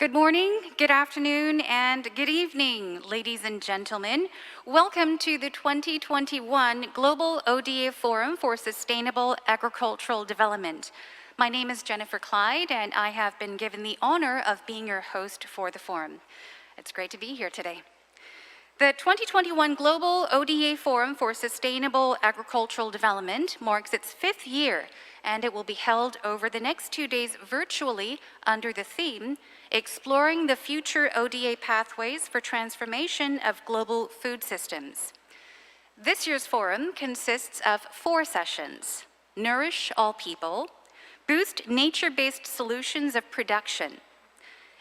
Good morning, good afternoon, and good evening, ladies and gentlemen. Welcome to the 2021 Global ODA Forum for Sustainable Agricultural Development. My name is Jennifer Clyde, and I have been given the honor of being your host for the forum. It's great to be here today. The 2021 Global ODA Forum for Sustainable Agricultural Development marks its 5th year, and it will be held over the next 2 days virtually under the theme, Exploring the Future ODA Pathways for Transformation of Global Food Systems. This year's forum consists of 4 sessions: Nourish All People, Boost Nature-Based Solutions of Production,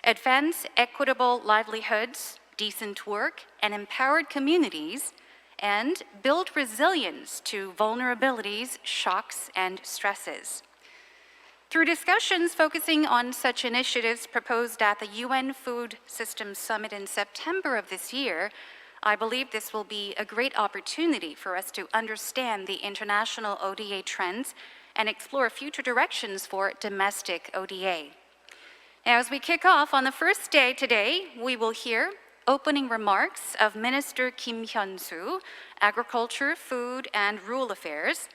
Advance Equitable Livelihoods, Decent Work, and Empowered Communities, and Build Resilience to Vulnerabilities, Shocks, and Stresses. Through discussions focusing on such initiatives proposed at the UN Food Systems Summit in September of this year, I believe this will be a great opportunity for us to understand the international ODA trends and explore future directions for domestic ODA. Now, as we kick off on the first day today, we will hear opening remarks of Minister Kim Hyun-soo, Agriculture, Food, and Rural Affairs,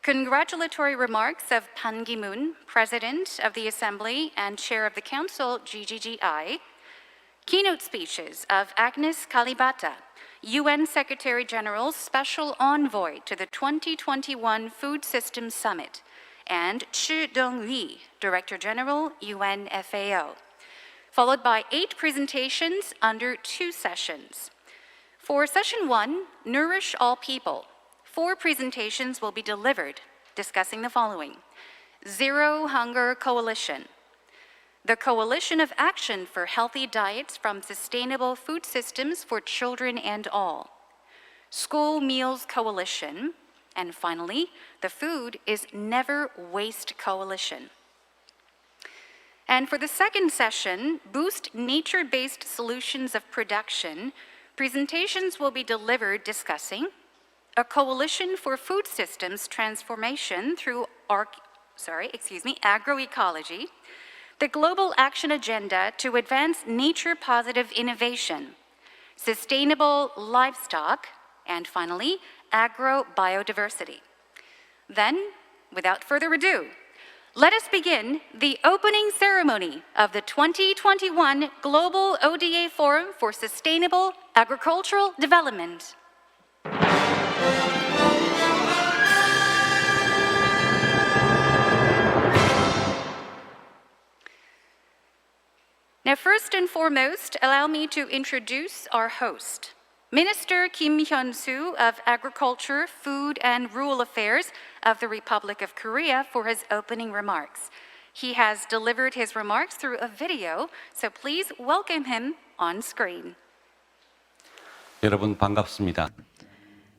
congratulatory remarks of Pan Ki-moon, President of the Assembly and Chair of the Council, GGGI, keynote speeches of Agnes Kalibata, UN Secretary General's Special Envoy to the 2021 Food Systems Summit, and Chi Dong-hui, Director General, UN FAO, followed by 8 presentations under 2 sessions. For Session 1, Nourish All People, 4 presentations will be delivered, discussing the following: Zero Hunger Coalition, the Coalition of Action for Healthy Diets from Sustainable Food Systems for Children and All, School Meals Coalition, and finally, the Food is Never Waste Coalition. And for the second session, Boost Nature-Based Solutions of Production, presentations will be delivered discussing a coalition for food systems transformation through agroecology, the global action agenda to advance nature-positive innovation, sustainable livestock, and finally, agrobiodiversity. Then, without further ado, let us begin the opening ceremony of the 2021 Global ODA Forum for Sustainable Agricultural Development. Now, first and foremost, allow me to introduce our host, Minister Kim Hyun-soo of Agriculture, Food, and Rural Affairs of the Republic of Korea for his opening remarks. He has delivered his remarks through a video, so please welcome him on screen. 여러분 반갑습니다.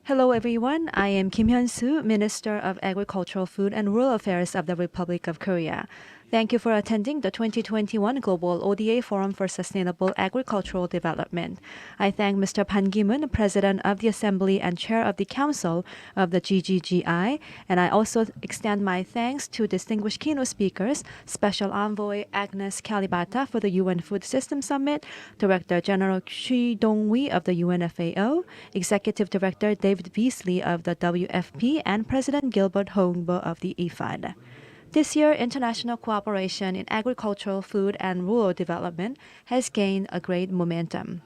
Hello everyone, I am Kim Hyun-soo, Minister of Agricultural, Food and Rural Affairs of the Republic of Korea. Thank you for attending the 2021 Global ODA Forum for Sustainable Agricultural Development. I thank Mr. Pan Ki-moon, President of the Assembly and Chair of the Council of the GGGI, and I also extend my thanks to distinguished keynote speakers, Special Envoy Agnes Kalibata for the UN Food Systems Summit, Director General Chi Dong-hui of the UNFAO, Executive Director David Beasley of the WFP, and President Gilbert Hongbo of the IFAD. This year, international cooperation in agricultural, food, and rural development has gained a great momentum.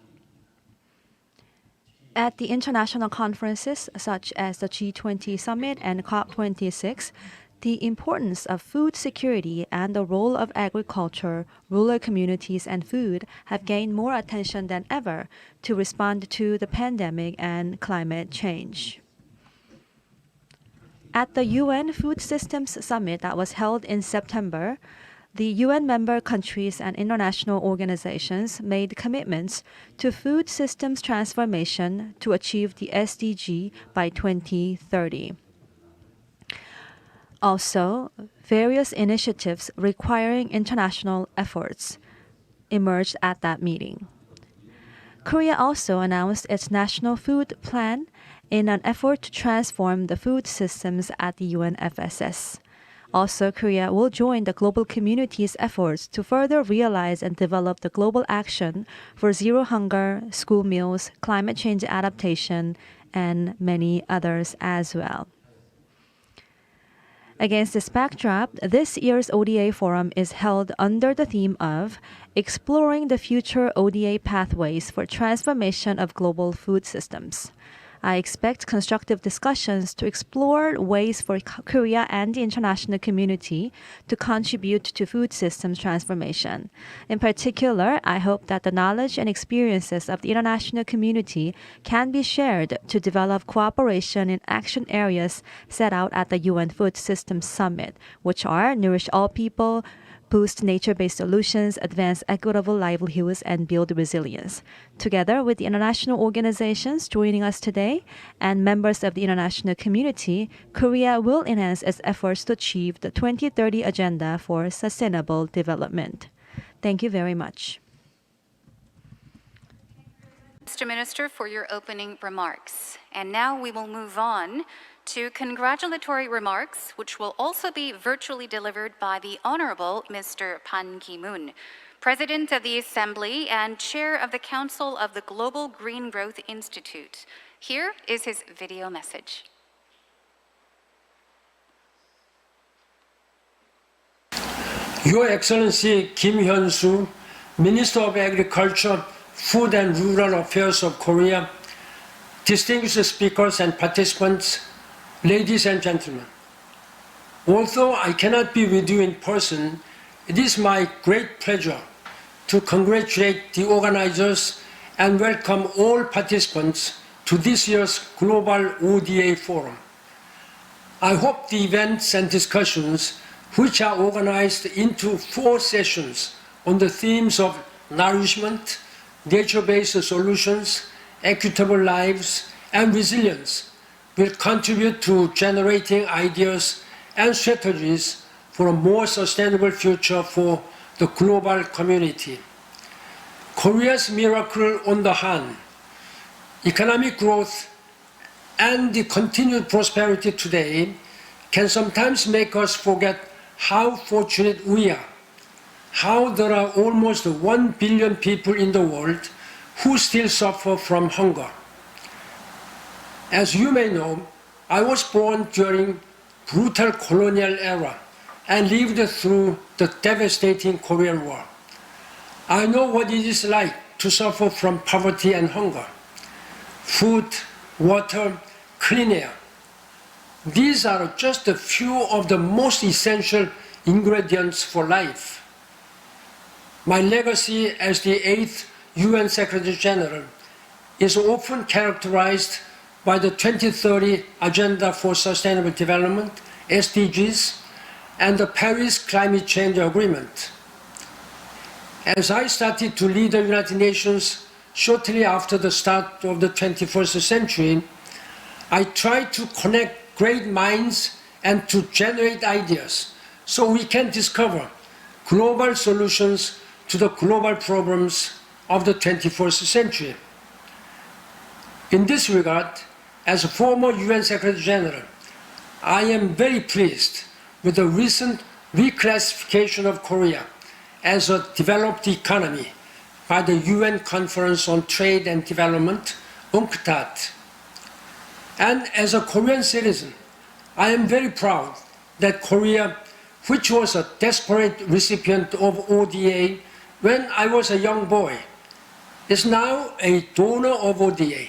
At the international conferences such as the G20 Summit and COP26, the importance of food security and the role of agriculture, rural communities, and food have gained more attention than ever to respond to the pandemic and climate change. At the UN Food Systems Summit that was held in September, the UN member countries and international organizations made commitments to food systems transformation to achieve the SDG by 2030. Also, various initiatives requiring international efforts emerged at that meeting. Korea also announced its national food plan in an effort to transform the food systems at the UNFSS. Also, Korea will join the global community's efforts to further realize and develop the global action for zero hunger, school meals, climate change adaptation, and many others as well. Against this backdrop, this year's ODA Forum is held under the theme of Exploring the Future ODA Pathways for Transformation of Global Food Systems. I expect constructive discussions to explore ways for Korea and the international community to contribute to food systems transformation. In particular, I hope that the knowledge and experiences of the international community can be shared to develop cooperation in action areas set out at the UN Food Systems Summit, which are Nourish all people, boost nature-based solutions, advance equitable livelihoods, and build resilience. Together with the international organizations joining us today and members of the international community, Korea will enhance its efforts to achieve the 2030 Agenda for Sustainable Development. Thank you very much. Mr. Minister, for your opening remarks. And now we will move on to congratulatory remarks, which will also be virtually delivered by the Honorable Mr. Pan Ki-moon, President of the Assembly and Chair of the Council of the Global Green Growth Institute. Here is his video message. Your Excellency Kim Hyun-soo, Minister of Agriculture, Food and Rural Affairs of Korea, distinguished speakers and participants, ladies and gentlemen, although I cannot be with you in person, it is my great pleasure to congratulate the organizers and welcome all participants to this year's Global ODA Forum. I hope the events and discussions, which are organized into 4 sessions on the themes of nourishment, nature-based solutions, equitable lives, and resilience, will contribute to generating ideas and strategies for a more sustainable future for the global community. Korea's miracle on the Han, economic growth, and the continued prosperity today can sometimes make us forget how fortunate we are, how there are almost 1 billion people in the world who still suffer from hunger. As you may know, I was born during brutal colonial era and lived through the devastating Korean War. I know what it is like to suffer from poverty and hunger. Food, water, clean air. These are just a few of the most essential ingredients for life. My legacy as the 8th UN Secretary General is often characterized by the 2030 Agenda for Sustainable Development, SDGs, and the Paris Climate Change Agreement. As I started to lead the United Nations shortly after the start of the 21st century, I tried to connect great minds and to generate ideas so we can discover global solutions to the global problems of the 21st century. In this regard, as a former UN Secretary General, I am very pleased with the recent reclassification of Korea as a developed economy by the UN Conference on Trade and Development, UNCTAD. And as a Korean citizen, I am very proud that Korea, which was a desperate recipient of ODA when I was a young boy, is now a donor of ODA,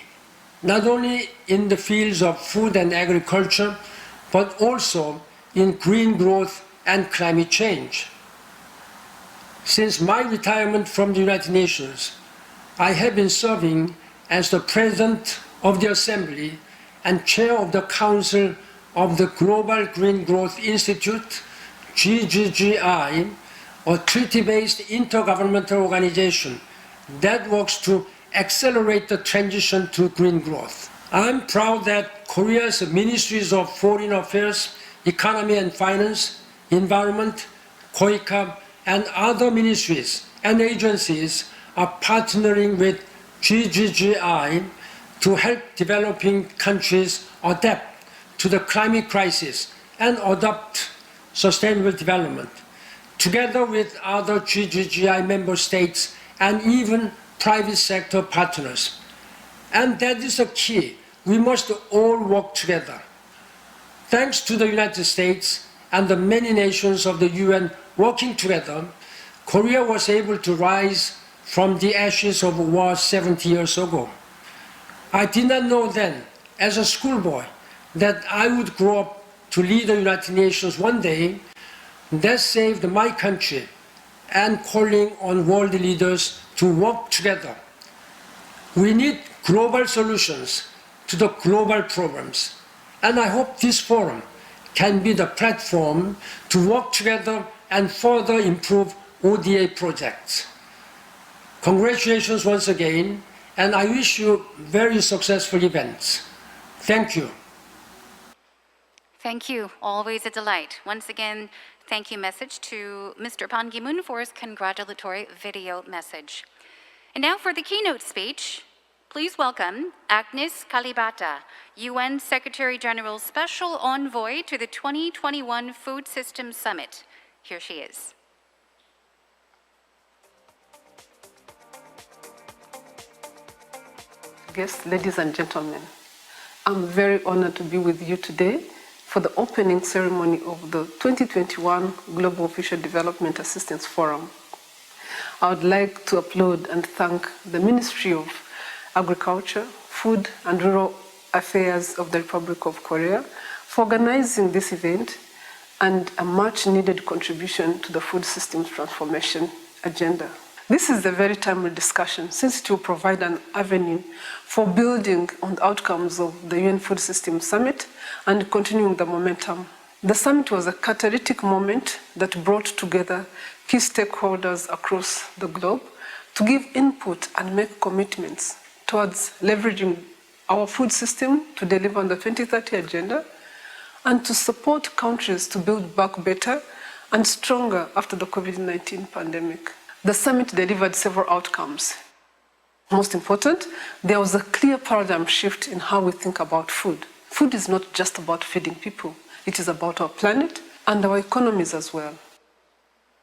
not only in the fields of food and agriculture, but also in green growth and climate change. Since my retirement from the United Nations, I have been serving as the President of the Assembly and Chair of the Council of the Global Green Growth Institute, GGGI, a treaty-based intergovernmental organization that works to accelerate the transition to green growth. I'm proud that Korea's Ministries of Foreign Affairs, Economy and Finance, Environment, KOICA, and other ministries and agencies are partnering with GGGI to help developing countries adapt to the climate crisis and adopt sustainable development, together with other GGGI member states and even private sector partners. And that is the key. We must all work together. Thanks to the United States and the many nations of the UN working together, Korea was able to rise from the ashes of war 70 years ago. I did not know then, as a schoolboy, that I would grow up to lead the United Nations one day. That saved my country, and calling on world leaders to work together. We need global solutions to the global problems, and I hope this forum can be the platform to work together and further improve ODA projects. Congratulations once again, and I wish you very successful events. Thank you. Thank you. Always a delight. Once again, thank you message to Mr. Pan Ki-moon for his congratulatory video message. And now for the keynote speech, please welcome Agnes Kalibata, UN Secretary General's Special Envoy to the 2021 Food Systems Summit. Here she is. Guests, ladies and gentlemen, I'm very honored to be with you today for the opening ceremony of the 2021 Global Official Development Assistance Forum. I would like to applaud and thank the Ministry of Agriculture, Food and Rural Affairs of the Republic of Korea for organizing this event and a much-needed contribution to the food systems transformation agenda. This is a very timely discussion since it will provide an avenue for building on the outcomes of the UN Food Systems Summit and continuing the momentum. The summit was a catalytic moment that brought together key stakeholders across the globe to give input and make commitments towards leveraging our food system to deliver on the 2030 agenda and to support countries to build back better and stronger after the COVID-19 pandemic. The summit delivered several outcomes. Most important, there was a clear paradigm shift in how we think about food. Food is not just about feeding people. It is about our planet and our economies as well.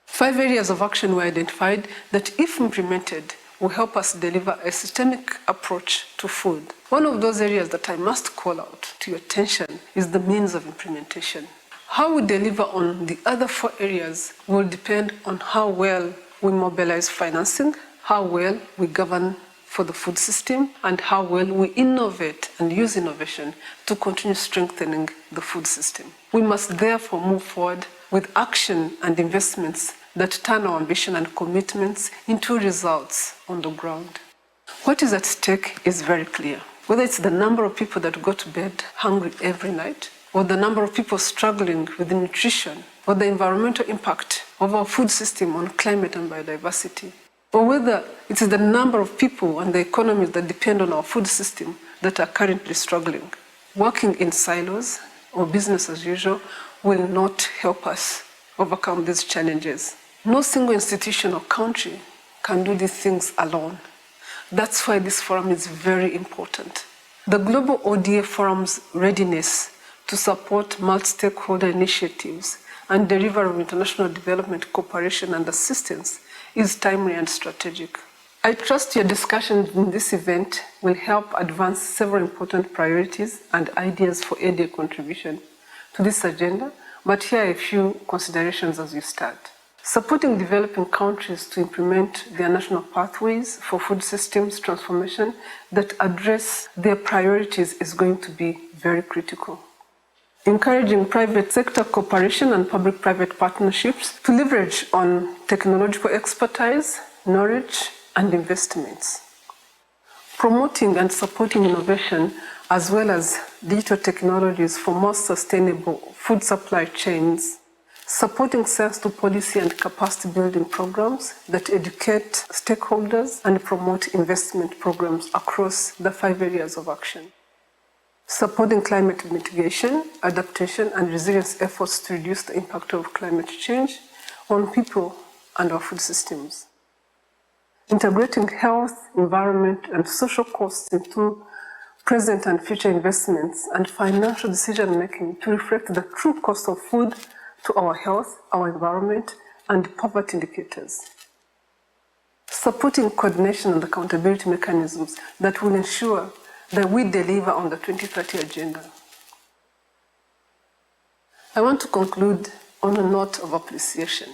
5 areas of action were identified that, if implemented, will help us deliver a systemic approach to food. One of those areas that I must call out to your attention is the means of implementation. How we deliver on the other 4 areas will depend on how well we mobilize financing, how well we govern for the food system, and how well we innovate and use innovation to continue strengthening the food system. We must therefore move forward with action and investments that turn our ambition and commitments into results on the ground. What is at stake is very clear. Whether it's the number of people that go to bed hungry every night, or the number of people struggling with nutrition, or the environmental impact of our food system on climate and biodiversity, or whether it is the number of people and the economies that depend on our food system that are currently struggling. Working in silos or business as usual will not help us overcome these challenges. No single institution or country can do these things alone. That's why this forum is very important. The Global ODA Forum's readiness to support multi-stakeholder initiatives and delivery of international development cooperation and assistance is timely and strategic. I trust your discussions in this event will help advance several important priorities and ideas for ODA contribution to this agenda, but here are a few considerations as you start. Supporting developing countries to implement their national pathways for food systems transformation that address their priorities is going to be very critical. Encouraging private sector cooperation and public-private partnerships to leverage on technological expertise, knowledge, and investments. Promoting and supporting innovation as well as digital technologies for more sustainable food supply chains. Supporting science to policy and capacity building programs that educate stakeholders and promote investment programs across the 5 areas of action. Supporting climate mitigation, adaptation, and resilience efforts to reduce the impact of climate change on people and our food systems. Integrating health, environment, and social costs into present and future investments and financial decision-making to reflect the true cost of food to our health, our environment, and poverty indicators. Supporting coordination and accountability mechanisms that will ensure that we deliver on the 2030 agenda. I want to conclude on a note of appreciation.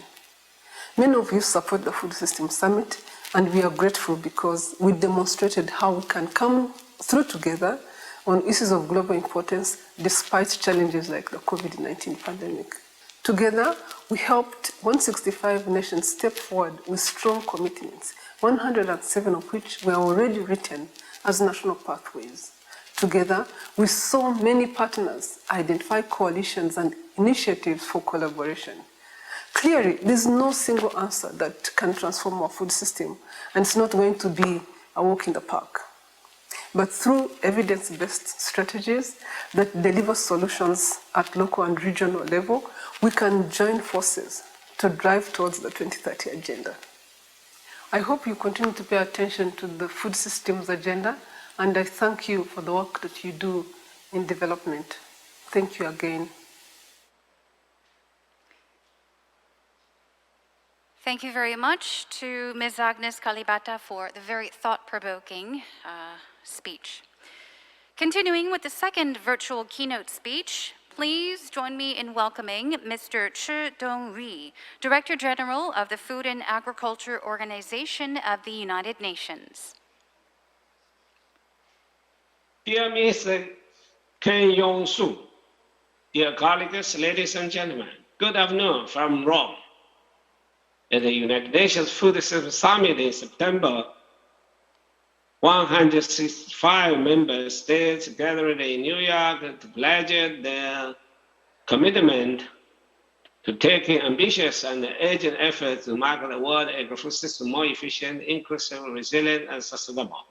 Many of you support the Food System Summit, and we are grateful because we demonstrated how we can come through together on issues of global importance despite challenges like the COVID-19 pandemic. Together, we helped 165 nations step forward with strong commitments, 107 of which were already written as national pathways. Together, we saw many partners identify coalitions and initiatives for collaboration. Clearly, there's no single answer that can transform our food system, and it's not going to be a walk in the park. But through evidence-based strategies that deliver solutions at local and regional level, we can join forces to drive towards the 2030 agenda. I hope you continue to pay attention to the food systems agenda, and I thank you for the work that you do in development. Thank you again. Thank you very much to Ms. Agnes Kalibata for the very thought-provoking speech. Continuing with the second virtual keynote speech, please join me in welcoming Mr. Chi Dong-ri, Director General of the Food and Agriculture Organization of the United Nations. Dear Mr. Ken Yong-soo, dear colleagues, ladies and gentlemen, good afternoon from Rome. At the United Nations Food System Summit in September, 165 member states gathered in New York to pledge their commitment to taking ambitious and urgent efforts to make the world agri-food system more efficient, inclusive, resilient, and sustainable.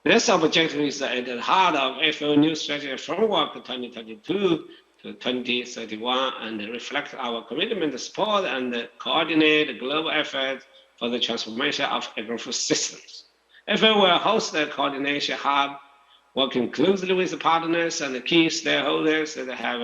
This objective is at the heart of FAO New Strategy Framework 2022 to 2031 and reflect our commitment to support and coordinate global efforts for the transformation of agri-food systems. FAO will host a coordination hub, working closely with the partners and the key stakeholders that have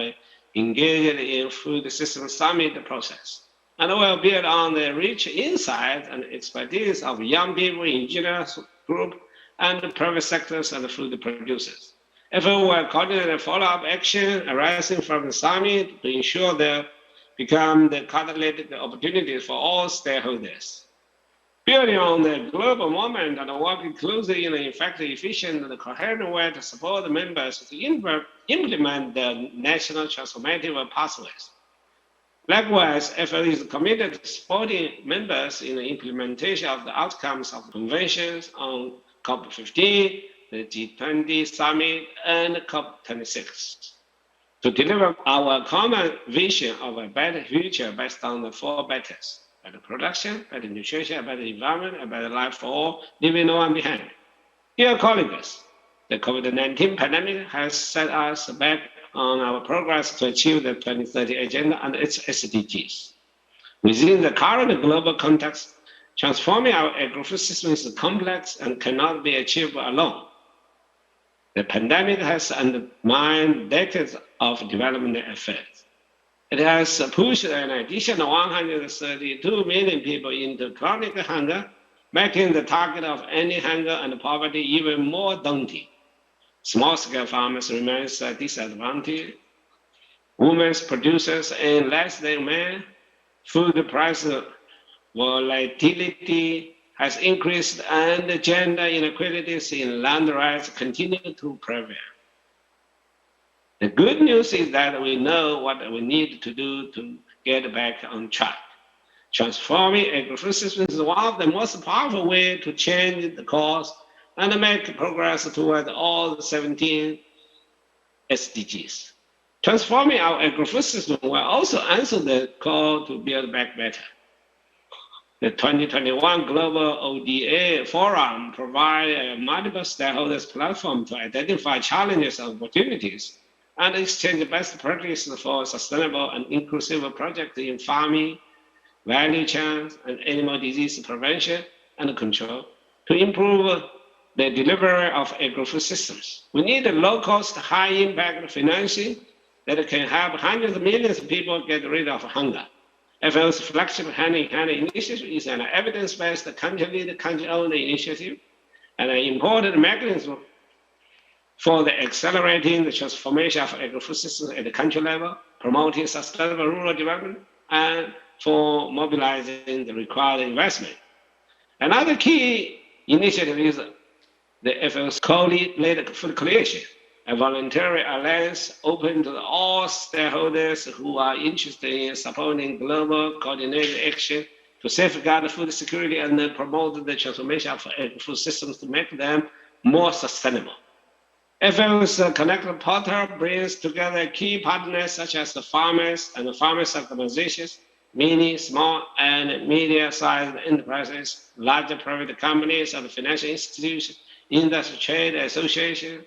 engaged in food system summit process, and will build on the rich insights and expertise of young people, engineers group, and private sectors and food producers. FAO will coordinate a follow-up action arising from the summit to ensure there become the catalytic opportunities for all stakeholders. Building on the global moment and working closely in an effective, efficient, and coherent way to support the members to implement the national transformative pathways. Likewise, FAO is committed to supporting members in the implementation of the outcomes of conventions on COP15, the G20 Summit, and COP26, to deliver our common vision of a better future based on the four betters: better production, better nutrition, better environment, and better life for all, leaving no one behind. Dear colleagues, the COVID-19 pandemic has set us back on our progress to achieve the 2030 agenda and its SDGs. Within the current global context, transforming our agri-food system is complex and cannot be achieved alone. The pandemic has undermined decades of development efforts. It has pushed an additional 132 million people into chronic hunger, making the target of ending hunger and poverty even more daunting. Small-scale farmers remain disadvantaged. Women's producers earn less than men. Food price volatility has increased, and gender inequalities in land rights continue to prevail. The good news is that we know what we need to do to get back on track. Transforming agri-food systems is one of the most powerful ways to change the course and make progress toward all the 17 SDGs. Transforming our agri-food system will also answer the call to build back better. The 2021 Global ODA Forum provides a multiple stakeholders platform to identify challenges and opportunities and exchange best practices for sustainable and inclusive projects in farming, value chains, and animal disease prevention and control to improve the delivery of agri-food systems. We need low-cost, high-impact financing that can help hundreds of millions of people get rid of hunger. FAO's flagship hand-in-hand initiative is an evidence-based country-led, country-owned initiative and an important mechanism for the accelerating the transformation of agri-food systems at the country level, promoting sustainable rural development, and for mobilizing the required investment. Another key initiative is the FAO's co-led food coalition, a voluntary alliance open to all stakeholders who are interested in supporting global coordinated action to safeguard food security and promote the transformation of food systems to make them more sustainable. FAO's Connected Portal brings together key partners such as the farmers and the farmers' organizations, many small and medium-sized enterprises, larger private companies and financial institutions, industry trade associations,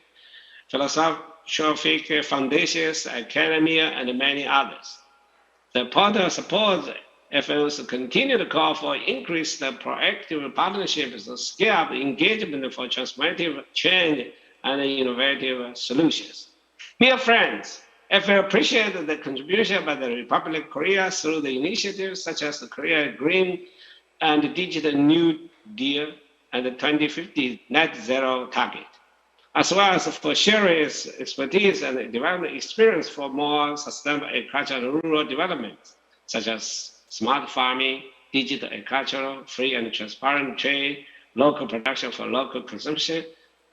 philanthropic foundations, academia, and many others. The portal supports FAO's continued call for increased proactive partnerships to scale up engagement for transformative change and innovative solutions. Dear friends, FAO appreciates the contribution by the Republic of Korea through the initiatives such as the Korea Green and Digital New Deal and the 2050 Net Zero target, as well as for sharing its expertise and development experience for more sustainable agriculture and rural development, such as smart farming, digital agriculture, free and transparent trade, local production for local consumption,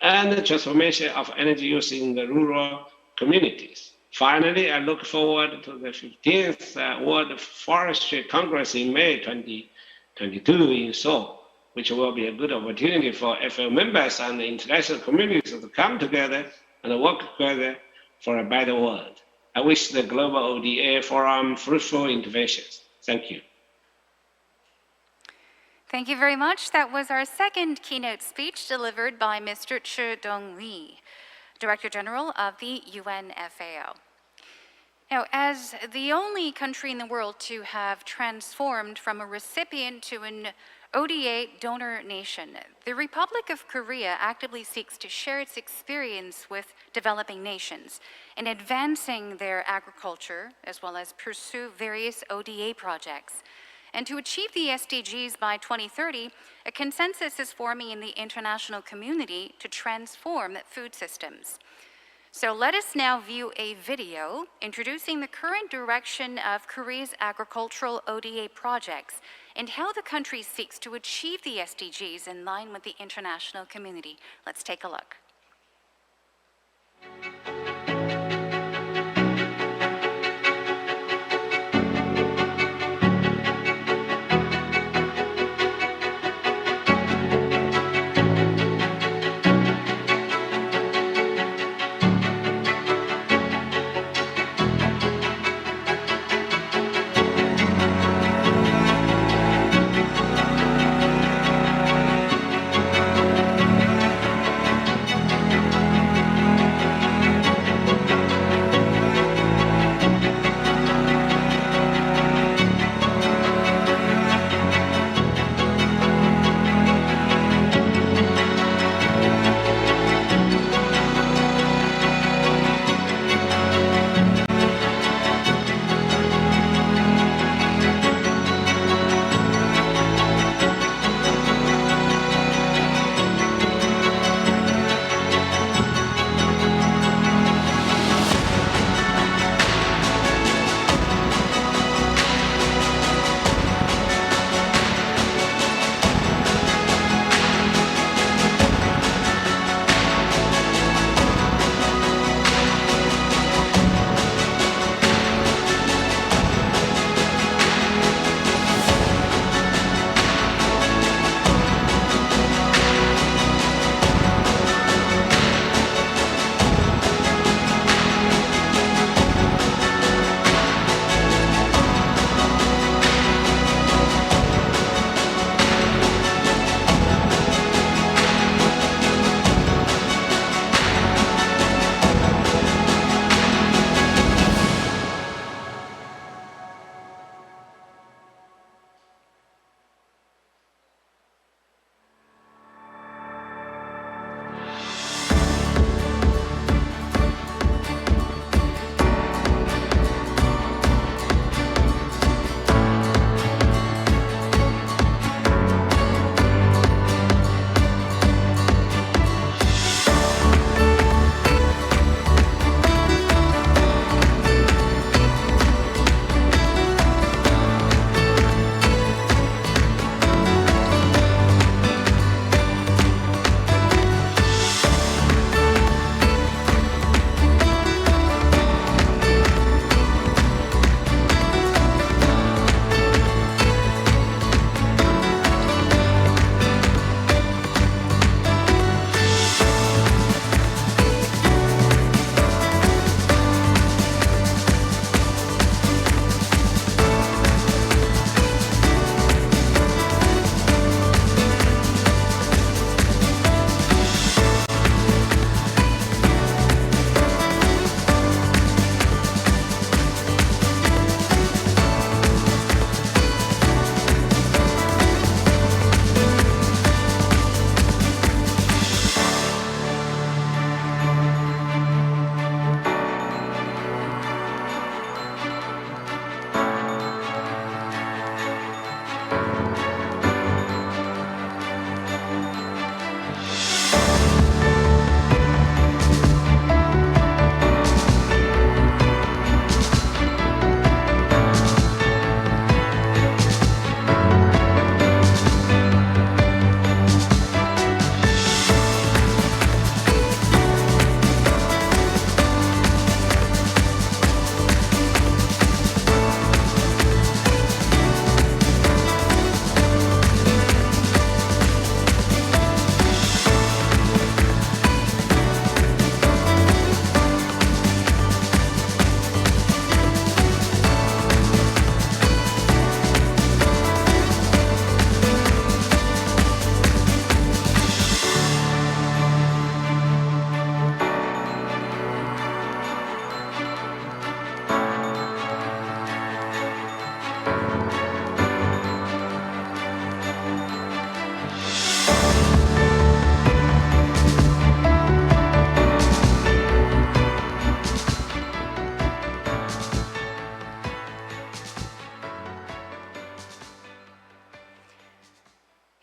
and the transformation of energy use in the rural communities. Finally, I look forward to the 15th World Forestry Congress in May 2022 in Seoul, which will be a good opportunity for FAO members and the international communities to come together and work together for a better world. I wish the Global ODA Forum fruitful interventions. Thank you. Thank you very much. That was our second keynote speech delivered by Mr. Chi Dong-lee, Director General of the UN FAO. Now, as the only country in the world to have transformed from a recipient to an ODA donor nation, the Republic of Korea actively seeks to share its experience with developing nations in advancing their agriculture, as well as pursue various ODA projects. And to achieve the SDGs by 2030, a consensus is forming in the international community to transform food systems. So let us now view a video introducing the current direction of Korea's agricultural ODA projects and how the country seeks to achieve the SDGs in line with the international community. Let's take a look.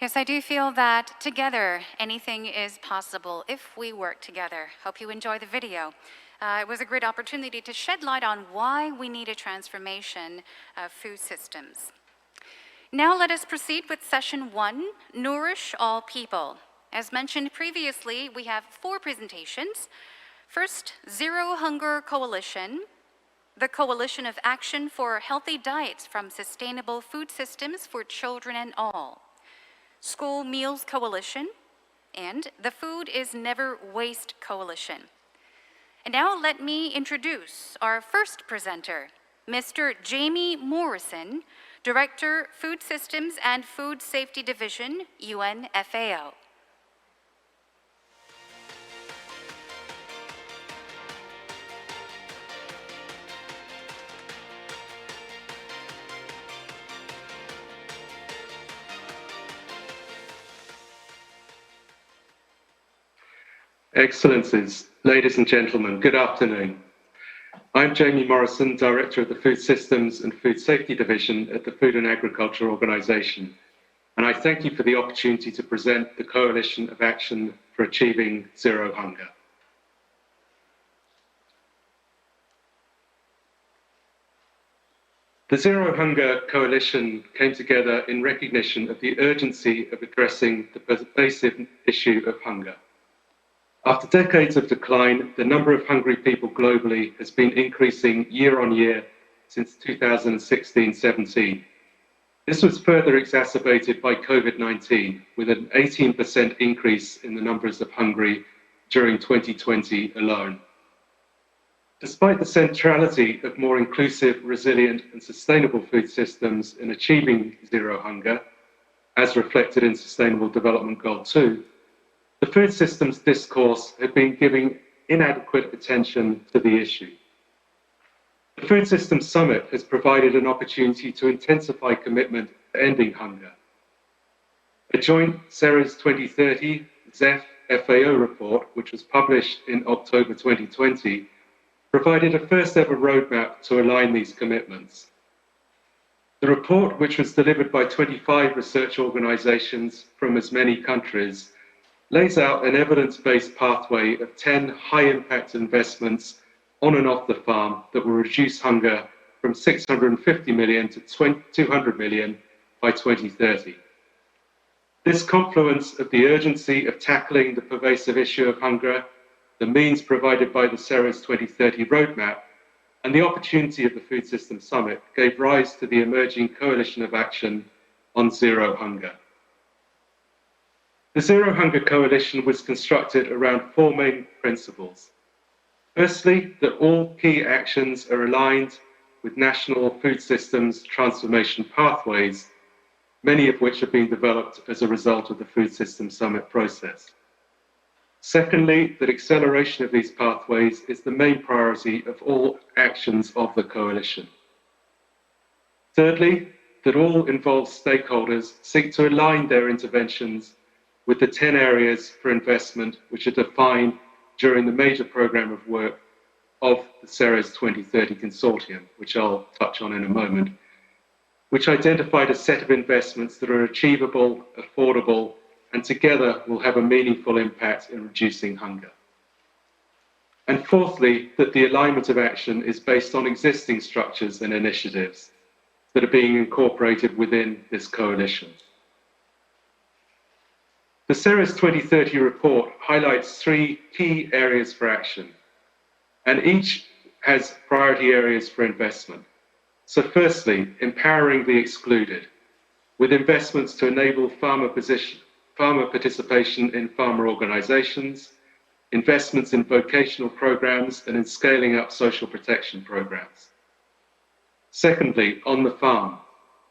Yes, I do feel that together anything is possible if we work together. Hope you enjoy the video. It was a great opportunity to shed light on why we need a transformation of food systems. Now let us proceed with session 1, Nourish All People. As mentioned previously, we have 4 presentations. First, Zero Hunger Coalition, the Coalition of Action for Healthy Diets from Sustainable Food Systems for Children and All, School Meals Coalition, and the Food is Never Waste Coalition. And now let me introduce our first presenter, Mr. Jamie Morrison, Director, Food Systems and Food Safety Division, UNFAO. Excellencies, ladies and gentlemen, good afternoon. I'm Jamie Morrison, Director of the Food Systems and Food Safety Division at the Food and Agriculture Organization, and I thank you for the opportunity to present the Coalition of Action for Achieving Zero Hunger. The Zero Hunger Coalition came together in recognition of the urgency of addressing the pervasive issue of hunger. After decades of decline, the number of hungry people globally has been increasing year on year since 2016-17. This was further exacerbated by COVID-19, with an 18% increase in the numbers of hungry during 2020 alone. Despite the centrality of more inclusive, resilient, and sustainable food systems in achieving zero hunger, as reflected in Sustainable Development Goal 2, the food systems discourse had been giving inadequate attention to the issue. The Food Systems Summit has provided an opportunity to intensify commitment to ending hunger. A joint Ceres 2030 ZEF-FAO report, which was published in October 2020, provided a first ever roadmap to align these commitments. The report, which was delivered by 25 research organizations from as many countries, lays out an evidence-based pathway of 10 high-impact investments on and off the farm that will reduce hunger from 650 million to 200 million by 2030. This confluence of the urgency of tackling the pervasive issue of hunger, the means provided by the Ceres 2030 roadmap, and the opportunity of the Food Systems Summit gave rise to the emerging Coalition of Action on Zero Hunger. The Zero Hunger Coalition was constructed around 4 main principles. Firstly, that all key actions are aligned with national food systems transformation pathways, many of which have been developed as a result of the Food Systems Summit process. Secondly, that acceleration of these pathways is the main priority of all actions of the coalition. Thirdly, that all involved stakeholders seek to align their interventions with the 10 areas for investment which are defined during the major programme of work of the Ceres 2030 Consortium, which I'll touch on in a moment, which identified a set of investments that are achievable, affordable, and together will have a meaningful impact in reducing hunger. And fourthly, that the alignment of action is based on existing structures and initiatives that are being incorporated within this coalition. The Ceres 2030 report highlights 3 key areas for action, and each has priority areas for investment. So firstly, empowering the excluded, with investments to enable farmer participation in farmer organizations, investments in vocational programs, and in scaling up social protection programs. Secondly, on the farm,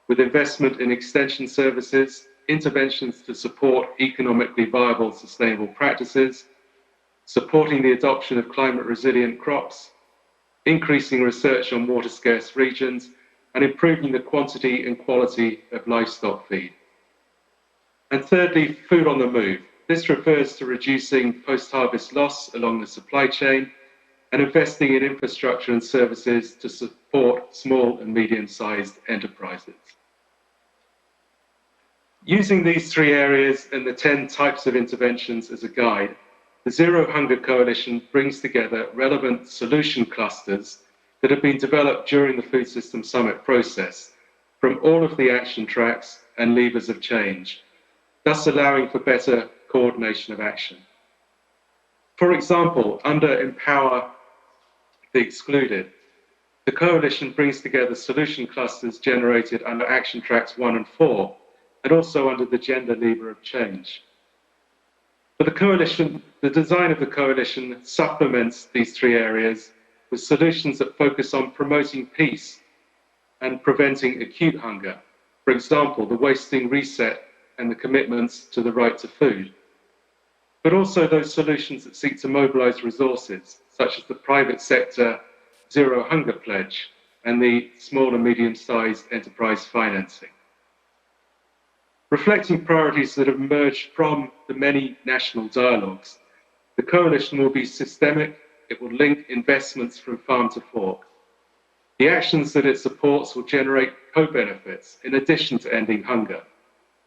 with investment in extension services, interventions to support economically viable sustainable practices, supporting the adoption of climate resilient crops, increasing research on water scarce regions, and improving the quantity and quality of livestock feed. And thirdly, food on the move. This refers to reducing post-harvest loss along the supply chain and investing in infrastructure and services to support small and medium-sized enterprises. Using these 3 areas and the 10 types of interventions as a guide, the Zero Hunger Coalition brings together relevant solution clusters that have been developed during the Food System Summit process from all of the action tracks and levers of change, thus allowing for better coordination of action. For example, under Empower the Excluded, the Coalition brings together solution clusters generated under action tracks 1 and 4, and also under the gender lever of change. For the Coalition, the design of the Coalition supplements these 3 areas with solutions that focus on promoting peace and preventing acute hunger. For example, the wasting reset and the commitments to the right to food. But also those solutions that seek to mobilize resources, such as the private sector Zero Hunger Pledge and the small and medium-sized enterprise financing. Reflecting priorities that have emerged from the many national dialogues, the Coalition will be systemic. It will link investments from farm to fork. The actions that it supports will generate co-benefits in addition to ending hunger.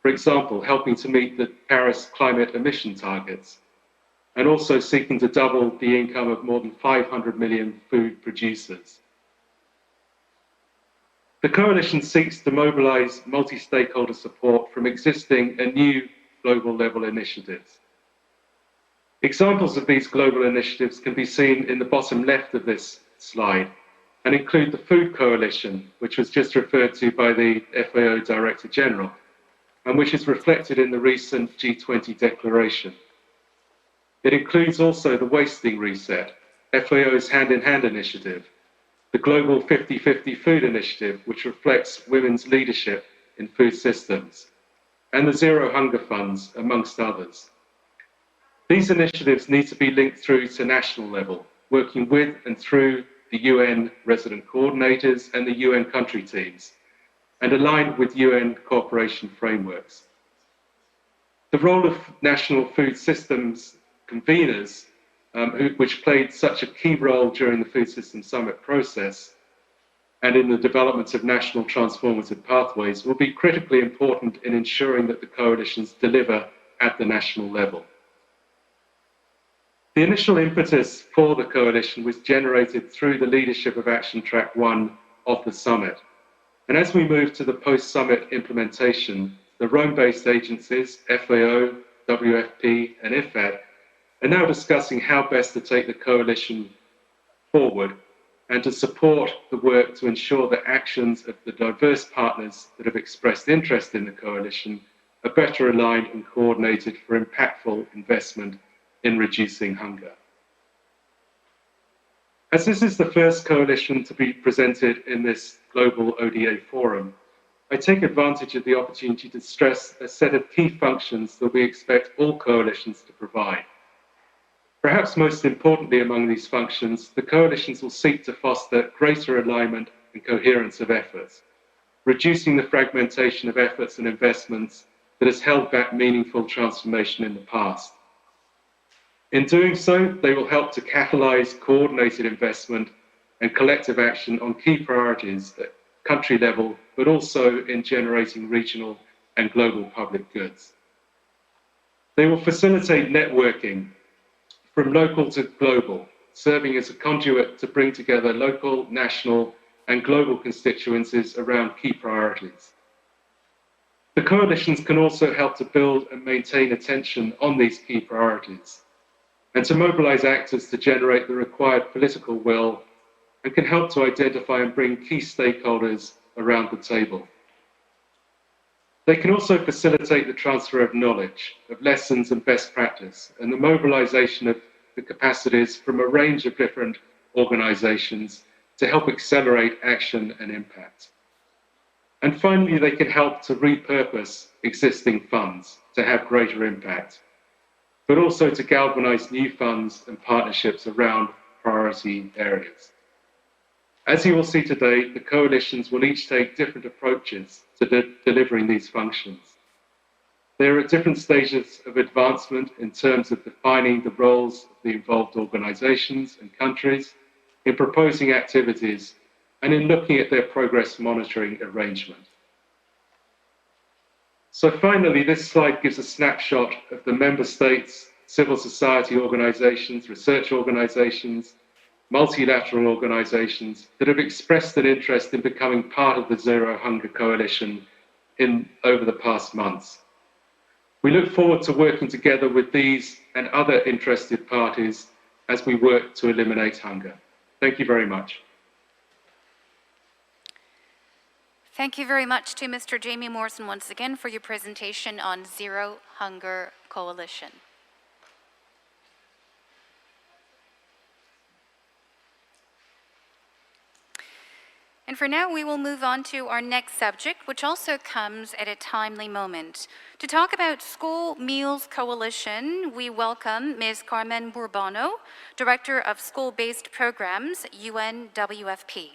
For example, helping to meet the Paris climate emission targets, and also seeking to double the income of more than 500 million food producers. The Coalition seeks to mobilize multi-stakeholder support from existing and new global level initiatives. Examples of these global initiatives can be seen in the bottom left of this slide and include the Food Coalition, which was just referred to by the FAO Director General, and which is reflected in the recent G20 declaration. It includes also the Wasting Reset, FAO's hand-in-hand initiative, the Global 50-50 Food Initiative, which reflects women's leadership in food systems, and the Zero Hunger Funds, amongst others. These initiatives need to be linked through to national level, working with and through the UN resident coordinators and the UN country teams, and aligned with UN cooperation frameworks. The role of national food systems conveners, which played such a key role during the Food System Summit process and in the development of national transformative pathways, will be critically important in ensuring that the coalitions deliver at the national level. The initial impetus for the coalition was generated through the leadership of Action Track 1 of the summit. And as we move to the post-summit implementation, the Rome-based agencies, FAO, WFP, and IFAD, are now discussing how best to take the coalition forward and to support the work to ensure that actions of the diverse partners that have expressed interest in the coalition are better aligned and coordinated for impactful investment in reducing hunger. As this is the first coalition to be presented in this global ODA forum, I take advantage of the opportunity to stress a set of key functions that we expect all coalitions to provide. Perhaps most importantly among these functions, the coalitions will seek to foster greater alignment and coherence of efforts, reducing the fragmentation of efforts and investments that has held back meaningful transformation in the past. In doing so, they will help to catalyze coordinated investment and collective action on key priorities at country level, but also in generating regional and global public goods. They will facilitate networking from local to global, serving as a conduit to bring together local, national, and global constituencies around key priorities. The coalitions can also help to build and maintain attention on these key priorities, and to mobilize actors to generate the required political will, and can help to identify and bring key stakeholders around the table. They can also facilitate the transfer of knowledge, of lessons and best practice, and the mobilization of the capacities from a range of different organizations to help accelerate action and impact. And finally, they can help to repurpose existing funds to have greater impact, but also to galvanize new funds and partnerships around priority areas. As you will see today, the coalitions will each take different approaches to delivering these functions. They are at different stages of advancement in terms of defining the roles of the involved organizations and countries, in proposing activities, and in looking at their progress monitoring arrangement. So finally, this slide gives a snapshot of the member states, civil society organizations, research organizations, multilateral organizations that have expressed an interest in becoming part of the Zero Hunger Coalition over the past months. We look forward to working together with these and other interested parties as we work to eliminate hunger. Thank you very much. Thank you very much to Mr. Jamie Morrison once again for your presentation on Zero Hunger Coalition. And for now, we will move on to our next subject, which also comes at a timely moment. To talk about School Meals Coalition, we welcome Ms. Carmen Burbano, Director of School-Based Programs, UNWFP.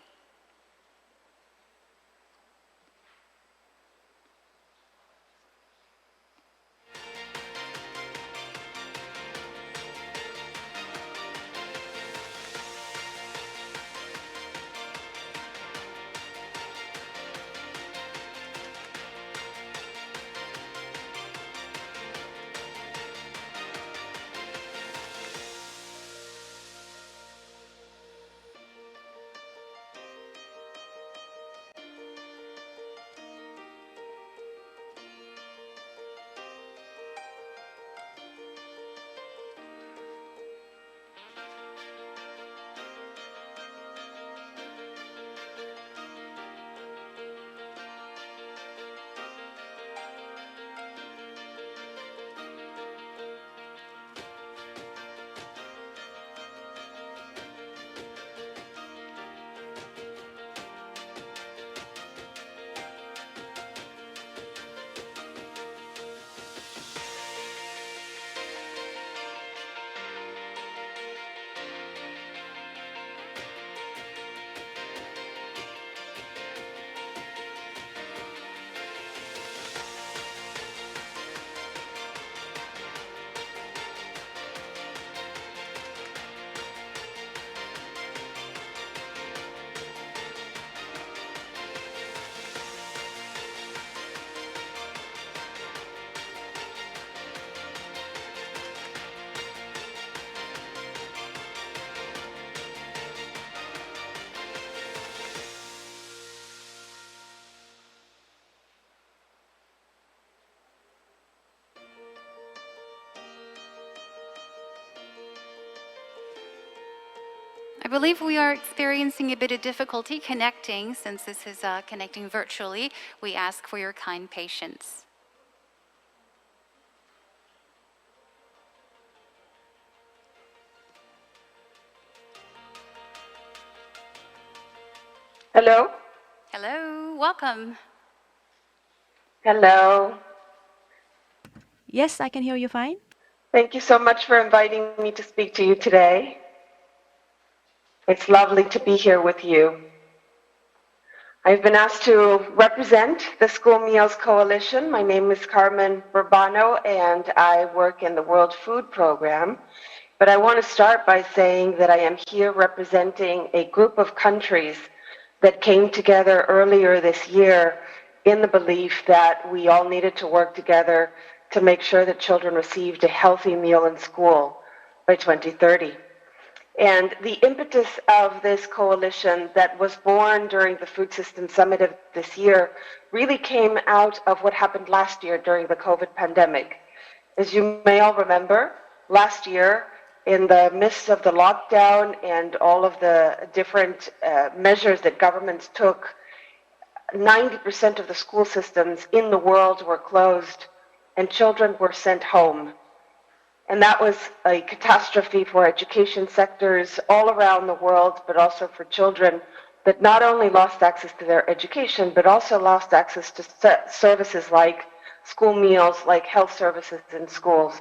I believe we are experiencing a bit of difficulty connecting. Since this is connecting virtually, we ask for your kind patience. Hello? Hello, welcome. Hello. Yes, I can hear you fine. Thank you so much for inviting me to speak to you today. It's lovely to be here with you. I've been asked to represent the School Meals Coalition. My name is Carmen Burbano, and I work in the World Food Program. But I want to start by saying that I am here representing a group of countries that came together earlier this year in the belief that we all needed to work together to make sure that children received a healthy meal in school by 2030. And the impetus of this coalition that was born during the Food System Summit of this year really came out of what happened last year during the COVID pandemic. As you may all remember, last year, in the midst of the lockdown and all of the different measures that governments took, 90% of the school systems in the world were closed and children were sent home. And that was a catastrophe for education sectors all around the world, but also for children that not only lost access to their education, but also lost access to services like school meals, like health services in schools.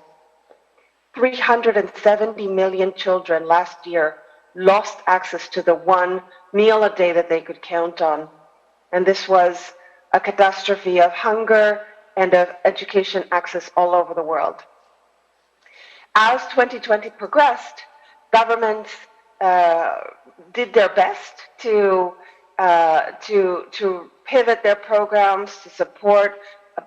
370 million children last year lost access to the one meal a day that they could count on. And this was a catastrophe of hunger and of education access all over the world. As 2020 progressed, governments did their best to pivot their programs to support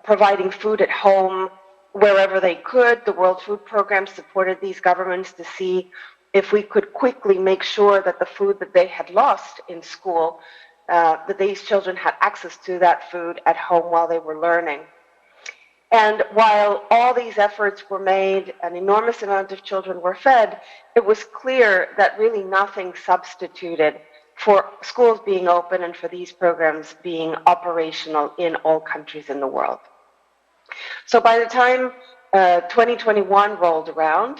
providing food at home wherever they could. The World Food Program supported these governments to see if we could quickly make sure that the food that they had lost in school, that these children had access to that food at home while they were learning. And while all these efforts were made, an enormous amount of children were fed, it was clear that really nothing substituted for schools being open and for these programs being operational in all countries in the world. So by the time 2021 rolled around,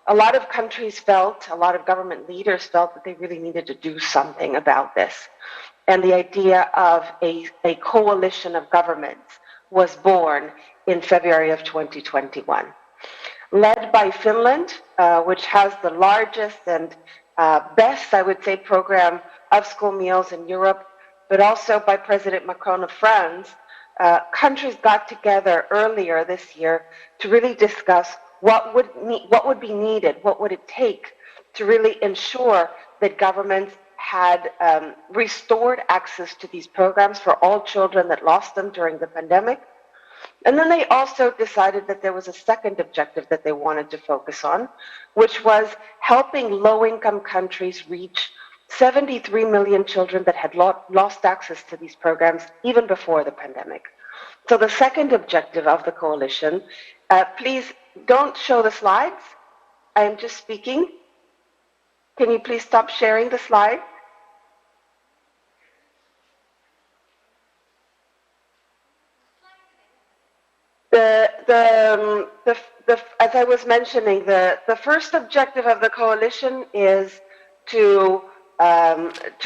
a lot of countries felt, a lot of government leaders felt that they really needed to do something about this. And the idea of a coalition of governments was born in February of 2021. Led by Finland, which has the largest and best, I would say, program of school meals in Europe, but also by President Macron of France, countries got together earlier this year to really discuss what would be needed, what would it take to really ensure that governments had restored access to these programs for all children that lost them during the pandemic. And then they also decided that there was a second objective that they wanted to focus on, which was helping low-income countries reach 73 million children that had lost access to these programs even before the pandemic. So the second objective of the coalition, please don't show the slides. I am just speaking. Can you please stop sharing the slide? As I was mentioning, the first objective of the coalition is to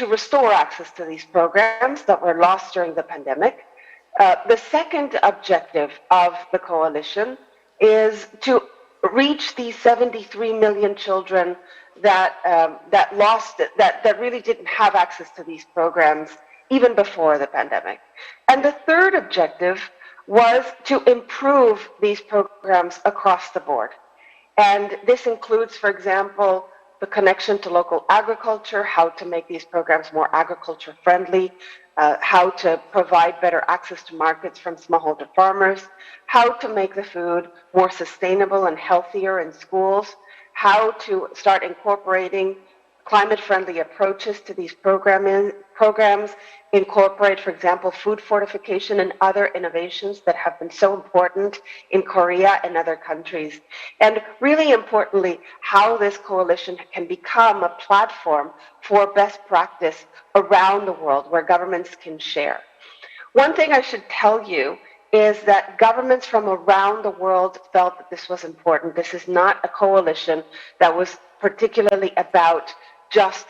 restore access to these programs that were lost during the pandemic. The second objective of the coalition is to reach these 73 million children that really didn't have access to these programs even before the pandemic. And the third objective was to improve these programs across the board. And this includes, for example, the connection to local agriculture, how to make these programs more agriculture friendly, how to provide better access to markets from smallholder farmers, how to make the food more sustainable and healthier in schools, how to start incorporating climate-friendly approaches to these programs, incorporate, for example, food fortification and other innovations that have been so important in Korea and other countries. And really importantly, how this coalition can become a platform for best practice around the world where governments can share. One thing I should tell you is that governments from around the world felt that this was important. This is not a coalition that was particularly about just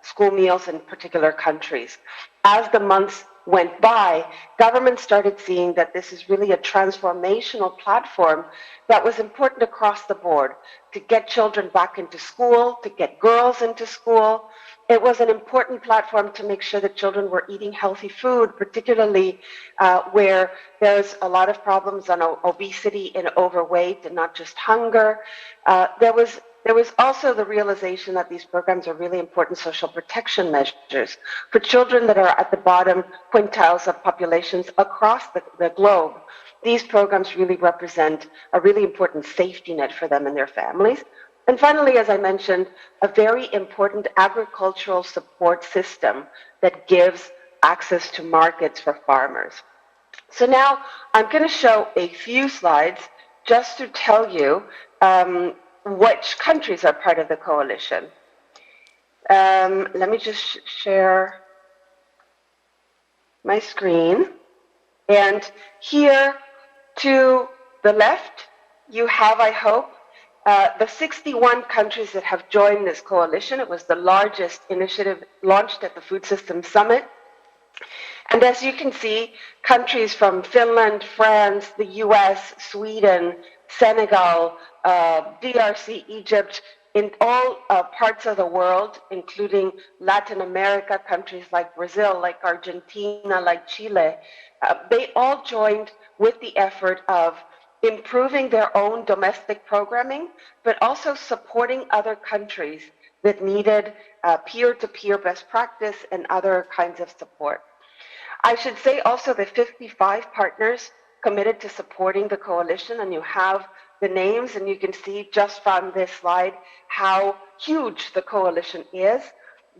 school meals in particular countries. As the months went by, governments started seeing that this is really a transformational platform that was important across the board to get children back into school, to get girls into school. It was an important platform to make sure that children were eating healthy food, particularly where there's a lot of problems on obesity and overweight and not just hunger. There was also the realization that these programs are really important social protection measures for children that are at the bottom quintiles of populations across the globe. These programs really represent a really important safety net for them and their families. And finally, as I mentioned, a very important agricultural support system that gives access to markets for farmers. So now I'm going to show a few slides just to tell you which countries are part of the coalition. Let me just share my screen. And here to the left, you have, I hope, the 61 countries that have joined this coalition. It was the largest initiative launched at the Food Systems Summit. And as you can see, countries from Finland, France, the US, Sweden, Senegal, DRC, Egypt, in all parts of the world, including Latin America, countries like Brazil, like Argentina, like Chile, they all joined with the effort of improving their own domestic programming, but also supporting other countries that needed peer-to-peer best practice and other kinds of support. I should say also that 55 partners committed to supporting the coalition, and you have the names, and you can see just from this slide how huge the coalition is.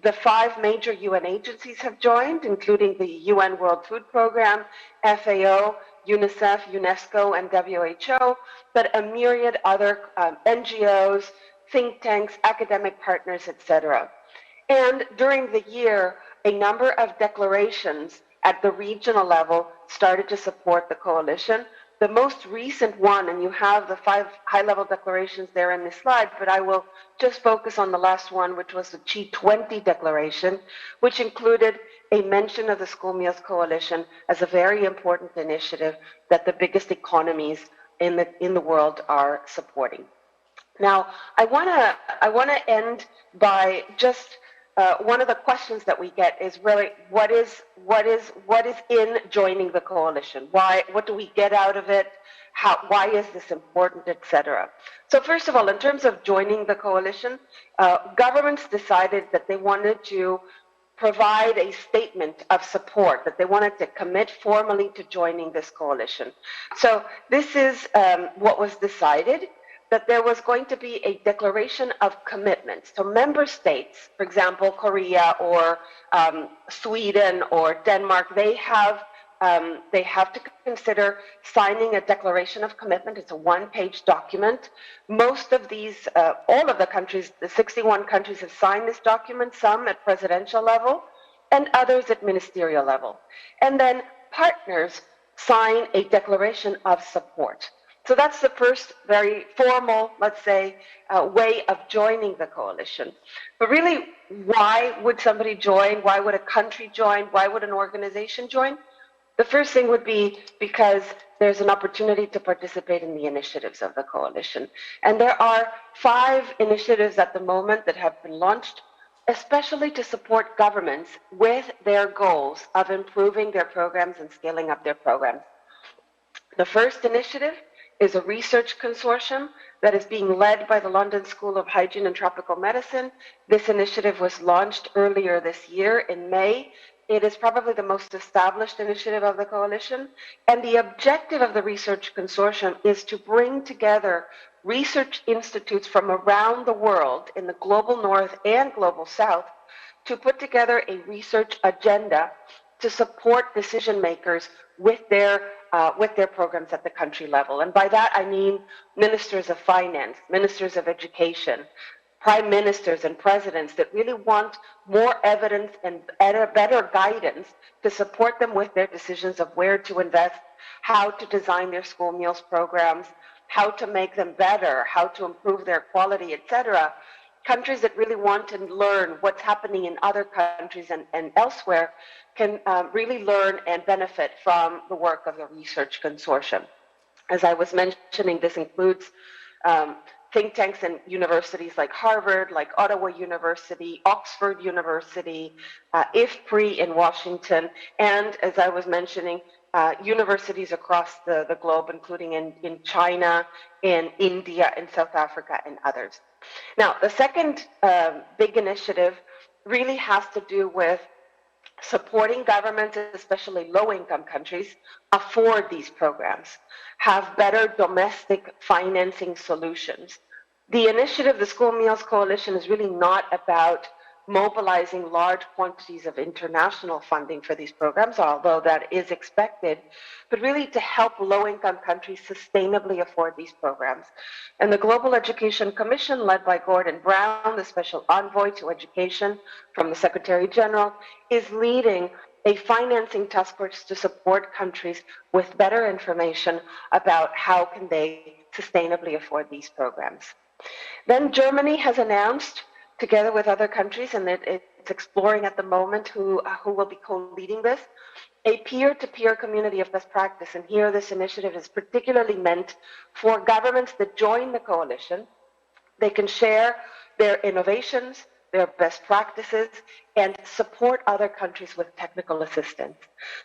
The 5 major UN agencies have joined, including the UN World Food Programme, FAO, UNICEF, UNESCO, and WHO, but a myriad other NGOs, think tanks, academic partners, etc. And during the year, a number of declarations at the regional level started to support the coalition. The most recent one, and you have the 5 high-level declarations there in this slide, but I will just focus on the last one, which was the G20 declaration, which included a mention of the School Meals Coalition as a very important initiative that the biggest economies in the world are supporting. Now, I want to end by just one of the questions that we get is really what is in joining the coalition? What do we get out of it? Why is this important, etc. So first of all, in terms of joining the coalition, governments decided that they wanted to provide a statement of support, that they wanted to commit formally to joining this coalition. So this is what was decided, that there was going to be a declaration of commitment. So member states, for example, Korea or Sweden or Denmark, they have to consider signing a declaration of commitment. It's a 1-page document. Most of these, all of the countries, the 61 countries have signed this document, some at presidential level and others at ministerial level. And then partners sign a declaration of support. So that's the first very formal, let's say, way of joining the coalition. But really, why would somebody join? Why would a country join? Why would an organization join? The first thing would be because there's an opportunity to participate in the initiatives of the coalition. And there are 5 initiatives at the moment that have been launched, especially to support governments with their goals of improving their programs and scaling up their programs. The first initiative is a research consortium that is being led by the London School of Hygiene and Tropical Medicine. This initiative was launched earlier this year in May. It is probably the most established initiative of the coalition. And the objective of the research consortium is to bring together research institutes from around the world in the global north and global south to put together a research agenda to support decision makers with their programs at the country level. And by that, I mean ministers of finance, ministers of education, prime ministers and presidents that really want more evidence and better guidance to support them with their decisions of where to invest, how to design their school meals programs, how to make them better, how to improve their quality, etc. Countries that really want to learn what's happening in other countries and elsewhere can really learn and benefit from the work of the research consortium. As I was mentioning, this includes think tanks and universities like Harvard, like Ottawa University, Oxford University, IFPRI in Washington, and as I was mentioning, universities across the globe, including in China, in India, in South Africa, and others. Now, the second big initiative really has to do with supporting governments, especially low-income countries, afford these programs, have better domestic financing solutions. The initiative, the School Meals Coalition, is really not about mobilizing large quantities of international funding for these programs, although that is expected, but really to help low-income countries sustainably afford these programs. And the Global Education Commission, led by Gordon Brown, the Special Envoy to Education from the Secretary General, is leading a financing task force to support countries with better information about how can they sustainably afford these programs. Then Germany has announced, together with other countries, and it's exploring at the moment who will be co-leading this, a peer-to-peer community of best practice. And here this initiative is particularly meant for governments that join the coalition. They can share their innovations, their best practices, and support other countries with technical assistance.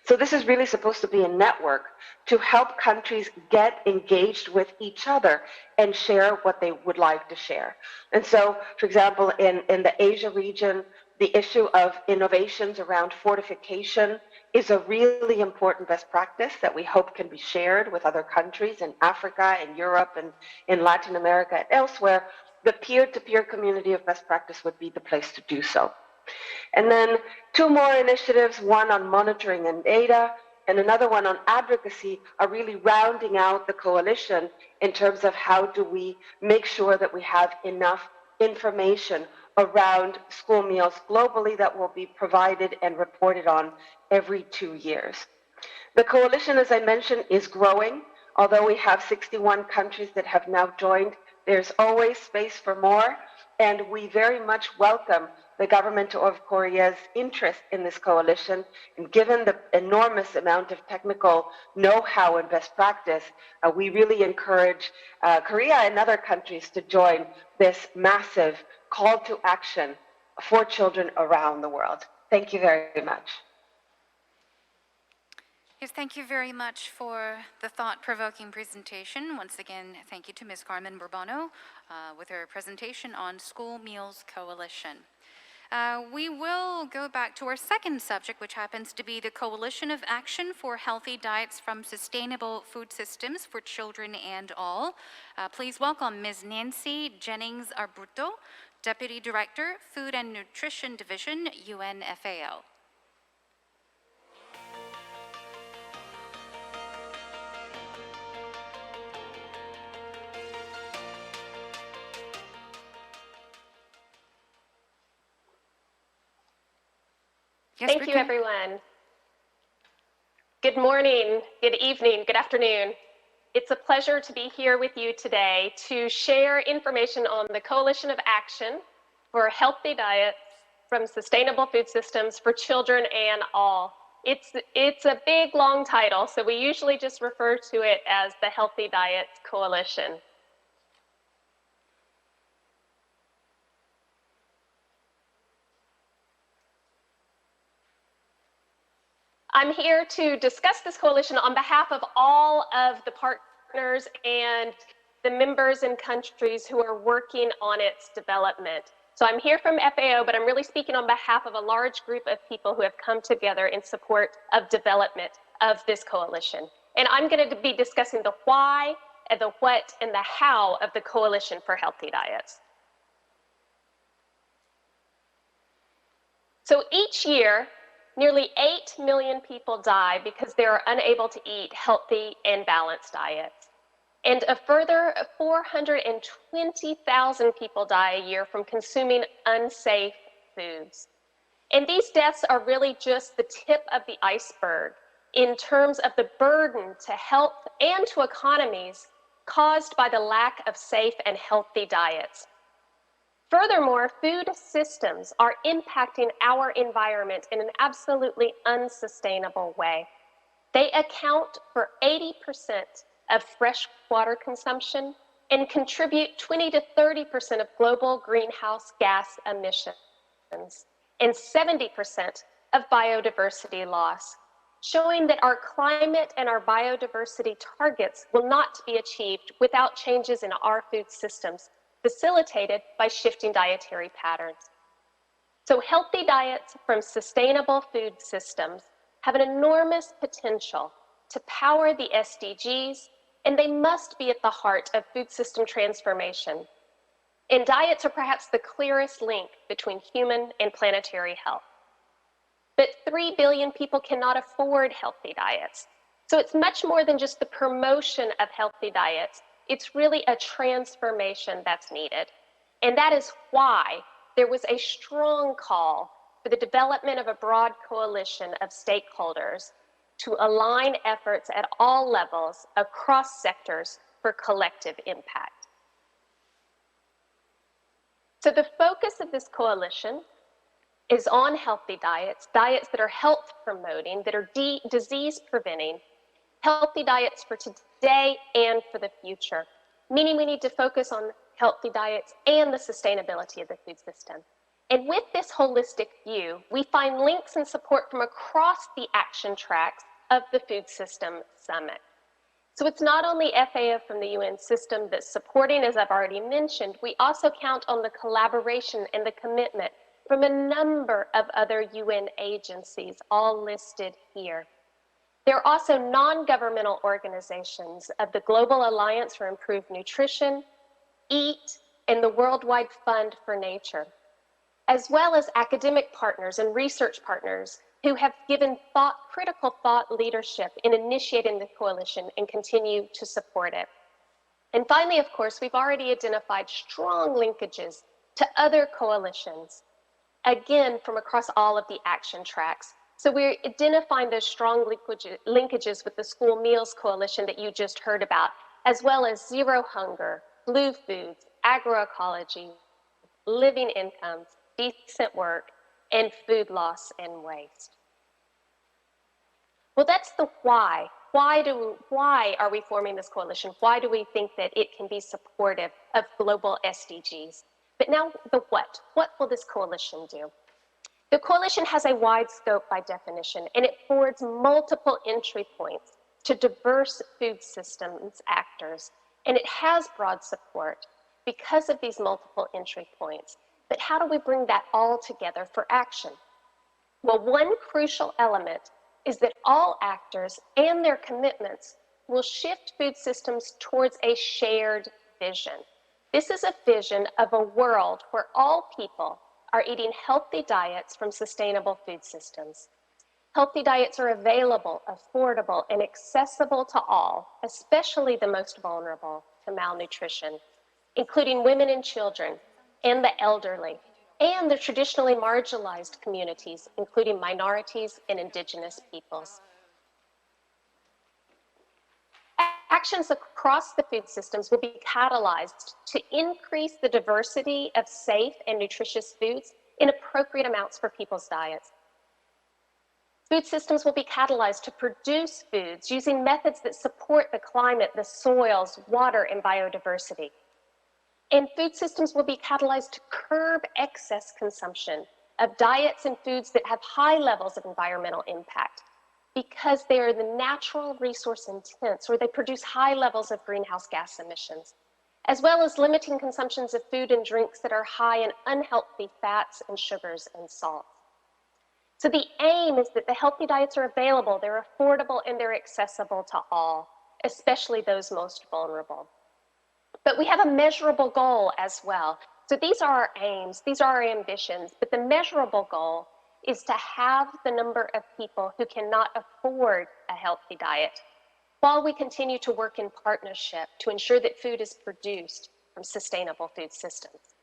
So this is really supposed to be a network to help countries get engaged with each other and share what they would like to share. And so, for example, in the Asia region, the issue of innovations around fortification is a really important best practice that we hope can be shared with other countries in Africa, in Europe, and in Latin America and elsewhere. The peer-to-peer community of best practice would be the place to do so. And then 2 more initiatives, one on monitoring and data, and another one on advocacy, are really rounding out the coalition in terms of how do we make sure that we have enough information around school meals globally that will be provided and reported on every 2 years. The coalition, as I mentioned, is growing. Although we have 61 countries that have now joined, there's always space for more, and we very much welcome the government of Korea's interest in this coalition. And given the enormous amount of technical know-how and best practice, we really encourage Korea and other countries to join this massive call to action for children around the world. Thank you very much. Yes, thank you very much for the thought-provoking presentation. Once again, thank you to Ms. Carmen Bourbano with her presentation on School Meals Coalition. We will go back to our second subject, which happens to be the Coalition of Action for Healthy Diets from Sustainable Food Systems for Children and All. Please welcome Ms. Nancy Jennings-Arbuto, Deputy Director, Food and Nutrition Division, UNFAO. Yes, Thank you, everyone. Good morning, good evening, good afternoon. It's a pleasure to be here with you today to share information on the Coalition of Action for Healthy Diets from Sustainable Food Systems for Children and All. It's a big, long title, so we usually just refer to it as the Healthy Diets Coalition. I'm here to discuss this coalition on behalf of all of the partners and the members and countries who are working on its development. So I'm here from FAO, but I'm really speaking on behalf of a large group of people who have come together in support of development of this coalition. And I'm going to be discussing the why, and the what, and the how of the Coalition for Healthy Diets. So each year, nearly 8 million people die because they are unable to eat healthy and balanced diets. And a further 420,000 people die a year from consuming unsafe foods. And these deaths are really just the tip of the iceberg in terms of the burden to health and to economies caused by the lack of safe and healthy diets. Furthermore, food systems are impacting our environment in an absolutely unsustainable way. They account for 80% of fresh water consumption and contribute 20 to 30% of global greenhouse gas emissions and 70% of biodiversity loss, showing that our climate and our biodiversity targets will not be achieved without changes in our food systems, facilitated by shifting dietary patterns. So healthy diets from sustainable food systems have an enormous potential to power the SDGs, and they must be at the heart of food system transformation. And diets are perhaps the clearest link between human and planetary health. But 3 billion people cannot afford healthy diets. So it's much more than just the promotion of healthy diets. It's really a transformation that's needed. And that is why there was a strong call for the development of a broad coalition of stakeholders to align efforts at all levels across sectors for collective impact. So the focus of this coalition is on healthy diets, diets that are health promoting, that are disease preventing, healthy diets for today and for the future, meaning we need to focus on healthy diets and the sustainability of the food system. And with this holistic view, we find links and support from across the action tracks of the Food System Summit. So it's not only FAO from the UN system that's supporting, as I've already mentioned, we also count on the collaboration and the commitment from a number of other UN agencies, all listed here. There are also non-governmental organizations of the Global Alliance for Improved Nutrition, EAT, and the Worldwide Fund for Nature, as well as academic partners and research partners who have given critical thought leadership in initiating the coalition and continue to support it. And finally, of course, we've already identified strong linkages to other coalitions, again, from across all of the action tracks. So we're identifying those strong linkages with the School Meals Coalition that you just heard about, as well as Zero Hunger, Blue Foods, Agroecology, Living Incomes, Decent Work, and Food Loss and Waste. Well, that's the why. Why are we forming this coalition? Why do we think that it can be supportive of global SDGs? But now the what. What will this coalition do? The coalition has a wide scope by definition, and it forwards multiple entry points to diverse food systems actors, and it has broad support because of these multiple entry points. But how do we bring that all together for action? Well, one crucial element is that all actors and their commitments will shift food systems towards a shared vision. This is a vision of a world where all people are eating healthy diets from sustainable food systems. Healthy diets are available, affordable, and accessible to all, especially the most vulnerable to malnutrition, including women and children, and the elderly, and the traditionally marginalized communities, including minorities and indigenous peoples. Actions across the food systems will be catalyzed to increase the diversity of safe and nutritious foods in appropriate amounts for people's diets. Food systems will be catalyzed to produce foods using methods that support the climate, the soils, water, and biodiversity. And food systems will be catalyzed to curb excess consumption of diets and foods that have high levels of environmental impact because they are the natural resource intense, or they produce high levels of greenhouse gas emissions, as well as limiting consumptions of food and drinks that are high in unhealthy fats and sugars and salts. So the aim is that the healthy diets are available, they're affordable, and they're accessible to all, especially those most vulnerable. But we have a measurable goal as well. So these are our aims, these are our ambitions, but the measurable goal is to have the number of people who cannot afford a healthy diet while we continue to work in partnership to ensure that food is produced from sustainable food systems.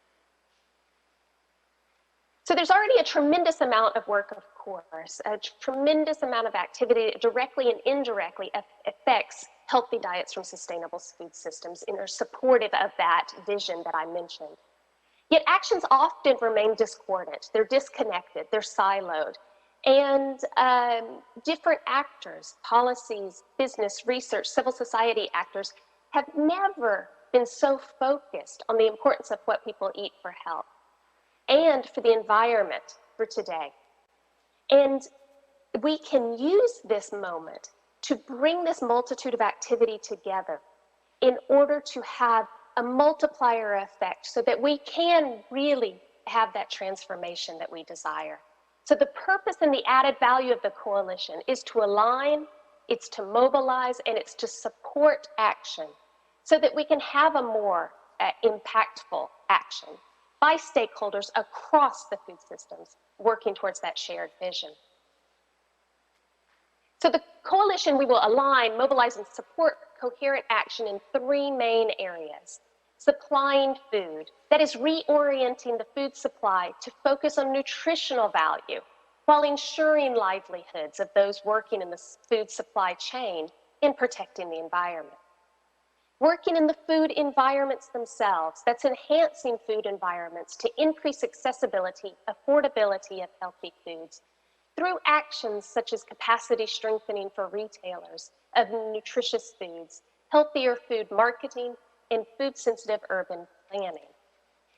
So there's already a tremendous amount of work, of course, a tremendous amount of activity that directly and indirectly affects healthy diets from sustainable food systems and are supportive of that vision that I mentioned. Yet actions often remain discordant, they're disconnected, they're siloed, and different actors, policies, business, research, civil society actors have never been so focused on the importance of what people eat for health and for the environment for today. And we can use this moment to bring this multitude of activity together in order to have a multiplier effect so that we can really have that transformation that we desire. So the purpose and the added value of the coalition is to align, it's to mobilize, and it's to support action so that we can have a more impactful action by stakeholders across the food systems working towards that shared vision. So the coalition, we will align, mobilize, and support coherent action in three main areas. Supplying food, that is reorienting the food supply to focus on nutritional value while ensuring livelihoods of those working in the food supply chain and protecting the environment. Working in the food environments themselves, that's enhancing food environments to increase accessibility, affordability of healthy foods through actions such as capacity strengthening for retailers of nutritious foods, healthier food marketing, and food-sensitive urban planning.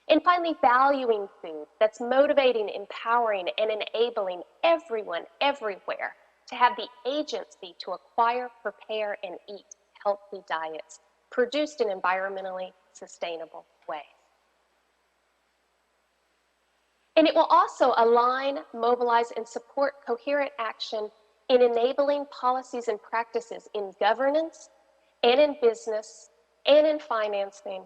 And finally, valuing food that's motivating, empowering, and enabling everyone, everywhere, to have the agency to acquire, prepare, and eat healthy diets produced in environmentally sustainable ways. And it will also align, mobilize, and support coherent action in enabling policies and practices in governance, and in business, and in financing,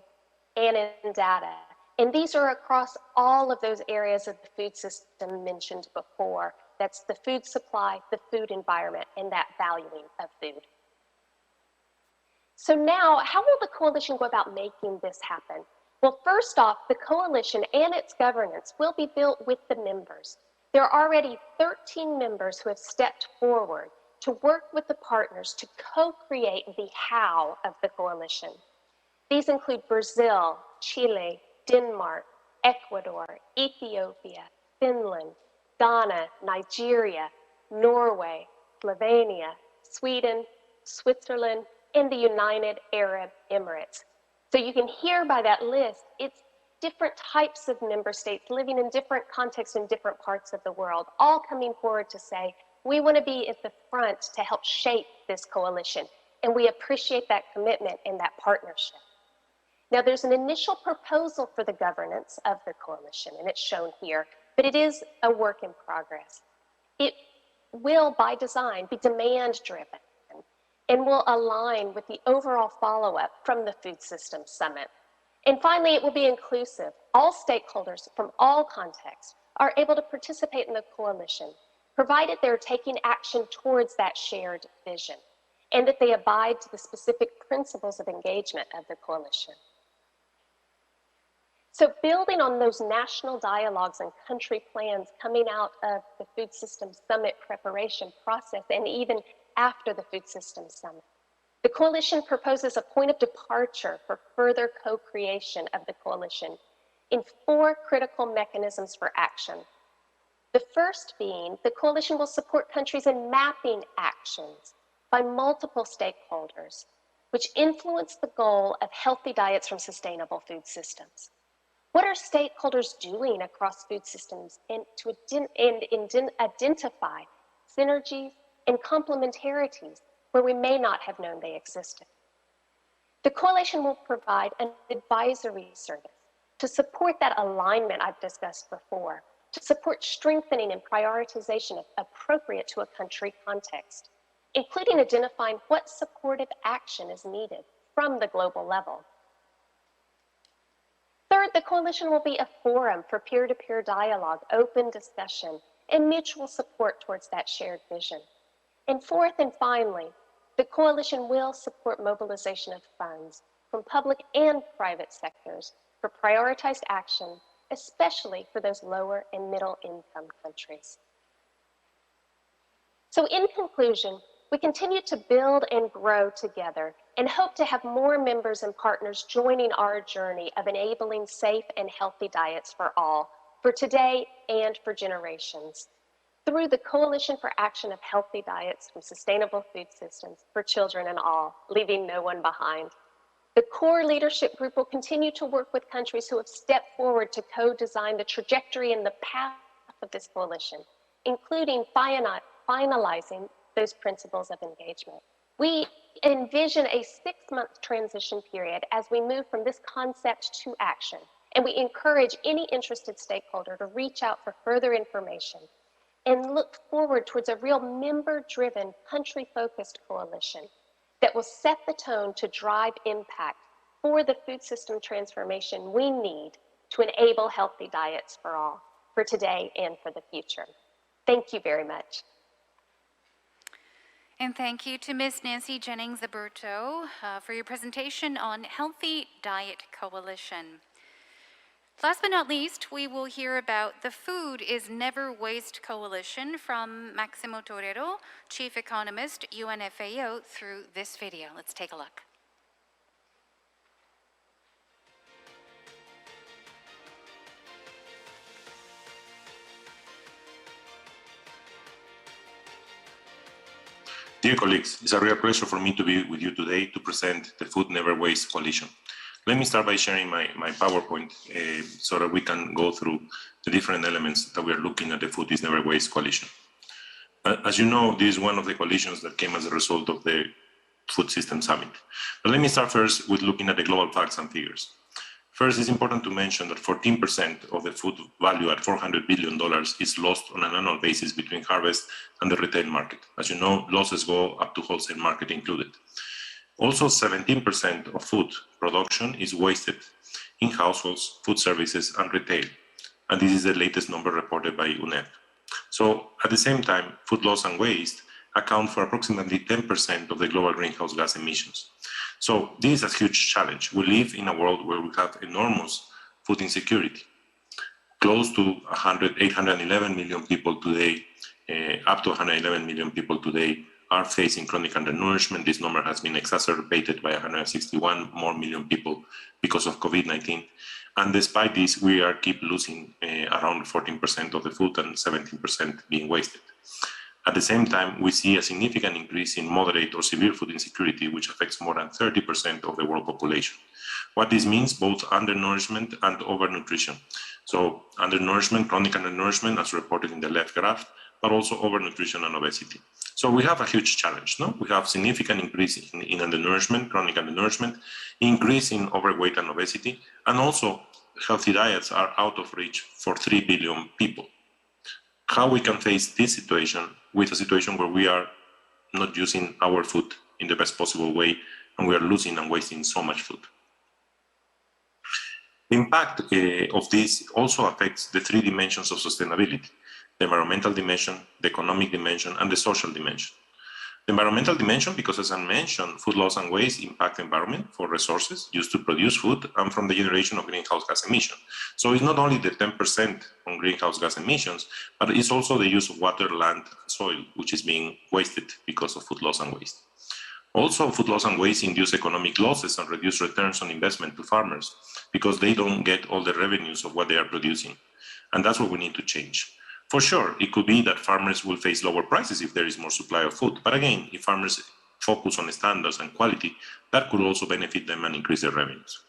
and in data. And these are across all of those areas of the food system mentioned before. That's the food supply, the food environment, and that valuing of food. So now, how will the coalition go about making this happen? Well, first off, the coalition and its governance will be built with the members. There are already 13 members who have stepped forward to work with the partners to co-create the how of the coalition. These include Brazil, Chile, Denmark, Ecuador, Ethiopia, Finland, Ghana, Nigeria, Norway, Slovenia, Sweden, Switzerland, and the United Arab Emirates. So you can hear by that list, it's different types of member states living in different contexts in different parts of the world, all coming forward to say, we want to be at the front to help shape this coalition. And we appreciate that commitment and that partnership. Now, there's an initial proposal for the governance of the coalition, and it's shown here, but it is a work in progress. It will, by design, be demand-driven and will align with the overall follow-up from the Food Systems Summit. And finally, it will be inclusive. All stakeholders from all contexts are able to participate in the coalition, provided they're taking action towards that shared vision, and that they abide to the specific principles of engagement of the coalition. So building on those national dialogues and country plans coming out of the Food Systems Summit preparation process, and even after the Food Systems Summit, the coalition proposes a point of departure for further co-creation of the coalition in 4 critical mechanisms for action. The first being, the coalition will support countries in mapping actions by multiple stakeholders, which influence the goal of healthy diets from sustainable food systems. What are stakeholders doing across food systems and to identify synergies and complementarities where we may not have known they existed? The coalition will provide an advisory service to support that alignment I've discussed before, to support strengthening and prioritization appropriate to a country context, including identifying what supportive action is needed from the global level. Third, the coalition will be a forum for peer-to-peer dialogue, open discussion, and mutual support towards that shared vision. And fourth and finally, the coalition will support mobilization of funds from public and private sectors for prioritized action, especially for those lower and middle income countries. So in conclusion, we continue to build and grow together and hope to have more members and partners joining our journey of enabling safe and healthy diets for all, for today and for generations, through the Coalition for Action of Healthy Diets from Sustainable Food Systems for Children and All, leaving no one behind. The core leadership group will continue to work with countries who have stepped forward to co-design the trajectory and the path of this coalition, including finalizing those principles of engagement. We envision a 6-month transition period as we move from this concept to action, and we encourage any interested stakeholder to reach out for further information and look forward towards a real member-driven, country-focused coalition that will set the tone to drive impact for the food system transformation we need to enable healthy diets for all, for today and for the future. Thank you very much. And thank you to Ms. Nancy Jennings-Aburto for your presentation on Healthy Diet Coalition. Last but not least, we will hear about the Food is Never Waste Coalition from Maximo Torero, Chief Economist, UNFAO, through this video. Let's take a look. Dear colleagues, it's a real pleasure for me to be with you today to present the Food Never Waste Coalition. Let me start by sharing my PowerPoint so that we can go through the different elements that we are looking at the Food is Never Waste Coalition. As you know, this is one of the coalitions that came as a result of the Food Systems Summit. But let me start first with looking at the global facts and figures. First, it's important to mention that 14% of the food value at $400 billion is lost on an annual basis between harvest and the retail market. As you know, losses go up to wholesale market included. Also, 17% of food production is wasted in households, food services, and retail. And this is the latest number reported by UNEP. So at the same time, food loss and waste account for approximately 10% of the global greenhouse gas emissions. So this is a huge challenge. We live in a world where we have enormous food insecurity. Close to 811 million people today, up to 111 million people today are facing chronic undernourishment. This number has been exacerbated by 161 more million people because of COVID-19. And despite this, we keep losing around 14% of the food and 17% being wasted. At the same time, we see a significant increase in moderate or severe food insecurity, which affects more than 30% of the world population. What this means, both undernourishment and overnutrition. So undernourishment, chronic undernourishment, as reported in the left graph, but also overnutrition and obesity. So we have a huge challenge, no? We have significant increase in undernourishment, chronic undernourishment, increase in overweight and obesity, and also healthy diets are out of reach for 3 billion people. How we can face this situation with a situation where we are not using our food in the best possible way, and we are losing and wasting so much food. The impact of this also affects the 3 dimensions of sustainability: the environmental dimension, the economic dimension, and the social dimension. The environmental dimension, because as I mentioned, food loss and waste impact the environment for resources used to produce food and from the generation of greenhouse gas emissions. So it's not only the 10% on greenhouse gas emissions, but it's also the use of water, land, and soil, which is being wasted because of food loss and waste. Also, food loss and waste induce economic losses and reduce returns on investment to farmers because they don't get all the revenues of what they are producing. And that's what we need to change. For sure, it could be that farmers will face lower prices if there is more supply of food. But again, if farmers focus on standards and quality, that could also benefit them and increase their revenues.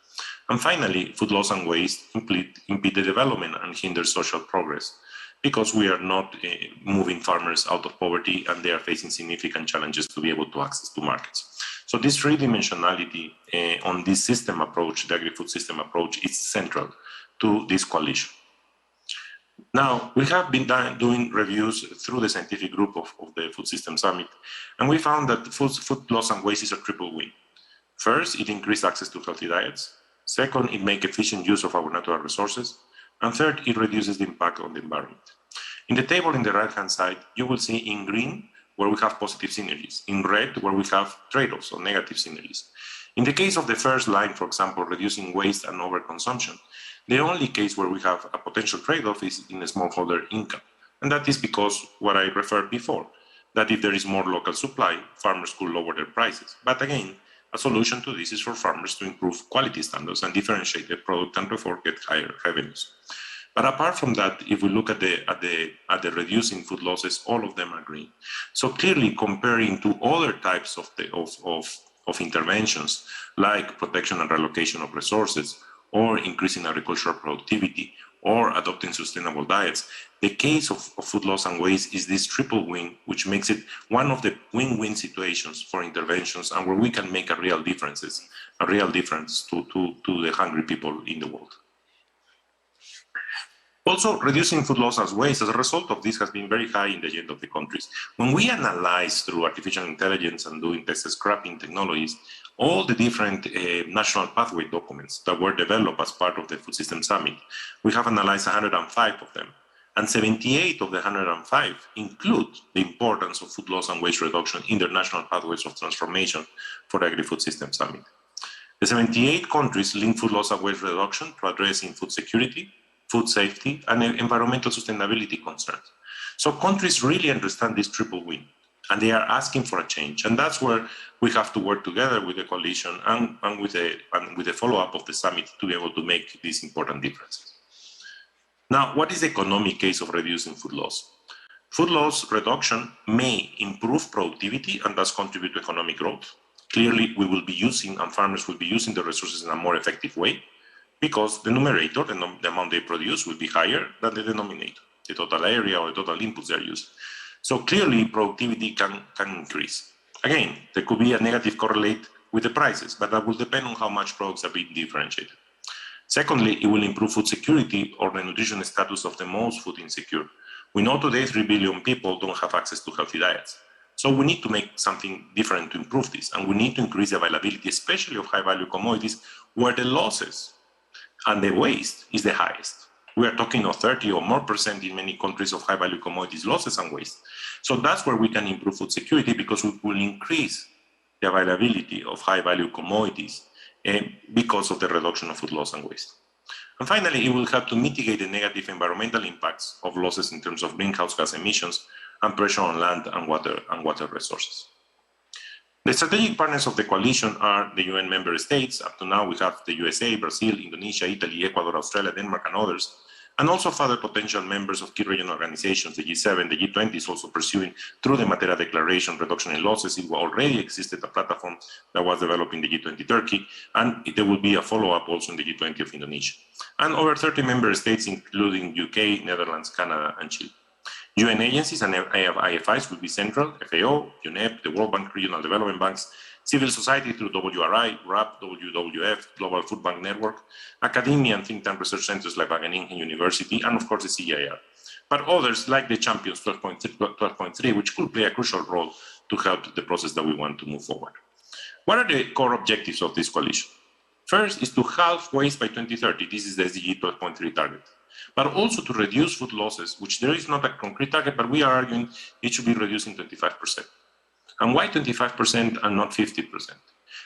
And finally, food loss and waste impede the development and hinder social progress because we are not moving farmers out of poverty and they are facing significant challenges to be able to access to markets. So this 3-dimensionality on this system approach, the agri-food system approach, is central to this coalition. Now, we have been doing reviews through the scientific group of the Food System Summit, and we found that food loss and waste is a triple win. First, it increased access to healthy diets. Second, it makes efficient use of our natural resources. And third, it reduces the impact on the environment. In the table in the right-hand side, you will see in green where we have positive synergies, in red where we have trade-offs or negative synergies. In the case of the first line, for example, reducing waste and overconsumption, the only case where we have a potential trade-off is in the smallholder income. And that is because what I referred before, that if there is more local supply, farmers could lower their prices. But again, a solution to this is for farmers to improve quality standards and differentiate their product and therefore get higher revenues. But apart from that, if we look at the reducing food losses, all of them are green. So clearly comparing to other types of interventions like protection and relocation of resources, or increasing agricultural productivity, or adopting sustainable diets, the case of food loss and waste is this triple win, which makes it one of the win-win situations for interventions and where we can make a real difference to the hungry people in the world. Also, reducing food loss and waste as a result of this has been very high in the agenda of the countries. When we analyze through artificial intelligence and doing test scrapping technologies, all the different national pathway documents that were developed as part of the Food System Summit, we have analyzed 105 of them. And 78 of the 105 include the importance of food loss and waste reduction in their national pathways of transformation for the Agri-Food System Summit. The 78 countries link food loss and waste reduction to addressing food security, food safety, and environmental sustainability concerns. So countries really understand this triple win, and they are asking for a change. And that's where we have to work together with the coalition and with the follow-up of the summit to be able to make these important differences. Now, what is the economic case of reducing food loss? Food loss reduction may improve productivity and thus contribute to economic growth. Clearly, we will be using, and farmers will be using the resources in a more effective way, because the numerator, the amount they produce, will be higher than the denominator, the total area or the total inputs they're using. So clearly, productivity can increase. Again, there could be a negative correlate with the prices, but that will depend on how much products are being differentiated. Secondly, it will improve food security or the nutrition status of the most food insecure. We know today 3 billion people don't have access to healthy diets. So we need to make something different to improve this, and we need to increase the availability, especially of high-value commodities, where the losses and the waste is the highest. We are talking of 30 or more % in many countries of high-value commodities losses and waste. So that's where we can improve food security, because we will increase the availability of high-value commodities because of the reduction of food loss and waste. And finally, it will help to mitigate the negative environmental impacts of losses in terms of greenhouse gas emissions and pressure on land and water resources. The strategic partners of the coalition are the UN member states. Up to now, we have the USA, Brazil, Indonesia, Italy, Ecuador, Australia, Denmark, and others, and also further potential members of key regional organizations. The G7, the G20 is also pursuing, through the Matera Declaration, reduction in losses. It already existed a platform that was developed in the G20 Turkey, and there will be a follow-up also in the G20 of Indonesia. And over 30 member states, including UK, Netherlands, Canada, and Chile. UN agencies and IFIs will be central: FAO, UNEP, the World Bank, regional development banks, civil society through WRI, RAP, WWF, Global Food Bank Network, academia and think tank research centers like Wageningen University, and of course the CIR. But others like the Champions 12.3, which could play a crucial role to help the process that we want to move forward. What are the core objectives of this coalition? First is to halve waste by 2030. This is the SDG 12.3 target. But also to reduce food losses, which there is not a concrete target, but we are arguing it should be reduced in 25%. And why 25% and not 50%?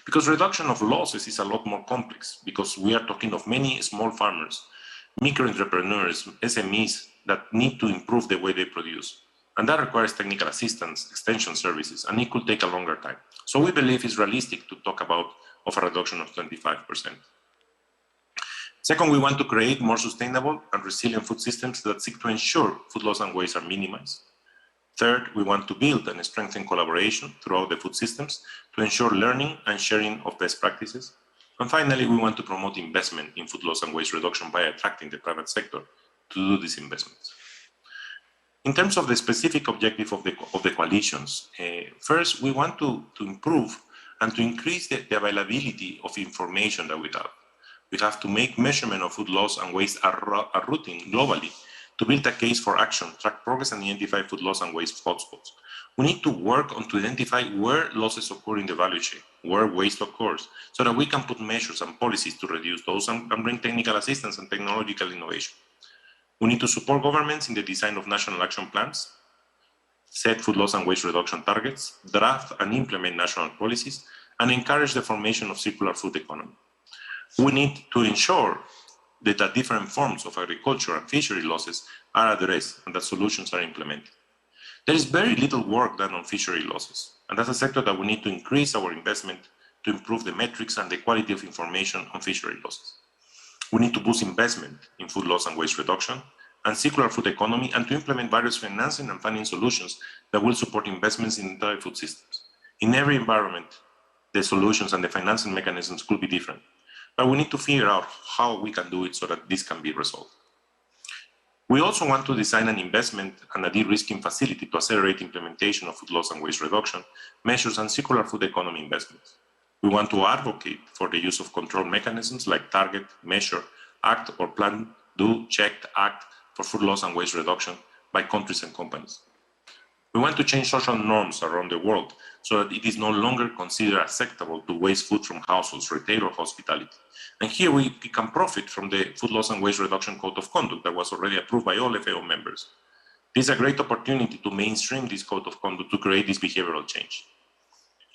Because reduction of losses is a lot more complex, because we are talking of many small farmers, micro entrepreneurs, SMEs that need to improve the way they produce. And that requires technical assistance, extension services, and it could take a longer time. So we believe it's realistic to talk about a reduction of 25%. Second, we want to create more sustainable and resilient food systems that seek to ensure food loss and waste are minimized. Third, we want to build and strengthen collaboration throughout the food systems to ensure learning and sharing of best practices. And finally, we want to promote investment in food loss and waste reduction by attracting the private sector to do these investments. In terms of the specific objective of the coalitions, first, we want to improve and to increase the availability of information that we have. We have to make measurement of food loss and waste a routine globally to build a case for action, track progress, and identify food loss and waste hotspots. We need to work on to identify where losses occur in the value chain, where waste occurs, so that we can put measures and policies to reduce those and bring technical assistance and technological innovation. We need to support governments in the design of national action plans, set food loss and waste reduction targets, draft and implement national policies, and encourage the formation of circular food economy. We need to ensure that the different forms of agriculture and fishery losses are addressed and that solutions are implemented. There is very little work done on fishery losses, and that's a sector that we need to increase our investment to improve the metrics and the quality of information on fishery losses. We need to boost investment in food loss and waste reduction and circular food economy, and to implement various financing and funding solutions that will support investments in entire food systems. In every environment, the solutions and the financing mechanisms could be different, but we need to figure out how we can do it so that this can be resolved. We also want to design an investment and a de-risking facility to accelerate implementation of food loss and waste reduction measures and circular food economy investments. We want to advocate for the use of control mechanisms like target, measure, act, or plan, do, check, act for food loss and waste reduction by countries and companies. We want to change social norms around the world so that it is no longer considered acceptable to waste food from households, retail, or hospitality. And here we can profit from the Food Loss and Waste Reduction Code of Conduct that was already approved by all FAO members. This is a great opportunity to mainstream this Code of Conduct to create this behavioral change.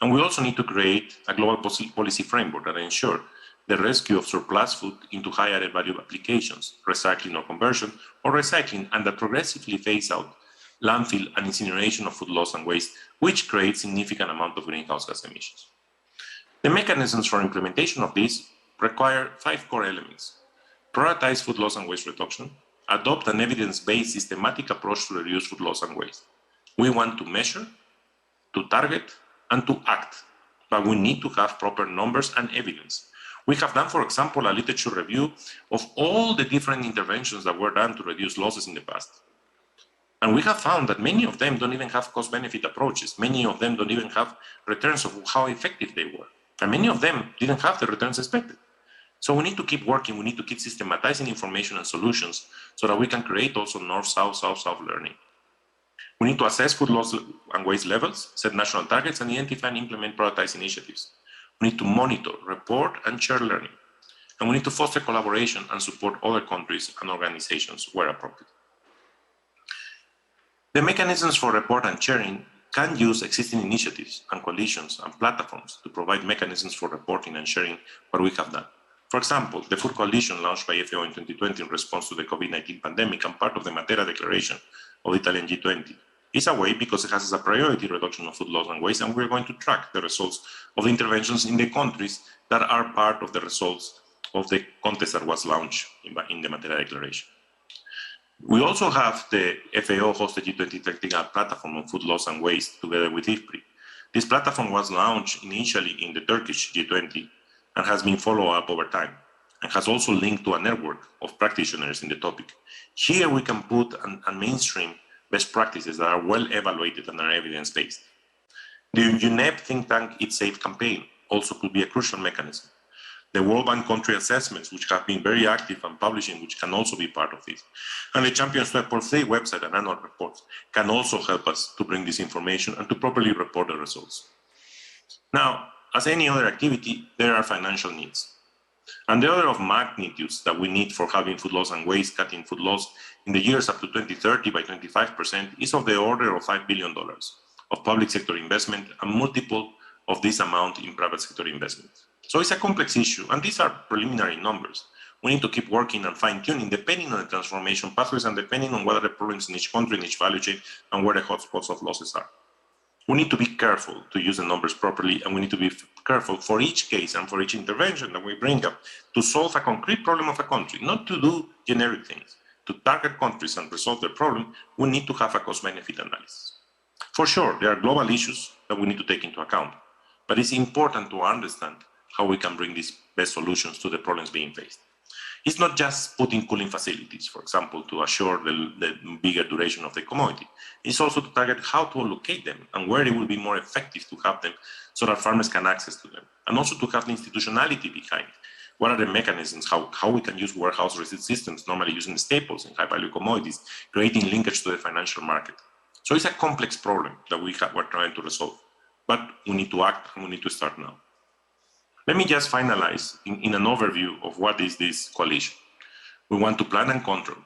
And we also need to create a global policy framework that ensures the rescue of surplus food into high added value applications, recycling or conversion, or recycling, and that progressively phase out landfill and incineration of food loss and waste, which creates significant amount of greenhouse gas emissions. The mechanisms for implementation of this require 5 core elements: prioritize food loss and waste reduction, adopt an evidence-based systematic approach to reduce food loss and waste. We want to measure, to target, and to act, but we need to have proper numbers and evidence. We have done, for example, a literature review of all the different interventions that were done to reduce losses in the past. And we have found that many of them don't even have cost-benefit approaches. Many of them don't even have returns of how effective they were. And many of them didn't have the returns expected. So we need to keep working, we need to keep systematizing information and solutions so that we can create also north-south, south-south learning. We need to assess food loss and waste levels, set national targets, and identify and implement prioritized initiatives. We need to monitor, report, and share learning. And we need to foster collaboration and support other countries and organizations where appropriate. The mechanisms for report and sharing can use existing initiatives and coalitions and platforms to provide mechanisms for reporting and sharing what we have done. For example, the Food Coalition launched by FAO in 2020 in response to the COVID-19 pandemic and part of the Matera Declaration of the Italian G20 is a way because it has as a priority reduction of food loss and waste, and we're going to track the results of the interventions in the countries that are part of the results of the contest that was launched in the Matera Declaration. We also have the FAO-hosted G20 Technical Platform on Food Loss and Waste together with IFPRI. This platform was launched initially in the Turkish G20 and has been followed up over time and has also linked to a network of practitioners in the topic. Here we can put and mainstream best practices that are well evaluated and are evidence-based. The UNEP think tank Eat Safe campaign also could be a crucial mechanism. The World Bank country assessments, which have been very active and publishing, which can also be part of this. And the Champions per Se website and annual reports can also help us to bring this information and to properly report the results. Now, as any other activity, there are financial needs. And the order of magnitudes that we need for having food loss and waste, cutting food loss in the years up to 2030 by 25% is of the order of $5 billion of public sector investment and multiple of this amount in private sector investment. So it's a complex issue, and these are preliminary numbers. We need to keep working and fine-tuning depending on the transformation pathways and depending on what are the problems in each country, in each value chain, and where the hotspots of losses are. We need to be careful to use the numbers properly, and we need to be careful for each case and for each intervention that we bring up to solve a concrete problem of a country, not to do generic things. To target countries and resolve their problem, we need to have a cost-benefit analysis. For sure, there are global issues that we need to take into account, but it's important to understand how we can bring these best solutions to the problems being faced. It's not just putting cooling facilities, for example, to assure the bigger duration of the commodity. It's also to target how to allocate them and where it will be more effective to have them so that farmers can access to them. And also to have the institutionality behind. What are the mechanisms, how we can use warehouse receipt systems, normally using staples and high-value commodities, creating linkage to the financial market. So it's a complex problem that we're trying to resolve. But we need to act and we need to start now. Let me just finalize in an overview of what is this coalition. We want to plan and control.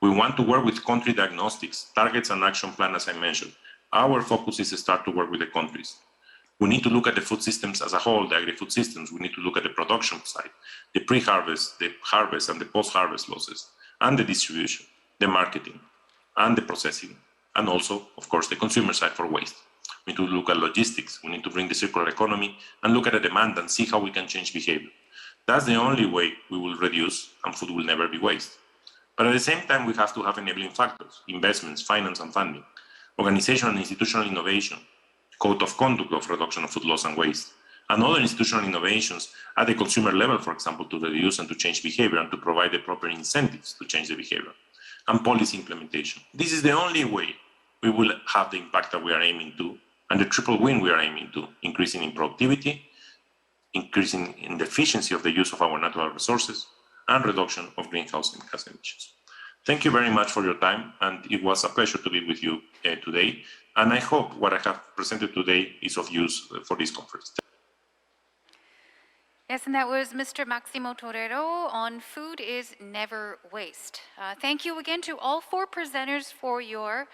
We want to work with country diagnostics, targets and action plan, as I mentioned. Our focus is to start to work with the countries. We need to look at the food systems as a whole, the agri-food systems. We need to look at the production side, the pre-harvest, the harvest and the post-harvest losses, and the distribution, the marketing, and the processing, and also, of course, the consumer side for waste. We need to look at logistics. We need to bring the circular economy and look at the demand and see how we can change behavior. That's the only way we will reduce, and food will never be waste. But at the same time, we have to have enabling factors, investments, finance and funding, organizational and institutional innovation, code of conduct of reduction of food loss and waste, and other institutional innovations at the consumer level, for example, to reduce and to change behavior and to provide the proper incentives to change the behavior, and policy implementation. This is the only way we will have the impact that we are aiming to, and the triple win we are aiming to, increasing in productivity, increasing in the efficiency of the use of our natural resources, and reduction of greenhouse gas emissions. Thank you very much for your time, and it was a pleasure to be with you today. And I hope what I have presented today is of use for this conference. Yes, and that was Mr. Maximo Torero on Food is Never Waste. Thank you again to all four presenters for your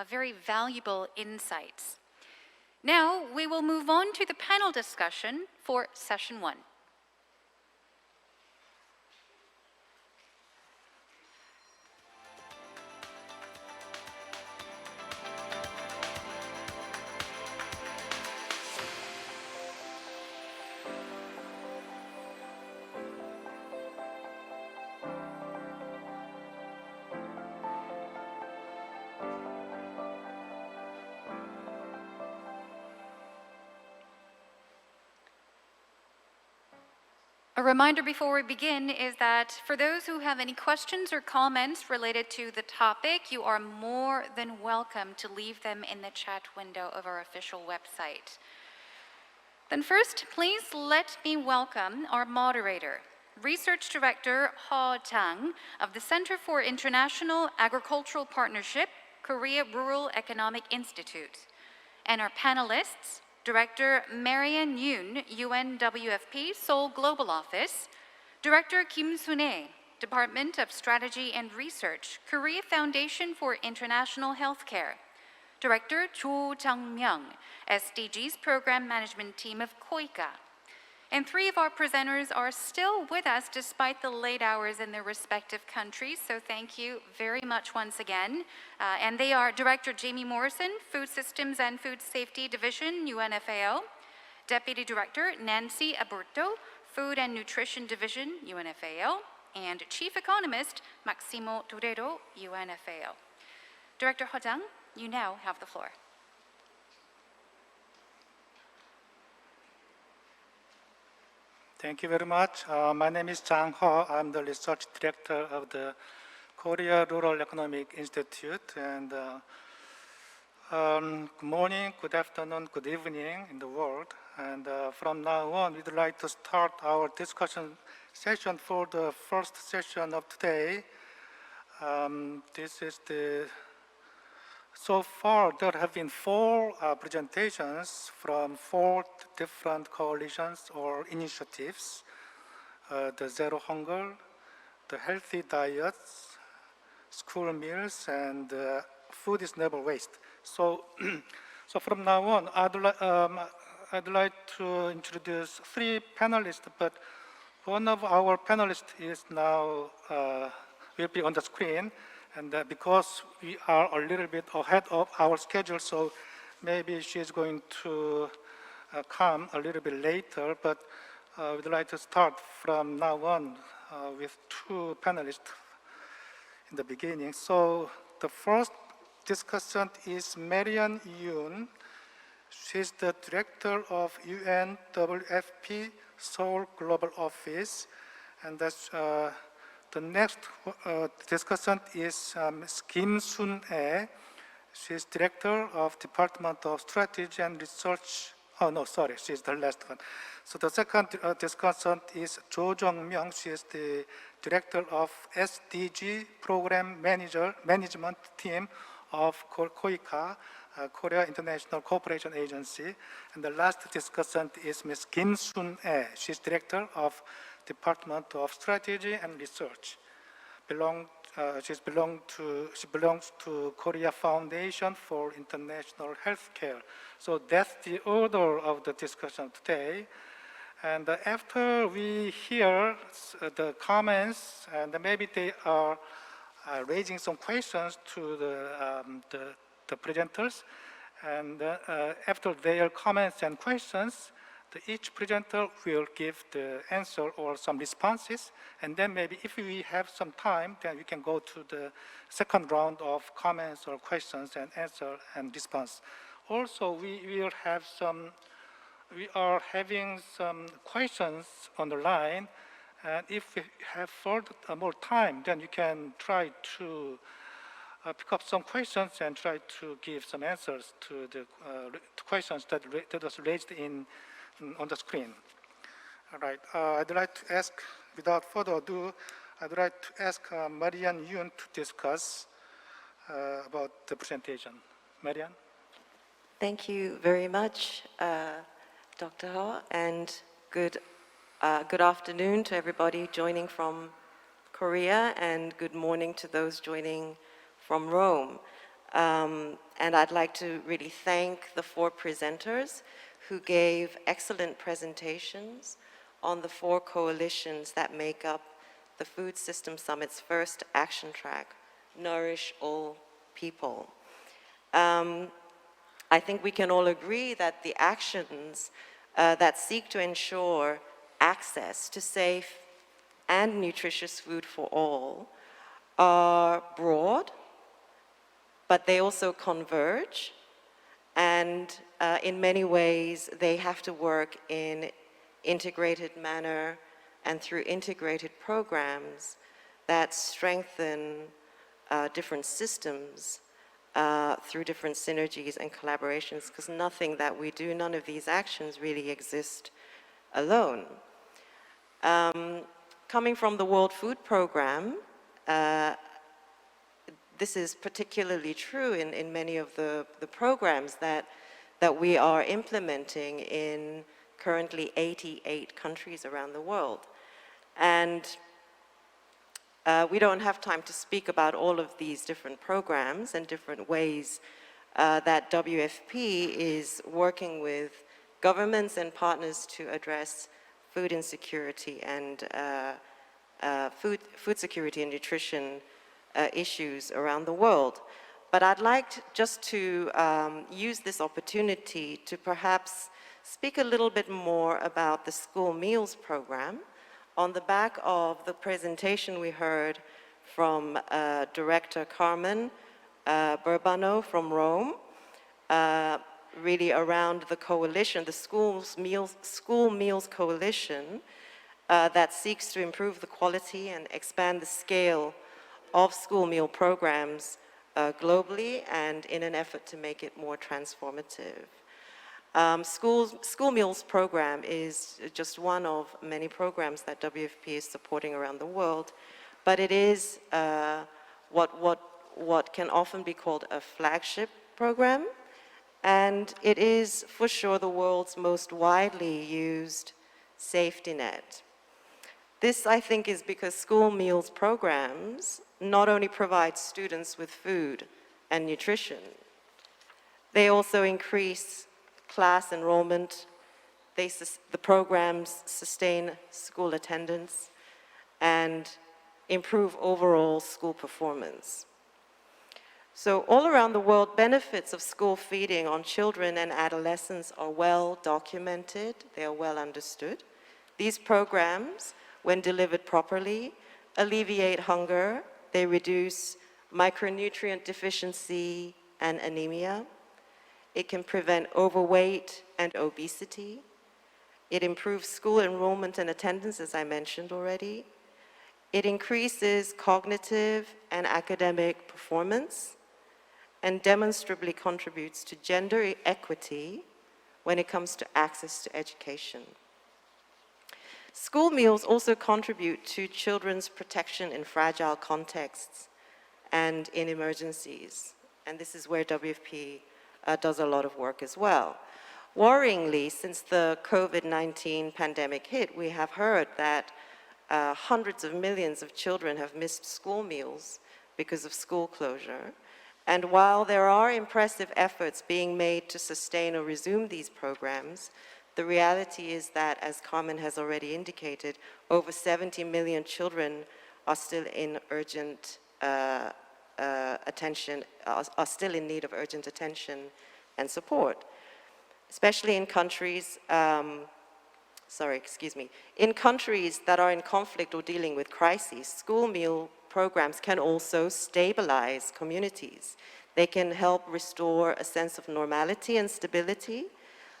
very valuable insights. Now, we will move on to the panel discussion for session 1. A reminder before we begin is that for those who have any questions or comments related to the topic, you are more than welcome to leave them in the chat window of our official website. Then first, please let me welcome our moderator, Research Director Ho Jang of the Center for International Agricultural Partnership, Korea Rural Economic Institute. And our panelists, Director Marian Yoon, UNWFP Seoul Global Office, Director Kim Sun-hee, Department of Strategy and Research, Korea Foundation for International Healthcare, Director Cho Jang-myung, SDG's Program Management Team of KOICA. And three of our presenters are still with us despite the late hours in their respective countries, so thank you very much once again. And they are Director Jamie Morrison, Food Systems and Food Safety Division, UNFAO, Deputy Director Nancy Aburto, Food and Nutrition Division, UNFAO, and Chief Economist Maximo Torero, UNFAO. Director Ho Jang, you now have the floor. Thank you very much. My name is Jang Ho. I'm the Research Director of the Korea Rural Economic Institute. And good morning, good afternoon, good evening in the world. And from now on, we'd like to start our discussion session for the first session of today. This is so far there have been 4 presentations from 4 different coalitions or initiatives. The Zero Hunger, the Healthy Diets, School Meals, and Food is Never Waste. So, so from now on, I'd like to introduce 3 panelists, but one of our panelists is now, will be on the screen. And because we are a little bit ahead of our schedule, so maybe she's going to come a little bit later, but we'd like to start from now on with 2 panelists in the beginning. So the first discussant is Marian Yoon. She's the director of UNWFP Seoul Global Office, and that's the next discussant is Ms. Kim Sun-hee. She's Director of Department of Strategy and Research. Oh, no, sorry, she's the last one. So the second discussant is Cho Jong-myung. She is the Director of SDG Program Management Team of KOICA, Korea International Cooperation Agency. And the last discussant is Ms. Kim Sun-hee. She's Director of Department of Strategy and Research. She belongs to Korea Foundation for International Healthcare. So that's the order of the discussion today. And after we hear the comments, and maybe they are raising some questions to the presenters, and after their comments and questions, each presenter will give the answer or some responses, and then maybe if we have some time, then we can go to the second round of comments or questions and answer and response. Also, we are having some questions on the line, and if we have further more time, then you can try to pick up some questions and try to give some answers to the questions that was raised on the screen. All right, I'd like to ask, without further ado, I'd like to ask Marian Yoon to discuss about the presentation. Marian? Thank you very much, Dr. Ho, and good afternoon to everybody joining from Korea, and good morning to those joining from Rome. And I'd like to really thank the 4 presenters who gave excellent presentations on the 4 coalitions that make up the Food System Summit's first action track, Nourish All People. I think we can all agree that the actions that seek to ensure access to safe and nutritious food for all are broad, but they also converge. And in many ways, they have to work in integrated manner and through integrated programs that strengthen different systems through different synergies and collaborations, because nothing that we do, none of these actions really exist alone. coming from the World Food Program, this is particularly true in many of the programs that we are implementing in currently 88 countries around the world. And we don't have time to speak about all of these different programs and different ways that WFP is working with governments and partners to address food insecurity and food security and nutrition issues around the world. But I'd like just to use this opportunity to perhaps speak a little bit more about the school meals program on the back of the presentation we heard from Director Carmen Burbano from Rome, really around the coalition, the School Meals Coalition, that seeks to improve the quality and expand the scale of school meal programs globally and in an effort to make it more transformative. School Meals program is just one of many programs that WFP is supporting around the world, but it is what can often be called a flagship program, and it is for sure the world's most widely used safety net. This, I think, is because school meals programs not only provide students with food and nutrition, they also increase class enrollment, the programs sustain school attendance, and improve overall school performance. So all around the world, benefits of school feeding on children and adolescents are well documented, they are well understood. These programs, when delivered properly, alleviate hunger, they reduce micronutrient deficiency and anemia. It can prevent overweight and obesity. It improves school enrollment and attendance, as I mentioned already. It increases cognitive and academic performance and demonstrably contributes to gender equity when it comes to access to education. School meals also contribute to children's protection in fragile contexts and in emergencies, and this is where WFP does a lot of work as well. Worryingly, since the COVID-19 pandemic hit, we have heard that hundreds of millions of children have missed school meals because of school closure. And while there are impressive efforts being made to sustain or resume these programs, the reality is that, as Carmen has already indicated, over 70 million children are still in urgent attention, are still in need of urgent attention and support, especially in countries, in countries that are in conflict or dealing with crises. School meal programs can also stabilize communities. They can help restore a sense of normality and stability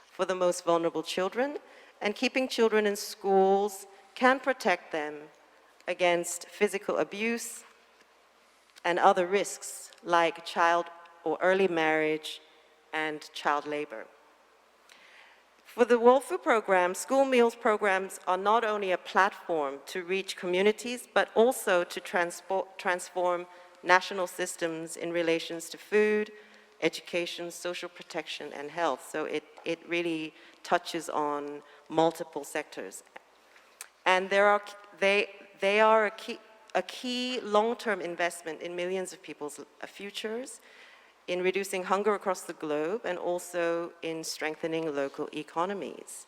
for the most vulnerable children, and keeping children in schools can protect them against physical abuse and other risks like child or early marriage and child labor. For the World Food Program, school meals programs are not only a platform to reach communities, but also to transform national systems in relations to food, education, social protection, and health. So it really touches on multiple sectors. And they are a key long-term investment in millions of people's futures, in reducing hunger across the globe, and also in strengthening local economies.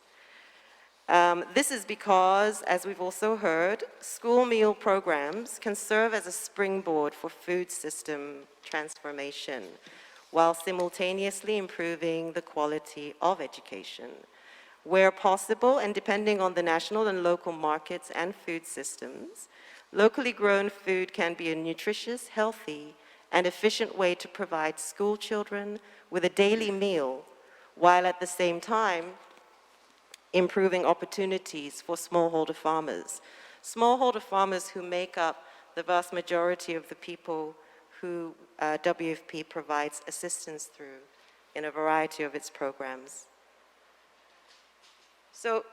This is because, as we've also heard, school meal programs can serve as a springboard for food system transformation, while simultaneously improving the quality of education. Where possible, and depending on the national and local markets and food systems, locally grown food can be a nutritious, healthy, and efficient way to provide school children with a daily meal, while at the same time improving opportunities for smallholder farmers. Smallholder farmers who make up the vast majority of the people who WFP provides assistance through in a variety of its programs. So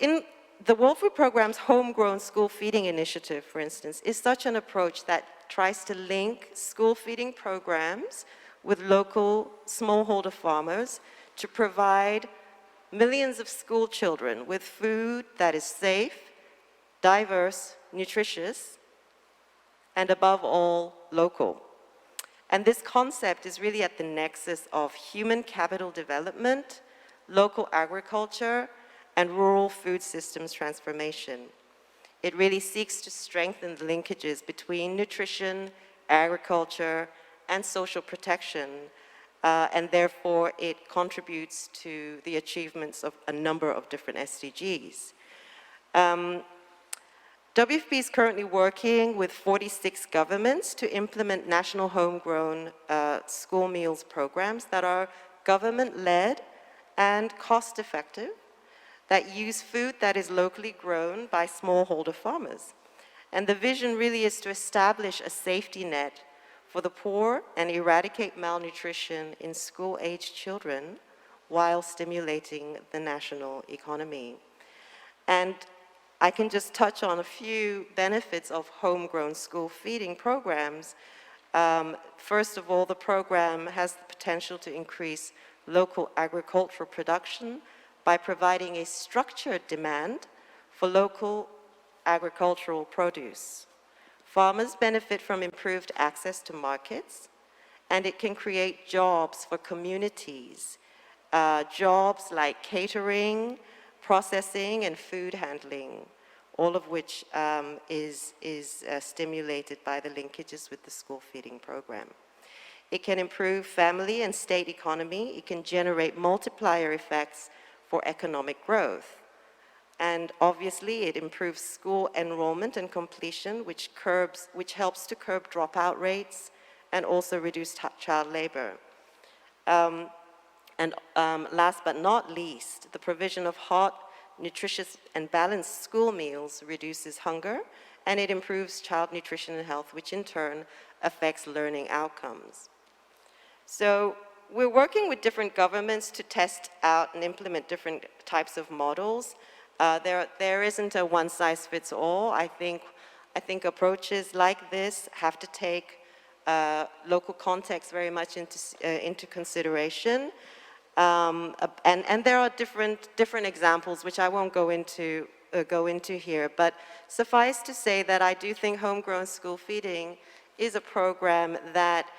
the World Food Programme's homegrown school feeding initiative, for instance, is such an approach that tries to link school feeding programs with local smallholder farmers to provide millions of school children with food that is safe, diverse, nutritious, and above all, local. And this concept is really at the nexus of human capital development, local agriculture, and rural food systems transformation. It really seeks to strengthen the linkages between nutrition, agriculture, and social protection, and therefore it contributes to the achievements of a number of different SDGs. WFP is currently working with 46 governments to implement national homegrown school meals programs that are government-led and cost-effective, that use food that is locally grown by smallholder farmers. And the vision really is to establish a safety net for the poor and eradicate malnutrition in school-aged children while stimulating the national economy. And I can just touch on a few benefits of homegrown school feeding programs. First of all, the program has the potential to increase local agricultural production by providing a structured demand for local agricultural produce. Farmers benefit from improved access to markets, and it can create jobs for communities, jobs like catering, processing, and food handling, all of which is stimulated by the linkages with the school feeding program. It can improve family and state economy. It can generate multiplier effects for economic growth. And obviously, it improves school enrollment and completion, which helps to curb dropout rates and also reduce child labor. Last but not least, the provision of hot, nutritious, and balanced school meals reduces hunger, and it improves child nutrition and health, which in turn affects learning outcomes. So we're working with different governments to test out and implement different types of models. There isn't a one-size-fits-all. I think approaches like this have to take local context very much into consideration. And there are different examples, which I won't go into here, but suffice to say that I do think homegrown school feeding is a program that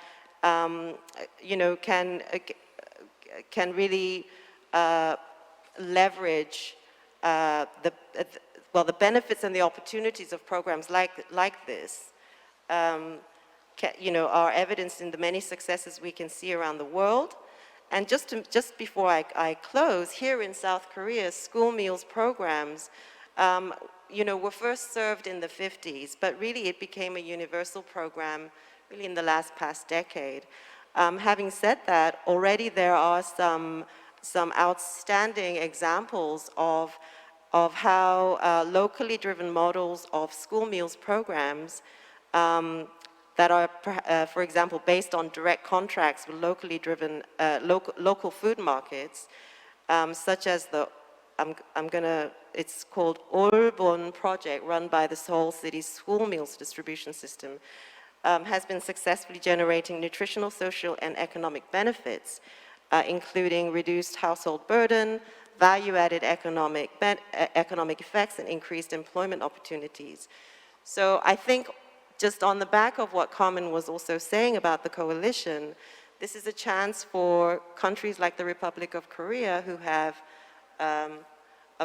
can really leverage the benefits and the opportunities of programs like this. Are evidenced in the many successes we can see around the world. And just before I close, here in South Korea, school meals programs, were first served in the 50s, but really it became a universal program really in the past decade. Having said that, already there are some outstanding examples of how locally driven models of school meals programs that are, for example, based on direct contracts with locally driven local food markets, such as it's called Olbon project, run by the Seoul City School Meals Distribution System, has been successfully generating nutritional, social, and economic benefits, including reduced household burden, value-added economic effects, and increased employment opportunities. So I think just on the back of what Carmen was also saying about the coalition, this is a chance for countries like the Republic of Korea, who have a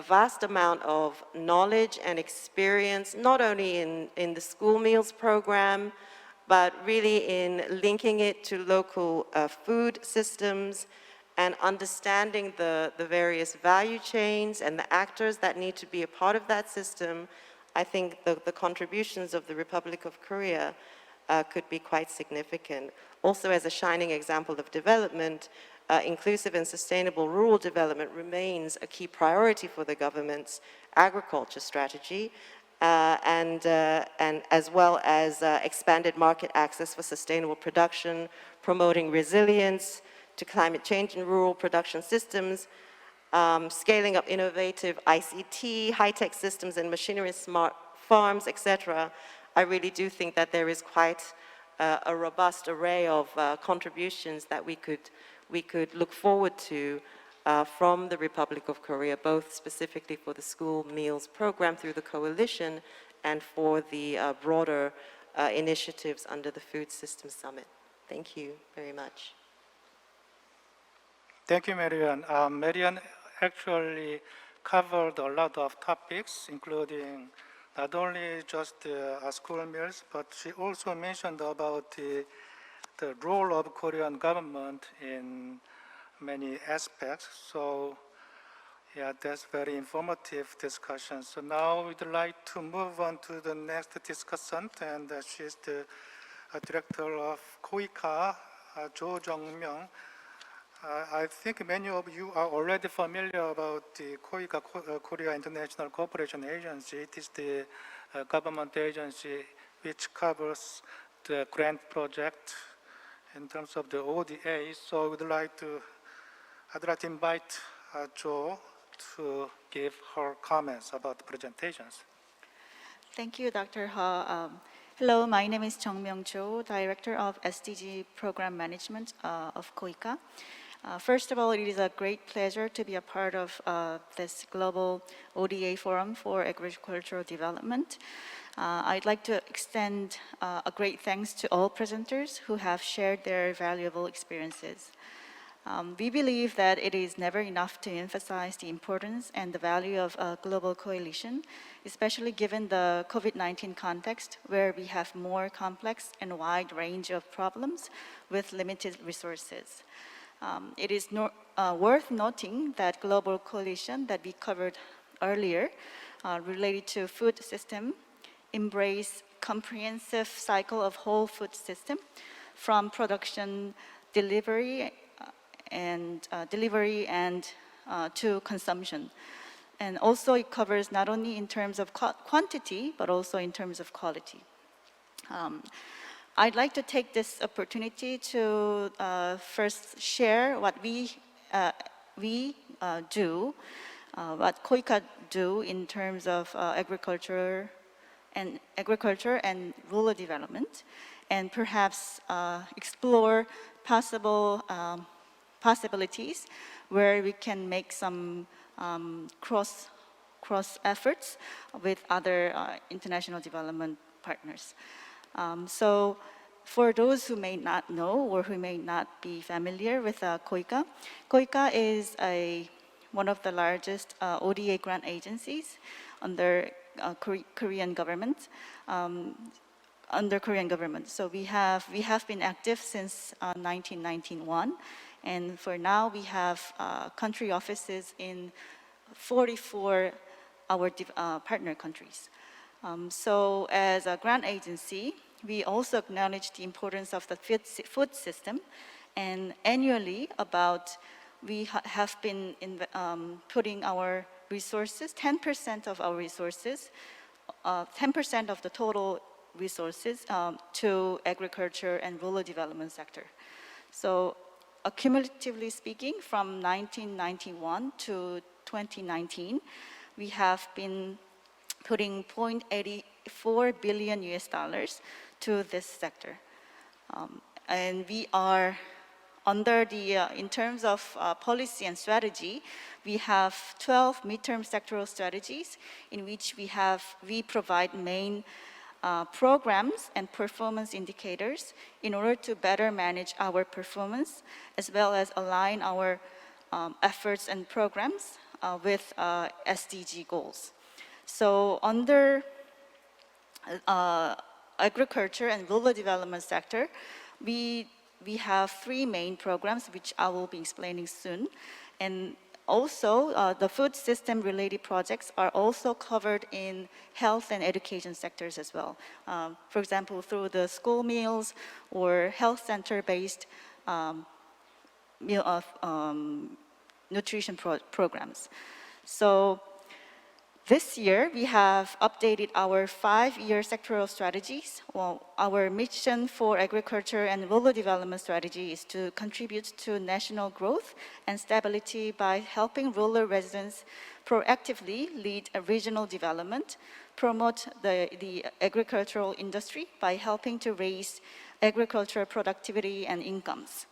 vast amount of knowledge and experience, not only in the school meals program, but really in linking it to local food systems and understanding the various value chains and the actors that need to be a part of that system. I think the contributions of the Republic of Korea could be quite significant. Also, as a shining example of development, inclusive and sustainable rural development remains a key priority for the government's agriculture strategy, and as well as expanded market access for sustainable production, promoting resilience to climate change in rural production systems, scaling up innovative ICT, high-tech systems and machinery, smart farms, etc., I really do think that there is quite a robust array of contributions that we could look forward to from the Republic of Korea, both specifically for the school meals program through the coalition and for the broader initiatives under the Food Systems Summit. Thank you very much. Thank you, Marian. Marian actually covered a lot of topics, including not only just school meals, but she also mentioned about the role of Korean government in many aspects. So yeah, that's very informative discussion. So now we'd like to move on to the next discussant, and she's the director of KOICA, Jo Jung-myung. I think many of you are already familiar about the KOICA, Korea International Cooperation Agency. It is the government agency which covers the grant project in terms of the ODA. So I'd like to invite Jo to give her comments about the presentations. Thank you, Dr. Ha. Hello, my name is Jung-myung Jo, Director of SDG Program Management of KOICA. First of all, it is a great pleasure to be a part of this Global ODA Forum for Agricultural Development. I'd like to extend a great thanks to all presenters who have shared their valuable experiences. We believe that it is never enough to emphasize the importance and the value of a global coalition, especially given the COVID-19 context where we have more complex and wide range of problems with limited resources. It is worth noting that global coalition that we covered earlier related to food system embrace comprehensive cycle of whole food system from production, delivery and to consumption. And also it covers not only in terms of quantity, but also in terms of quality. I'd like to take this opportunity to first share what we do, what KOICA do in terms of agriculture and rural development, and perhaps explore possibilities where we can make some cross efforts with other international development partners. So for those who may not know or who may not be familiar with KOICA, KOICA is one of the largest ODA grant agencies under Korean government. So we have been active since 1991, and for now we have country offices in 44 our partner countries. So as a grant agency, we also acknowledge the importance of the food system, and annually we have been putting our resources, 10% of our resources, 10% of the total resources to agriculture and rural development sector. So cumulatively speaking, from 1991 to 2019, we have been putting $0.84 billion to this sector. And we are under in terms of policy and strategy, we have 12 midterm sectoral strategies in which we provide main programs and performance indicators in order to better manage our performance, as well as align our efforts and programs with SDG goals. So under agriculture and rural development sector, we have three main programs, which I will be explaining soon. And also, the food system related projects are also covered in health and education sectors as well. For example, through the school meals or health center based nutrition programs. So This year, we have updated our 5-year sectoral strategies. Well, our mission for agriculture and rural development strategy is to contribute to national growth and stability by helping rural residents proactively lead a regional development, promote the agricultural industry by helping to raise agricultural productivity and incomes,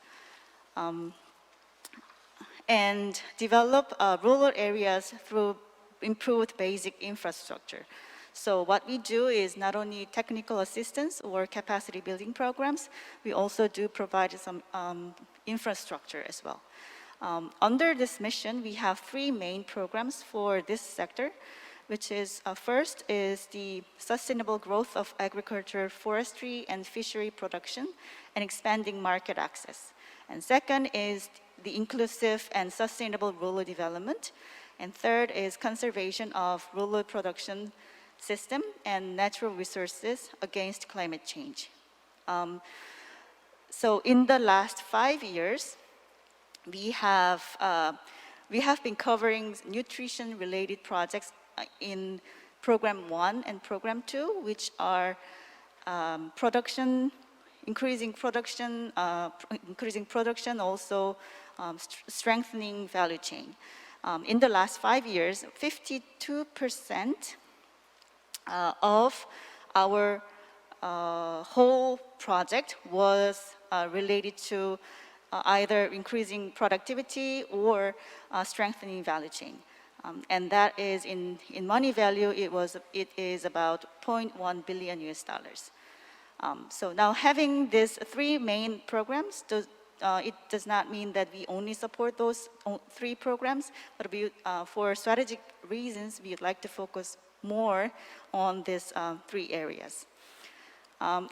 and develop rural areas through improved basic infrastructure. So what we do is not only technical assistance or capacity building programs, we also do provide some infrastructure as well. Under this mission, we have 3 main programs for this sector, which is first is the sustainable growth of agriculture, forestry, and fishery production, and expanding market access. And second is the inclusive and sustainable rural development. And third is conservation of rural production system and natural resources against climate change. So in the last 5 years, we have been covering nutrition-related projects in Program 1 and Program 2, which are increasing production, also strengthening value chain. In the last 5 years, 52% of our whole project was related to either increasing productivity or strengthening value chain. And that is in money value, it is about $0.1 billion US. So now having these 3 main programs, it does not mean that we only support those 3 programs, but for strategic reasons, we would like to focus more on these 3 areas.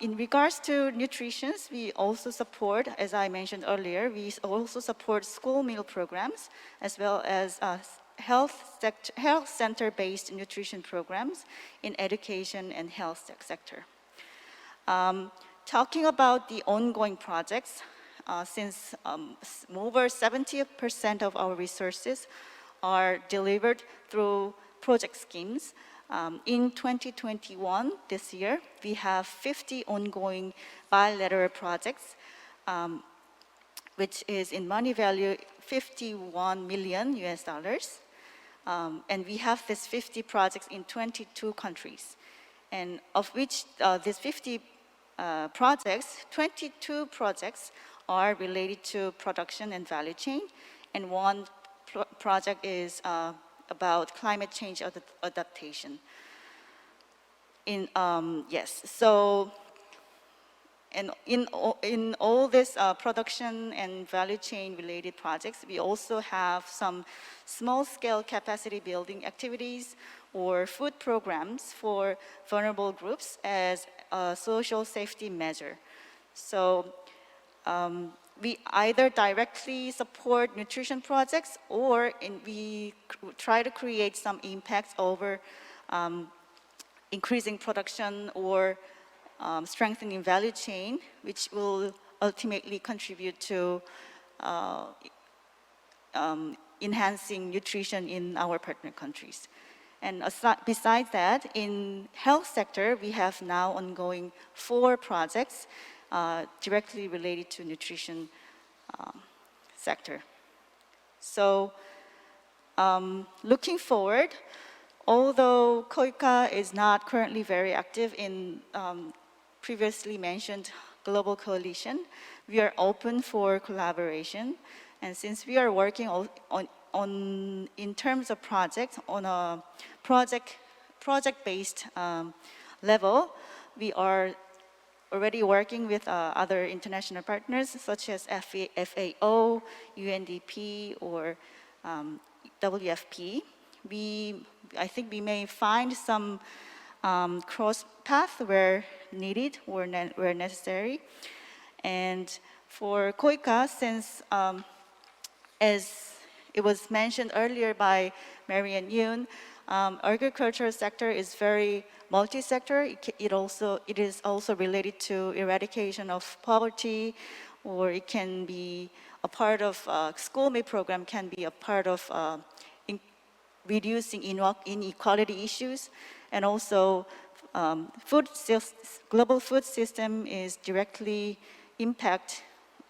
In regards to nutrition, we also support, as I mentioned earlier, we also support school meal programs, as well as health center-based nutrition programs in education and health sector. Talking about the ongoing projects, since over 70% of our resources are delivered through project schemes, in 2021, this year, we have 50 ongoing bilateral projects, which is in money value $51 million US. And we have these 50 projects in 22 countries. And of which these 50 projects, 22 projects are related to production and value chain, and 1 project is about climate change adaptation. And in all this production and value chain related projects, we also have some small-scale capacity building activities or food programs for vulnerable groups as a social safety measure. So we either directly support nutrition projects or we try to create some impacts over increasing production or strengthening value chain, which will ultimately contribute to enhancing nutrition in our partner countries. And besides that, in health sector, we have now ongoing 4 projects directly related to nutrition sector. So looking forward, although COICA is not currently very active in previously mentioned global coalition, we are open for collaboration. And since we are working on in terms of projects, on a project-based level, we are already working with other international partners such as FAO, UNDP, or WFP. I think we may find some cross path where needed or where necessary. And for COICA, since as it was mentioned earlier by Marian Yoon, agricultural sector is very multi-sector. It is also related to eradication of poverty, or it can be a part of school meal program, can be a part of reducing inequality issues, and also global food system is directly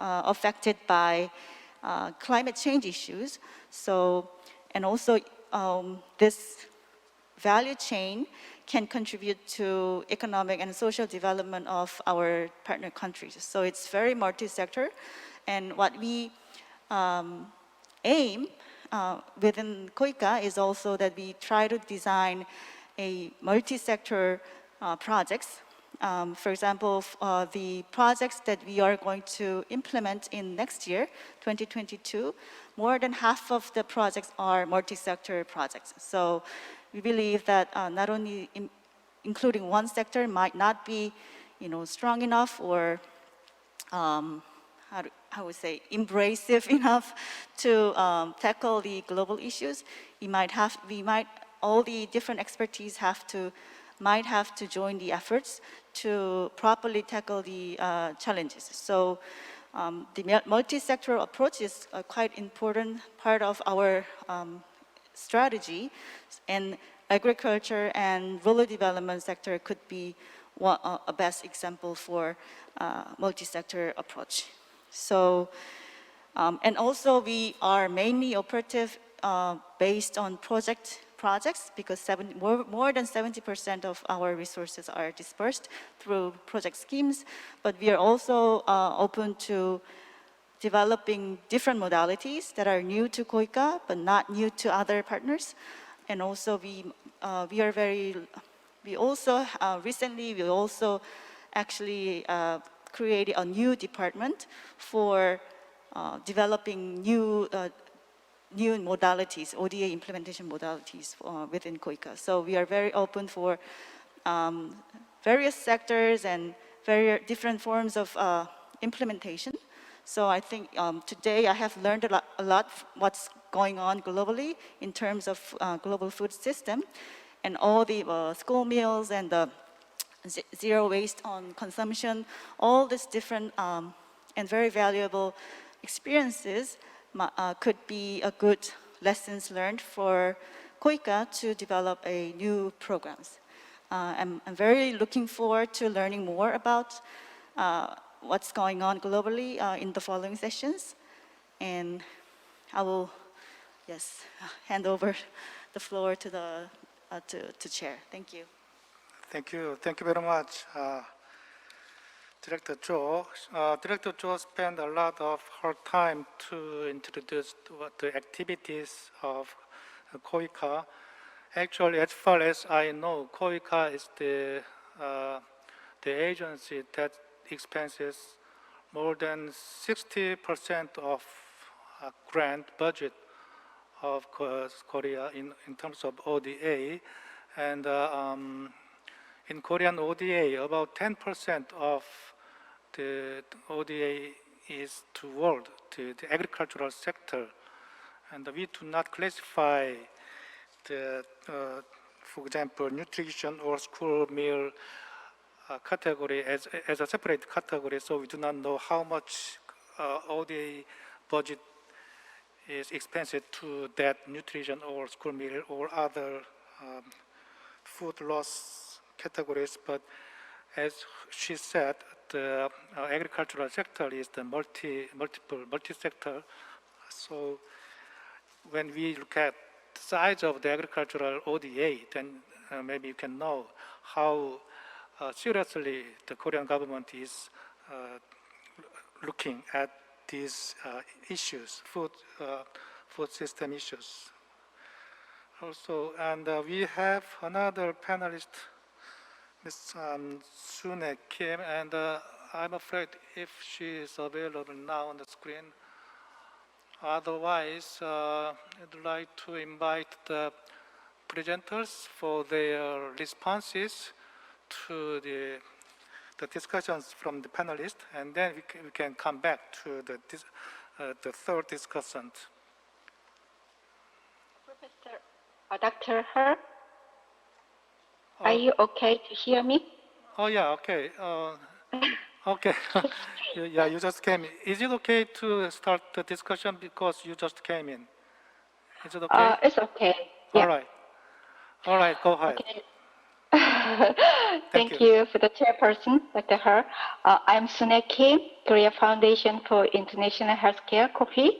affected by climate change issues. So, and also this value chain can contribute to economic and social development of our partner countries. So it's very multi-sector, and what we aim within COICA is also that we try to design a multi-sector projects. For example, the projects that we are going to implement in next year, 2022, more than half of the projects are multi-sector projects. So we believe that not only including one sector might not be, strong enough or how would say, embracive enough to tackle the global issues. All the different expertise might have to join the efforts to properly tackle the challenges. So the multi-sectoral approach is a quite important part of our strategy, and agriculture and rural development sector could be a best example for multi-sector approach. So, and also we are mainly operative based on projects because more than 70% of our resources are dispersed through project schemes, but we are also open to developing different modalities that are new to COICA but not new to other partners. And also recently we also actually created a new department for developing new modalities, ODA implementation modalities within COICA. So we are very open for various sectors and very different forms of implementation. So I think today I have learned a lot what's going on globally in terms of global food system, and all the school meals and the zero waste on consumption, all these different and very valuable experiences could be a good lessons learned for COICA to develop a new programs. I'm very looking forward to learning more about what's going on globally in the following sessions, and I will, hand over the floor to the to Chair. Thank you. Thank you very much, Director Cho. Director Cho spent a lot of her time to introduce the activities of COICA. Actually, as far as I know, COICA is the agency that expenses more than 60% of grant budget of Korea in terms of ODA, and in Korean ODA, about 10% of the ODA is toward the agricultural sector, and we do not classify the, for example, nutrition or school meal category as a separate category, so we do not know how much ODA budget is expensed to that nutrition or school meal or other food loss categories. But as she said, the agricultural sector is the multi-sector. So when we look at the size of the agricultural ODA, then maybe you can know how seriously the Korean government is looking at these issues, food system issues. Also, and we have another panelist, Ms. Sune Kim, and I'm afraid if she is available now on the screen. Otherwise, I'd like to invite the presenters for their responses to the discussions from the panelists, and then we can come back to the third discussant. Professor, Dr. Her, are you okay to hear me? Oh yeah, okay. Okay. Yeah, you just came in. Is it okay to start the discussion because you just came in? Is it okay? It's okay. All right. All right, go ahead. Okay. Thank you for the chairperson, Dr. Her. I'm Sunhae Kim, Korea Foundation for International Healthcare, COFI.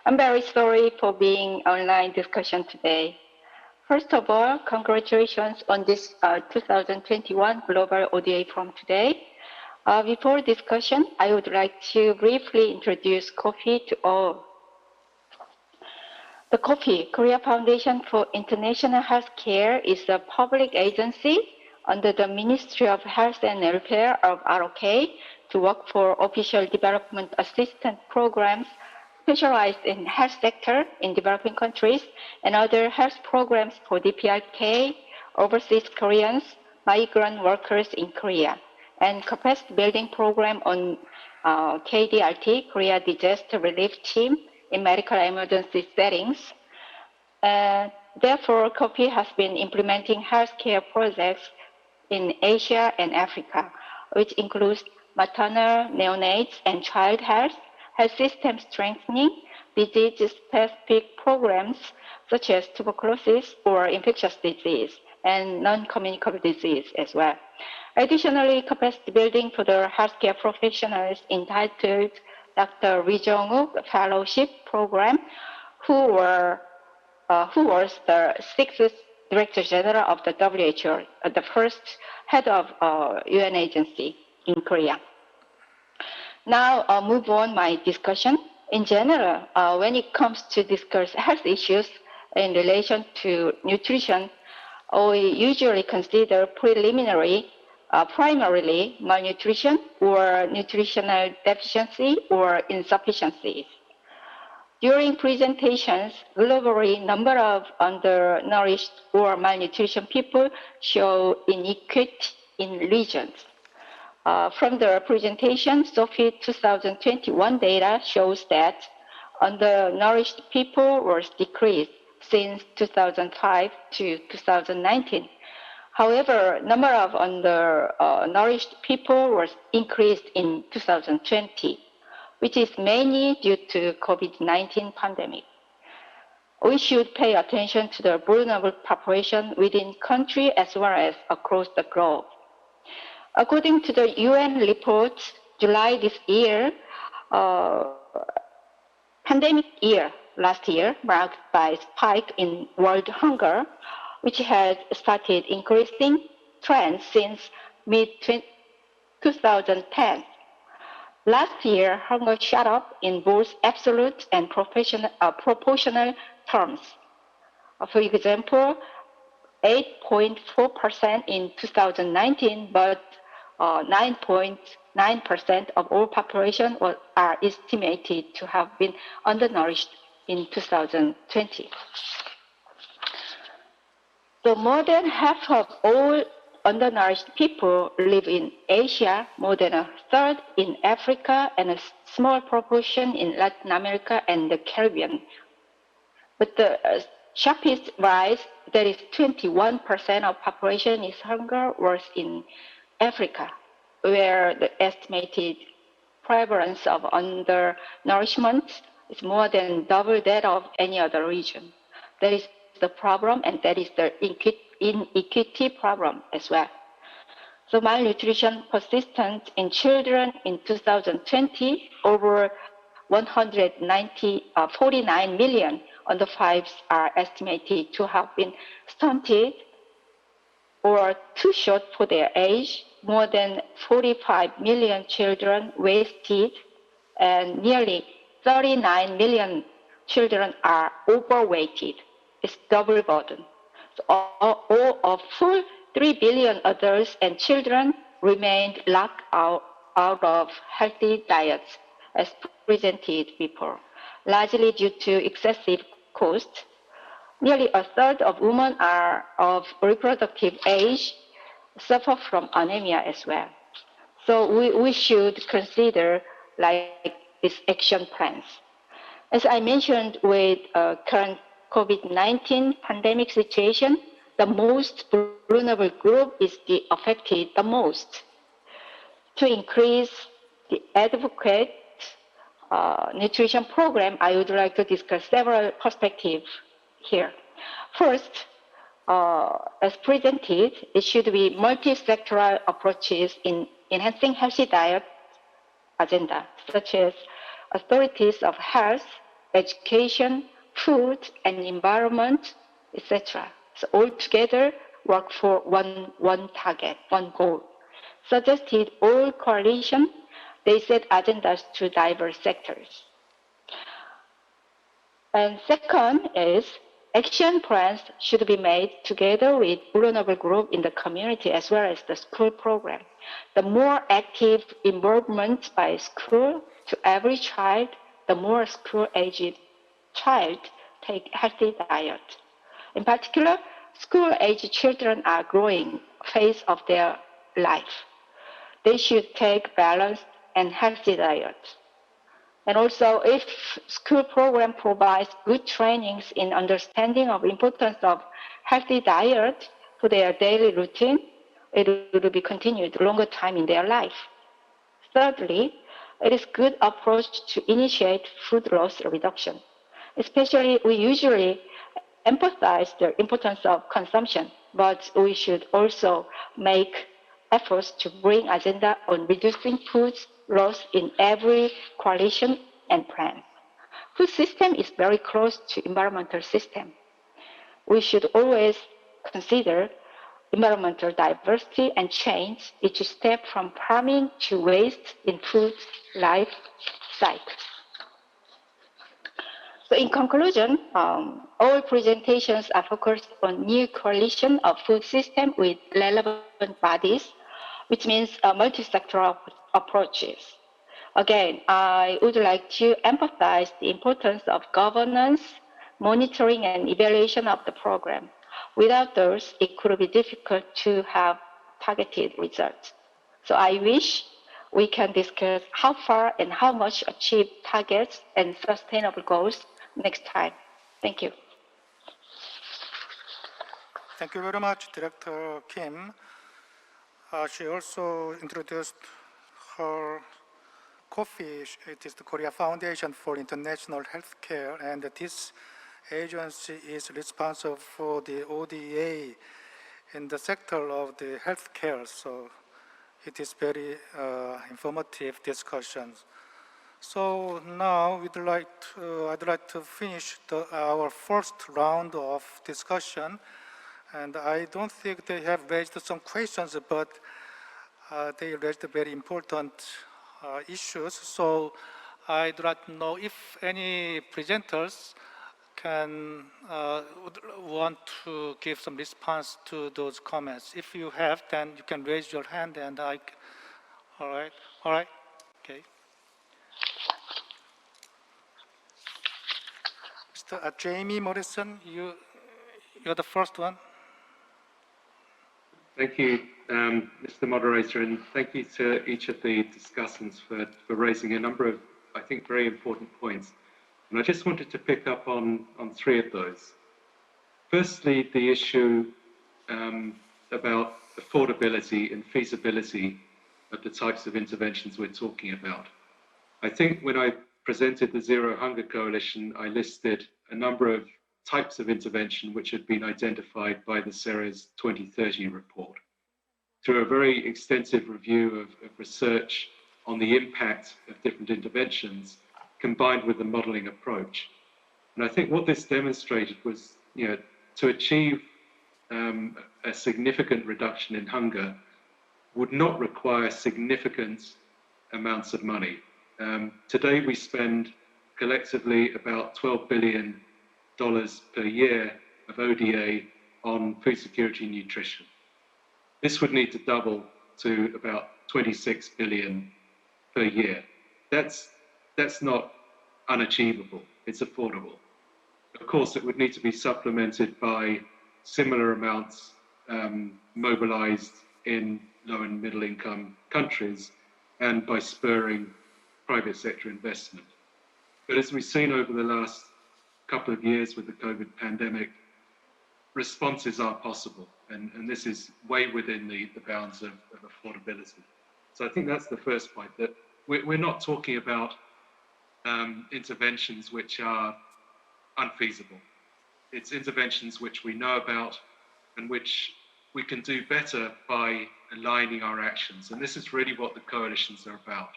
I'm very sorry for being online discussion today. First of all, congratulations on this 2021 Global ODA Forum today. Before discussion, I would like to briefly introduce COFI to all. The COFI, Korea Foundation for International Healthcare, is a public agency under the Ministry of Health and Welfare of ROK to work for official development assistance programs specialized in health sector in developing countries and other health programs for DPRK, overseas Koreans, migrant workers in Korea, and capacity building program on KDRT, Korea Disaster Relief Team, in medical emergency settings. Therefore, COFI has been implementing healthcare projects in Asia and Africa, which includes maternal, neonates, and child health system strengthening, disease-specific programs such as tuberculosis or infectious disease, and non-communicable disease as well. Additionally, capacity building for the healthcare professionals entitled Dr. Ri Jong-wook Fellowship Program, who was the sixth Director General of the WHO, the first head of UN agency in Korea. Now, I'll move on my discussion. In general, when it comes to discuss health issues in relation to nutrition, we usually consider primarily malnutrition or nutritional deficiency or insufficiencies. During presentations, globally, number of undernourished or malnutrition people show inequity in regions. From the presentation, SOPHI 2021 data shows that undernourished people was decreased since 2005 to 2019. However, number of undernourished people was increased in 2020, which is mainly due to COVID-19 pandemic. We should pay attention to the vulnerable population within country as well as across the globe. According to the UN report, July this year, pandemic year last year marked by spike in world hunger, which had started increasing trend since mid-2010. Last year, hunger shot up in both absolute and proportional terms. For example, 8.4% in 2019, but 9.9% of all population are estimated to have been undernourished in 2020. So more than half of all undernourished people live in Asia, more than a third in Africa, and a small proportion in Latin America and the Caribbean. But the sharpest rise, that is 21% of population is hunger, was in Africa, where the estimated prevalence of undernourishment is more than double that of any other region. That is the problem, and that is the inequity problem as well. So malnutrition persistent in children in 2020, over 49 million under fives are estimated to have been stunted or too short for their age. More than 45 million children wasted, and nearly 39 million children are overweighted. It's double burden. So all of full 3 billion adults and children remained locked out of healthy diets, as presented before, largely due to excessive cost. Nearly a third of women are of reproductive age suffer from anemia as well. So we should consider like these action plans. As I mentioned, with current COVID-19 pandemic situation, the most vulnerable group is affected the most. To increase the adequate nutrition program, I would like to discuss several perspectives here. First, as presented, it should be multi-sectoral approaches in enhancing healthy diet agenda, such as authorities of health, education, food and environment, etc. So all together work for one target, one goal. Suggested all coalition, they set agendas to diverse sectors. And second is action plans should be made together with vulnerable groups in the community as well as the school program. The more active involvement by school to every child, the more school-aged child take healthy diet. In particular, school-aged children are growing phase of their life. They should take balanced and healthy diet. And also, if school program provides good trainings in understanding of importance of healthy diet to their daily routine, it will be continued longer time in their life. Thirdly, it is good approach to initiate food loss reduction. Especially, we usually emphasize the importance of consumption, but we should also make efforts to bring agenda on reducing food loss in every coalition and plan. Food system is very close to environmental system. We should always consider environmental diversity and change each step from farming to waste in food life cycle. So in conclusion, all presentations are focused on new coalition of food system with relevant bodies, which means multi-sectoral approaches. Again, I would like to emphasize the importance of governance, monitoring, and evaluation of the program. Without those, it could be difficult to have targeted results. So I wish we can discuss how far and how much achieve targets and sustainable goals next time. Thank you. Thank you very much, Director Kim. She also introduced her COFI. It is the Korea Foundation for International Healthcare, and this agency is responsible for the ODA in the sector of the healthcare. So it is very informative discussions. So now I'd like to finish our first round of discussion. And I don't think they have raised some questions, but they raised very important issues. So I'd like to know if any presenters can want to give some response to those comments. If you have, then you can raise your hand and all right, okay. Mr. Jamie Morrison, you're the first one. Thank you, Mr. Moderator, and thank you to each of the discussants for raising a number of, I think, very important points. And I just wanted to pick up on three of those. Firstly, the issue about affordability and feasibility of the types of interventions we're talking about. I think when I presented the Zero Hunger Coalition, I listed a number of types of intervention which had been identified by the CERES 2030 report. Through a very extensive review of research on the impact of different interventions, combined with the modeling approach. And I think what this demonstrated was, to achieve a significant reduction in hunger would not require significant amounts of money. Today we spend collectively about $12 billion per year of ODA on food security and nutrition. This would need to double to about 26 billion per year. That's not unachievable, it's affordable. Of course, it would need to be supplemented by similar amounts mobilized in low and middle income countries and by spurring private sector investment. But as we've seen over the last couple of years with the COVID pandemic, responses are possible, and this is way within the bounds of affordability. So I think that's the first point, that we're not talking about interventions which are unfeasible. It's interventions which we know about and which we can do better by aligning our actions. And this is really what the coalitions are about,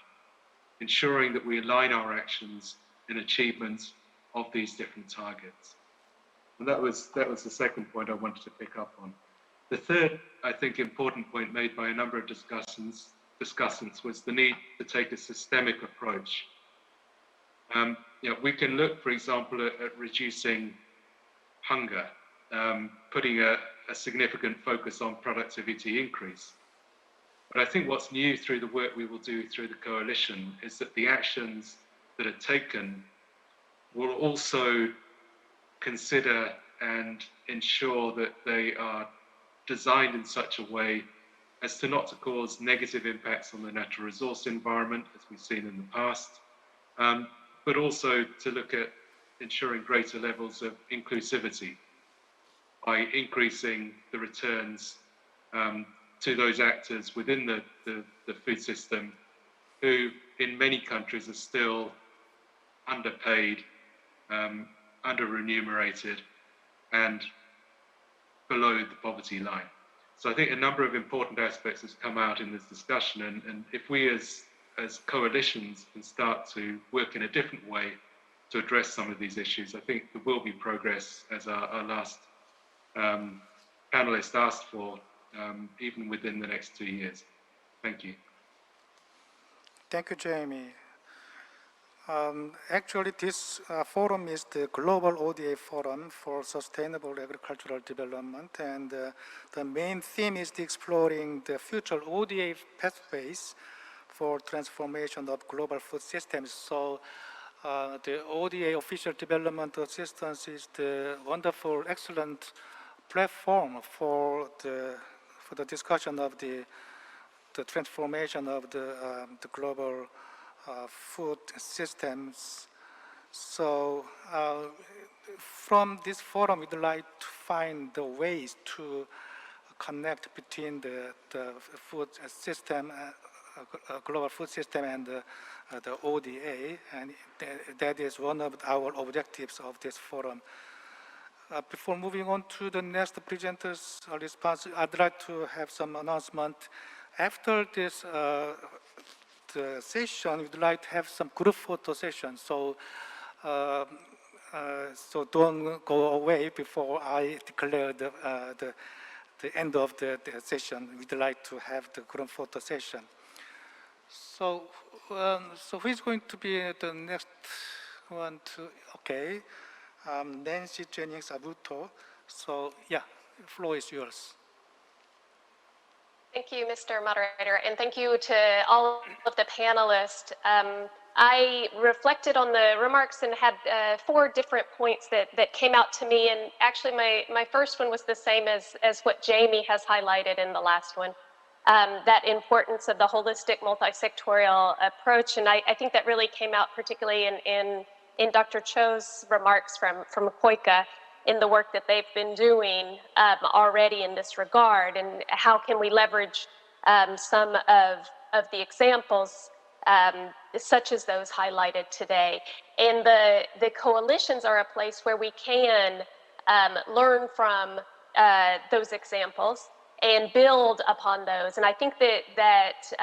ensuring that we align our actions in achievement of these different targets. And that was the second point I wanted to pick up on. The third, I think, important point made by a number of discussants was the need to take a systemic approach. We can look, for example, at reducing hunger, putting a significant focus on productivity increase. But I think what's new through the work we will do through the coalition is that the actions that are taken will also consider and ensure that they are designed in such a way as to not to cause negative impacts on the natural resource environment, as we've seen in the past, but also to look at ensuring greater levels of inclusivity by increasing the returns to those actors within the food system who in many countries are still underpaid, under-remunerated, and below the poverty line. So I think a number of important aspects has come out in this discussion, and if we as coalitions can start to work in a different way to address some of these issues, I think there will be progress, as our last panelist asked for, even within the next 2 years. Thank you. Thank you, Jamie. Actually, this forum is the Global ODA Forum for Sustainable Agricultural Development, and the main theme is exploring the future ODA pathways for transformation of global food systems. So the ODA Official Development Assistance is the wonderful, excellent platform for the discussion of the transformation of the global food systems. So from this forum, we'd like to find the ways to connect between the food system, global food system, and the ODA, and that is one of our objectives of this forum. Before moving on to the next presenter's response, I'd like to have some announcement. After this the session, we'd like to have some group photo session. So, so don't go away before I declare the end of the session. We'd like to have the group photo session. So, so who is going to be the next one to? Okay, Nancy Jennings Abuto. So, yeah, the floor is yours. Thank you, Mr. Moderator, and thank you to all of the panelists. I reflected on the remarks and had 4 different points that came out to me, and actually my first one was the same as what Jamie has highlighted in the last one, that importance of the holistic multi-sectorial approach, and I think that really came out particularly in Dr. Cho's remarks from COICA, in the work that they've been doing already in this regard, and how can we leverage some of the examples such as those highlighted today. And the coalitions are a place where we can learn from those examples and build upon those. And I think that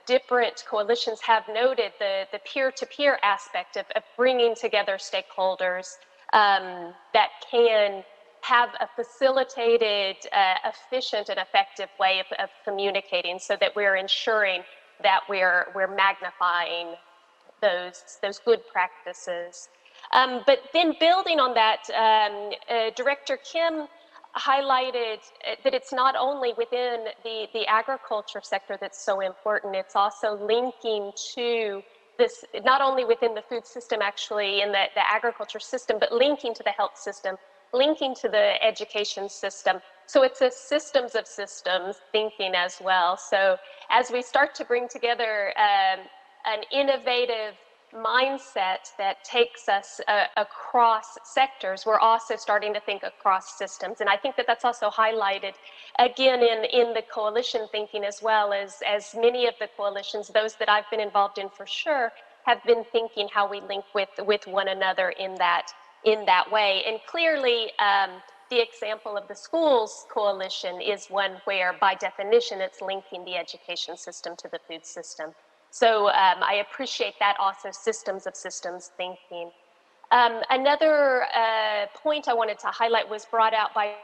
different coalitions have noted the peer-to-peer aspect of bringing together stakeholders that can have a facilitated, efficient, and effective way of communicating, so that we're ensuring that we're magnifying those good practices. But then building on that, Director Kim highlighted that it's not only within the agriculture sector that's so important, it's also linking to this, not only within the food system, actually, in the agriculture system, but linking to the health system, linking to the education system. So it's a systems of systems thinking as well. So as we start to bring together an innovative mindset that takes us across sectors, we're also starting to think across systems. And I think that that's also highlighted again in the coalition thinking, as well as many of the coalitions, those that I've been involved in for sure, have been thinking how we link with one another in that in that way. And clearly, the example of the schools coalition is one where, by definition, it's linking the education system to the food system. So I appreciate that also systems of systems thinking. Another point I wanted to highlight was brought out by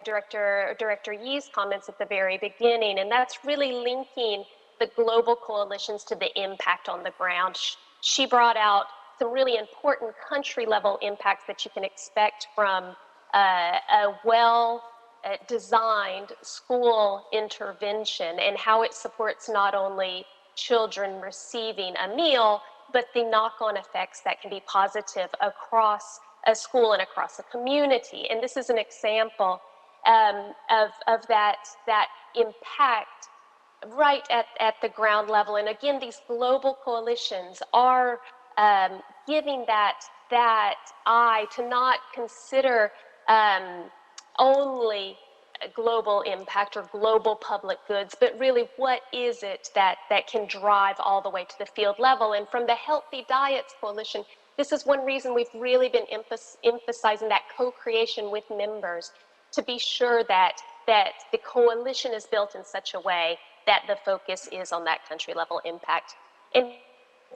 Director Yee's comments at the very beginning, and that's really linking the global coalitions to the impact on the ground. She brought out some really important country-level impacts that you can expect from a well-designed school intervention and how it supports not only children receiving a meal, but the knock-on effects that can be positive across a school and across a community. And this is an example of that impact right at the ground level. And again, these global coalitions are giving that eye to not consider only global impact or global public goods, but really what is it that can drive all the way to the field level. And from the Healthy Diets Coalition, this is one reason we've really been emphasizing that co-creation with members to be sure that the coalition is built in such a way that the focus is on that country level impact. And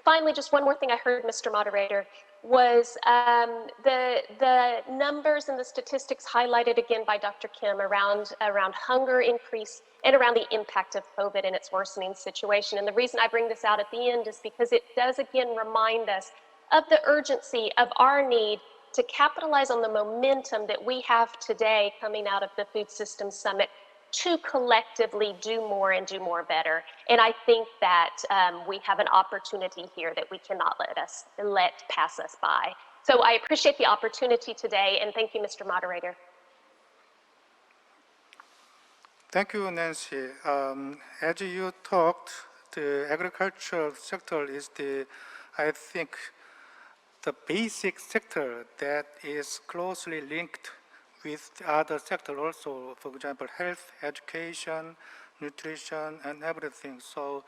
finally, just one more thing I heard, Mr. Moderator, was the numbers and the statistics highlighted again by Dr. Kim around hunger increase and around the impact of COVID and its worsening situation. And the reason I bring this out at the end is because it does again remind us of the urgency of our need to capitalize on the momentum that we have today coming out of the Food Systems Summit to collectively do more and do more better. And I think that we have an opportunity here that we cannot let pass us by. So I appreciate the opportunity today, and thank you, Mr. Moderator. Thank you, Nancy. As you talked, the agricultural sector is I think, the basic sector that is closely linked with the other sector also, for example, health, education, nutrition, and everything. So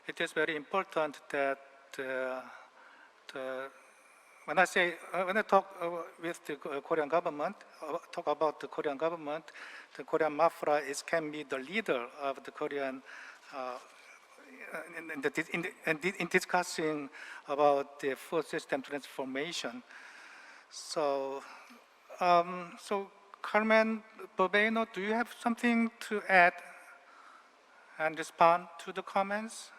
it is very important that when I talk with the Korean government, talk about the Korean government, the Korean Mafra can be the leader of the Korean in discussing about the food system transformation. So, Carmen Bobeno, do you have something to add and respond to the comments?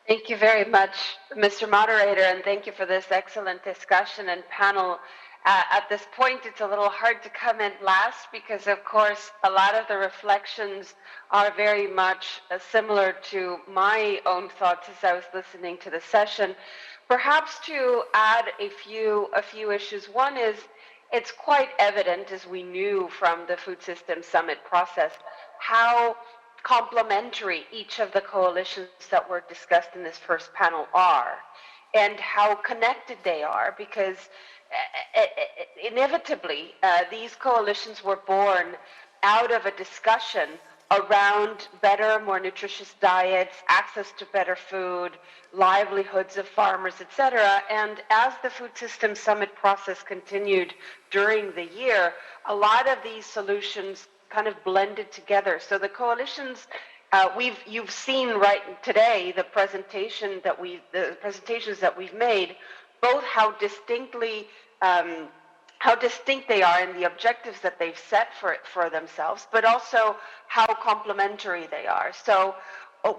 Thank you very much, Mr. Moderator, and thank you for this excellent discussion and panel. At this point, it's a little hard to comment last because, of course, a lot of the reflections are very much similar to my own thoughts as I was listening to the session. Perhaps to add a few issues. One is, it's quite evident, as we knew from the Food Systems Summit process, how complementary each of the coalitions that were discussed in this first panel are, and how connected they are, because inevitably these coalitions were born out of a discussion around better, more nutritious diets, access to better food, livelihoods of farmers, etc. And as the Food Systems Summit process continued during the year, a lot of these solutions kind of blended together. So the coalitions, you've seen right today the presentations that we've made, both how distinct they are in the objectives that they've set for themselves, but also how complementary they are. So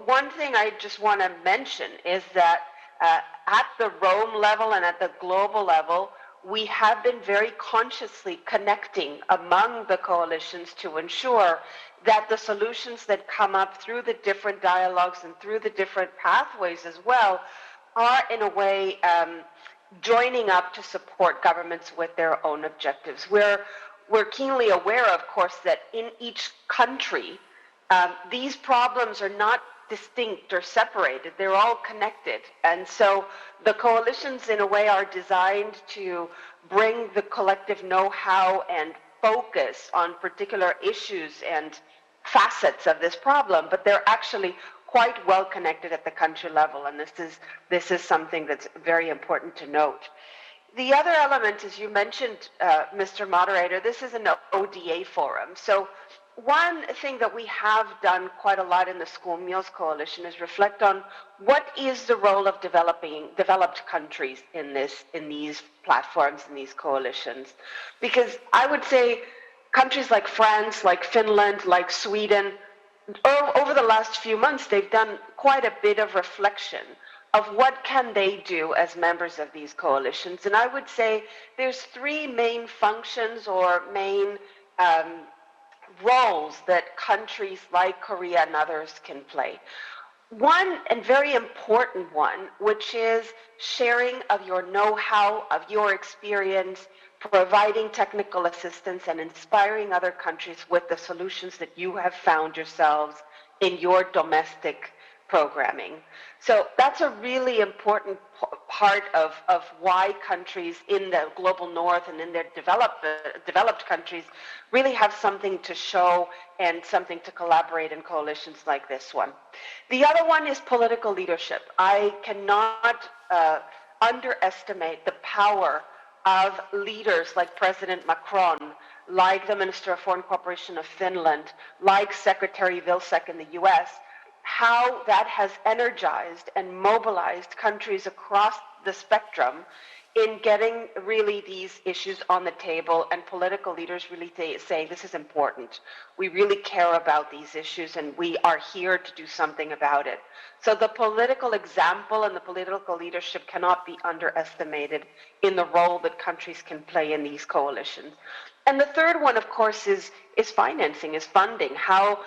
one thing I just want to mention is that at the Rome level and at the global level, we have been very consciously connecting among the coalitions to ensure that the solutions that come up through the different dialogues and through the different pathways as well are in a way joining up to support governments with their own objectives. We're keenly aware, of course, that in each country, these problems are not distinct or separated. They're all connected. And so the coalitions, in a way, are designed to bring the collective know-how and focus on particular issues and facets of this problem, but they're actually quite well connected at the country level, and this is something that's very important to note. The other element, as you mentioned, Mr. Moderator, this is an ODA forum. So one thing that we have done quite a lot in the School Meals Coalition is reflect on what is the role of developed countries in these platforms, in these coalitions. Because I would say countries like France, like Finland, like Sweden, over the last few months, they've done quite a bit of reflection of what can they do as members of these coalitions. And I would say there's three main functions or main roles that countries like Korea and others can play. One, and very important one, which is sharing of your know-how, of your experience, providing technical assistance and inspiring other countries with the solutions that you have found yourselves in your domestic programming. So that's a really important part of why countries in the global north and in their developed countries really have something to show and something to collaborate in coalitions like this one. The other one is political leadership. I cannot underestimate the power of leaders like President Macron, like the Minister of Foreign Cooperation of Finland, like Secretary Vilsack in the US, how that has energized and mobilized countries across the spectrum in getting really these issues on the table, and political leaders really saying this is important. We really care about these issues and we are here to do something about it. So the political example and the political leadership cannot be underestimated in the role that countries can play in these coalitions. And the third one, of course, is financing, is funding. How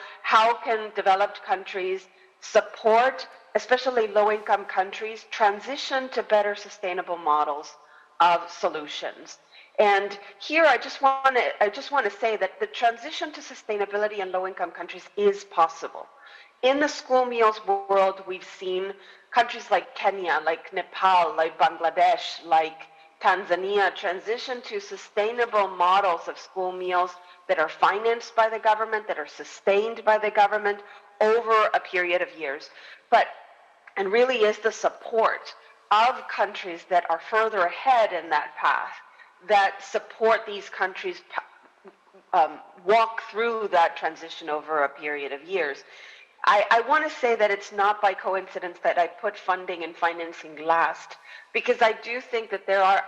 can developed countries support, especially low-income countries, transition to better sustainable models of solutions? And here I just want to say that the transition to sustainability in low-income countries is possible. In the school meals world, we've seen countries like Kenya, like Nepal, like Bangladesh, like Tanzania transition to sustainable models of school meals that are financed by the government, that are sustained by the government over a period of years. And really is the support of countries that are further ahead in that path that support these countries walk through that transition over a period of years. I want to say that it's not by coincidence that I put funding and financing last, because I do think that there are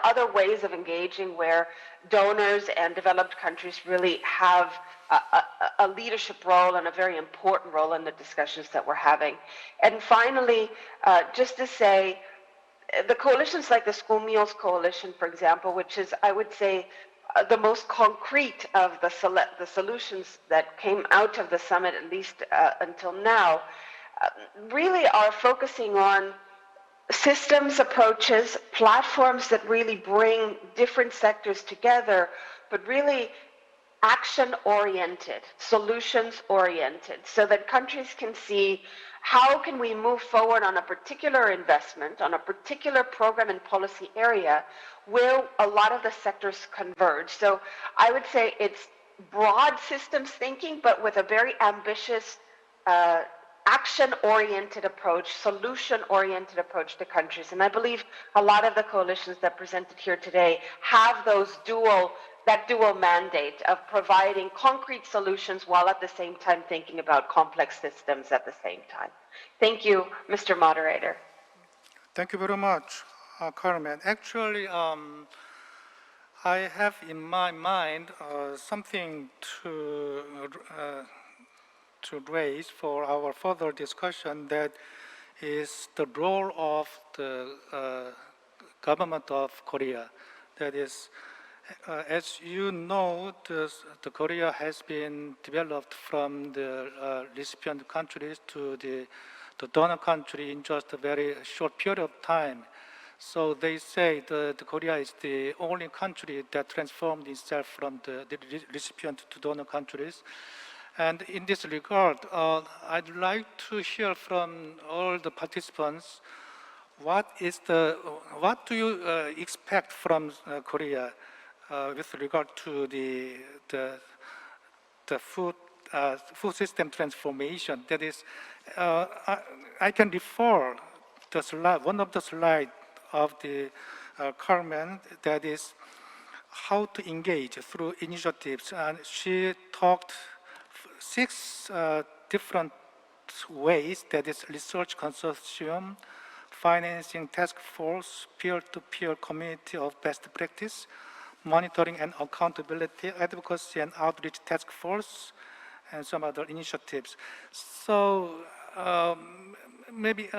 other ways of engaging where donors and developed countries really have a leadership role and a very important role in the discussions that we're having. And finally, just to say, the coalitions like the School Meals Coalition, for example, which is, I would say, the most concrete of the solutions that came out of the summit, at least until now, really are focusing on systems approaches, platforms that really bring different sectors together, but really action-oriented, solutions-oriented, so that countries can see how can we move forward on a particular investment, on a particular program and policy area where a lot of the sectors converge. So I would say it's broad systems thinking, but with a very ambitious action-oriented approach, solution-oriented approach to countries. And I believe a lot of the coalitions that presented here today have that dual mandate of providing concrete solutions while at the same time thinking about complex systems at the same time. Thank you, Mr. Moderator. Thank you very much, Carmen. Actually, I have in my mind something to raise for our further discussion, that is the role of the government of Korea. That is, as you know, the Korea has been developed from the recipient countries to the donor country in just a very short period of time. So they say that Korea is the only country that transformed itself from the recipient to donor countries. And in this regard, I'd like to hear from all the participants, what do you expect from Korea with regard to the food system transformation? That is, I can refer one of the slides Carmen, that is how to engage through initiatives. And she talked 6 different ways, that is research consortium, financing task force, peer-to-peer community of best practice, monitoring and accountability, advocacy and outreach task force, and some other initiatives. So maybe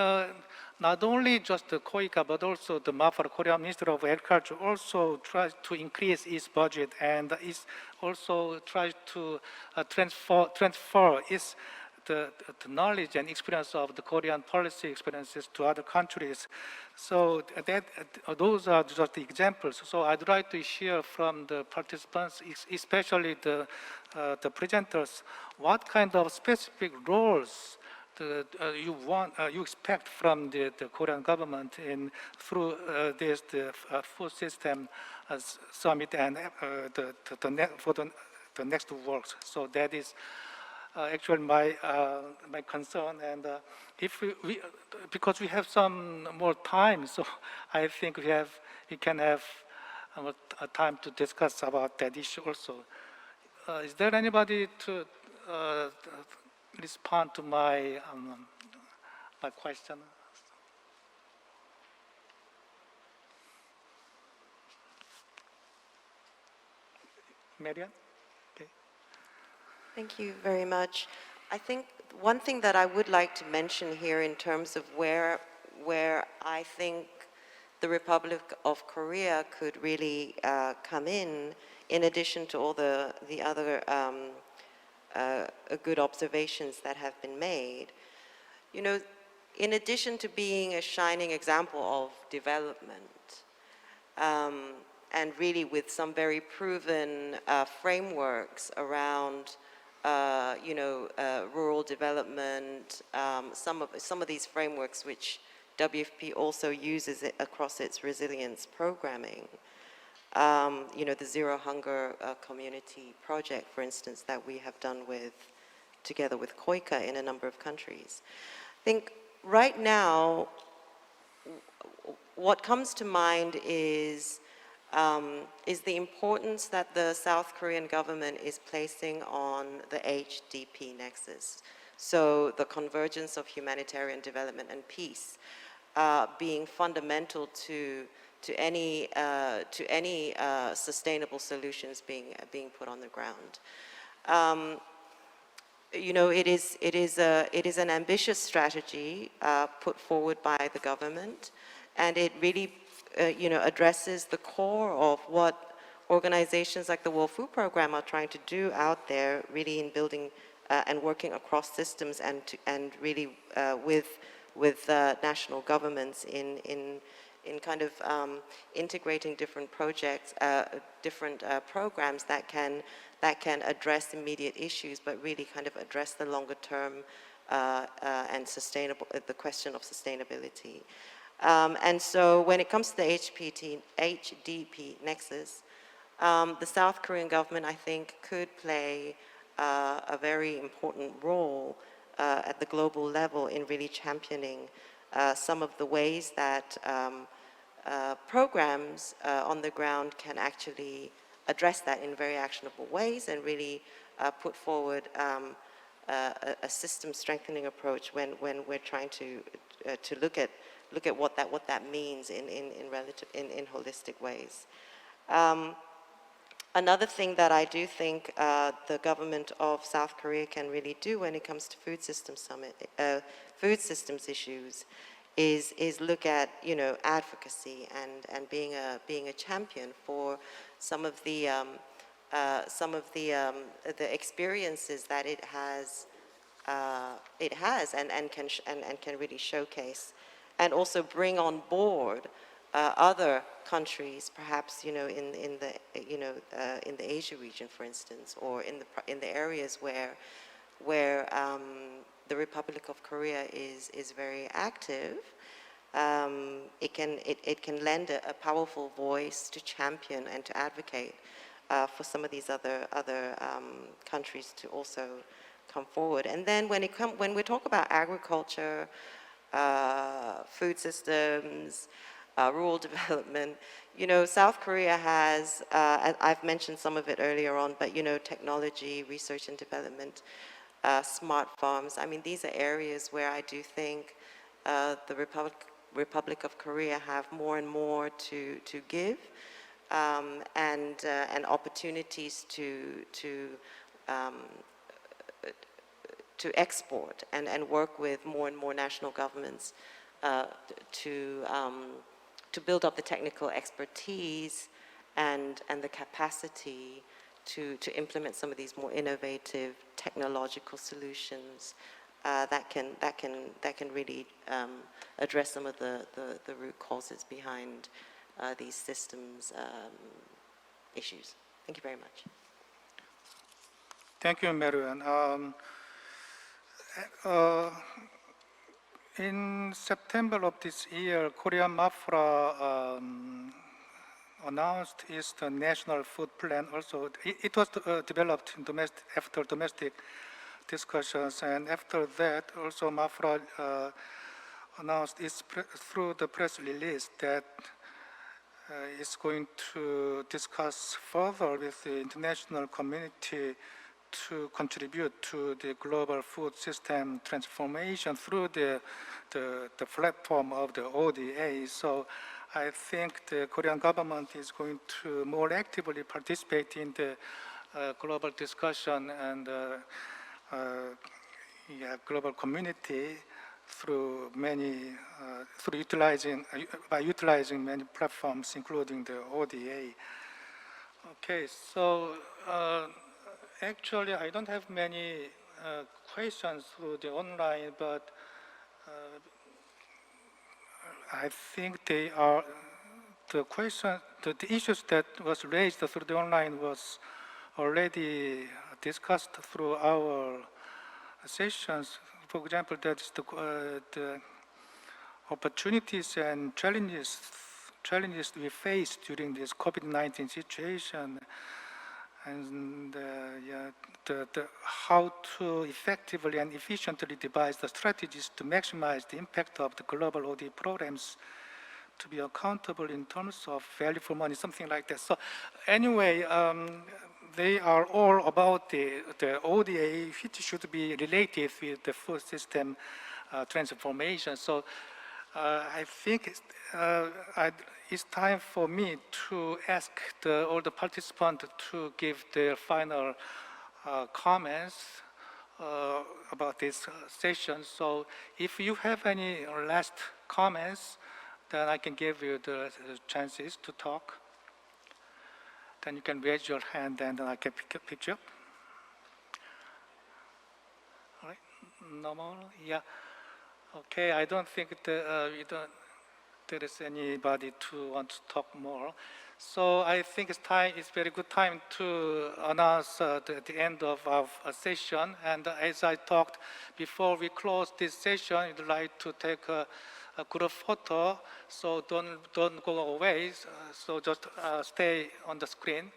not only just the KOICA, but also the MAFAR, Korean Ministry of Agriculture, also tries to increase its budget and is also tries to transfer its the knowledge and experience of the Korean policy experiences to other countries. So those are just the examples. So I'd like to hear from the participants, especially the presenters, what kind of specific roles you expect from the Korean government through this food system summit and for the next works. So that is actually my concern, and if we because we have some more time, so I think we can have a time to discuss about that issue also. Is there anybody to respond to my my question? Marian? Okay. Thank you very much. I think one thing that I would like to mention here in terms of where I think the Republic of Korea could really come in addition to all the other good observations that have been made. You know, in addition to being a shining example of development, and really with some very proven frameworks around, you know, rural development, some of these frameworks which WFP also uses it across its resilience programming. You know, the Zero Hunger Community Project, for instance, that we have done together with KOICA in a number of countries. I think right now, what comes to mind is the importance that the South Korean government is placing on the HDP nexus. So the convergence of humanitarian development and peace being fundamental to any sustainable solutions being put on the ground. You know, it is an ambitious strategy put forward by the government, and it really you know, addresses the core of what organizations like the World Food Program are trying to do out there, really in building and working across systems and really with national governments in kind of integrating different projects, different programs that can address immediate issues, but really kind of address the longer term and sustainable, the question of sustainability. And so when it comes to the HDP nexus, the South Korean government, I think, could play a very important role at the global level in really championing some of the ways that programs on the ground can actually address that in very actionable ways and really put forward a system strengthening approach when we're trying to look at what that means in holistic ways. Another thing that I do think the government of South Korea can really do when it comes to food systems issues is look at, you know, advocacy and being a champion for some of the experiences that it has and can really showcase, and also bring on board other countries, perhaps, you know, in the Asia region, for instance, or in the areas where the Republic of Korea is very active. It can lend a powerful voice to champion and to advocate for some of these other countries to also come forward. And then when we talk about agriculture, food systems, rural development. You know, South Korea has, I've mentioned some of it earlier on, but you know, technology, research and development, smart farms. I mean, these are areas where I do think the Republic of Korea have more and more to give, and opportunities to export and work with more and more national governments to build up the technical expertise and the capacity to implement some of these more innovative technological solutions that can really address some of the root causes behind these systems issues. Thank you very much. Thank you, Marian. In September of this year, Korean MAFRA announced its national food plan. Also, it was developed in after domestic discussions, and after that, also MAFRA announced through the press release that it's going to discuss further with the international community to contribute to the global food system transformation through the platform of the ODA. So I think the Korean government is going to more actively participate in the global discussion and global community through by utilizing many platforms, including the ODA. Okay, so actually, I don't have many questions through the online, but I think they are the issues that was raised through the online was already discussed through our sessions. For example, that's the opportunities and challenges we face during this COVID-19 situation, and how to effectively and efficiently devise the strategies to maximize the impact of the global ODA programs to be accountable in terms of value for money, something like that. So anyway, they are all about the ODA, which should be related with the food system transformation. So I think it's time for me to ask all the participants to give their final comments about this session. So if you have any last comments, then I can give you the chances to talk. Then you can raise your hand and then I can pick a picture. All right, no more? Yeah. Okay, I don't think there is anybody to want to talk more. So I think it's very good time to announce the end of our session. And as I talked before we close this session, I'd like to take a group photo. So don't go away. So just stay on the screen.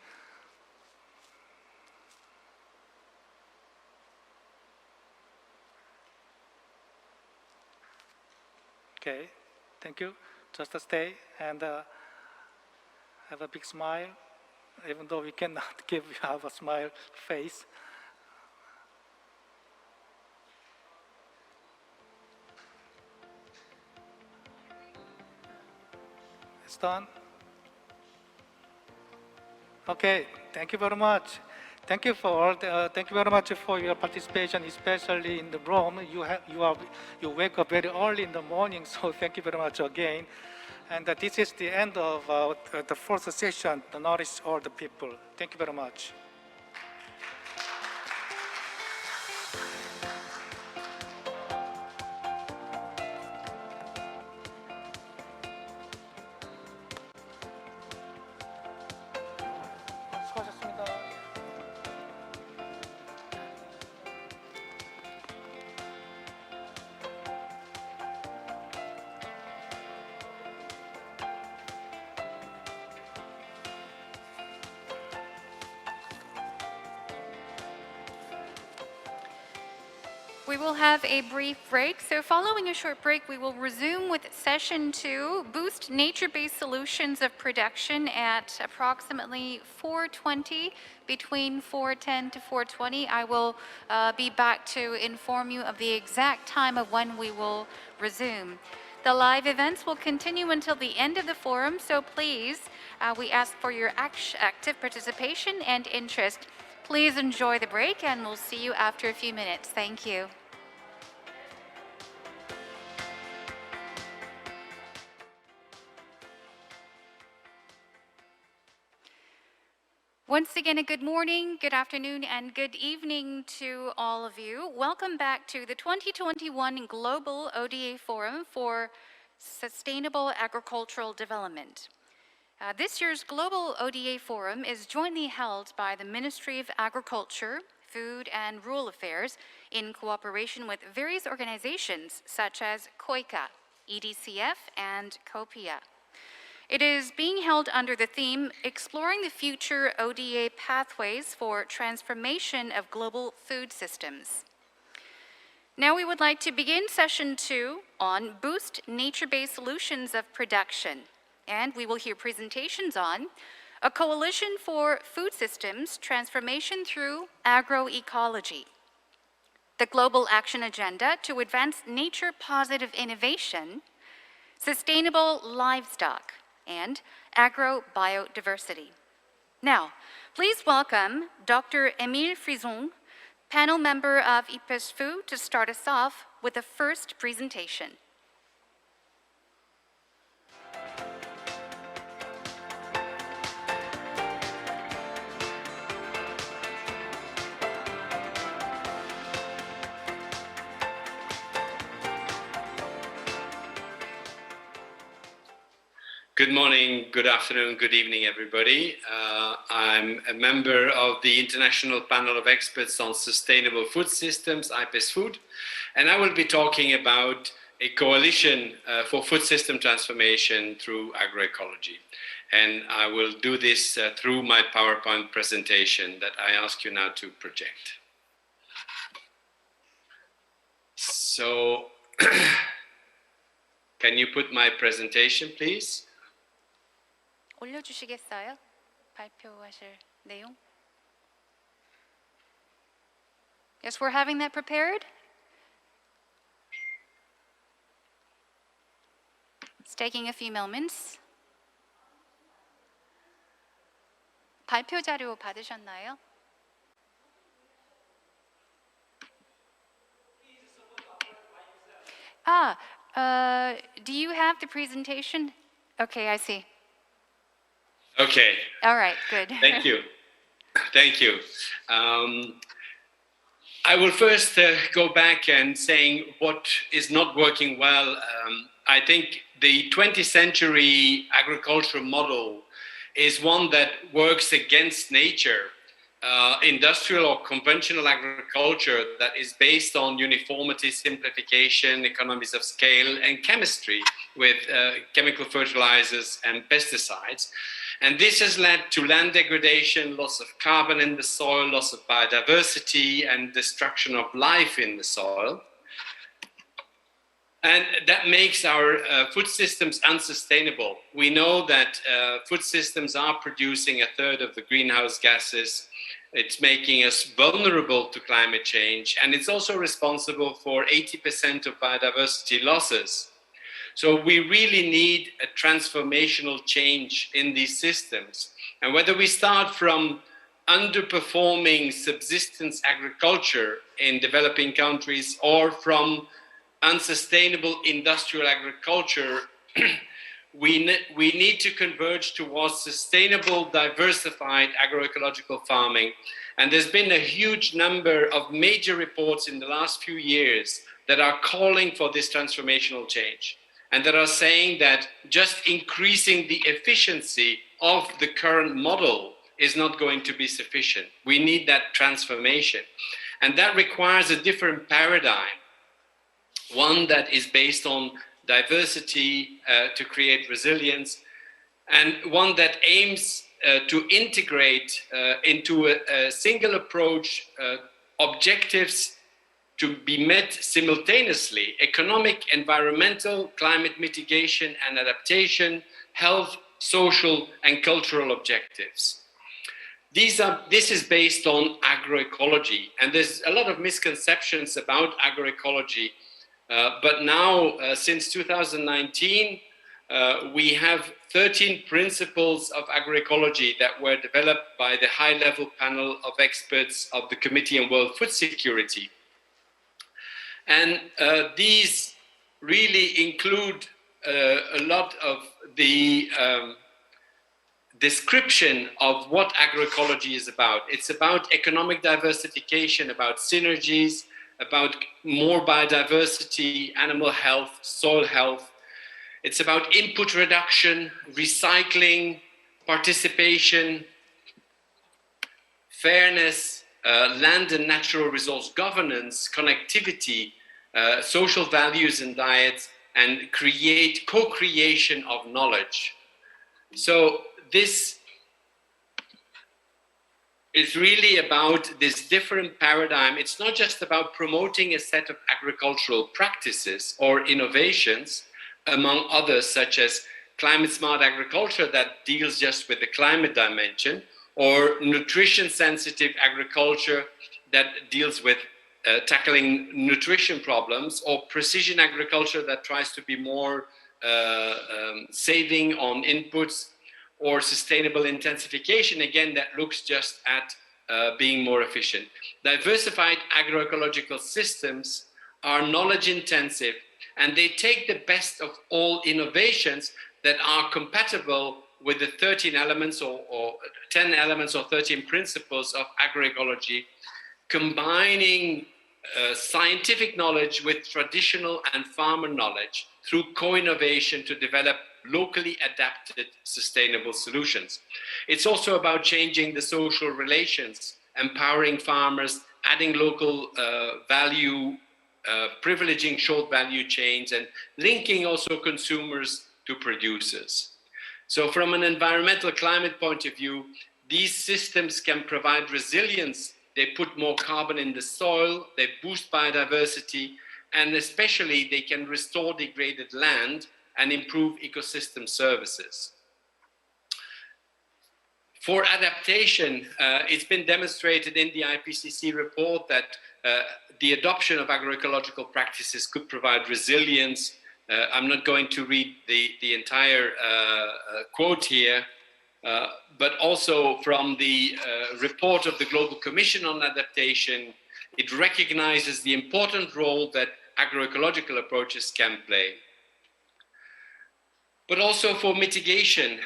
Okay, thank you. Just stay and have a big smile, even though we cannot give you have a smile face. It's done. Okay, thank you very much. Thank you thank you very much for your participation, especially in the room. You wake up very early in the morning, so thank you very much again. And this is the end of the first session, to Nourish All the People. Thank you very much. We will have a brief break. So following a short break, we will resume with session 2, Boost Nature-Based Solutions of Production at approximately 4:20, between 4:10 to 4:20. I will be back to inform you of the exact time of when we will resume. The live events will continue until the end of the forum, so please, we ask for your active participation and interest. Please enjoy the break, and we'll see you after a few minutes. Thank you. Once again, a good morning, good afternoon, and good evening to all of you. Welcome back to the 2021 Global ODA Forum for Sustainable Agricultural Development. This year's Global ODA Forum is jointly held by the Ministry of Agriculture, Food and Rural Affairs in cooperation with various organizations such as COICA, EDCF, and COPIA. It is being held under the theme, Exploring the Future ODA Pathways for Transformation of Global Food Systems. Now we would like to begin session 2 on Boost Nature-Based Solutions of Production. And we will hear presentations on a coalition for food systems transformation through agroecology, the global action agenda to advance nature-positive innovation, sustainable livestock, and agrobiodiversity. Now, please welcome Dr. Émile Frison, panel member of IPESFU, to start us off with the first presentation. Good morning, good afternoon, good evening, everybody. I'm a member of the International Panel of Experts on Sustainable Food Systems, IPESFood, and I will be talking about a coalition for food system transformation through agroecology. And I will do this through my PowerPoint presentation that I ask you now to project. So, can you put my presentation, please? 올려주시겠어요? 발표하실 내용? Yes, we're having that prepared. It's taking a few moments. 발표 자료 받으셨나요? Do you have the presentation? Okay, I see. Okay. All right, good. Thank you. Thank you. I will first go back and saying what is not working well. I think the 20th century agricultural model is one that works against nature. Industrial or conventional agriculture that is based on uniformity, simplification, economies of scale, and chemistry with chemical fertilizers and pesticides. And this has led to land degradation, loss of carbon in the soil, loss of biodiversity, and destruction of life in the soil. And that makes our food systems unsustainable. We know that food systems are producing a third of the greenhouse gases. It's making us vulnerable to climate change, and it's also responsible for 80% of biodiversity losses. So we really need a transformational change in these systems. And whether we start from underperforming subsistence agriculture in developing countries or from unsustainable industrial agriculture, we need to converge towards sustainable, diversified agroecological farming. And there's been a huge number of major reports in the last few years that are calling for this transformational change, and that are saying that just increasing the efficiency of the current model is not going to be sufficient. We need that transformation. And that requires a different paradigm, one that is based on diversity to create resilience, and one that aims to integrate into a single approach objectives to be met simultaneously: economic, environmental, climate mitigation and adaptation, health, social and cultural objectives. This is based on agroecology, and there's a lot of misconceptions about agroecology. But now, since 2019, we have 13 principles of agroecology that were developed by the high-level panel of experts of the Committee on World Food Security. And these really include a lot of the description of what agroecology is about. It's about economic diversification, about synergies, about more biodiversity, animal health, soil health. It's about input reduction, recycling, participation, fairness, land and natural resource governance, connectivity, social values and diets, and co-creation of knowledge. So this is really about this different paradigm. It's not just about promoting a set of agricultural practices or innovations, among others, such as climate smart agriculture that deals just with the climate dimension, or nutrition sensitive agriculture that deals with tackling nutrition problems, or precision agriculture that tries to be more saving on inputs, or sustainable intensification, again, that looks just at being more efficient. Diversified agroecological systems are knowledge intensive, and they take the best of all innovations that are compatible with the 13 elements or 10 elements or 13 principles of agroecology, combining scientific knowledge with traditional and farmer knowledge through co-innovation to develop locally adapted sustainable solutions. It's also about changing the social relations, empowering farmers, adding local value, privileging short value chains, and linking also consumers to producers. So from an environmental climate point of view, these systems can provide resilience. They put more carbon in the soil, they boost biodiversity, and especially they can restore degraded land and improve ecosystem services. For adaptation, it's been demonstrated in the IPCC report that the adoption of agroecological practices could provide resilience. I'm not going to read the entire quote here, but also from the report of the Global Commission on Adaptation, it recognizes the important role that agroecological approaches can play. But also for mitigation,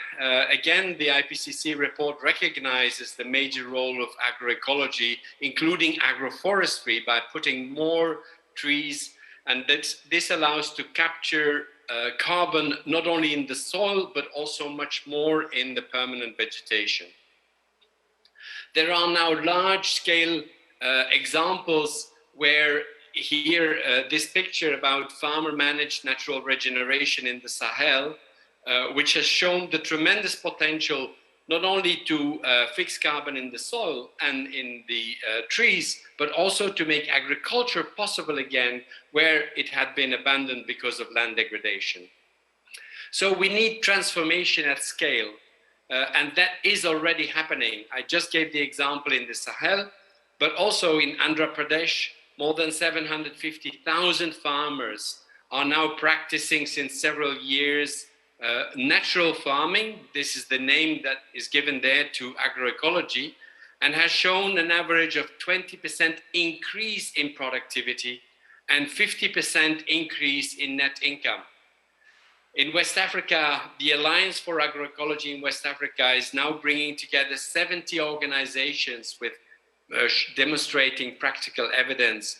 again, the IPCC report recognizes the major role of agroecology, including agroforestry, by putting more trees, and this allows to capture carbon not only in the soil, but also much more in the permanent vegetation. There are now large-scale examples where here, this picture about farmer-managed natural regeneration in the Sahel, which has shown the tremendous potential not only to fix carbon in the soil and in the trees, but also to make agriculture possible again where it had been abandoned because of land degradation. So we need transformation at scale, and that is already happening. I just gave the example in the Sahel, but also in Andhra Pradesh, more than 750,000 farmers are now practicing since several years natural farming. This is the name that is given there to agroecology, and has shown an average of 20% increase in productivity and 50% increase in net income. In West Africa, the Alliance for Agroecology in West Africa is now bringing together 70 organizations with demonstrating practical evidence.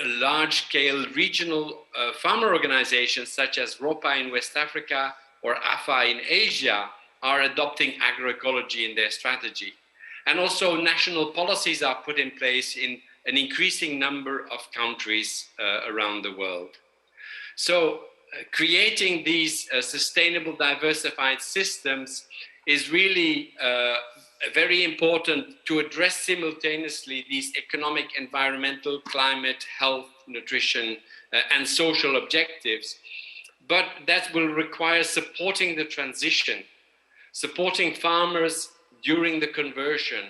Large-scale regional farmer organizations such as ROPA in West Africa or AFA in Asia are adopting agroecology in their strategy. And also national policies are put in place in an increasing number of countries around the world. So creating these sustainable diversified systems is really very important to address simultaneously these economic, environmental, climate, health, nutrition, and social objectives. But that will require supporting the transition, supporting farmers during the conversion.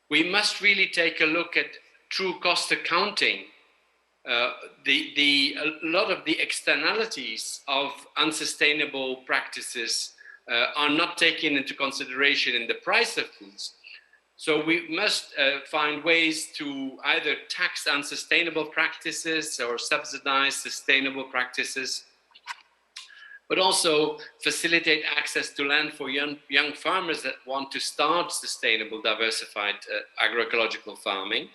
We must really take a look at true cost accounting. A lot of the externalities of unsustainable practices are not taken into consideration in the price of foods. So we must find ways to either tax unsustainable practices or subsidize sustainable practices, but also facilitate access to land for young farmers that want to start sustainable, diversified agroecological farming,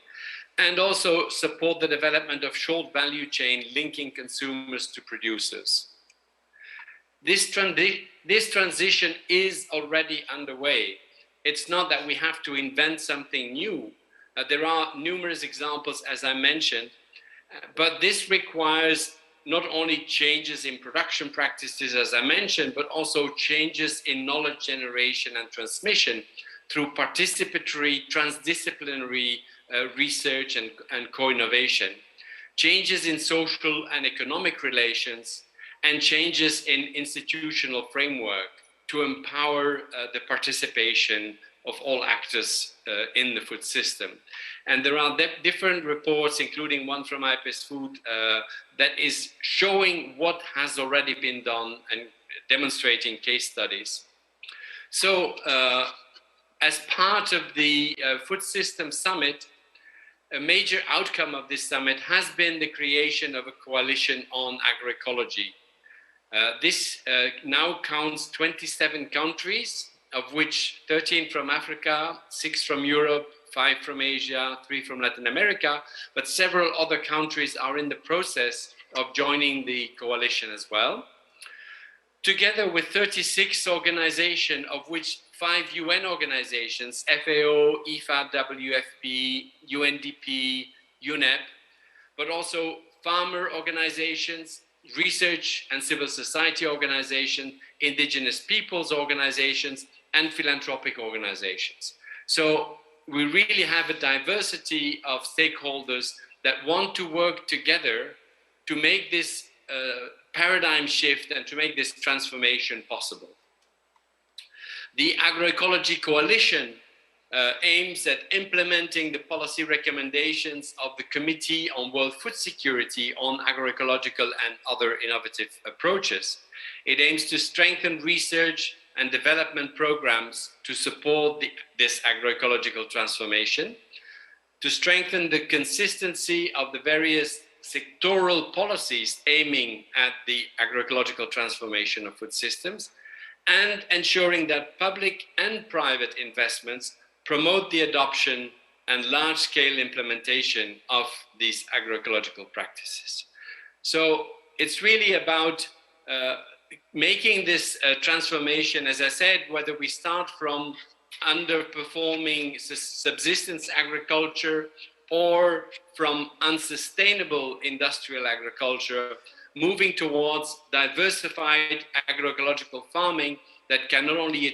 and also support the development of short value chain linking consumers to producers. This transition is already underway. It's not that we have to invent something new. There are numerous examples, as I mentioned, but this requires not only changes in production practices, as I mentioned, but also changes in knowledge generation and transmission through participatory, transdisciplinary research and co-innovation, changes in social and economic relations, and changes in institutional framework to empower the participation of all actors in the food system. And there are different reports, including one from IPES Food, that is showing what has already been done and demonstrating case studies. So as part of the Food System Summit, a major outcome of this summit has been the creation of a coalition on agroecology. This now counts 27 countries, of which 13 from Africa, 6 from Europe, 5 from Asia, 3 from Latin America, but several other countries are in the process of joining the coalition as well. Together with 36 organizations, of which 5 UN organizations, FAO, IFAD, WFP, UNDP, UNEP, but also farmer organizations, research and civil society organizations, indigenous peoples organizations, and philanthropic organizations. So we really have a diversity of stakeholders that want to work together to make this paradigm shift and to make this transformation possible. The Agroecology Coalition aims at implementing the policy recommendations of the Committee on World Food Security on agroecological and other innovative approaches. It aims to strengthen research and development programs to support this agroecological transformation, to strengthen the consistency of the various sectoral policies aiming at the agroecological transformation of food systems, and ensuring that public and private investments promote the adoption and large-scale implementation of these agroecological practices. So it's really about making this transformation, as I said, whether we start from underperforming subsistence agriculture or from unsustainable industrial agriculture, moving towards diversified agroecological farming that can not only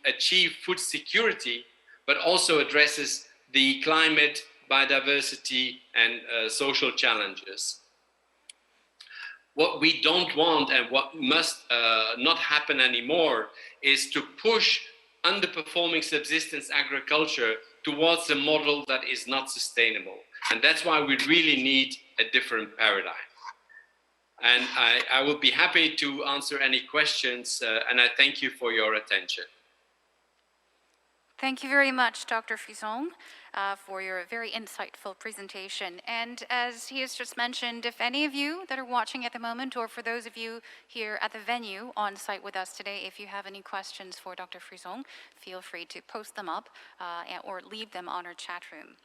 achieve food security, but also addresses the climate, biodiversity, and social challenges. What we don't want and what must not happen anymore is to push underperforming subsistence agriculture towards a model that is not sustainable. And that's why we really need a different paradigm. And I will be happy to answer any questions, and I thank you for your attention. Thank you very much, Dr. Frison, for your very insightful presentation. And as he has just mentioned, if any of you that are watching at the moment, or for those of you here at the venue on site with us today, if you have any questions for Dr. Frison, feel free to post them up or leave them on our chat room.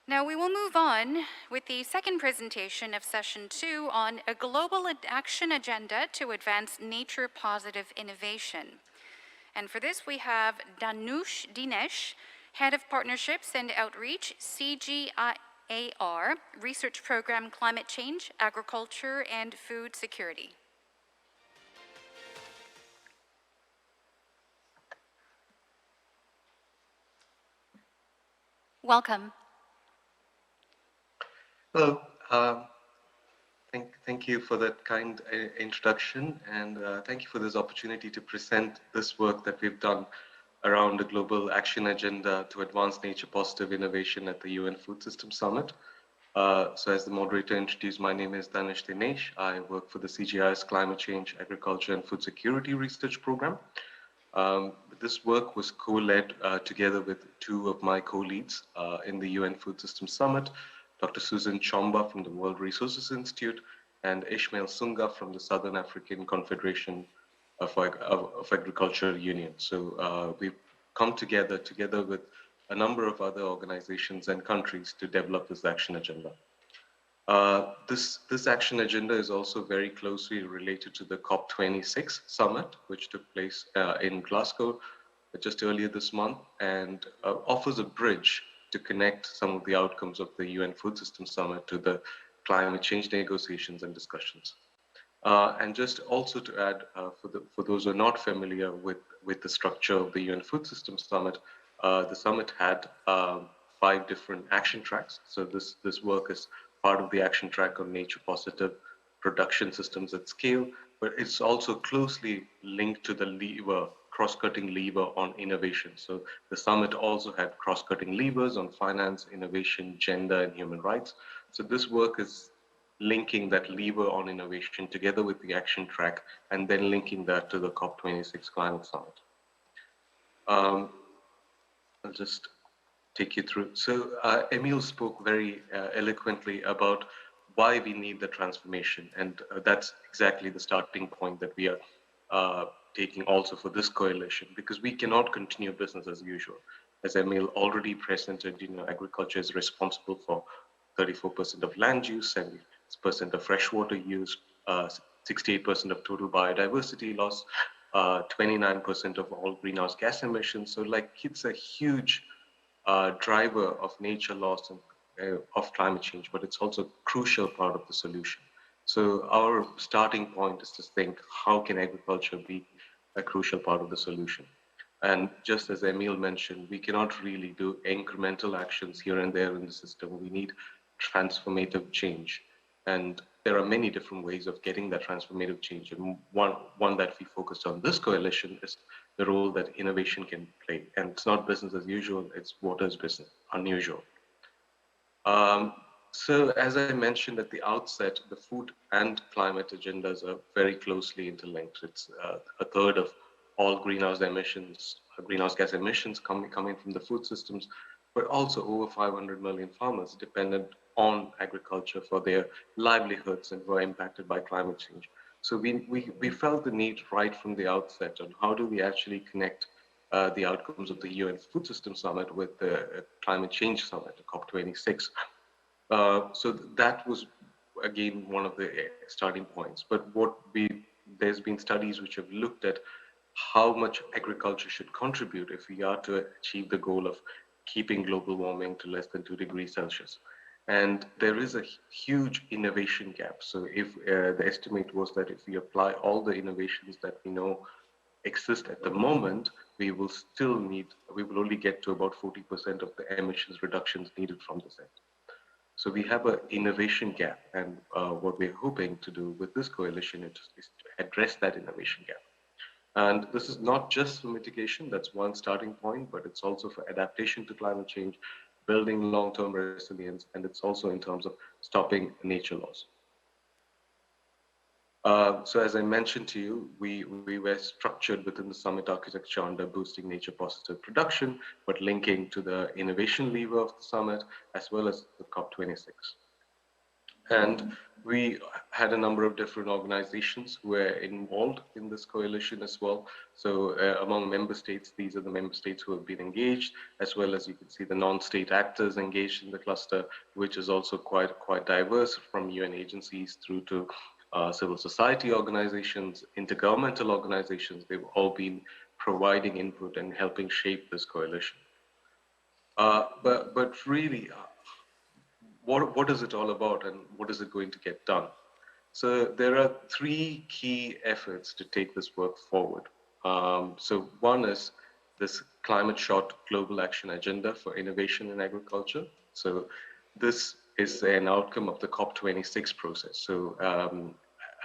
Now we will move on with the second presentation of session 2 on a global action agenda to advance nature-positive innovation. And for this, we have Danush Dinesh, Head of Partnerships and Outreach, CGIAR, Research Program Climate Change, Agriculture, and Food Security. Welcome. Hello. Thank you for that kind introduction, and thank you for this opportunity to present this work that we've done around the Global Action Agenda to Advance Nature Positive Innovation at the UN Food System Summit. So as the moderator introduced, my name is Danish Dinesh. I work for the CGI's Climate Change, Agriculture and Food Security Research Program. This work was co-led together with two of my co-leads in the UN Food System Summit, Dr. Susan Chomba from the World Resources Institute and Ishmael Sunga from the Southern African Confederation of Agricultural Union. So we've come together with a number of other organizations and countries to develop this action agenda. This action agenda is also very closely related to the COP26 summit, which took place in Glasgow just earlier this month, and offers a bridge to connect some of the outcomes of the UN Food System Summit to the climate change negotiations and discussions. And just also to add, for those who are not familiar with the structure of the UN Food System Summit, the summit had 5 different action tracks. So this work is part of the action track on nature positive production systems at scale, but it's also closely linked to the lever, cross-cutting lever on innovation. So the summit also had cross-cutting levers on finance, innovation, gender, and human rights. So this work is linking that lever on innovation together with the action track and then linking that to the COP26 climate summit. I'll just take you through. So Emil spoke very eloquently about why we need the transformation, and that's exactly the starting point that we are taking also for this coalition, because we cannot continue business as usual. As Emil already presented, agriculture is responsible for 34% of land use, 70% of freshwater use, 68% of total biodiversity loss, 29% of all greenhouse gas emissions. So it's a huge driver of nature loss and of climate change, but it's also a crucial part of the solution. So our starting point is to think, how can agriculture be a crucial part of the solution? And just as Emil mentioned, we cannot really do incremental actions here and there in the system. We need transformative change. And there are many different ways of getting that transformative change. And one that we focused on this coalition is the role that innovation can play. And it's not business as usual, it's what is business unusual. So as I mentioned at the outset, the food and climate agendas are very closely interlinked. It's a third of all greenhouse gas emissions coming from the food systems, but also over 500 million farmers dependent on agriculture for their livelihoods and were impacted by climate change. So we felt the need right from the outset on how do we actually connect the outcomes of the UN Food System Summit with the Climate Change Summit, COP26. So that was, again, one of the starting points. But there's been studies which have looked at how much agriculture should contribute if we are to achieve the goal of keeping global warming to less than 2 degrees Celsius. And there is a huge innovation gap. So if the estimate was that if we apply all the innovations that we know exist at the moment, we will only get to about 40% of the emissions reductions needed from this end. So we have an innovation gap, and what we're hoping to do with this coalition is to address that innovation gap. And this is not just for mitigation, that's one starting point, but it's also for adaptation to climate change, building long-term resilience, and it's also in terms of stopping nature loss. So as I mentioned to you, we were structured within the summit architecture under boosting nature positive production, but linking to the innovation lever of the summit, as well as the COP26. And we had a number of different organizations who were involved in this coalition as well. So among member states, these are the member states who have been engaged, as well as you can see the non-state actors engaged in the cluster, which is also quite diverse, from UN agencies through to civil society organizations, intergovernmental organizations. They've all been providing input and helping shape this coalition. But really, what is it all about, and what is it going to get done? So there are 3 key efforts to take this work forward. So one is this climate shot global action agenda for innovation in agriculture. So this is an outcome of the COP26 process. So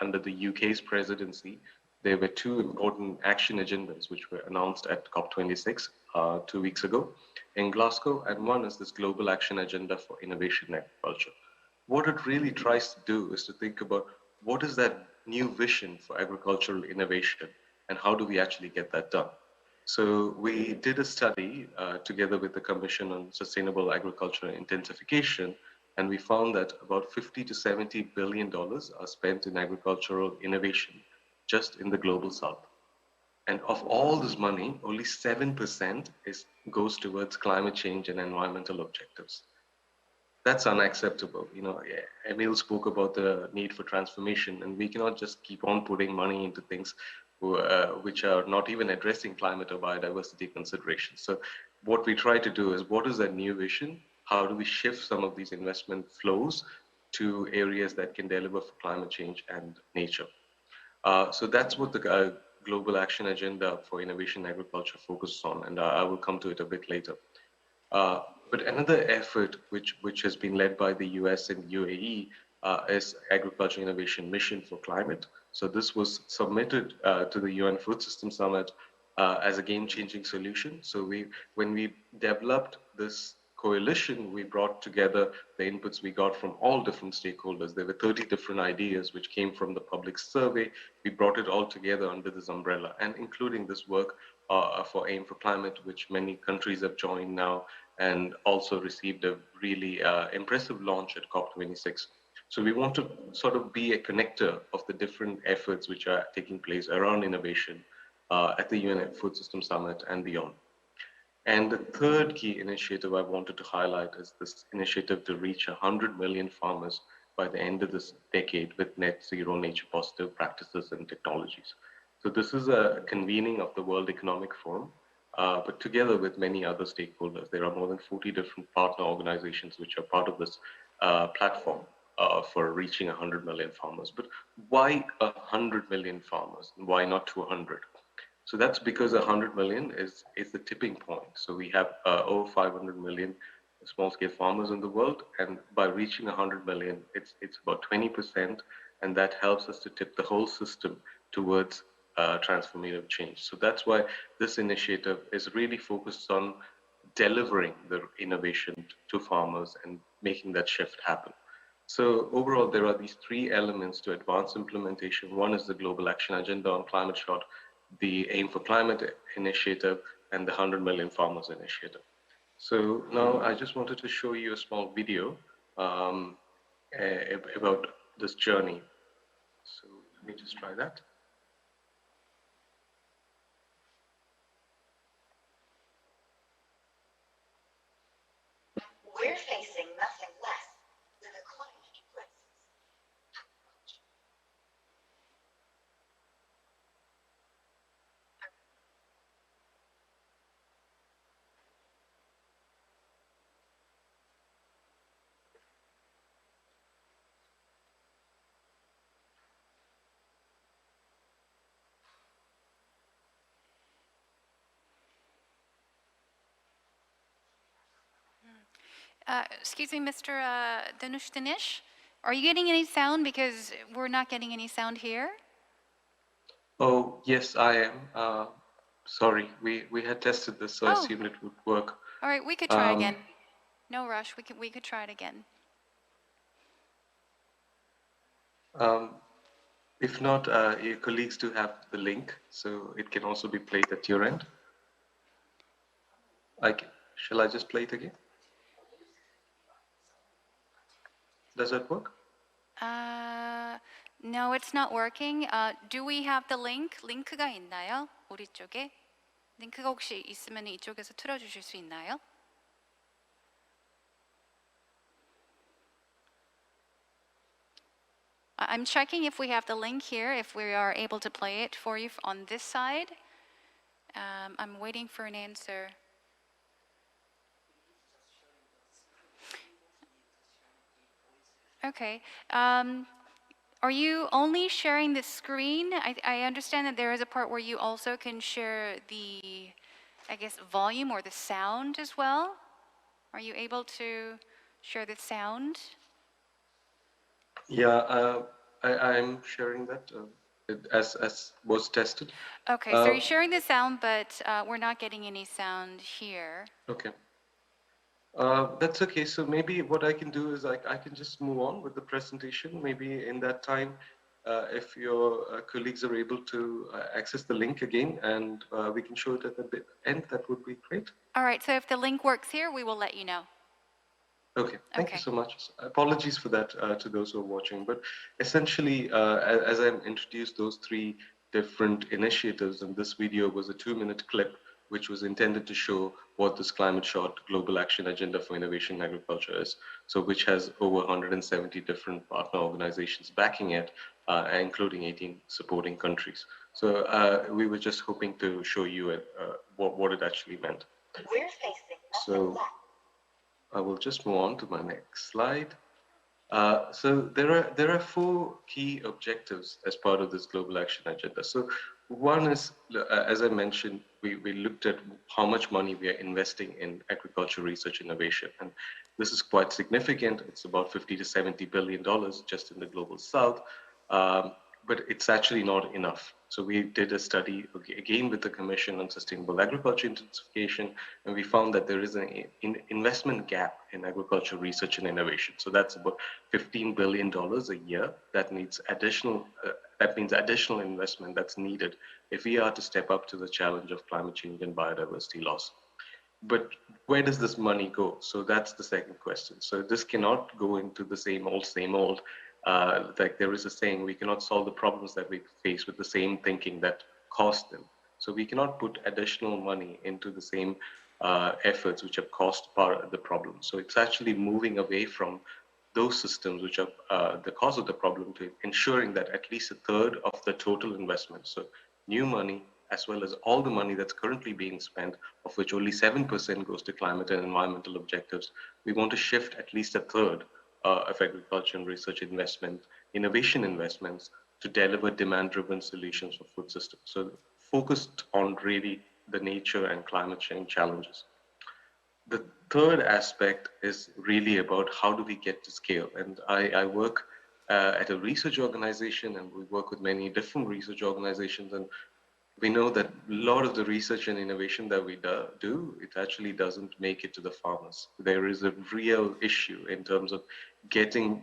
under the UK's presidency, there were two important action agendas which were announced at COP26 2 weeks ago in Glasgow, and one is this global action agenda for innovation in agriculture. What it really tries to do is to think about what is that new vision for agricultural innovation and how do we actually get that done. So we did a study together with the Commission on Sustainable Agriculture and Intensification, and we found that about $50 to $70 billion are spent in agricultural innovation just in the global south. And of all this money, only 7% goes towards climate change and environmental objectives. That's unacceptable. You know, Emil spoke about the need for transformation, and we cannot just keep on putting money into things which are not even addressing climate or biodiversity considerations. So what we try to do is, what is that new vision? How do we shift some of these investment flows to areas that can deliver for climate change and nature? So that's what the Global Action Agenda for Innovation in Agriculture focuses on, and I will come to it a bit later. But another effort which has been led by the US and UAE is Agriculture Innovation Mission for Climate. So this was submitted to the UN Food System Summit as a game-changing solution. So when we developed this coalition, we brought together the inputs we got from all different stakeholders. There were 30 different ideas which came from the public survey. We brought it all together under this umbrella, and including this work for Aim for Climate, which many countries have joined now, and also received a really impressive launch at COP26. So we want to sort of be a connector of the different efforts which are taking place around innovation at the UN Food System Summit and beyond. And the third key initiative I wanted to highlight is this initiative to reach 100 million farmers by the end of this decade with net zero nature positive practices and technologies. So this is a convening of the World Economic Forum, but together with many other stakeholders. There are more than 40 different partner organizations which are part of this platform for reaching 100 million farmers. But why 100 million farmers? Why not 200? So that's because 100 million is the tipping point. So we have over 500 million small-scale farmers in the world, and by reaching 100 million, it's about 20%, and that helps us to tip the whole system towards transformative change. So that's why this initiative is really focused on delivering the innovation to farmers and making that shift happen. So overall, there are these three elements to advance implementation. One is the Global Action Agenda on Climate Shot, the Aim for Climate initiative, and the 100 Million Farmers initiative. So now I just wanted to show you a small video about this journey. So let me just try that. We're facing nothing less than a climate crisis. Excuse me, Mr. Danush, are you getting any sound? Because we're not getting any sound here. Oh, yes, I am. Sorry, we had tested this, so I assumed it would work. All right, we could try again. No rush. We could try it again. If not, your colleagues do have the link, so it can also be played at your end. Shall I just play it again? Does that work? No, it's not working. Do we have the link? 링크가 있나요? 우리 쪽에? 링크가 혹시 있으면 이쪽에서 틀어주실 수 있나요? I'm checking if we have the link here, if we are able to play it for you on this side. I'm waiting for an answer. Okay. Are you only sharing the screen? I understand that there is a part where you also can share the I guess, volume or the sound as well? Are you able to share the sound? Yeah, I'm sharing that as was tested. Okay, so you're sharing the sound, but we're not getting any sound here. Okay. That's okay. So maybe what I can do is I can just move on with the presentation. Maybe in that time, if your colleagues are able to access the link again and we can show it at the end, that would be great. All right, so if the link works here, we will let you know. Okay, thank you so much. Apologies for that to those who are watching. But essentially, as I introduced those three different initiatives, and this video was a 2-minute clip which was intended to show what this climate short global action agenda for innovation in agriculture is. So which has over 170 different partner organizations backing it, including 18 supporting countries. So we were just hoping to show you what it actually meant. We're facing So I will just move on to my next slide. So there are 4 key objectives as part of this global action agenda. So one is, as I mentioned, we looked at how much money we are investing in agriculture research innovation, and this is quite significant. It's about $50 to $70 billion just in the global south, but it's actually not enough. So we did a study again with the Commission on Sustainable Agriculture Intensification, and we found that there is an investment gap in agriculture research and innovation. So that's about $15 billion a year that needs additional, that means additional investment that's needed if we are to step up to the challenge of climate change and biodiversity loss. But where does this money go? So that's the second question. So this cannot go into the same old. Like there is a saying, we cannot solve the problems that we face with the same thinking that caused them. So we cannot put additional money into the same efforts which have caused part of the problem. So it's actually moving away from those systems which are the cause of the problem to ensuring that at least a third of the total investment, so new money as well as all the money that's currently being spent, of which only 7% goes to climate and environmental objectives, we want to shift at least a third of agriculture and research investment, innovation investments to deliver demand-driven solutions for food systems. So focused on really the nature and climate change challenges. The third aspect is really about how do we get to scale. And I work at a research organization, and we work with many different research organizations, and we know that a lot of the research and innovation that we do, it actually doesn't make it to the farmers. There is a real issue in terms of getting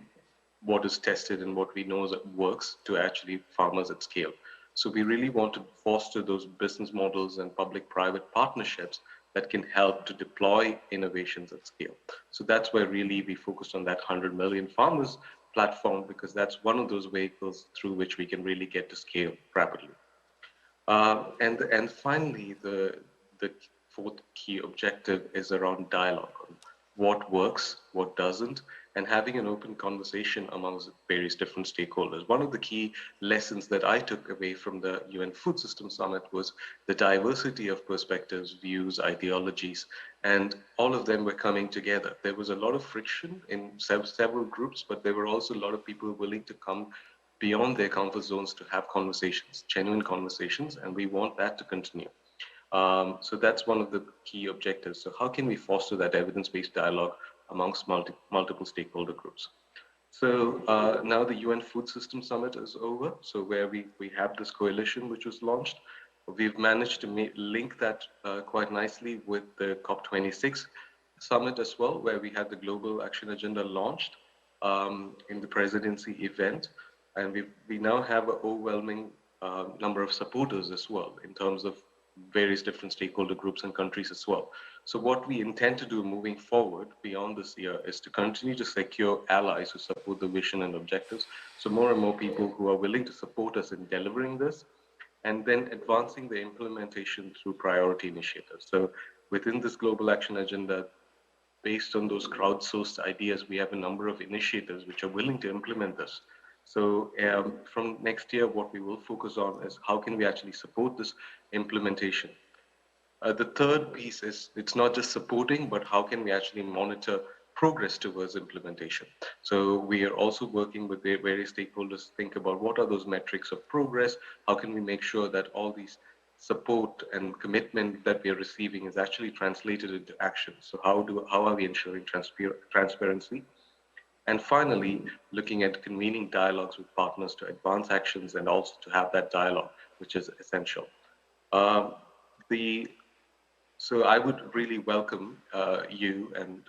what is tested and what we know that works to actually farmers at scale. So we really want to foster those business models and public-private partnerships that can help to deploy innovations at scale. So that's where really we focused on that 100 million farmers platform, because that's one of those vehicles through which we can really get to scale rapidly. And finally, the fourth key objective is around dialogue on what works, what doesn't, and having an open conversation amongst various different stakeholders. One of the key lessons that I took away from the UN Food System Summit was the diversity of perspectives, views, ideologies, and all of them were coming together. There was a lot of friction in several groups, but there were also a lot of people willing to come beyond their comfort zones to have conversations, genuine conversations, and we want that to continue. So that's one of the key objectives. So how can we foster that evidence-based dialogue amongst multiple stakeholder groups? So now the UN Food System Summit is over. So where we have this coalition which was launched, we've managed to link that quite nicely with the COP26 summit as well, where we had the Global Action Agenda launched in the presidency event. And we now have an overwhelming number of supporters as well in terms of various different stakeholder groups and countries as well. So what we intend to do moving forward beyond this year is to continue to secure allies who support the vision and objectives. So more and more people who are willing to support us in delivering this, and then advancing the implementation through priority initiatives. So within this global action agenda, based on those crowdsourced ideas, we have a number of initiatives which are willing to implement this. So from next year, what we will focus on is how can we actually support this implementation. The third piece is it's not just supporting, but how can we actually monitor progress towards implementation. So we are also working with various stakeholders to think about what are those metrics of progress, how can we make sure that all these support and commitment that we are receiving is actually translated into action. So how are we ensuring transparency? And finally, looking at convening dialogues with partners to advance actions and also to have that dialogue, which is essential. So I would really welcome you and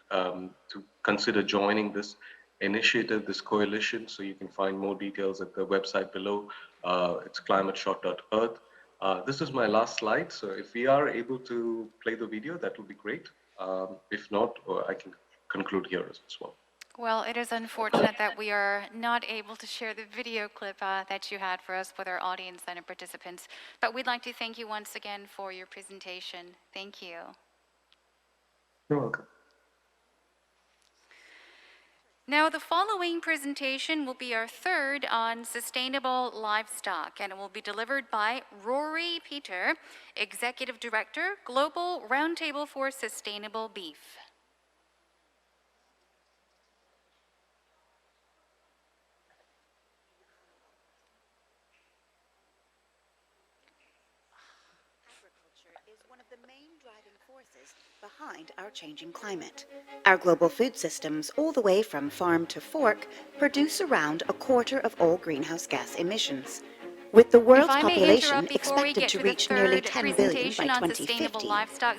to consider joining this initiative, this coalition. So you can find more details at the website below. It's climateshot.earth. This is my last slide. So if we are able to play the video, that would be great. If not, I can conclude here as well. Well, it is unfortunate that we are not able to share the video clip that you had for us with our audience and participants, but we'd like to thank you once again for your presentation. Thank you. You're welcome. Now, the following presentation will be our third on sustainable livestock, and it will be delivered by Rory Peter, Executive Director, Global Roundtable for Sustainable Beef. Behind our changing climate. Our global food systems, all the way from farm to fork, produce around a quarter of all greenhouse gas emissions. With the world's population expected to reach nearly 10 billion by 2050,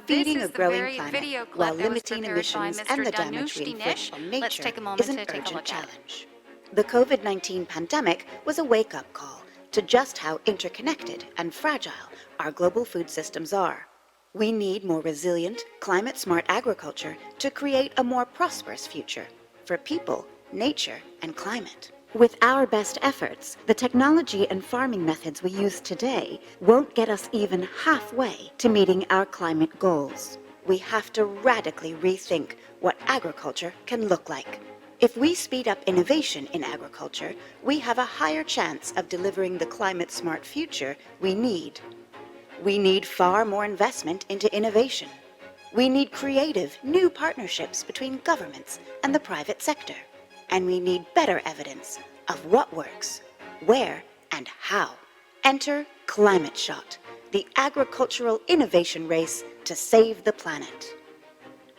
feeding a growing planet while limiting emissions and the damage we inflict on nature is an urgent challenge. The COVID-19 pandemic was a wake-up call to just how interconnected and fragile our global food systems are. We need more resilient, climate-smart agriculture to create a more prosperous future for people, nature, and climate. With our best efforts, the technology and farming methods we use today won't get us even halfway to meeting our climate goals. We have to radically rethink what agriculture can look like. If we speed up innovation in agriculture, we have a higher chance of delivering the climate-smart future we need. We need far more investment into innovation. We need creative, new partnerships between governments and the private sector. And we need better evidence of what works, where, and how. Enter Climate Shot, the agricultural innovation race to save the planet.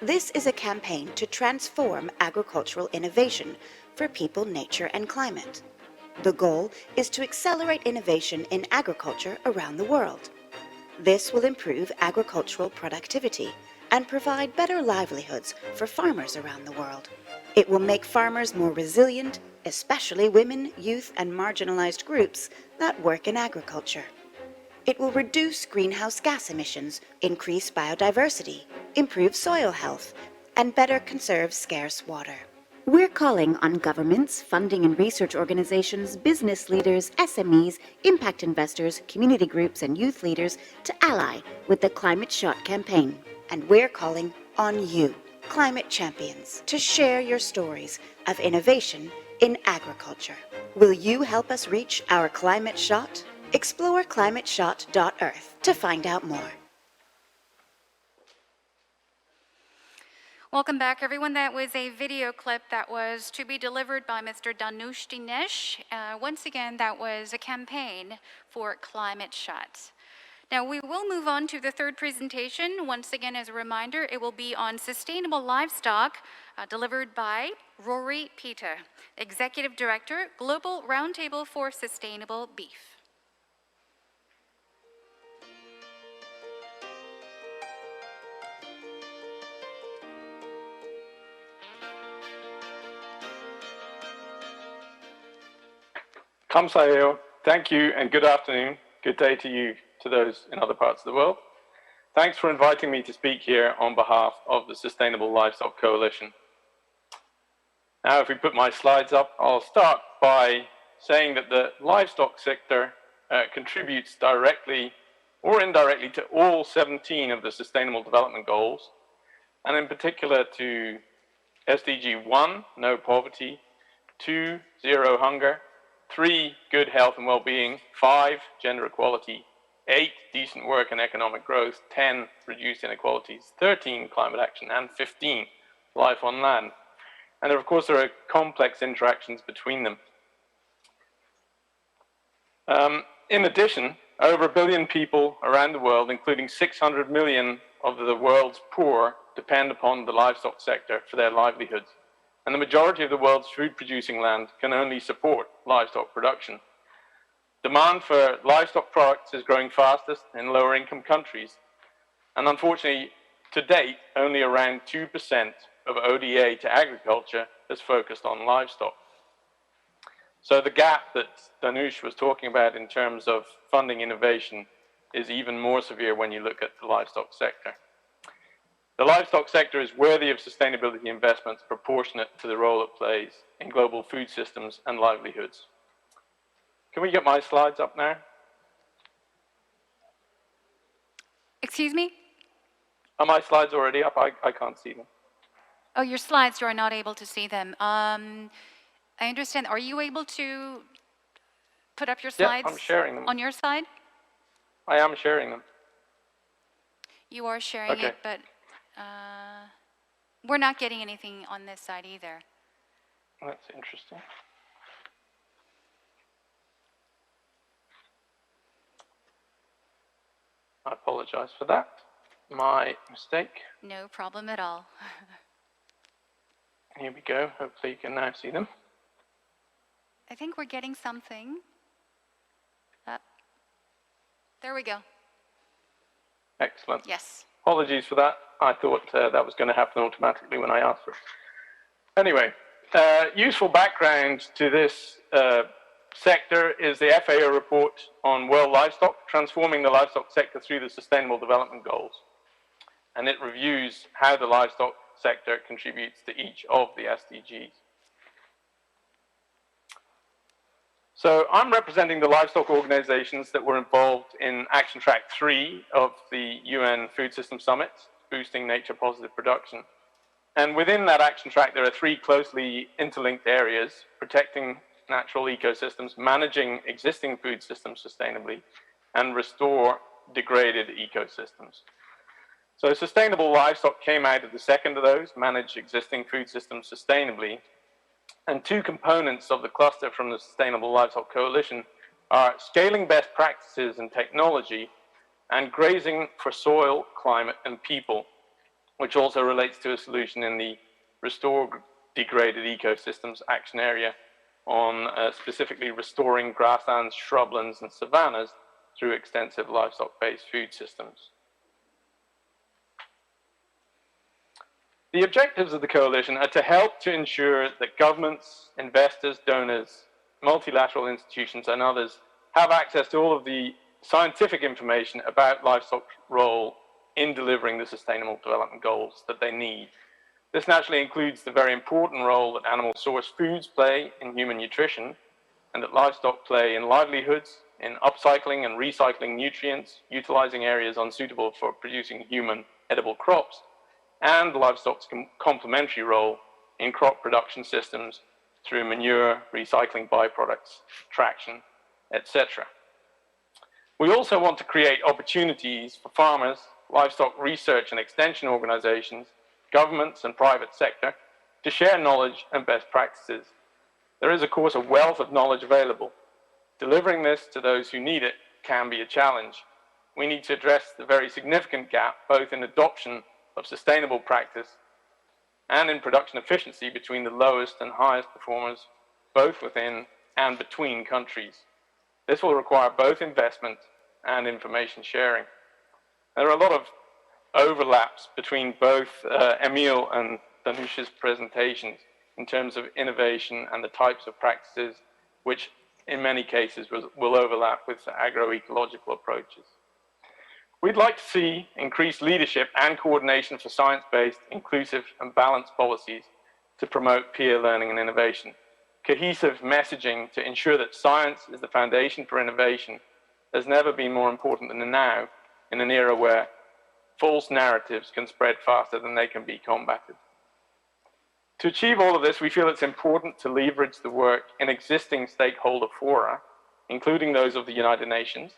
This is a campaign to transform agricultural innovation for people, nature, and climate. The goal is to accelerate innovation in agriculture around the world. This will improve agricultural productivity and provide better livelihoods for farmers around the world. It will make farmers more resilient, especially women, youth, and marginalized groups that work in agriculture. It will reduce greenhouse gas emissions, increase biodiversity, improve soil health, and better conserve scarce water. We're calling on governments, funding and research organizations, business leaders, SMEs, impact investors, community groups, and youth leaders to ally with the Climate Shot campaign. And we're calling on you, climate champions, to share your stories of innovation in agriculture. Will you help us reach our Climate Shot? Explore climateshot.earth to find out more. Welcome back, everyone. That was a video clip that was to be delivered by Mr. Danush Dinesh. Once again, that was a campaign for Climate Shot. Now, we will move on to the third presentation. Once again, as a reminder, it will be on sustainable livestock, delivered by Rory Peter, Executive Director, Global Roundtable for Sustainable Beef. Kamsayo, thank you and good afternoon. Good day to you, to those in other parts of the world. Thanks for inviting me to speak here on behalf of the Sustainable Livestock Coalition. Now, if we put my slides up, I'll start by saying that the livestock sector contributes directly or indirectly to all 17 of the Sustainable Development Goals, and in particular to SDG 1, no poverty, 2, zero hunger, 3, good health and well-being, 5, gender equality, 8, decent work and economic growth, 10, reduced inequalities, 13, climate action, and 15, life on land. And of course, there are complex interactions between them. In addition, Over 1 billion people around the world, including 600 million of the world's poor, depend upon the livestock sector for their livelihoods. And the majority of the world's food-producing land can only support livestock production. Demand for livestock products is growing fastest in lower-income countries. And unfortunately, to date, only around 2% of ODA to agriculture is focused on livestock. So the gap that Nourish was talking about in terms of funding innovation is even more severe when you look at the livestock sector. The livestock sector is worthy of sustainability investments proportionate to the role it plays in global food systems and livelihoods. Can we get my slides up now? Excuse me? Are my slides already up? I can't see them. Oh, your slides, you are not able to see them. I understand. Are you able to put up your slides? Yeah, I'm sharing them. On your side? I am sharing them. You are sharing it, but we're not getting anything on this side either. That's interesting. I apologize for that. My mistake. No problem at all. Here we go. Hopefully you can now see them. I think we're getting something. There we go. Excellent. Yes. Apologies for that. I thought that was going to happen automatically when I asked for it. Anyway, useful background to this sector is the FAO report on world livestock, transforming the livestock sector through the Sustainable Development Goals. And it reviews how the livestock sector contributes to each of the SDGs. So I'm representing the livestock organizations that were involved in Action Track 3 of the UN Food System Summit, boosting nature-positive production. And within that action track, there are 3 closely interlinked areas: protecting natural ecosystems, managing existing food systems sustainably, and restore degraded ecosystems. So sustainable livestock came out of the second of those, manage existing food systems sustainably. And 2 components of the cluster from the Sustainable Livestock Coalition are scaling best practices and technology and grazing for soil, climate, and people, which also relates to a solution in the Restore Degraded Ecosystems action area on specifically restoring grasslands, shrublands, and savannas through extensive livestock-based food systems. The objectives of the coalition are to help to ensure that governments, investors, donors, multilateral institutions, and others have access to all of the scientific information about livestock's role in delivering the Sustainable Development Goals that they need. This naturally includes the very important role that animal source foods play in human nutrition, and that livestock play in livelihoods, in upcycling and recycling nutrients, utilizing areas unsuitable for producing human edible crops, and livestock's complementary role in crop production systems through manure, recycling byproducts, traction, etc. We also want to create opportunities for farmers, livestock research and extension organizations, governments and private sector to share knowledge and best practices. There is, of course, a wealth of knowledge available. Delivering this to those who need it can be a challenge. We need to address the very significant gap, both in adoption of sustainable practice and in production efficiency between the lowest and highest performers, both within and between countries. This will require both investment and information sharing. There are a lot of overlaps between both Emile and Danush's presentations in terms of innovation and the types of practices which in many cases will overlap with agroecological approaches. We'd like to see increased leadership and coordination for science-based, inclusive and balanced policies to promote peer learning and innovation. Cohesive messaging to ensure that science is the foundation for innovation has never been more important than now in an era where false narratives can spread faster than they can be combated. To achieve all of this, we feel it's important to leverage the work in existing stakeholder fora, including those of the United Nations,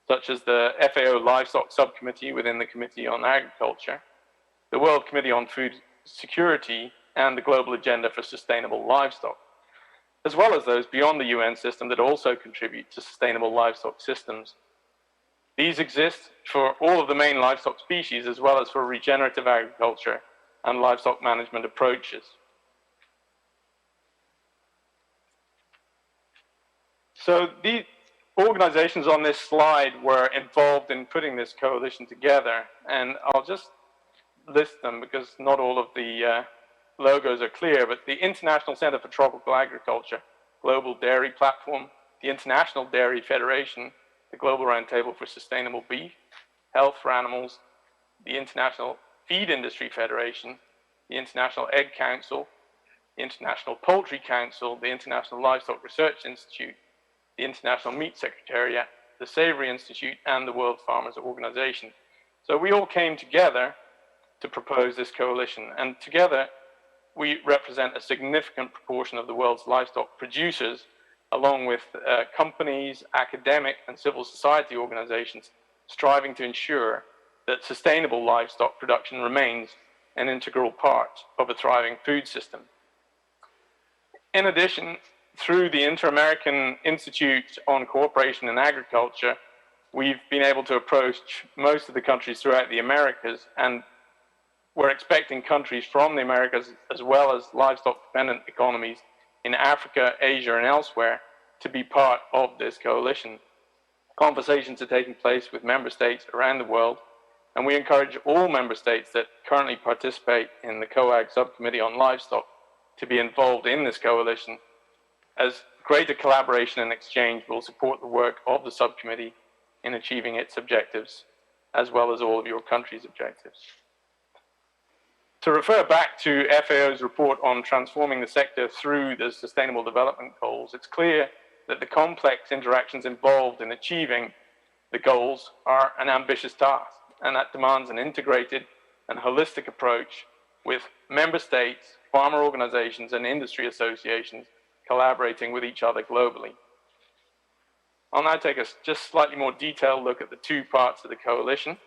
such as the FAO Livestock Subcommittee within the Committee on Agriculture, the World Committee on Food Security, and the Global Agenda for Sustainable Livestock. as well as those beyond the UN system that also contribute to sustainable livestock systems. These exist for all of the main livestock species, as well as for regenerative agriculture and livestock management approaches. So the organizations on this slide were involved in putting this coalition together, and I'll just list them because not all of the logos are clear, but the International Center for Tropical Agriculture, Global Dairy Platform, the International Dairy Federation, the Global Roundtable for Sustainable Beef, Health for Animals, the International Feed Industry Federation, the International Egg Council, the International Poultry Council, the International Livestock Research Institute, the International Meat Secretariat, the Savory Institute, and the World Farmers Organization. So we all came together to propose this coalition, and together we represent a significant proportion of the world's livestock producers, along with companies, academic and civil society organizations striving to ensure that sustainable livestock production remains an integral part of a thriving food system. In addition, through the Inter-American Institute on Cooperation in Agriculture, we've been able to approach most of the countries throughout the Americas, and we're expecting countries from the Americas, as well as livestock-dependent economies in Africa, Asia, and elsewhere, to be part of this coalition. Conversations are taking place with member states around the world, and we encourage all member states that currently participate in the COAG Subcommittee on Livestock to be involved in this coalition, as greater collaboration and exchange will support the work of the subcommittee in achieving its objectives, as well as all of your country's objectives. To refer back to FAO's report on transforming the sector through the Sustainable Development Goals, it's clear that the complex interactions involved in achieving the goals are an ambitious task, and that demands an integrated and holistic approach with member states, farmer organizations, and industry associations collaborating with each other globally. I'll now take a just slightly more detailed look at the two parts of the coalition.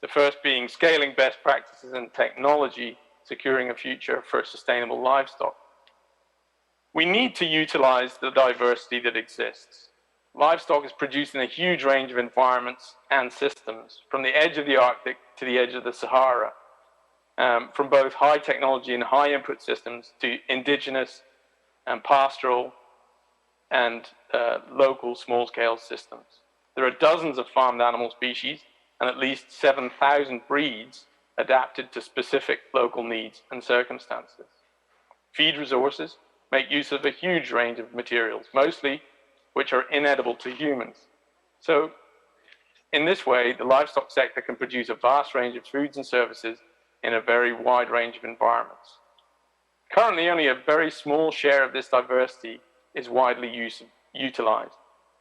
The first being scaling best practices and technology, securing a future for sustainable livestock. We need to utilize the diversity that exists. Livestock is produced in a huge range of environments and systems, from the edge of the Arctic to the edge of the Sahara, from both high technology and high input systems to indigenous and pastoral and local small-scale systems. There are dozens of farmed animal species and at least 7,000 breeds adapted to specific local needs and circumstances. Feed resources make use of a huge range of materials, mostly which are inedible to humans. So in this way, the livestock sector can produce a vast range of foods and services in a very wide range of environments. Currently, only a very small share of this diversity is widely utilized,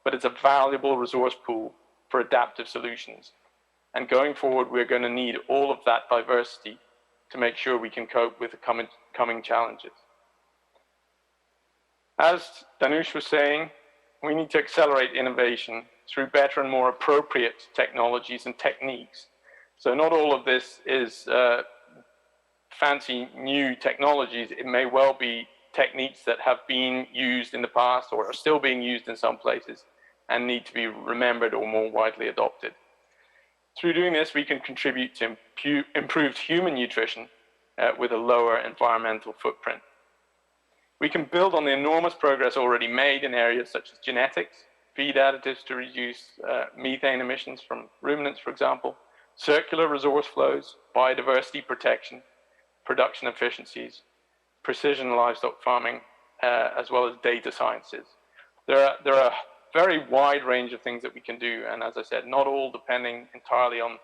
but it's a valuable resource pool for adaptive solutions. And going forward, we're going to need all of that diversity to make sure we can cope with the coming challenges. As Danush was saying, we need to accelerate innovation through better and more appropriate technologies and techniques. So not all of this is fancy new technologies. It may well be techniques that have been used in the past or are still being used in some places and need to be remembered or more widely adopted. Through doing this, we can contribute to improved human nutrition with a lower environmental footprint. We can build on the enormous progress already made in areas such as genetics, feed additives to reduce methane emissions from ruminants, for example, circular resource flows, biodiversity protection, production efficiencies, precision livestock farming, as well as data sciences. There are a very wide range of things that we can do, and as I said, not all depending entirely on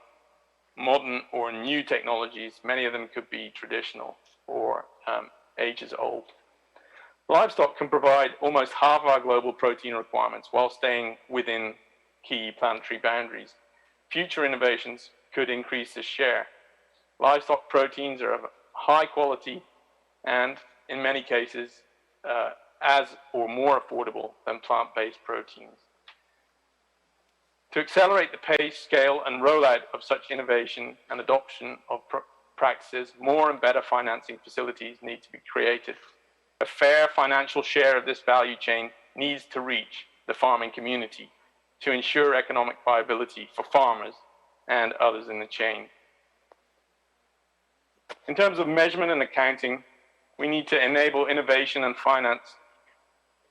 modern or new technologies. Many of them could be traditional or ages old. Livestock can provide almost half of our global protein requirements while staying within key planetary boundaries. Future innovations could increase this share. Livestock proteins are of high quality and, in many cases, as or more affordable than plant-based proteins. To accelerate the pace, scale, and rollout of such innovation and adoption of practices, more and better financing facilities need to be created. A fair financial share of this value chain needs to reach the farming community to ensure economic viability for farmers and others in the chain. In terms of measurement and accounting, we need to enable innovation and finance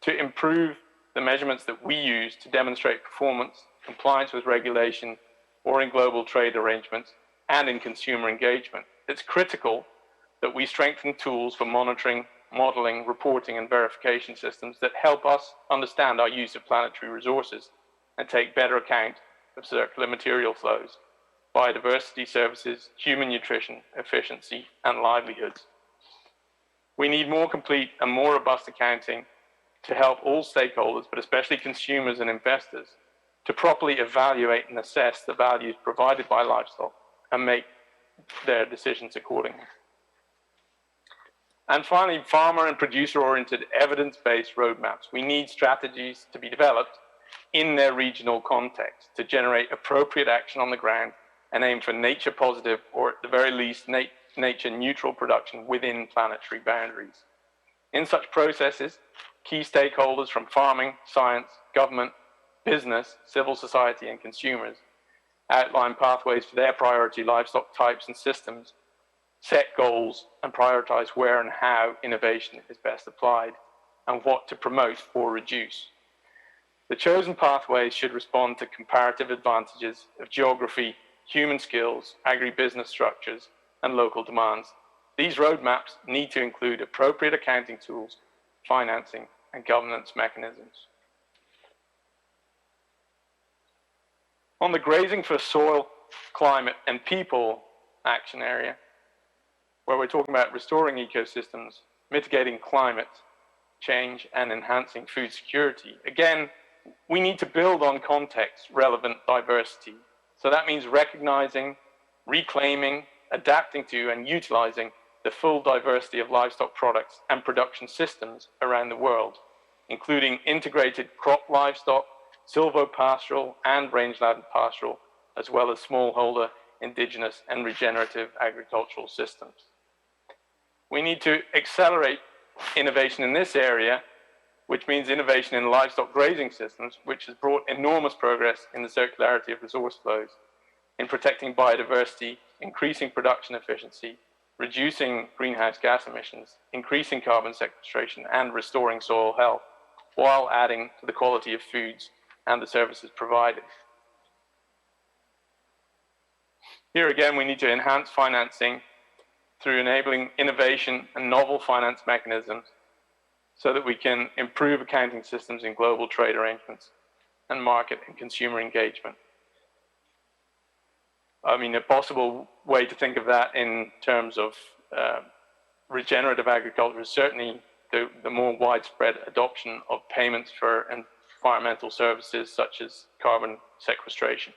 to improve the measurements that we use to demonstrate performance, compliance with regulation, or in global trade arrangements, and in consumer engagement. It's critical that we strengthen tools for monitoring, modeling, reporting, and verification systems that help us understand our use of planetary resources and take better account of circular material flows, biodiversity services, human nutrition, efficiency, and livelihoods. We need more complete and more robust accounting to help all stakeholders, but especially consumers and investors, to properly evaluate and assess the values provided by livestock and make their decisions accordingly. And finally, farmer and producer-oriented evidence-based roadmaps. We need strategies to be developed in their regional context to generate appropriate action on the ground and aim for nature-positive, or at the very least, nature-neutral production within planetary boundaries. In such processes, key stakeholders from farming, science, government, business, civil society, and consumers outline pathways for their priority livestock types and systems, set goals, and prioritize where and how innovation is best applied, and what to promote or reduce. The chosen pathways should respond to comparative advantages of geography, human skills, agribusiness structures, and local demands. These roadmaps need to include appropriate accounting tools, financing, and governance mechanisms. On the grazing for soil, climate, and people action area, where we're talking about restoring ecosystems, mitigating climate change, and enhancing food security, again, we need to build on context-relevant diversity. So that means recognizing, reclaiming, adapting to, and utilizing the full diversity of livestock products and production systems around the world, including integrated crop livestock, silvopastoral and rangeland pastoral, as well as smallholder, indigenous, and regenerative agricultural systems. We need to accelerate innovation in this area, which means innovation in livestock grazing systems, which has brought enormous progress in the circularity of resource flows, in protecting biodiversity, increasing production efficiency, reducing greenhouse gas emissions, increasing carbon sequestration, and restoring soil health, while adding to the quality of foods and the services provided. Here again, we need to enhance financing through enabling innovation and novel finance mechanisms so that we can improve accounting systems in global trade arrangements and market and consumer engagement. I mean, a possible way to think of that in terms of regenerative agriculture is certainly the more widespread adoption of payments for environmental services such as carbon sequestration.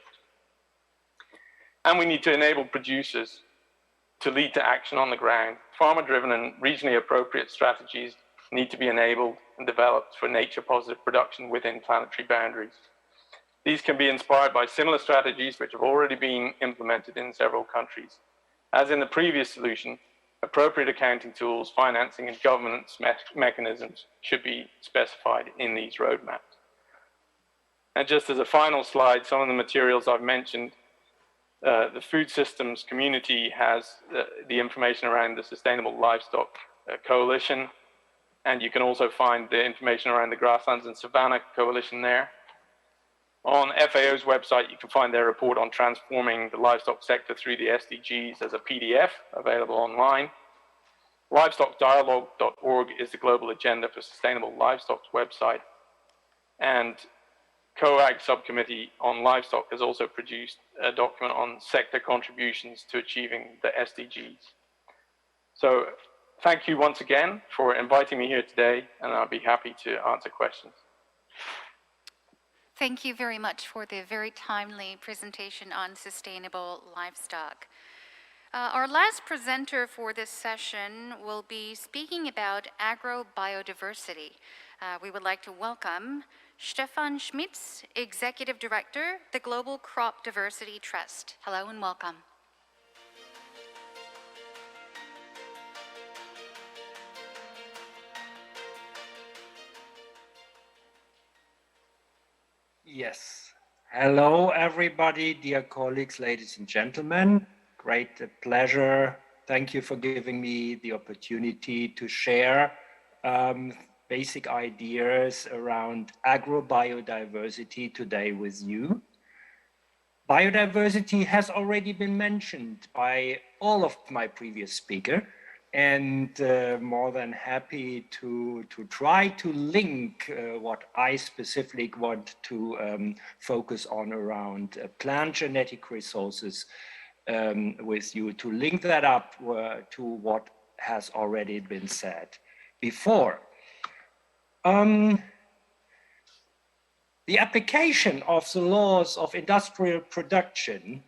And we need to enable producers to lead to action on the ground. Farmer-driven and regionally appropriate strategies need to be enabled and developed for nature-positive production within planetary boundaries. These can be inspired by similar strategies which have already been implemented in several countries. As in the previous solution, appropriate accounting tools, financing, and governance mechanisms should be specified in these roadmaps. And just as a final slide, some of the materials I've mentioned, the food systems community has the information around the Sustainable Livestock Coalition, and you can also find the information around the Grasslands and Savannah Coalition there. On FAO's website, you can find their report on transforming the livestock sector through the SDGs as a PDF available online. Livestockdialogue.org is the global agenda for sustainable livestock's website. And COAG subcommittee on livestock has also produced a document on sector contributions to achieving the SDGs. So thank you once again for inviting me here today, and I'll be happy to answer questions. Thank you very much for the very timely presentation on sustainable livestock. Our last presenter for this session will be speaking about agrobiodiversity. We would like to welcome Stefan Schmitz, Executive Director, the Global Crop Diversity Trust. Hello and welcome. Yes. Hello, everybody, dear colleagues, ladies and gentlemen. Great pleasure. Thank you for giving me the opportunity to share basic ideas around agrobiodiversity today with you. Biodiversity has already been mentioned by all of my previous speakers, and more than happy to try to link what I specifically want to focus on around plant genetic resources with you, to link that up to what has already been said before. The application of the laws of industrial production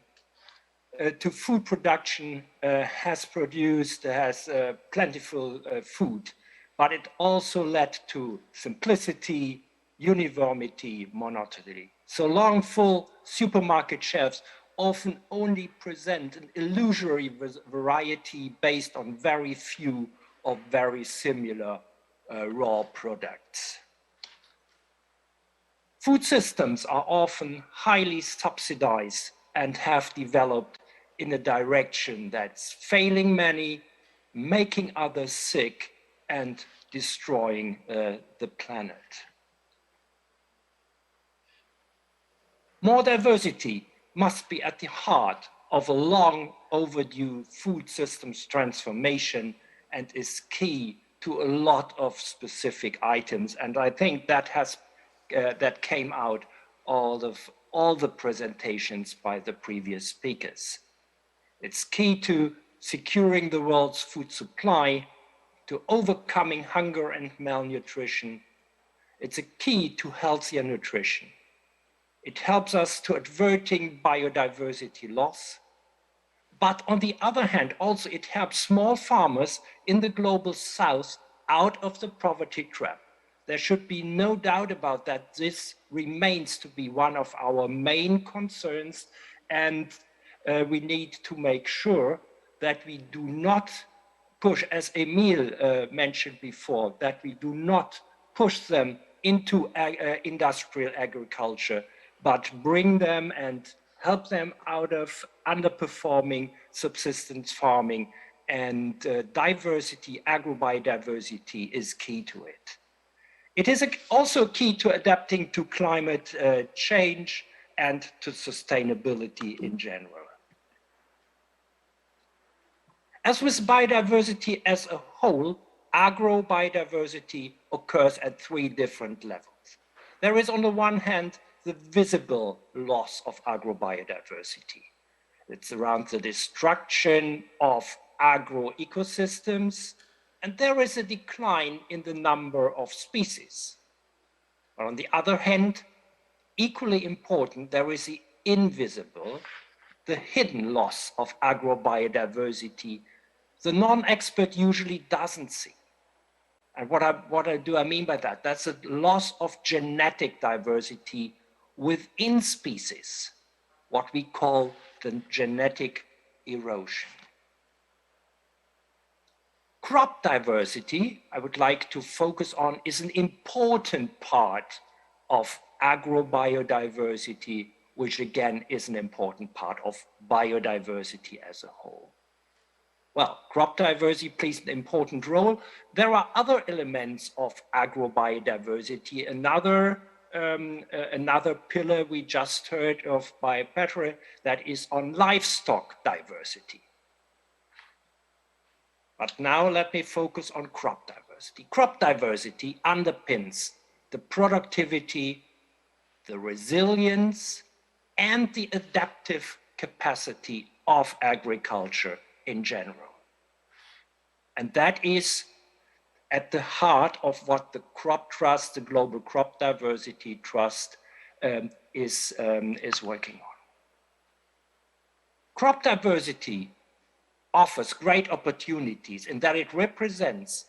to food production has plentiful food, but it also led to simplicity, uniformity, monotony. So long, full supermarket shelves often only present an illusory variety based on very few or very similar raw products. Food systems are often highly subsidized and have developed in a direction that's failing many, making others sick, and destroying the planet. More diversity must be at the heart of a long overdue food systems transformation and is key to a lot of specific items. And I think that that came out of all the presentations by the previous speakers. It's key to securing the world's food supply, to overcoming hunger and malnutrition. It's a key to healthier nutrition. It helps us to averting biodiversity loss. But on the other hand, also it helps small farmers in the global south out of the poverty trap. There should be no doubt about that. This remains to be one of our main concerns, and we need to make sure that we do not push, as Emil mentioned before, that we do not push them into industrial agriculture, but bring them and help them out of underperforming subsistence farming, and diversity, agrobiodiversity is key to it. It is also key to adapting to climate change and to sustainability in general. As with biodiversity as a whole, agrobiodiversity occurs at three different levels. There is, on the one hand, the visible loss of agrobiodiversity. It's around the destruction of agroecosystems, and there is a decline in the number of species. But on the other hand, equally important, there is the invisible, the hidden loss of agrobiodiversity the non-expert usually doesn't see. And what do I mean by that? That's a loss of genetic diversity within species, what we call the genetic erosion. Crop diversity, I would like to focus on, is an important part of agrobiodiversity, which again is an important part of biodiversity as a whole. Well, crop diversity plays an important role. There are other elements of agrobiodiversity. Another pillar we just heard of by Petra, that is on livestock diversity. But now let me focus on crop diversity. Crop diversity underpins the productivity, the resilience, and the adaptive capacity of agriculture in general. And that is at the heart of what the Crop Trust, the Global Crop Diversity Trust, is working on. Crop diversity offers great opportunities in that it represents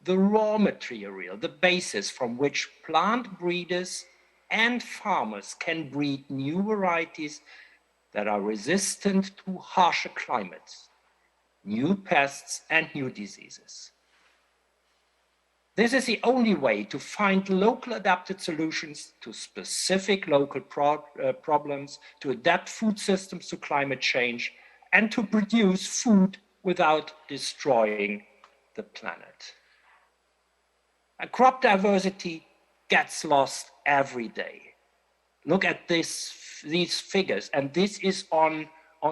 the raw material, the basis from which plant breeders and farmers can breed new varieties that are resistant to harsher climates, new pests, and new diseases. This is the only way to find local adapted solutions to specific local problems, to adapt food systems to climate change, and to produce food without destroying the planet. And crop diversity gets lost every day. Look at these figures, and this is on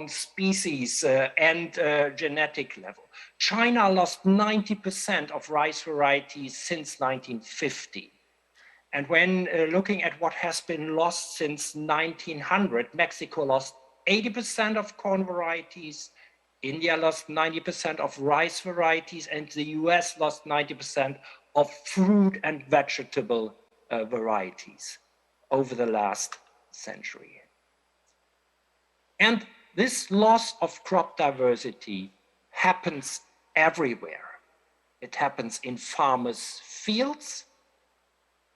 species and genetic level. China lost 90% of rice varieties since 1950. And when looking at what has been lost since 1900, Mexico lost 80% of corn varieties, India lost 90% of rice varieties, and the US lost 90% of fruit and vegetable varieties over the last century. And this loss of crop diversity happens everywhere. It happens in farmers' fields,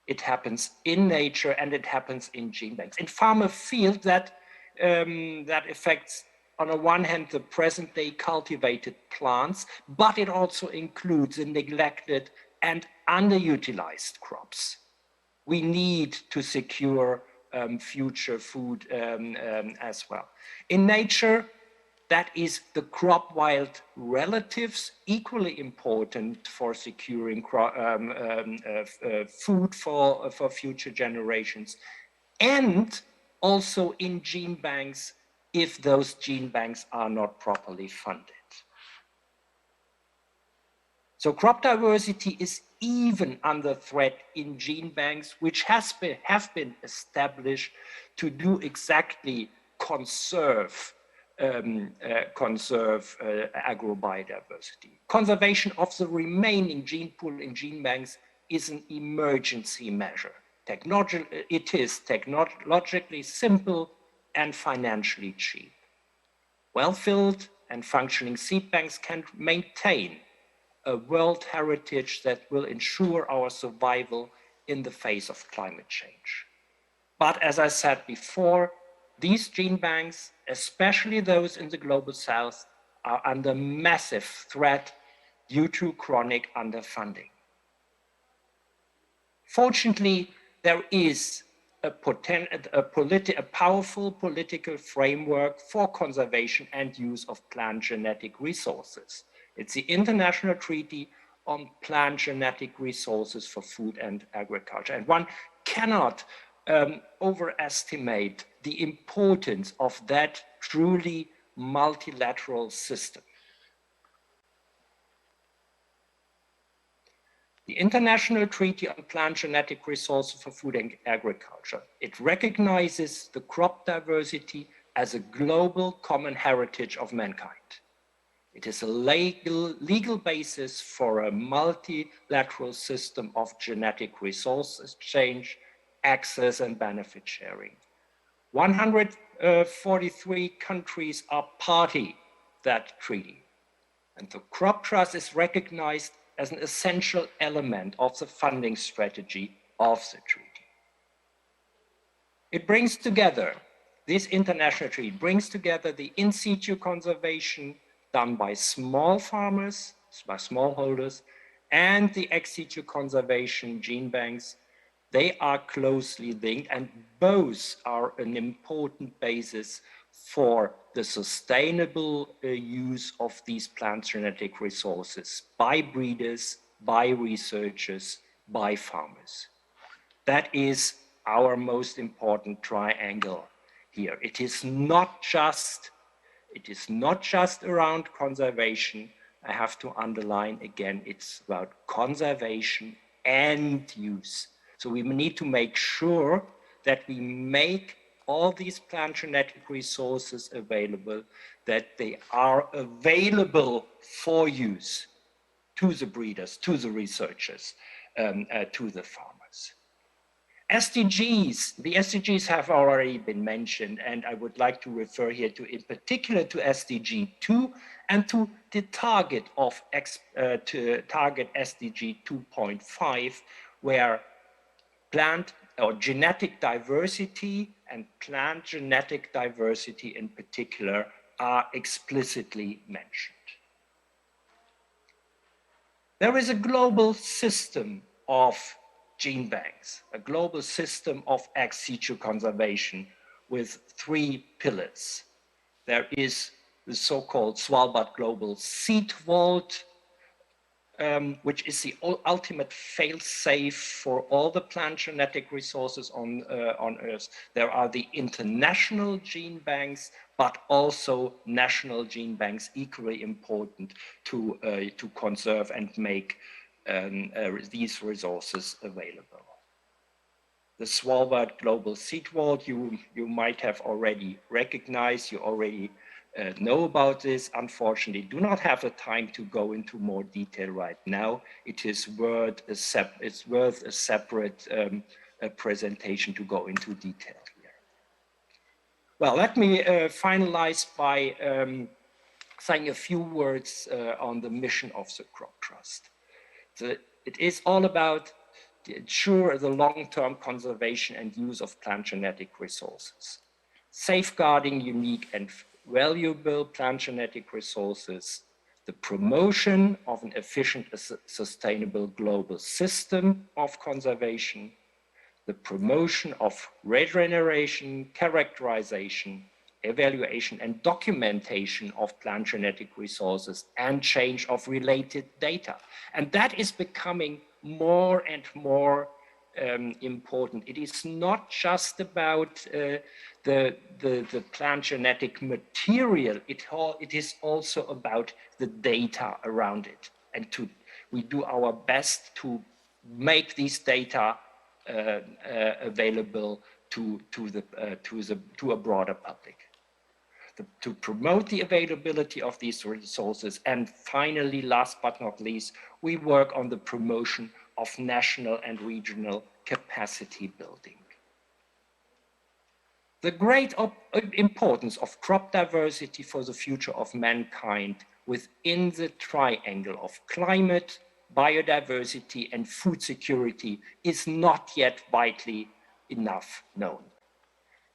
it happens in nature, and it happens in gene banks. In farmer field, that affects, on the one hand, the present-day cultivated plants, but it also includes the neglected and underutilized crops. We need to secure future food as well. In nature, that is the crop wild relatives, equally important for securing food for future generations, and also in gene banks if those gene banks are not properly funded. So crop diversity is even under threat in gene banks, which have been established to do exactly conserve agrobiodiversity. Conservation of the remaining gene pool in gene banks is an emergency measure. It is technologically simple and financially cheap. Well-filled and functioning seed banks can maintain a world heritage that will ensure our survival in the face of climate change. But as I said before, these gene banks, especially those in the global south, are under massive threat due to chronic underfunding. Fortunately, there is a powerful political framework for conservation and use of plant genetic resources. It's the International Treaty on Plant Genetic Resources for Food and Agriculture. And one cannot overestimate the importance of that truly multilateral system. The International Treaty on Plant Genetic Resources for Food and Agriculture, it recognizes the crop diversity as a global common heritage of mankind. It is a legal basis for a multilateral system of genetic resource exchange, access, and benefit sharing. 143 countries are party to that treaty. And the crop trust is recognized as an essential element of the funding strategy of the treaty. It brings together, this international treaty brings together the in situ conservation done by small farmers, by smallholders, and the ex situ conservation gene banks. They are closely linked, and both are an important basis for the sustainable use of these plant genetic resources by breeders, by researchers, by farmers. That is our most important triangle here. It is not just around conservation. I have to underline again, it's about conservation and use. So we need to make sure that we make all these plant genetic resources available, that they are available for use to the breeders, to the researchers, to the farmers. SDGs, the SDGs have already been mentioned, and I would like to refer here to, in particular, to SDG 2 and to the target of target SDG 2.5, where plant or genetic diversity and plant genetic diversity in particular are explicitly mentioned. There is a global system of gene banks, a global system of ex situ conservation with 3 pillars. There is the so-called Svalbard Global Seed Vault, which is the ultimate fail-safe for all the plant genetic resources on Earth. There are the international gene banks, but also national gene banks, equally important to conserve and make these resources available. The Svalbard Global Seed Vault, you might have already recognized, you already know about this. Unfortunately, do not have the time to go into more detail right now. It is worth a separate presentation to go into detail here. Well, let me finalize by saying a few words on the mission of the Crop Trust. It is all about to ensure the long-term conservation and use of plant genetic resources, safeguarding unique and valuable plant genetic resources, the promotion of an efficient, sustainable global system of conservation, the promotion of regeneration, characterization, evaluation, and documentation of plant genetic resources, and change of related data. And that is becoming more and more important. It is not just about the plant genetic material, it is also about the data around it. And we do our best to make these data available to a broader public. To promote the availability of these resources. And finally, last but not least, we work on the promotion of national and regional capacity building. The great importance of crop diversity for the future of mankind within the triangle of climate, biodiversity, and food security is not yet widely enough known.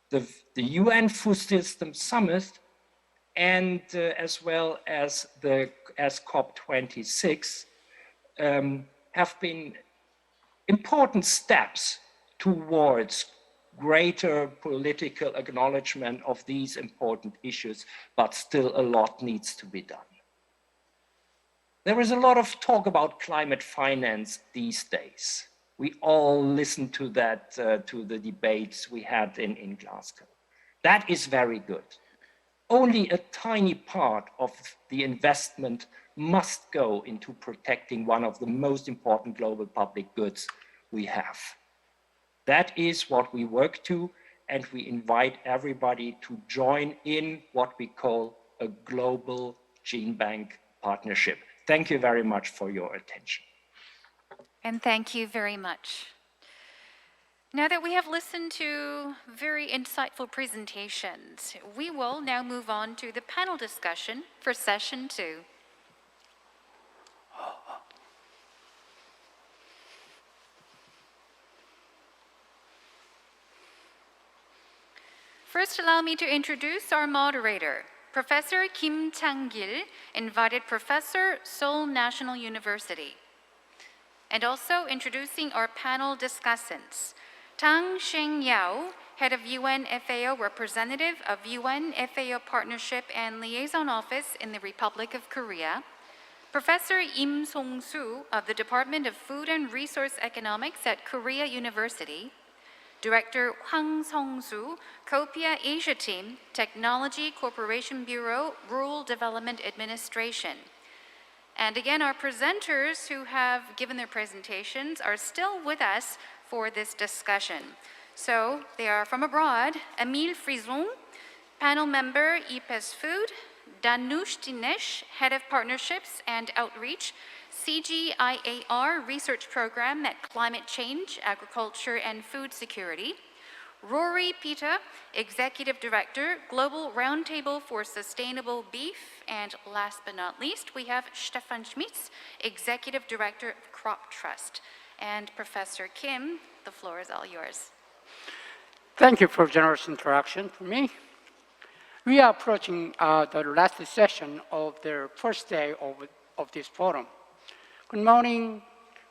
The UN Food Systems Summit and as well as COP26 have been important steps towards greater political acknowledgement of these important issues, but still a lot needs to be done. There is a lot of talk about climate finance these days. We all listen to that, to the debates we had in Glasgow. That is very good. Only a tiny part of the investment must go into protecting one of the most important global public goods we have. That is what we work to, and we invite everybody to join in what we call a global gene bank partnership. Thank you very much for your attention. And thank you very much. Now that we have listened to very insightful presentations, we will now move on to the panel discussion for session 2. First, allow me to introduce our moderator, Professor Kim Chang-gil, invited professor, Seoul National University. And also introducing our panel discussants, Tang Sheng-yao, head of UN FAO representative of UN FAO Partnership and Liaison Office in the Republic of Korea, Professor Im Song-soo of the Department of Food and Resource Economics at Korea University, Director Hwang Song-soo, COPIA Asia Team, Technology Corporation Bureau, Rural Development Administration. And again, our presenters who have given their presentations are still with us for this discussion. So they are from abroad, Emile Frison, panel member, EPES Food, Danush Dinesh, head of partnerships and outreach, CGIAR research program at Climate Change, Agriculture and Food Security, Rory Pita, Executive Director, Global Roundtable for Sustainable Beef, and last but not least, we have Stefan Schmitz, Executive Director of Crop Trust. And Professor Kim, the floor is all yours. Thank you for generous introduction for me. We are approaching the last session of the first day of this forum. Good morning,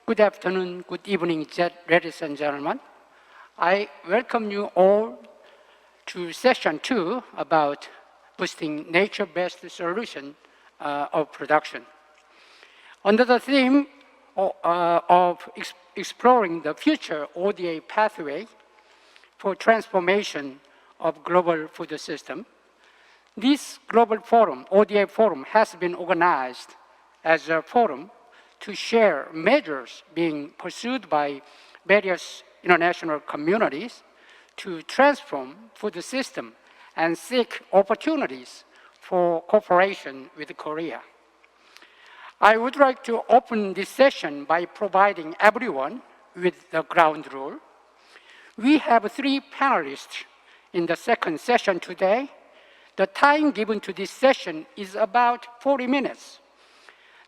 good afternoon, good evening, ladies and gentlemen. I welcome you all to session 2 about boosting nature-based solution of production. Under the theme of exploring the future ODA pathway for transformation of global food system, this global forum, ODA forum, has been organized as a forum to share measures being pursued by various international communities to transform food system and seek opportunities for cooperation with Korea. I would like to open this session by providing everyone with the ground rule. We have 3 panelists in the second session today. The time given to this session is about 40 minutes.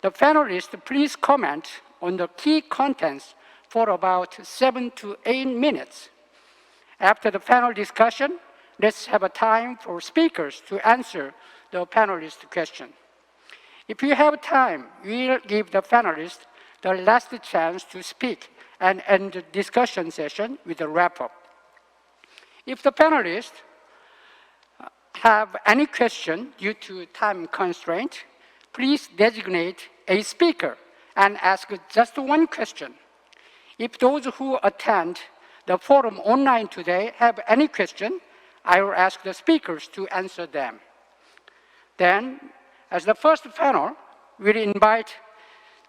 The panelists please comment on the key contents for about 7 to 8 minutes. After the panel discussion, let's have a time for speakers to answer the panelist question. If you have time, we'll give the panelists the last chance to speak and end the discussion session with a wrap-up. If the panelists have any question due to time constraint, please designate a speaker and ask just one question. If those who attend the forum online today have any question, I will ask the speakers to answer them. Then, as the first panel, we'll invite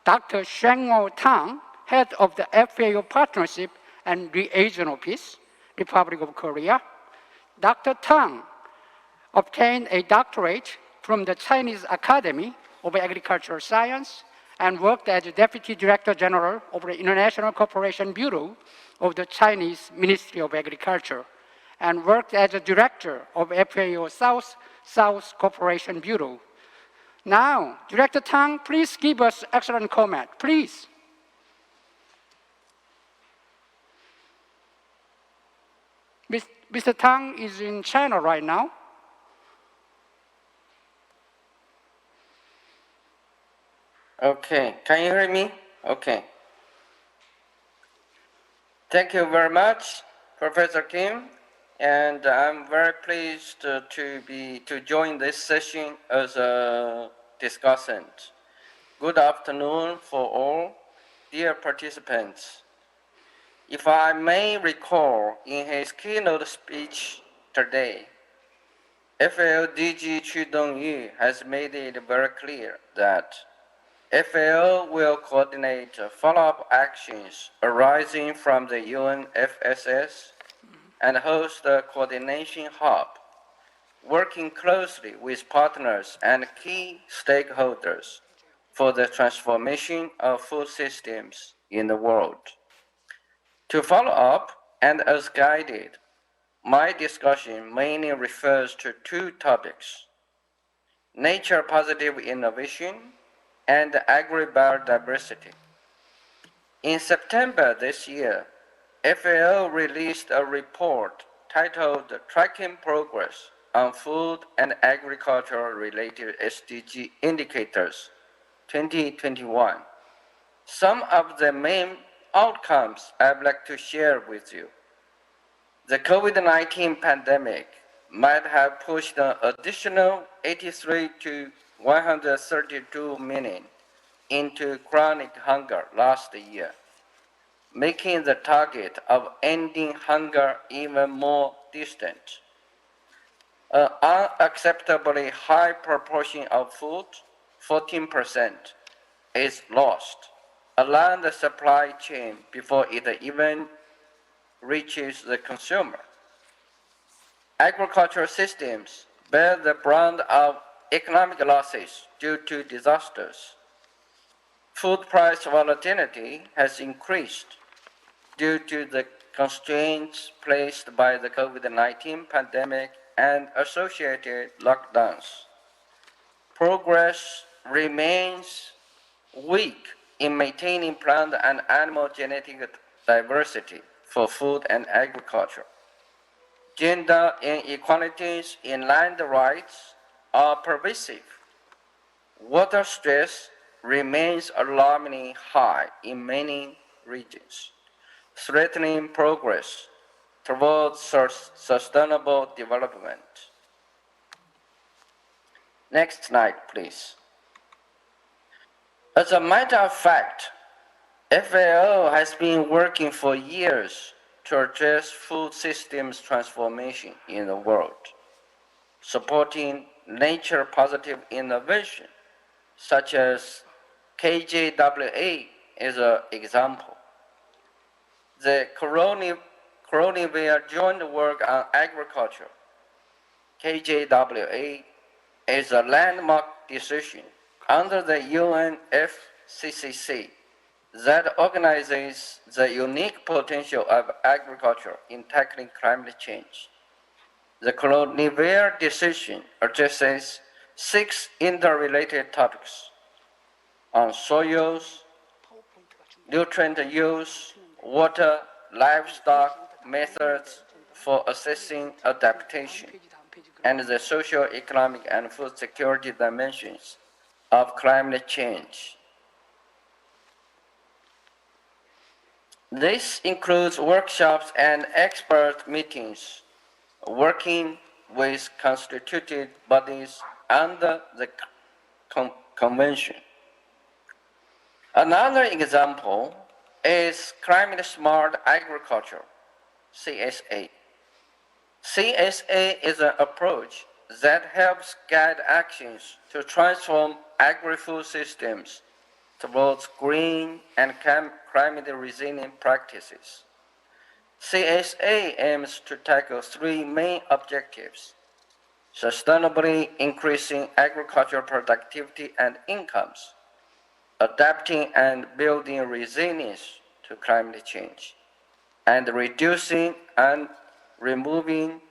Dr. Sheng-O Tang, head of the FAO Partnership and Liaison Office, Republic of Korea. Dr. Tang obtained a doctorate from the Chinese Academy of Agricultural Science and worked as Deputy Director General of the International Cooperation Bureau of the Chinese Ministry of Agriculture and worked as a Director of FAO South Cooperation Bureau. Now, Director Tang, please give us excellent comment, please. Mr. Tang is in China right now. Okay, can you hear me? Okay. Thank you very much, Professor Kim, and I'm very pleased to join this session as a discussant. Good afternoon for all, dear participants. If I may recall, in his keynote speech today, FAO DG Chu Dong-yu has made it very clear that FAO will coordinate follow-up actions arising from the UNFSS and host a coordination hub, working closely with partners and key stakeholders for the transformation of food systems in the world. To follow up, and as guided, my discussion mainly refers to 2 topics: nature-positive innovation and agri-biodiversity. In September this year, FAO released a report titled Tracking Progress on Food and Agriculture-Related SDG Indicators 2021. Some of the main outcomes I'd like to share with you. The COVID-19 pandemic might have pushed an additional 83 to 132 million into chronic hunger last year, making the target of ending hunger even more distant. An unacceptably high proportion of food, 14%, is lost along the supply chain before it even reaches the consumer. Agricultural systems bear the brunt of economic losses due to disasters. Food price volatility has increased due to the constraints placed by the COVID-19 pandemic and associated lockdowns. Progress remains weak in maintaining plant and animal genetic diversity for food and agriculture. Gender inequalities in land rights are pervasive. Water stress remains alarmingly high in many regions, threatening progress towards sustainable development. Next slide, please. As a matter of fact, FAO has been working for years to address food systems transformation in the world, supporting nature-positive innovation, such as KJWA is an example. The Coronavirus Joint Work on Agriculture, KJWA, is a landmark decision under the UNFCCC that organizes the unique potential of agriculture in tackling climate change. The Coronavirus decision addresses 6 interrelated topics on soils, nutrient use, water, livestock, methods for assessing adaptation, and the socio-economic and food security dimensions of climate change. This includes workshops and expert meetings, working with constituted bodies under the Convention. Another example is Climate Smart Agriculture, CSA. CSA is an approach that helps guide actions to transform agri-food systems towards green and climate-resilient practices. CSA aims to tackle 3 main objectives: sustainably increasing agricultural productivity and incomes, adapting and building resilience to climate change, and reducing and removing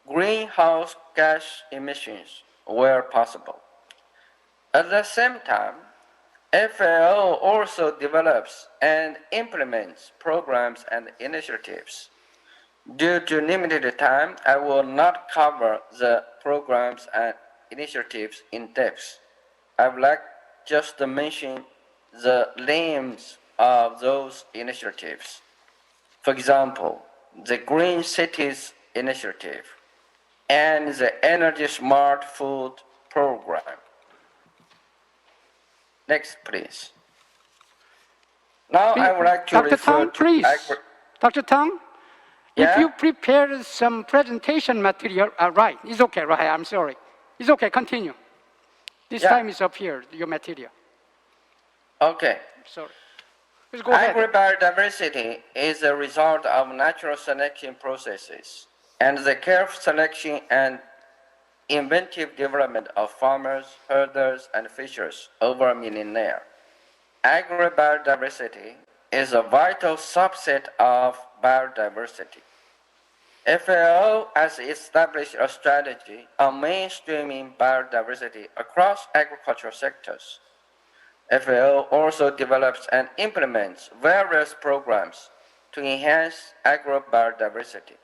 greenhouse gas emissions where possible. At the same time, FAO also develops and implements programs and initiatives. Due to limited time, I will not cover the programs and initiatives in depth. I would like just to mention the names of those initiatives. For example, the Green Cities Initiative and the Energy Smart Food Program. Next, please. Now I would like to Dr. refer Tang, to please. Dr. Tang, Yeah? if you prepared some presentation material, right, it's okay, right, I'm sorry. It's okay, continue. This time is up here, your material. Okay. Sorry. Please go ahead. Agri-biodiversity is a result of natural selection processes and the careful selection and inventive development of farmers, herders, and fishers over millennia. Agri-biodiversity is a vital subset of biodiversity. FAO has established a strategy on mainstreaming biodiversity across agricultural sectors. FAO also develops and implements various programs to enhance agro-biodiversity.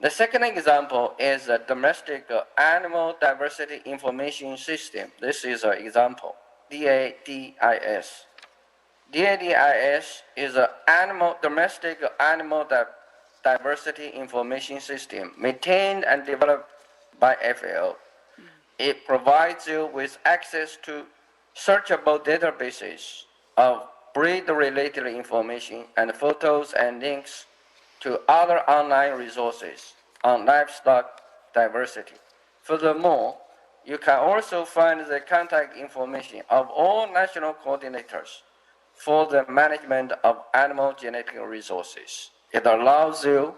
The second example is the Domestic Animal Diversity Information System. This is an example, DADIS. DADIS is a domestic animal diversity information system maintained and developed by FAO. It provides you with access to searchable databases of breed-related information and photos and links to other online resources on livestock diversity. Furthermore, you can also find the contact information of all national coordinators for the management of animal genetic resources. It allows you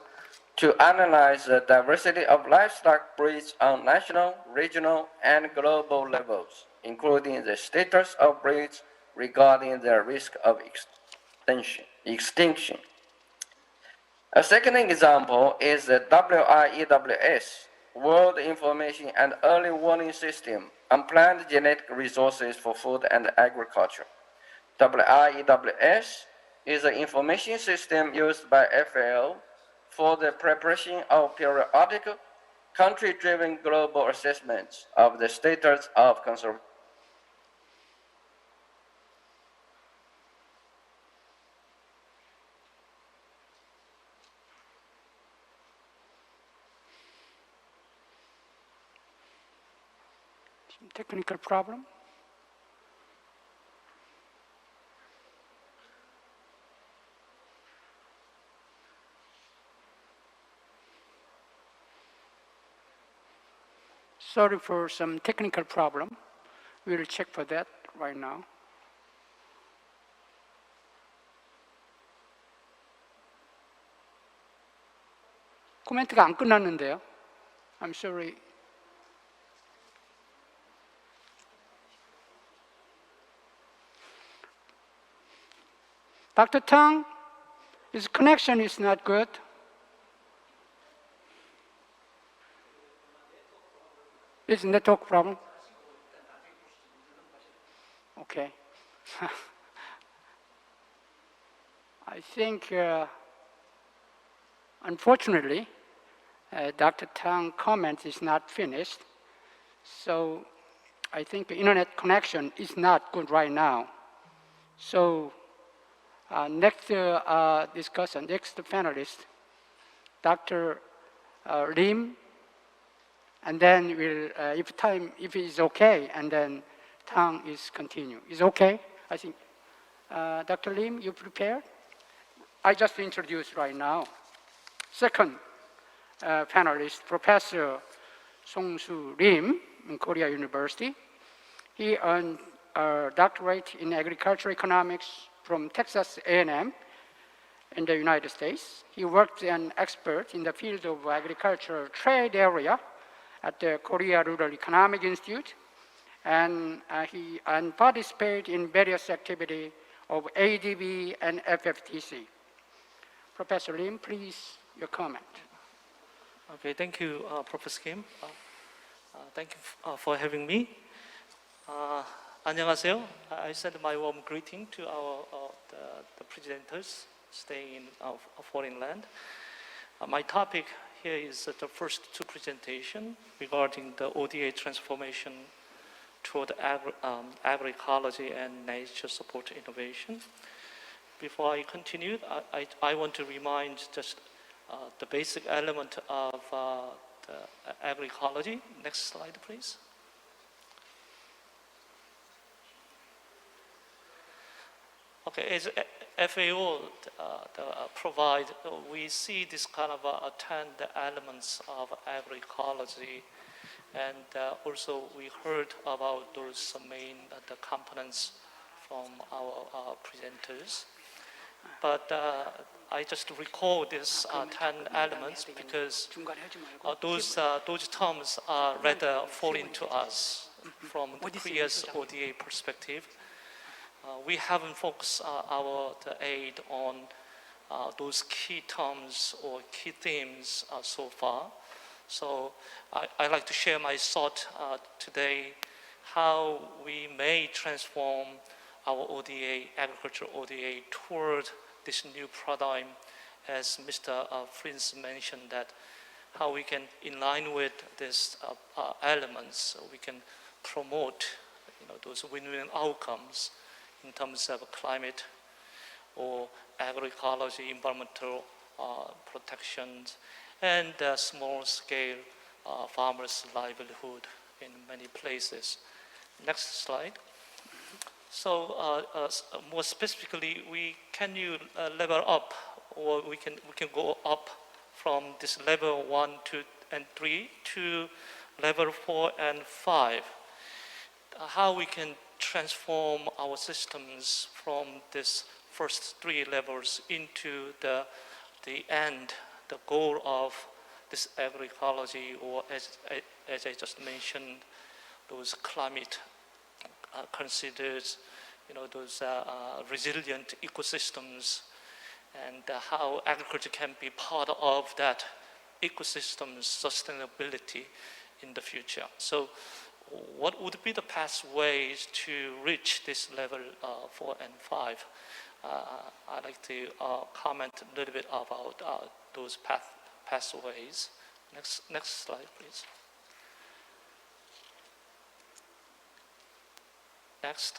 to analyze the diversity of livestock breeds on national, regional, and global levels, including the status of breeds regarding their risk of extinction. A second example is the WIEWS, World Information and Early Warning System on Plant Genetic Resources for Food and Agriculture. WIEWS is an information system used by FAO for the preparation of periodic country-driven global assessments of the status of technical problem. Sorry for some technical problem. We'll check for that right now. 코멘트가 안 끝났는데요. I'm sorry. Dr. Tang, his connection is not good. It's a network problem. Okay. I think, unfortunately, Dr. Tang's comment is not finished. So I think the internet connection is not good right now. So next discussion, next panelist, Dr. Lim, and then we'll, if it's okay, and then Tang is continue. Is okay? I think, Dr. Lim, you prepared? I just introduced right now. Second panelist, Professor Song-Soo Lim in Korea University. He earned a doctorate in agricultural economics from Texas A&M in the United States. He worked as an expert in the field of agricultural trade area at the Korea Rural Economic Institute, and he participated in various activities of ADB and FFTC. Professor Lim, please, your comment. Okay, thank you, Professor Kim. Thank you for having me. 안녕하세요. I send my warm greeting to the presenters staying in a foreign land. My topic here is the first two presentations regarding the ODA transformation toward agroecology and nature support innovation. Before I continue, I want to remind just the basic element of the agroecology. Next slide, please. Okay, as FAO provide, we see this kind of 10 elements of agroecology, and also we heard about those main the components from our presenters. But I just recall these 10 elements because those terms are rather foreign to us from the Korea's ODA perspective. We haven't focused our aid on those key terms or key themes so far. So I'd like to share my thought today how we may transform our ODA, agricultural ODA, toward this new paradigm, as Mr. Prince mentioned, that how we can, in line with these elements, we can promote those win-win outcomes in terms of climate or agroecology, environmental protection, and small-scale farmers' livelihood in many places. Next slide. So more specifically, can you level up, or we can go up from this level 1, 2, and 3 to level 4 and 5. How we can transform our systems from this first 3 levels into the end, the goal of this agroecology, or as I just mentioned, those climate considered, those resilient ecosystems, and how agriculture can be part of that ecosystem sustainability in the future. So what would be the pathways to reach this level 4 and 5? I'd like to comment a little bit about those pathways. Next slide, please. Next.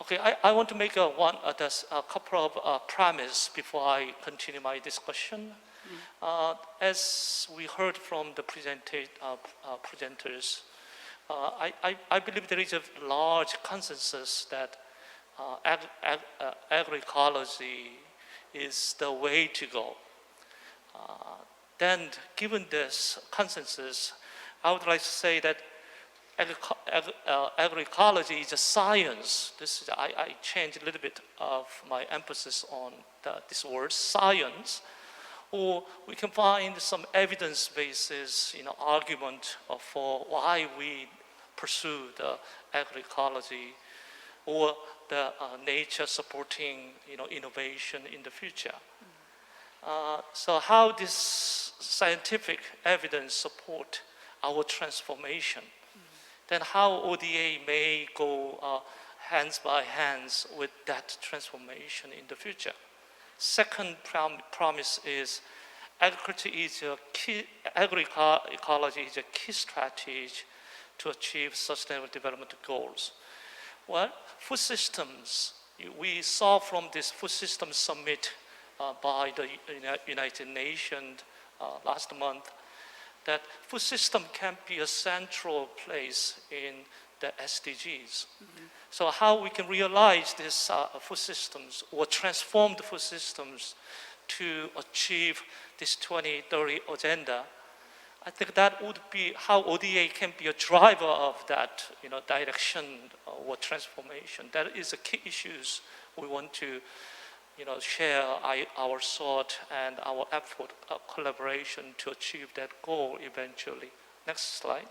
Okay, I want to make a couple of premises before I continue my discussion. As we heard from the presenters, I believe there is a large consensus that agroecology is the way to go. Then, given this consensus, I would like to say that agroecology is a science. I changed a little bit of my emphasis on this word, science. Or we can find some evidence basis, argument for why we pursue the agroecology or the nature supporting, innovation in the future. So how this scientific evidence support our transformation? Then how ODA may go hands by hands with that transformation in the future? Second promise is agroecology is a key strategy to achieve sustainable development goals. Well, food systems, we saw from this food system summit by the United Nations last month that food system can be a central place in the SDGs. So how we can realize these food systems or transform the food systems to achieve this 2030 agenda, I think that would be how ODA can be a driver of that direction or transformation. That is the key issues we want to share our thought and our effort, collaboration to achieve that goal eventually. Next slide.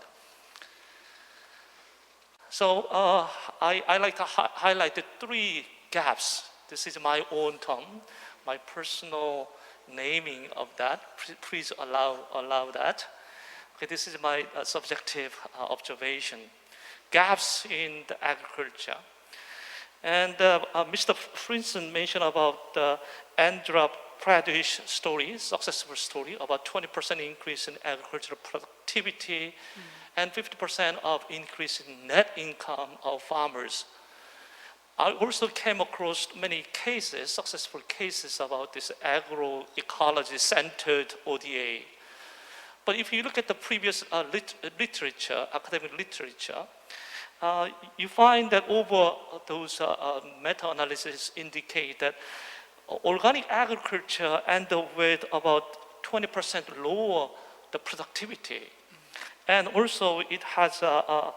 So I like to highlight the 3 gaps. This is my own term, my personal naming of that. Please allow that. Okay, this is my subjective observation. Gaps in the agriculture. And Mr. Frinson mentioned about the Andhra Pradesh story, successful story, about 20% increase in agricultural productivity and 50% of increase in net income of farmers. I also came across many cases, successful cases about this agroecology-centered ODA. But if you look at the previous literature, academic literature, you find that over those meta-analyses indicate that organic agriculture ended with about 20% lower the productivity. And also it has the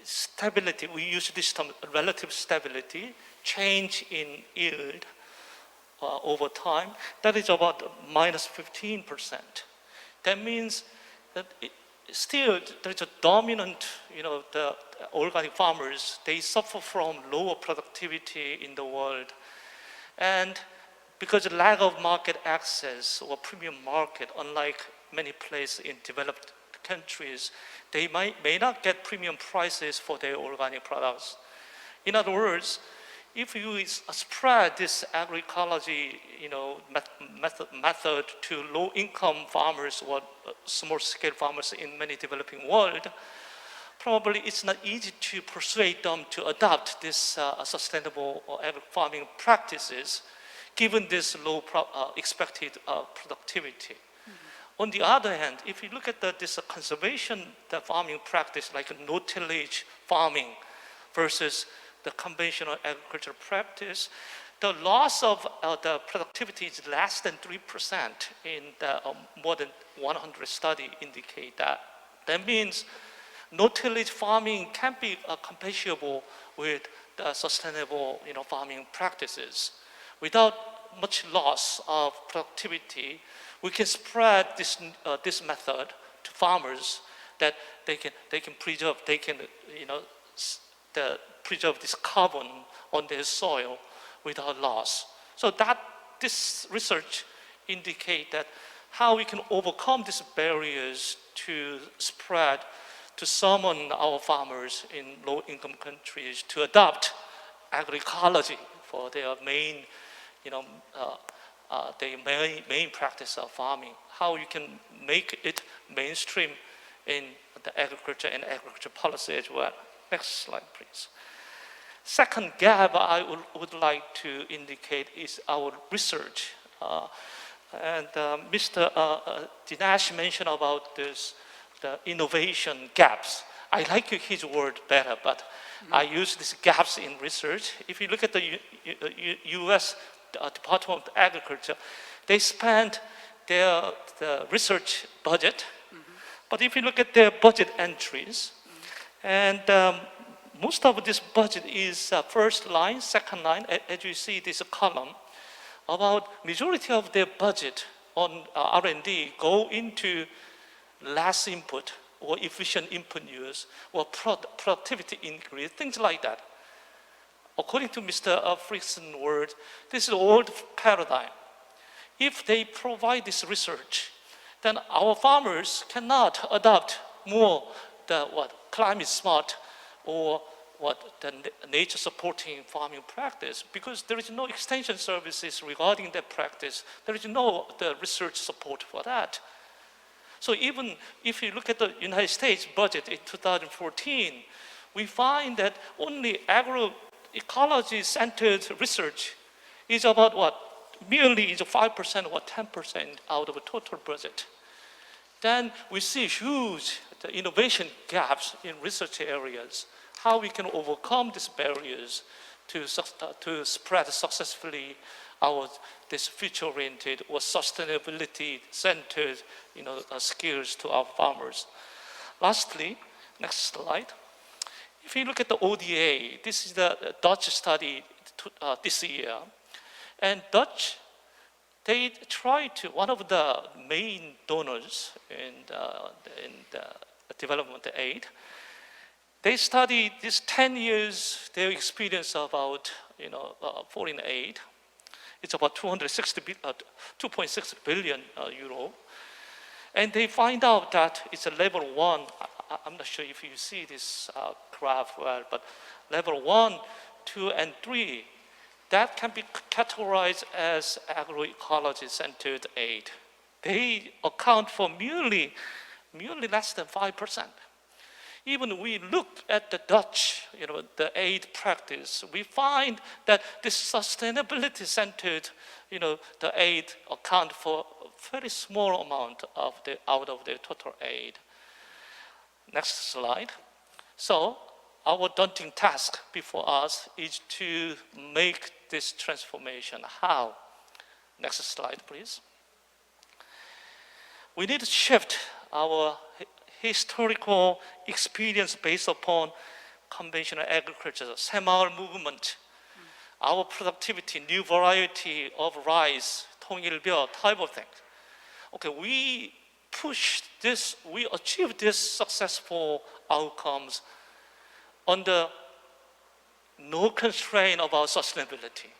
stability, we use this term, relative stability, change in yield over time, that is about minus 15%. That means that still there's a dominant, the organic farmers, they suffer from lower productivity in the world. And because of lack of market access or premium market, unlike many places in developed countries, they may not get premium prices for their organic products. In other words, if you spread this agroecology method to low-income farmers or small-scale farmers in many developing world, probably it's not easy to persuade them to adopt this sustainable farming practices, given this low expected productivity. On the other hand, if you look at this conservation farming practice, like no-tillage farming versus the conventional agricultural practice, the loss of the productivity is less than 3% in the more than 100 studies indicate that. That means no-tillage farming can be compatible with the sustainable farming practices. Without much loss of productivity, we can spread this method to farmers that they can preserve, preserve this carbon on their soil without loss. So this research indicate that how we can overcome these barriers to spread, to summon our farmers in low-income countries to adopt agroecology for their main, main practice of farming. How you can make it mainstream in the agriculture and agriculture policy as well. Next slide, please. Second gap I would like to indicate is our research. Mr. Dinesh mentioned about this, the innovation gaps. I like his word better, but I use these gaps in research. If you look at the US Department of Agriculture, they spend the research budget, but if you look at their budget entries, and most of this budget is first line, second line, as you see this column, about majority of their budget on R&D go into less input or efficient input use or productivity increase, things like that. According to Mr. Frickson's word, this is an old paradigm. If they provide this research, then our farmers cannot adopt more the climate smart or the nature supporting farming practice, because there is no extension services regarding that practice. There is no the research support for that. So even if you look at the United States budget in 2014, we find that only agroecology centered research is about merely is 5% or 10% out of the total budget. Then we see huge innovation gaps in research areas, how we can overcome these barriers to spread successfully this future-oriented or sustainability-centered skills to our farmers. Lastly, next slide. If you look at the ODA, this is the Dutch study this year. And Dutch, they tried to, one of the main donors in the development aid, they studied this 10 years, their experience about foreign aid. It's about 2.6 billion euro. And they find out that it's a level 1. I'm not sure if you see this graph well, but level 1, 2, and 3, that can be categorized as agroecology-centered aid. They account for merely less than 5%. Even we look at the Dutch, the aid practice, we find that this sustainability-centered, the aid account for a very small amount of out of the total aid. Next slide. So our daunting task before us is to make this transformation. How? Next slide, please. We need to shift our historical experience based upon conventional agriculture, 새마을 movement, our productivity, new variety of rice, 통일벼, type of things. Okay, we pushed this, we achieved this successful outcomes under no constraint about sustainability,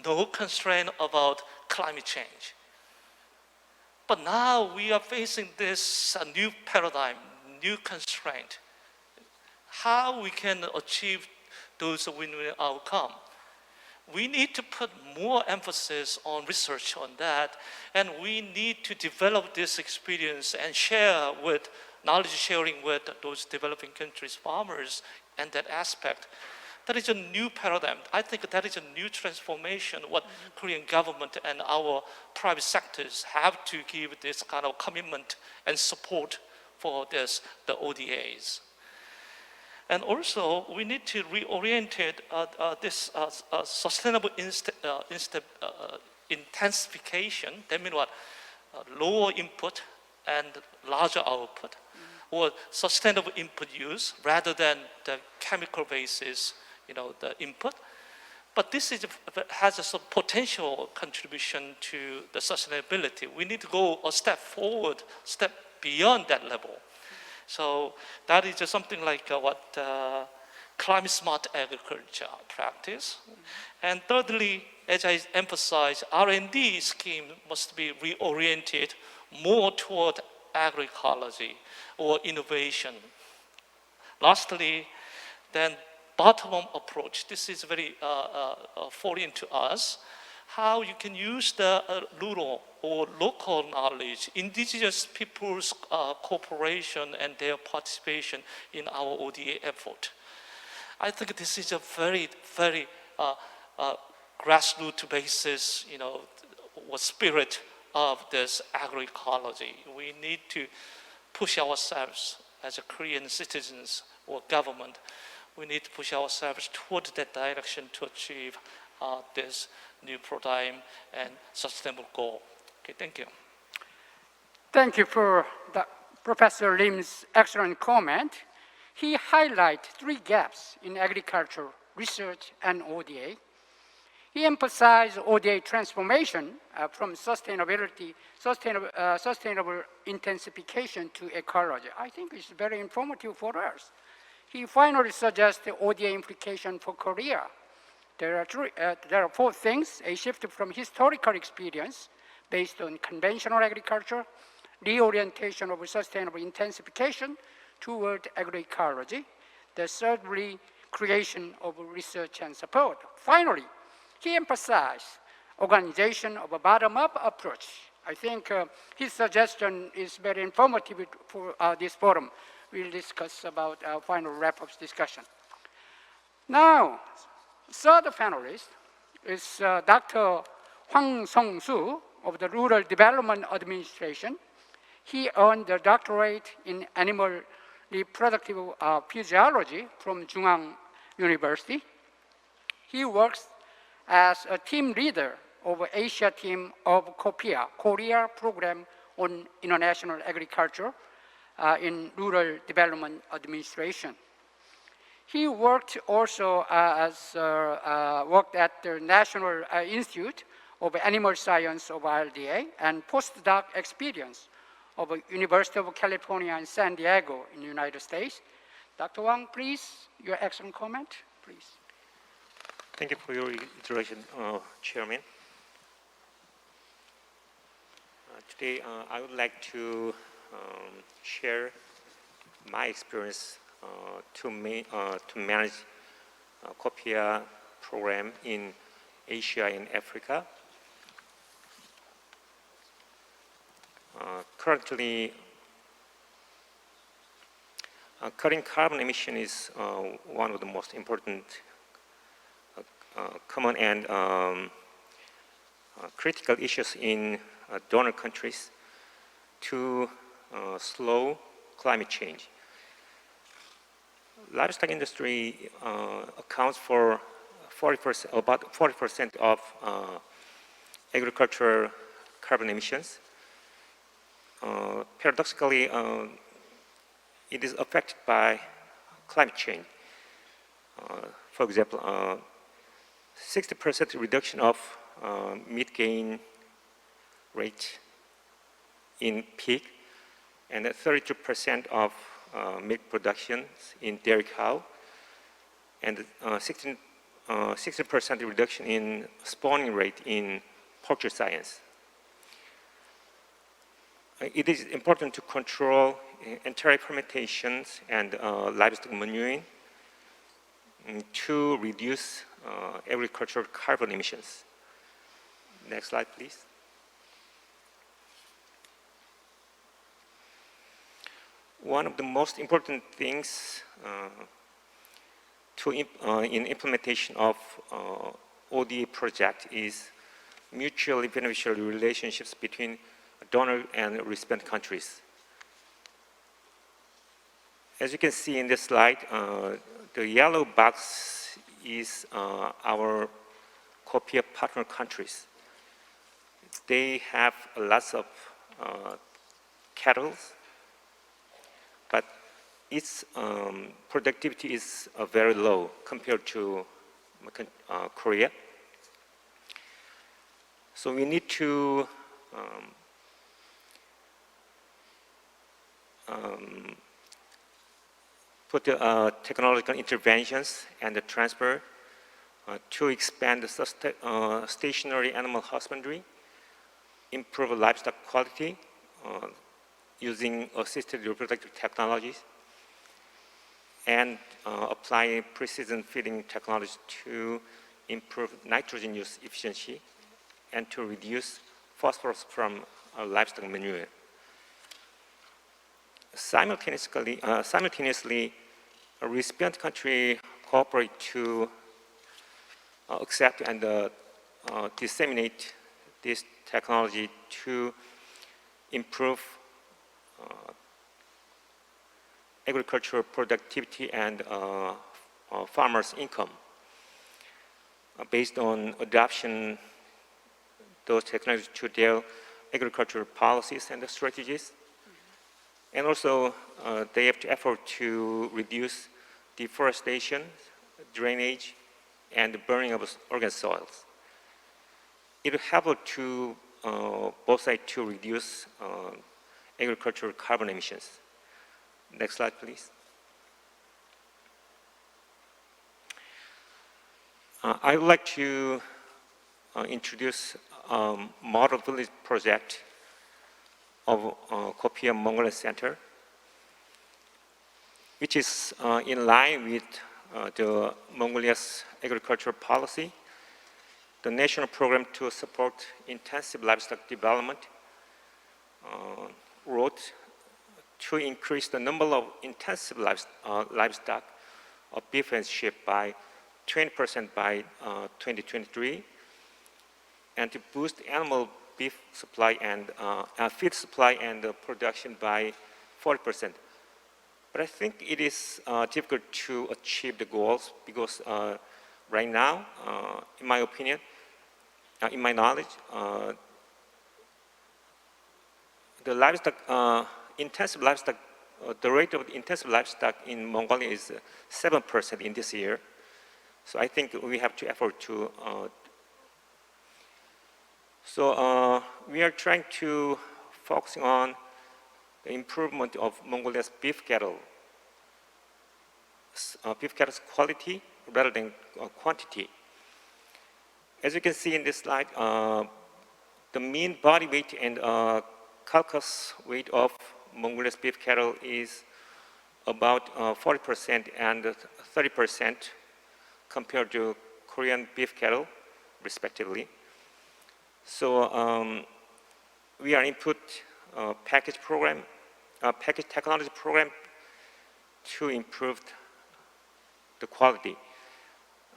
no constraint about climate change. But now we are facing this new paradigm, new constraint. How we can achieve those win-win outcomes? We need to put more emphasis on research on that, and we need to develop this experience and share with, knowledge sharing with those developing countries' farmers and that aspect. That is a new paradigm. I think that is a new transformation, what Korean government and our private sectors have to give this kind of commitment and support for this, the ODAs. And also, we need to reorient this sustainable intensification. That means what? Lower input and larger output, or sustainable input use rather than the chemical basis, the input. But this has a potential contribution to the sustainability. We need to go a step forward, step beyond that level. So that is just something like what climate smart agriculture practice. And thirdly, as I emphasized, R&D scheme must be reoriented more toward agroecology or innovation. Lastly, then bottom-up approach. This is very foreign to us. How you can use the rural or local knowledge, indigenous people's cooperation and their participation in our ODA effort. I think this is a very, very grassroots basis, spirit of this agroecology. We need to push ourselves as a Korean citizens or government. We need to push ourselves toward that direction to achieve this new paradigm and sustainable goal. Okay, thank you. Thank you for Professor Lim's excellent comment. He highlighted 3 gaps in agriculture, research, and ODA. He emphasized ODA transformation from sustainable intensification to ecology. I think it's very informative for us. He finally suggests the ODA implication for Korea. There are 4 things: a shift from historical experience based on conventional agriculture, reorientation of sustainable intensification toward agroecology, the thirdly, creation of research and support. Finally, he emphasized organization of a bottom-up approach. I think his suggestion is very informative for this forum. We'll discuss about our final wrap-up discussion. Now, third panelist is Dr. Hwang Song-soo of the Rural Development Administration. He earned a doctorate in animal reproductive physiology from Jungang University. He works as a team leader of Asia team of COPIA, Korea Program on International Agriculture in Rural Development Administration. He worked also worked at the National Institute of Animal Science of RDA and postdoc experience of the University of California in San Diego in the United States. Dr. Wang, please, your excellent comment, please. Thank you for your introduction, Chairman. Today, I would like to share my experience to manage COPIA program in Asia and Africa. Currently, cutting carbon emission is one of the most important common and critical issues in donor countries to slow climate change. Livestock industry accounts for about 40% of agricultural carbon emissions. Paradoxically, it is affected by climate change. For example, 60% reduction of meat gain rate in pig, and 32% of milk production in dairy cow, and 16% reduction in spawning rate in poultry science. It is important to control enteric fermentations and livestock manuring to reduce agricultural carbon emissions. Next slide, please. One of the most important things in implementation of ODA project is mutually beneficial relationships between donor and recipient countries. As you can see in this slide, the yellow box is our COPIA partner countries. They have lots of cattle, but its productivity is very low compared to Korea. So we need to put technological interventions and the transfer to expand the stationary animal husbandry, improve livestock quality using assisted reproductive technologies, and apply precision feeding technologies to improve nitrogen use efficiency and to reduce phosphorus from livestock manure. Simultaneously, recipient country cooperate to accept and disseminate this technology to improve agricultural productivity and farmers' income based on adoption those technologies to their agricultural policies and strategies. And also, they have to effort to reduce deforestation, drainage, and burning of organ soils. It will help to both sides to reduce agricultural carbon emissions. Next slide, please. I would like to introduce model village project of Copium Mongolia Center, which is in line with the Mongolia's agricultural policy, the national program to support intensive livestock development wrote to increase the number of intensive livestock of beef and sheep by 20% by 2023, and to boost animal beef supply and feed supply and production by 40%. But I think it is difficult to achieve the goals because right now, in my opinion, in my knowledge, the livestock, intensive livestock, the rate of intensive livestock in Mongolia is 7% in this year. So I think we have to effort to. We are trying to focus on the improvement of Mongolia's beef cattle's quality rather than quantity. As you can see in this slide, the mean body weight and carcass weight of Mongolia's beef cattle is about 40% and 30% compared to Korean beef cattle, respectively. So we are input package technology program to improve the quality,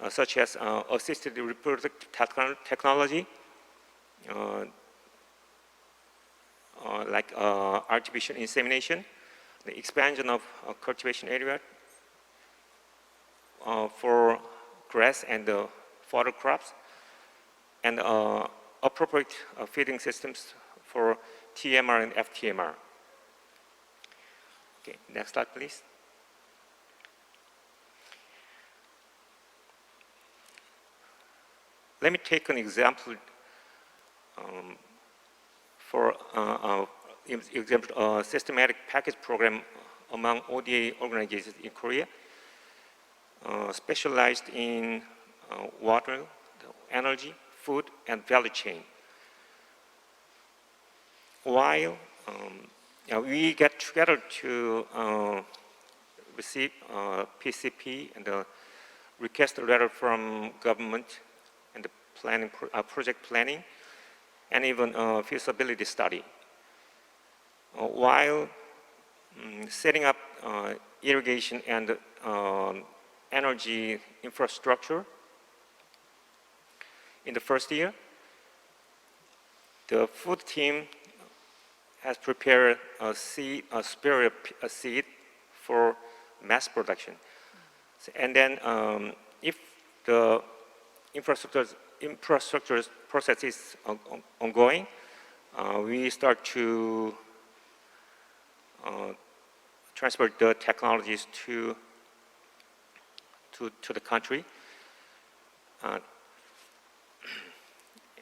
such as assisted reproductive technology, like artificial insemination, the expansion of cultivation area for grass and fodder crops, and appropriate feeding systems for TMR and FTMR. Okay, next slide, please. Let me take an example for systematic package program among ODA organizations in Korea, specialized in water, energy, food, and value chain. While we get together to receive PCP and the request letter from government and the planning, project planning, and even feasibility study. While setting up irrigation and energy infrastructure in the first year, the food team has prepared a seed for mass production. And then if the infrastructure process is ongoing, we start to transfer the technologies to the country.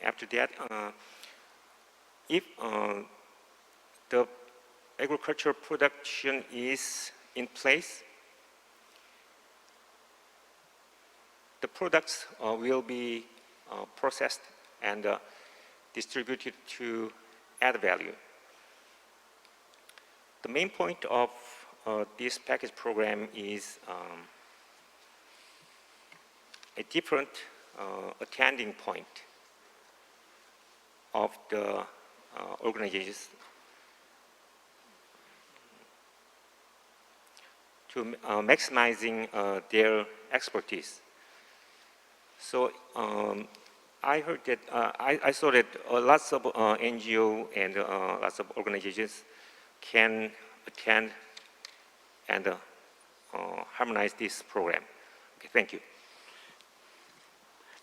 After that, if the agricultural production is in place, the products will be processed and distributed to add value. The main point of this package program is a different attending point of the organizations to maximizing their expertise. So I heard that, I saw that lots of NGO and lots of organizations can attend and harmonize this program. Okay, thank you.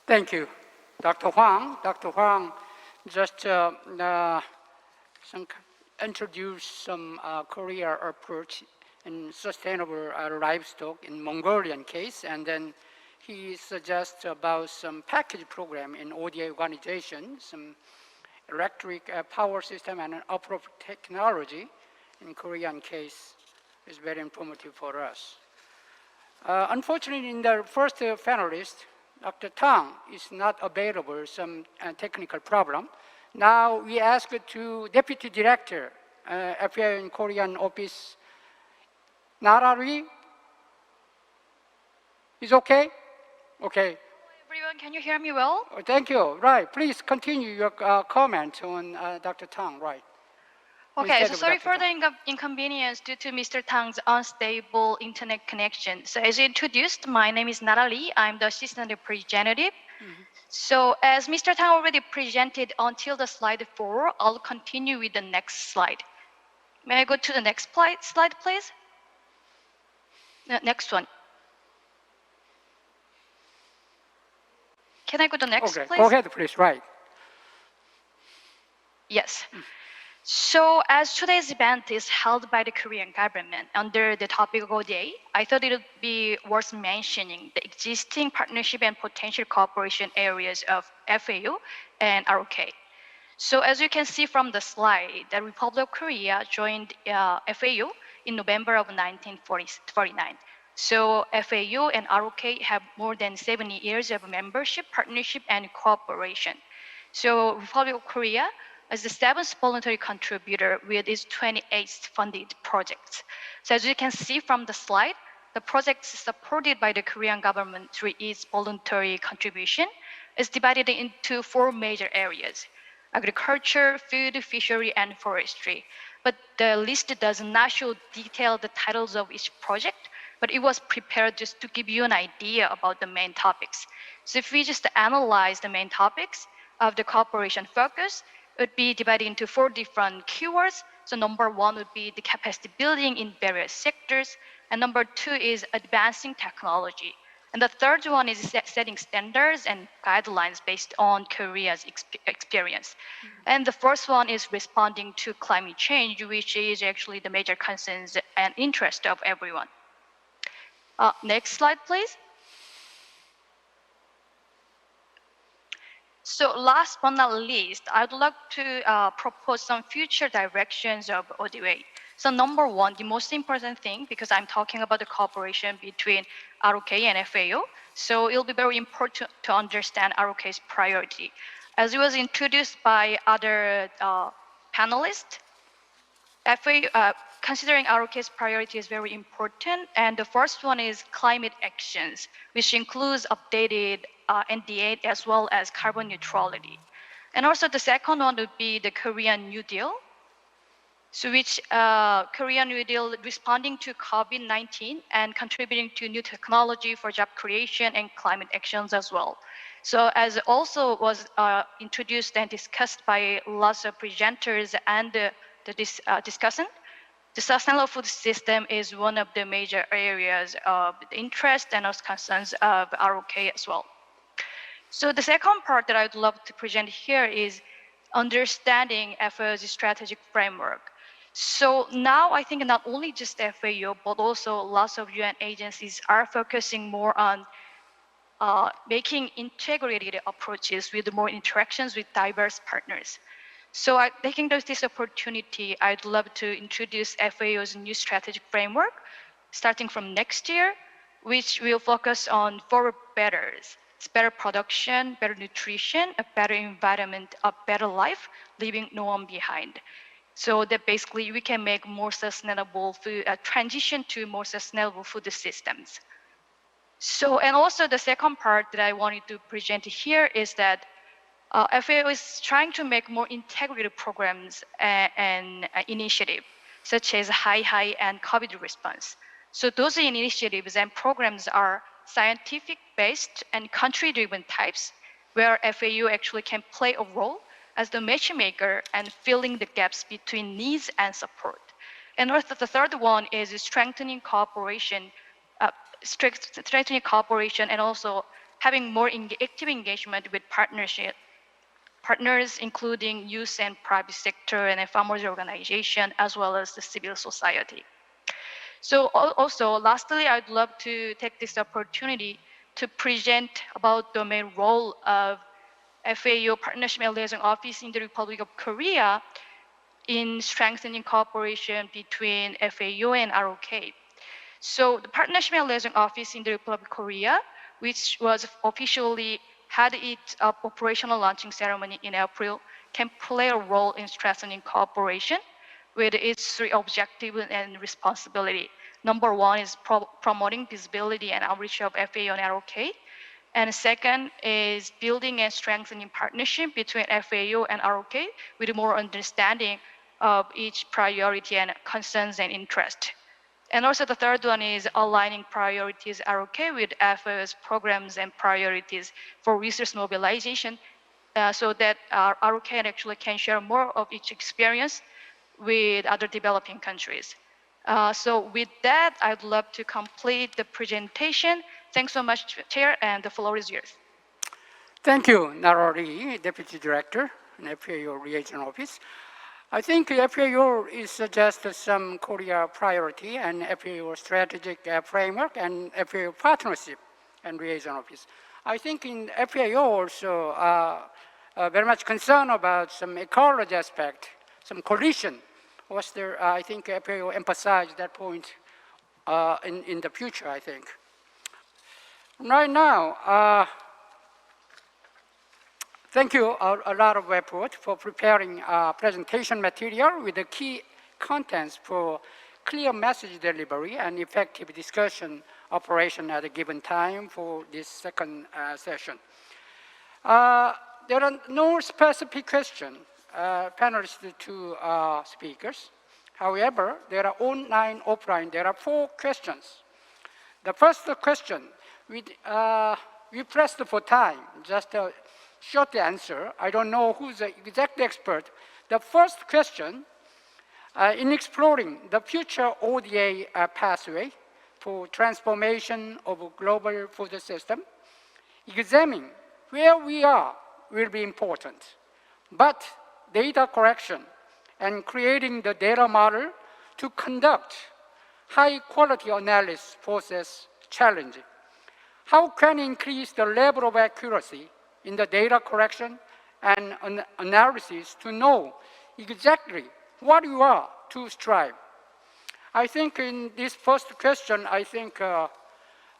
Thank you, Dr. Huang. Dr. Huang just introduced some Korea approach in sustainable livestock in Mongolian case, and then he suggests about some package program in ODA organization, some electric power system and an appropriate technology in Korean case is very informative for us. Unfortunately, in the first panelist, Dr. Tang is not available, some technical problem. Now we ask to Deputy Director, FAO in Korean office, Narari. Is okay? Okay. Hello everyone, can you hear me well? Thank you. Right, please continue your comment on Dr. Tang, right? Okay, so sorry for the inconvenience due to Mr. Tang's unstable internet connection. So as introduced, my name is Nara Lee. I'm the assistant representative. So as Mr. Tang already presented until the slide 4, I'll continue with the next slide. May I go to the next slide, please? Next one. Can I go to the next, please? Go ahead, please, right. Yes. So as today's event is held by the Korean government under the topic of ODA, I thought it would be worth mentioning the existing partnership and potential cooperation areas of FAO and ROK. So as you can see from the slide, the Republic of Korea joined FAO in November of 1949. So FAO and ROK have more than 70 years of membership, partnership, and cooperation. So Republic of Korea is the 7th voluntary contributor with its 28th funded projects. So as you can see from the slide, the projects supported by the Korean government through its voluntary contribution is divided into 4 major areas: agriculture, food, fishery, and forestry. But the list does not show detailed titles of each project, but it was prepared just to give you an idea about the main topics. So if we just analyze the main topics of the cooperation focus, it would be divided into 4 different keywords. So number 1 would be the capacity building in various sectors, and number 2 is advancing technology. And the third one is setting standards and guidelines based on Korea's experience. And the first one is responding to climate change, which is actually the major concerns and interest of everyone. Next slide, please. So last but not least, I'd like to propose some future directions of ODA. So number 1, the most important thing, because I'm talking about the cooperation between ROK and FAO, so it'll be very important to understand ROK's priority. As it was introduced by other panelists, considering ROK's priority is very important, and the first one is climate actions, which includes updated NDA as well as carbon neutrality. And also the second one would be the Korean New Deal, so which Korean New Deal responding to COVID-19 and contributing to new technology for job creation and climate actions as well. So as also was introduced and discussed by lots of presenters and the discussant, the sustainable food system is one of the major areas of interest and also concerns of ROK as well. So the second part that I would love to present here is understanding FAO's strategic framework. So now I think not only just FAO, but also lots of UN agencies are focusing more on making integrated approaches with more interactions with diverse partners. So taking this opportunity, I'd love to introduce FAO's new strategic framework, starting from next year, which will focus on 4 betters. It's better production, better nutrition, a better environment, a better life, leaving no one behind. So that basically we can make more sustainable food, transition to more sustainable food systems. So, and also the second part that I wanted to present here is that FAO is trying to make more integrated programs and initiatives, such as high and COVID response. So those initiatives and programs are scientific-based and country-driven types, where FAO actually can play a role as the matchmaker and filling the gaps between needs and support. And also the third one is strengthening cooperation, and also having more active engagement with partners, including youth and private sector and farmers organization, as well as the civil society. So also, lastly, I'd love to take this opportunity to present about the main role of FAO Partnership and Liaison Office in the Republic of Korea in strengthening cooperation between FAO and ROK. So the Partnership and Liaison Office in the Republic of Korea, which was officially had its operational launching ceremony in April, can play a role in strengthening cooperation with its three objectives and responsibility. Number one is promoting visibility and outreach of FAO and ROK. And second is building and strengthening partnership between FAO and ROK with more understanding of each priority and concerns and interest. And also the third one is aligning priorities ROK with FAO's programs and priorities for resource mobilization so that ROK actually can share more of each experience with other developing countries. So with that, I'd love to complete the presentation. Thanks so much, Chair, and the floor is yours. Thank you, Narori, Deputy Director in FAO Liaison Office. I think FAO is just some Korea priority and FAO strategic framework and FAO partnership and liaison office. I think in FAO also very much concerned about some ecology aspect, some coalition. Was there? I think FAO emphasized that point in the future, I think. Right now, thank you a lot of effort for preparing presentation material with the key contents for clear message delivery and effective discussion operation at a given time for this second session. There are no specific questions panelists to speakers. However, there are online, offline, there are 4 questions. The first question, we pressed for time, just a short answer. I don't know who's the exact expert. The first question, in exploring the future ODA pathway for transformation of a global food system, examining where we are will be important. But data collection and creating the data model to conduct high-quality analysis process challenging. How can increase the level of accuracy in the data collection and analysis to know exactly what you are to strive? I think in this first question, I think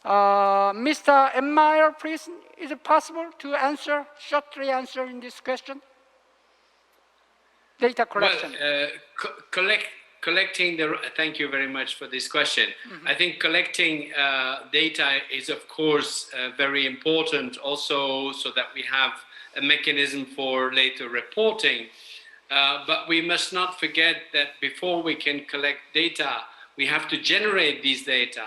Mr. Emmeyer, please, is it possible to answer, shortly answer in this question? Data collection. Well, thank you very much for this question. Mm-hmm. I think collecting data is, of course, very important also so that we have a mechanism for later reporting. But we must not forget that before we can collect data, we have to generate these data.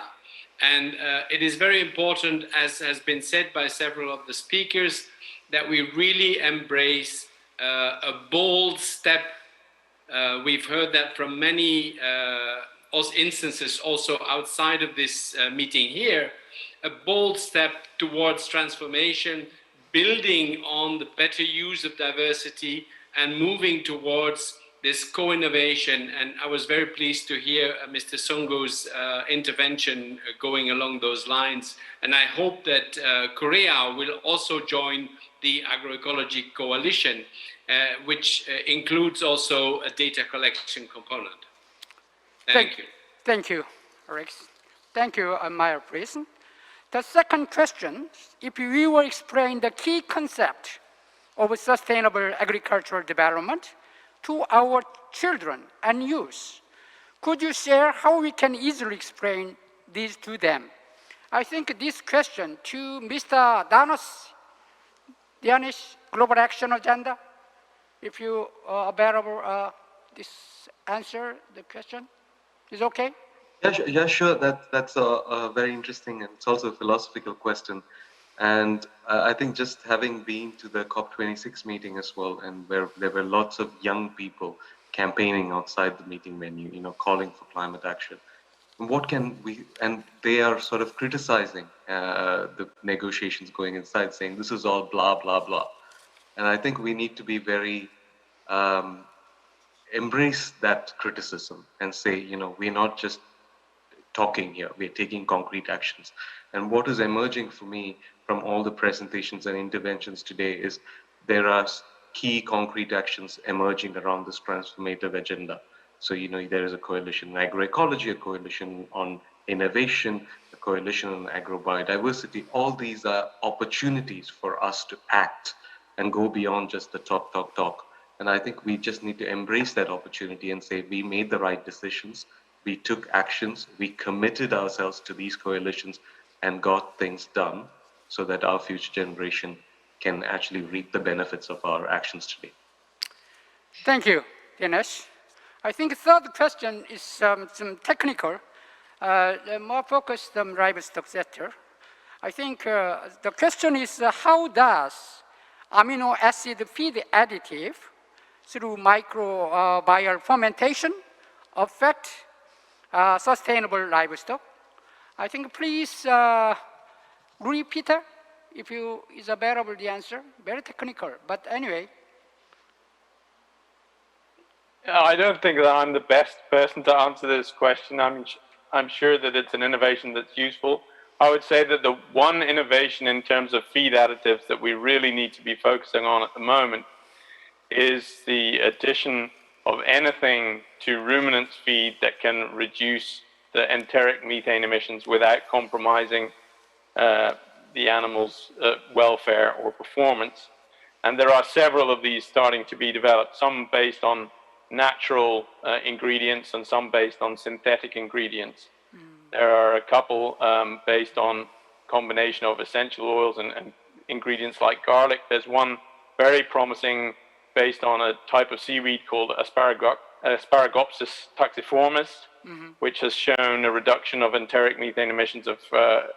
And it is very important, as has been said by several of the speakers, that we really embrace a bold step. We've heard that from many instances also outside of this meeting here, a bold step towards transformation, building on the better use of diversity and moving towards this co-innovation. And I was very pleased to hear Mr. Songo's intervention going along those lines. And I hope that Korea will also join the Agroecology Coalition, which includes also a data collection component. Thank you. Thank you, Rex. Thank you, Maya, please. The second question, if you will explain the key concept of sustainable agricultural development to our children and youth, could you share how we can easily explain these to them? I think this question to Mr. Dianis, Global Action Agenda, if you are available, this answer the question, is okay? Yeah, sure. That's a very interesting, and it's also a philosophical question. And I think just having been to the COP26 meeting as well, and where there were lots of young people campaigning outside the meeting venue, calling for climate action. What can we, and they are sort of criticizing the negotiations going inside, saying this is all blah, blah, blah. And I think we need to be very, embrace that criticism and say, we're not just talking here, we're taking concrete actions. And what is emerging for me from all the presentations and interventions today is there are key concrete actions emerging around this transformative agenda. So, there is a coalition on agroecology, a coalition on innovation, a coalition on agrobiodiversity. All these are opportunities for us to act and go beyond just the talk. And I think we just need to embrace that opportunity and say we made the right decisions, we took actions, we committed ourselves to these coalitions and got things done so that our future generation can actually reap the benefits of our actions today. Thank you, Dinesh. I think the third question is some technical, more focused on livestock sector. I think the question is how does amino acid feed additive through microbial fermentation affect sustainable livestock? I think please repeat if is available the answer. Very technical, but anyway. I don't think that I'm the best person to answer this question. I'm sure that it's an innovation that's useful. I would say that the one innovation in terms of feed additives that we really need to be focusing on at the moment is the addition of anything to ruminants feed that can reduce the enteric methane emissions without compromising the animal's welfare or performance. And there are several of these starting to be developed, some based on natural ingredients and some based on synthetic ingredients. There are a couple based on combination of essential oils and ingredients like garlic. There's one very promising based on a type of seaweed called Asparagopsis taxiformis, which has shown a reduction of enteric methane emissions of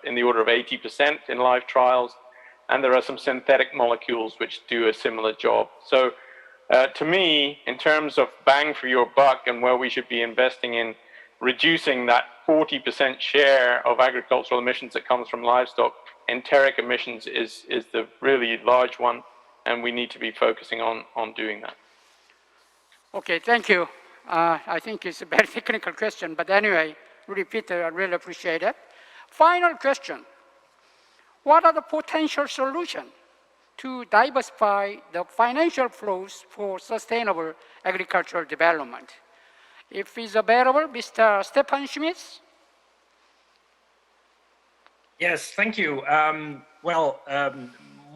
in the order of 80% in live trials. And there are some synthetic molecules which do a similar job. So to me, in terms of bang for your buck and where we should be investing in reducing that 40% share of agricultural emissions that comes from livestock, enteric emissions is the really large one, and we need to be focusing on doing that. Okay, thank you. I think it's a very technical question, but anyway, repeat, I really appreciate it. Final question. What are the potential solutions to diversify the financial flows for sustainable agricultural development? If it's available, Mr. Stefan Schmitz. Yes, thank you.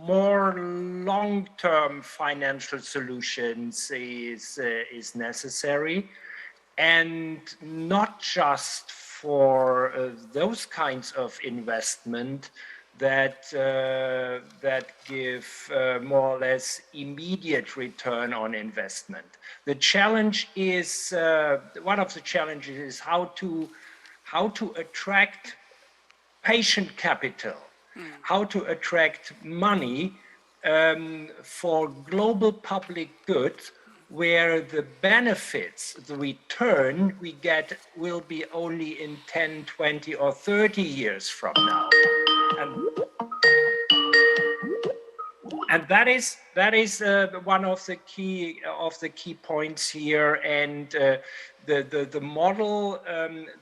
More long-term financial solutions is necessary, and not just for those kinds of investment that give more or less immediate return on investment. The challenge is one of the challenges is how to attract patient capital, how to attract money for global public good, where the benefits, the return we get will be only in 10, 20, or 30 years from now. And that is one of the key points here. And the model,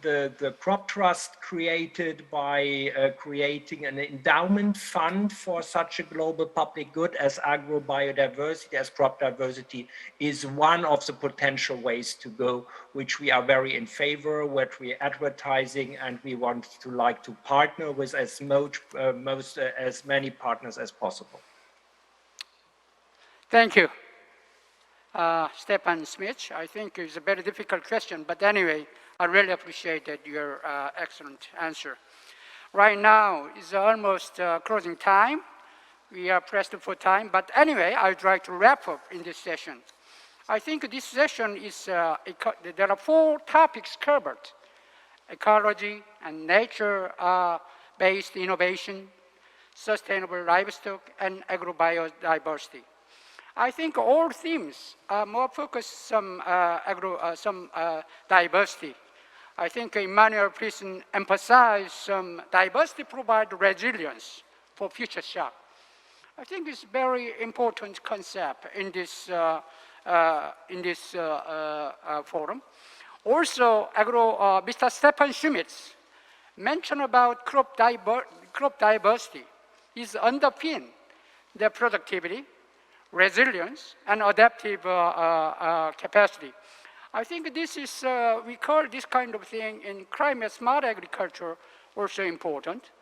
the crop trust created by creating an endowment fund for such a global public good as agrobiodiversity, as crop diversity, is one of the potential ways to go, which we are very in favor, what we're advertising, and we want to partner with as many partners as possible. Thank you, Stefan Schmitz. I think it's a very difficult question, but anyway, I really appreciated your excellent answer. Right now is almost closing time. We are pressed for time, but anyway, I'd like to wrap up in this session. I think this session is, there are 4 topics covered, ecology and nature-based innovation, sustainable livestock, and agrobiodiversity. I think all themes are more focused on diversity. I think Emmanuel Prison emphasized some diversity provide resilience for future shock. I think it's a very important concept in this forum. Also, Mr. Stefan Schmitz mentioned about crop diversity is underpin their productivity, resilience, and adaptive capacity. I think this is, we call this kind of thing in climate smart agriculture also important.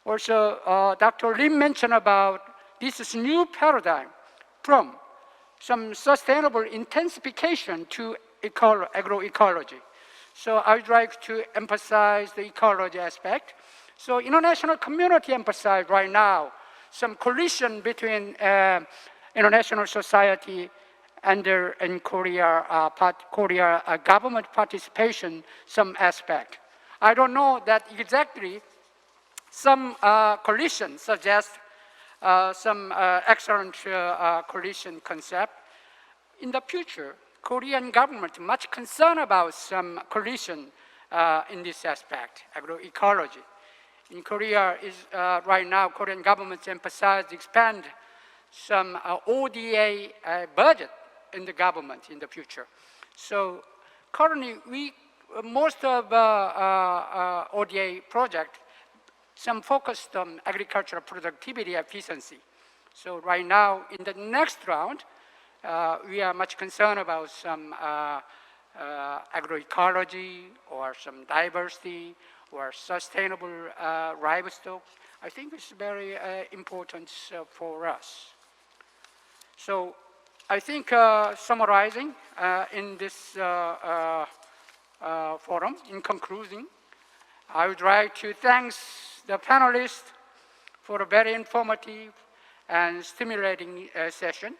Also, Dr. Lim mentioned about this is new paradigm from some sustainable intensification to agroecology. So I would like to emphasize the ecology aspect. So international community emphasize right now some collision between international society and in Korea government participation some aspect. I don't know that exactly. Some collision suggests some excellent collision concept. In the future, Korean government much concerned about some collision in this aspect, agroecology. In Korea, right now, Korean government emphasize expand some ODA budget in the government in the future. So currently, most of ODA project, some focused on agricultural productivity efficiency. So right now, in the next round, we are much concerned about some agroecology or some diversity or sustainable livestock. I think it's very important for us. So I think summarizing in this forum, in conclusion, I would like to thank the panelists for a very informative and stimulating session.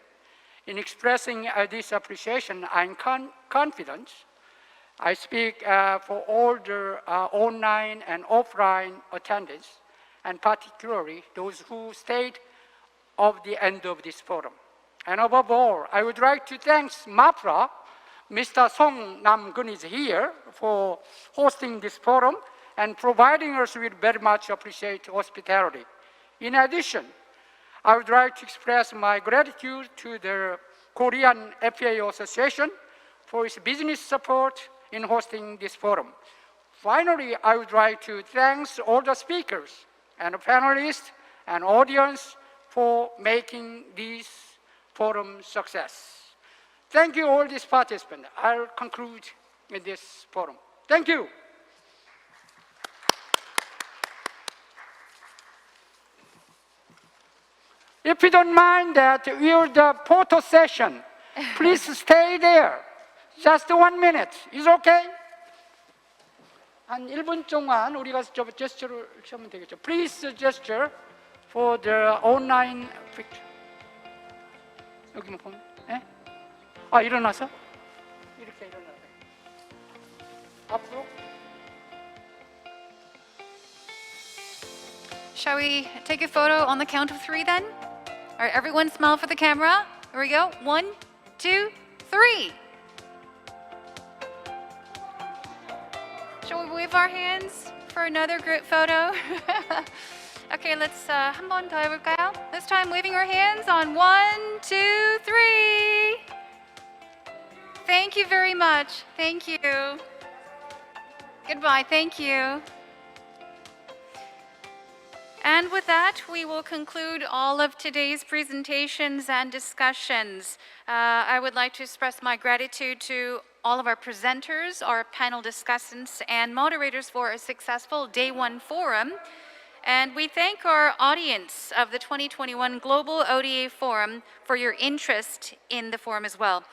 In expressing this appreciation, I'm confident I speak for all the online and offline attendees, and particularly those who stayed of the end of this forum. And above all, I would like to thank MAPRA. Mr. Song Nam-gun is here for hosting this forum and providing us with very much appreciate hospitality. In addition, I would like to express my gratitude to the Korean FAO Association for its business support in hosting this forum. Finally, I would like to thank all the speakers and panelists and audience for making this forum success. Thank you all these participants. I'll conclude in this forum. Thank you. If you don't mind that we're the photo session, please stay there. Just 1 minute. Is okay? 한 1분 동안 우리가 제스처를 하면 되겠죠. Please gesture for the online picture. 여기만 보면. 예? 아, 일어나서? 이렇게 일어나서. 앞으로. Shall we take a photo on the count of 3 then? All right, everyone smile for the camera. Here we go. 1, 2, 3. Shall we wave our hands for another group photo? Okay, let's 한 번 더 해볼까요? This time waving our hands on 1, 2, 3. Thank you very much. Thank you. Goodbye. Thank you. And with that, we will conclude all of today's presentations and discussions. I would like to express my gratitude to all of our presenters, our panel discussants, and moderators for a successful Day 1 forum. And we thank our audience of the 2021 Global ODA Forum for your interest in the forum as well.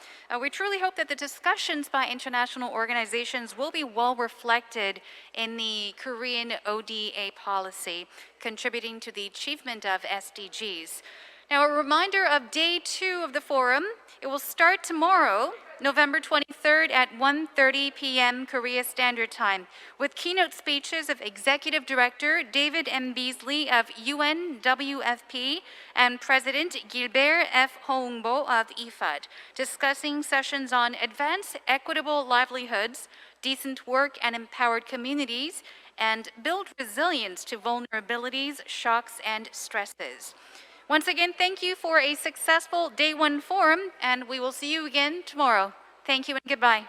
We truly hope that the discussions by international organizations will be well reflected in the Korean ODA policy, contributing to the achievement of SDGs. Now, a reminder of day 2 of the forum. It will start tomorrow, November 23rd at 1:30 p.m. Korea Standard Time, with keynote speeches of Executive Director David M. Beasley of UNWFP and President Gilbert F. Hoongbo of IFAD, discussing sessions on advanced equitable livelihoods, decent work and empowered communities, and build resilience to vulnerabilities, shocks, and stresses. Once again, thank you for a successful Day 1 forum, and we will see you again tomorrow. Thank you and goodbye.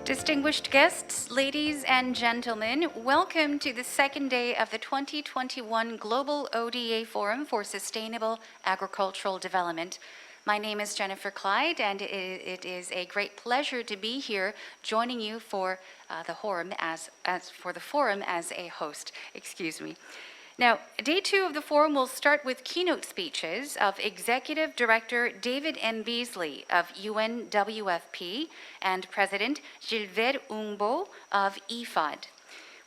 Distinguished guests, ladies and gentlemen, welcome to the second day of the 2021 Global ODA Forum for Sustainable Agricultural Development. My name is Jennifer Clyde, and it is a great pleasure to be here joining you for the forum as a host. Excuse me. Now, day two of the forum will start with keynote speeches of Executive Director David M. Beasley of UNWFP and President Gilbert Ungbo of IFAD.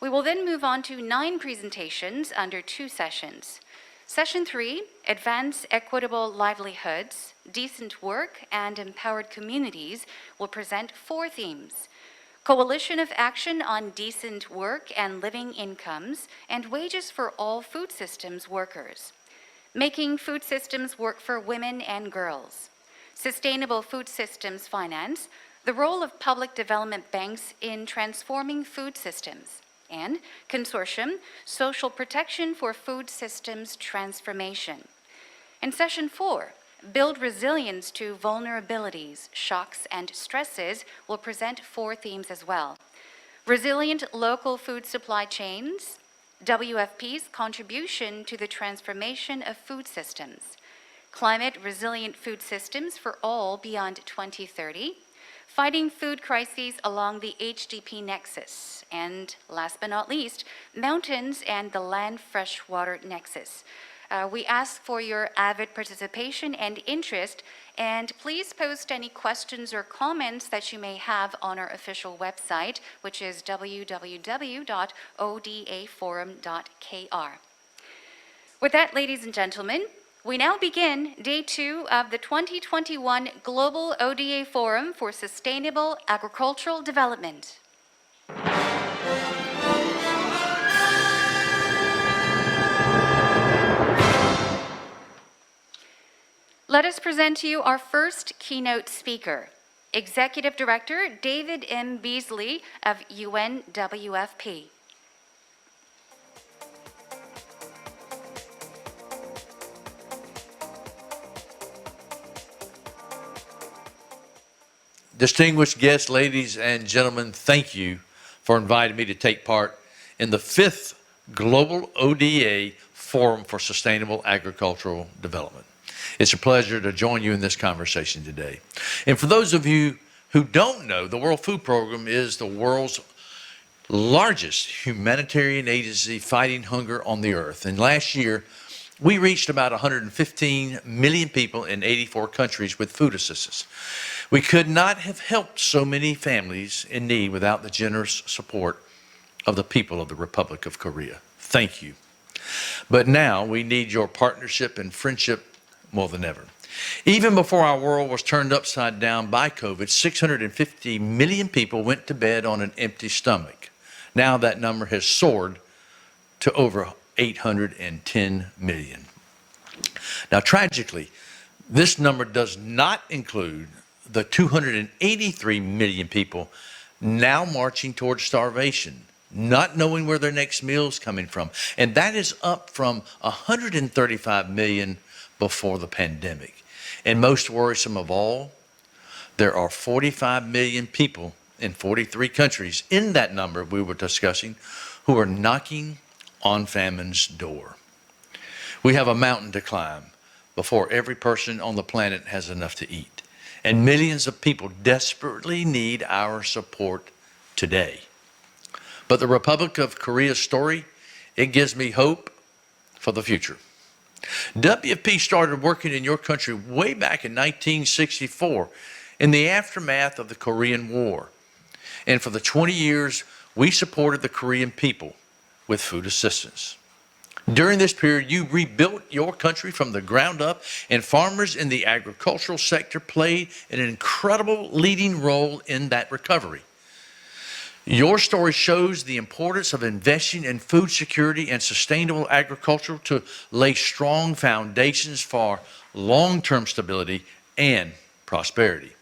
We will then move on to 9 presentations under 2 sessions. Session 3, Advance Equitable Livelihoods, Decent Work, and Empowered Communities, will present 4 themes: Coalition of Action on Decent Work and Living Incomes and Wages for All Food Systems Workers, Making Food Systems Work for Women and Girls, Sustainable Food Systems Finance, the Role of Public Development Banks in Transforming Food Systems, and Consortium, Social Protection for Food Systems Transformation. In Session 4, Build Resilience to Vulnerabilities, Shocks, and Stresses will present 4 themes as well. Resilient Local Food Supply Chains, WFP's Contribution to the Transformation of Food Systems, Climate Resilient Food Systems for All Beyond 2030, Fighting Food Crises Along the HDP Nexus, and last but not least, Mountains and the Land Freshwater Nexus. We ask for your avid participation and interest, and please post any questions or comments that you may have on our official website, which is www.odaforum.kr. With that, ladies and gentlemen, we now begin day 2 of the 2021 Global ODA Forum for Sustainable Agricultural Development. Let us present to you our first keynote speaker, Executive Director David M. Beasley of UNWFP. Distinguished guests, ladies and gentlemen, thank you for inviting me to take part in the 5th Global ODA Forum for Sustainable Agricultural Development. It's a pleasure to join you in this conversation today. And for those of you who don't know, the World Food Program is the world's largest humanitarian agency fighting hunger on the earth. And last year, we reached about 115 million people in 84 countries with food assistance. We could not have helped so many families in need without the generous support of the people of the Republic of Korea. Thank you. But now we need your partnership and friendship more than ever. Even before our world was turned upside down by COVID, 650 million people went to bed on an empty stomach. Now that number has soared to over 810 million. Now, tragically, this number does not include the 283 million people now marching towards starvation, not knowing where their next meal is coming from. And that is up from 135 million before the pandemic. And most worrisome of all, there are 45 million people in 43 countries in that number we were discussing who are knocking on famine's door. We have a mountain to climb before every person on the planet has enough to eat. And millions of people desperately need our support today. But the Republic of Korea's story, it gives me hope for the future. WFP started working in your country way back in 1964 in the aftermath of the Korean War. And for the 20 years, we supported the Korean people with food assistance. During this period, you rebuilt your country from the ground up, and farmers in the agricultural sector played an incredible leading role in that recovery. Your story shows the importance of investing in food security and sustainable agriculture to lay strong foundations for long-term stability and prosperity.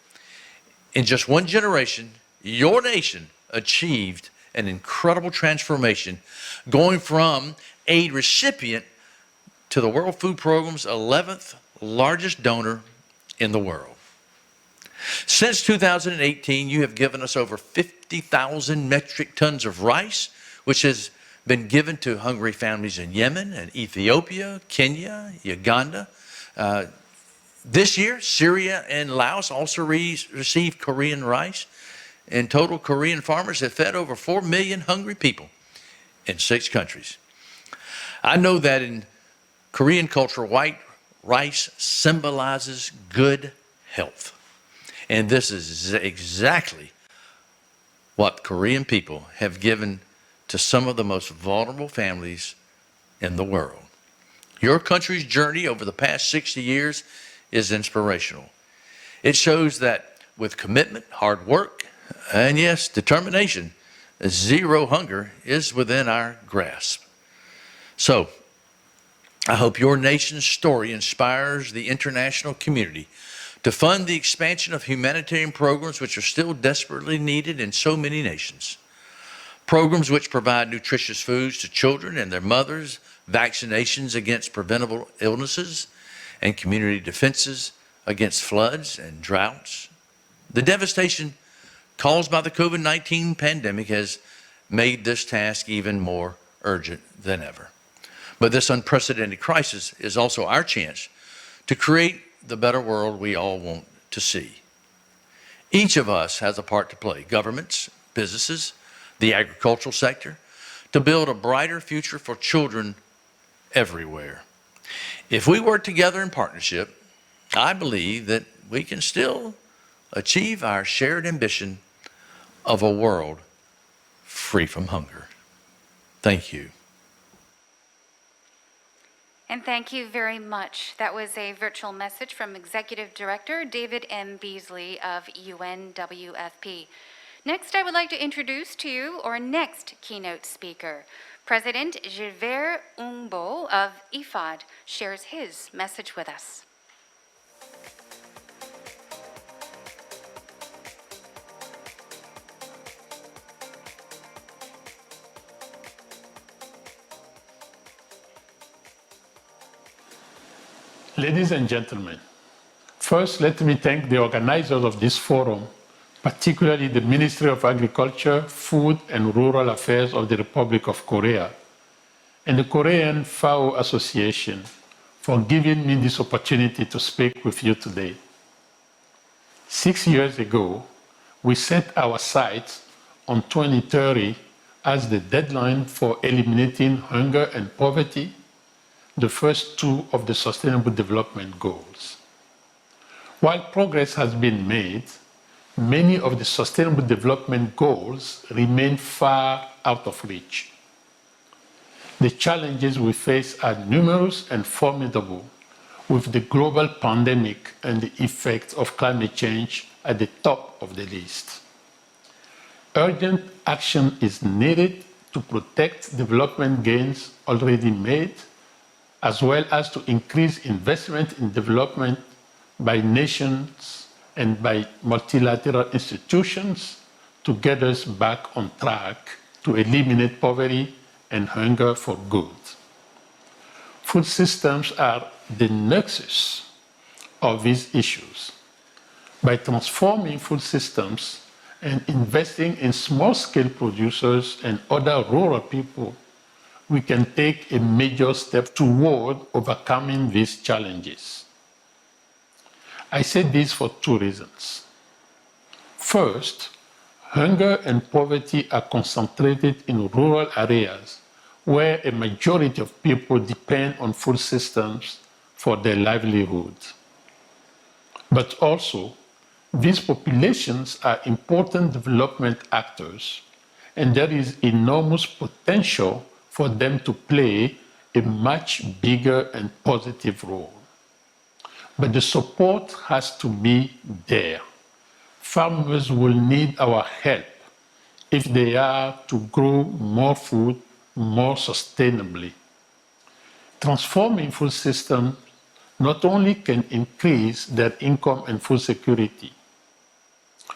In just one generation, your nation achieved an incredible transformation, going from aid recipient to the World Food Program's 11th largest donor in the world. Since 2018, you have given us over 50,000 metric tons of rice, which has been given to hungry families in Yemen and Ethiopia, Kenya, Uganda. This year, Syria and Laos also received Korean rice. In total, Korean farmers have fed over 4 million hungry people in 6 countries. I know that in Korean culture, white rice symbolizes good health. And this is exactly what Korean people have given to some of the most vulnerable families in the world. Your country's journey over the past 60 years is inspirational. It shows that with commitment, hard work, and yes, determination, zero hunger is within our grasp. So, I hope your nation's story inspires the international community to fund the expansion of humanitarian programs which are still desperately needed in so many nations. Programs which provide nutritious foods to children and their mothers, vaccinations against preventable illnesses, and community defenses against floods and droughts. The devastation caused by the COVID-19 pandemic has made this task even more urgent than ever. But this unprecedented crisis is also our chance to create the better world we all want to see. Each of us has a part to play, governments, businesses, the agricultural sector, to build a brighter future for children everywhere. If we work together in partnership, I believe that we can still achieve our shared ambition of a world free from hunger. Thank you. And thank you very much. That was a virtual message from Executive Director David M. Beasley of UNWFP. Next, I would like to introduce to you our next keynote speaker. President Gilbert Umbo of IFAD shares his message with us. Ladies and gentlemen, first let me thank the organizers of this forum, particularly the Ministry of Agriculture, Food and Rural Affairs of the Republic of Korea, and the Korean FAO Association for giving me this opportunity to speak with you today. 6 years ago, we set our sights on 2030 as the deadline for eliminating hunger and poverty, the first 2 of the Sustainable Development Goals. While progress has been made, many of the Sustainable Development Goals remain far out of reach. The challenges we face are numerous and formidable, with the global pandemic and the effects of climate change at the top of the list. Urgent action is needed to protect development gains already made, as well as to increase investment in development by nations and by multilateral institutions to get us back on track to eliminate poverty and hunger for good. Food systems are the nexus of these issues. By transforming food systems and investing in small-scale producers and other rural people, we can take a major step toward overcoming these challenges. I say this for 2 reasons. First, hunger and poverty are concentrated in rural areas where a majority of people depend on food systems for their livelihood. But also, these populations are important development actors, and there is enormous potential for them to play a much bigger and positive role. But the support has to be there. Farmers will need our help if they are to grow more food more sustainably. Transforming food systems not only can increase their income and food security,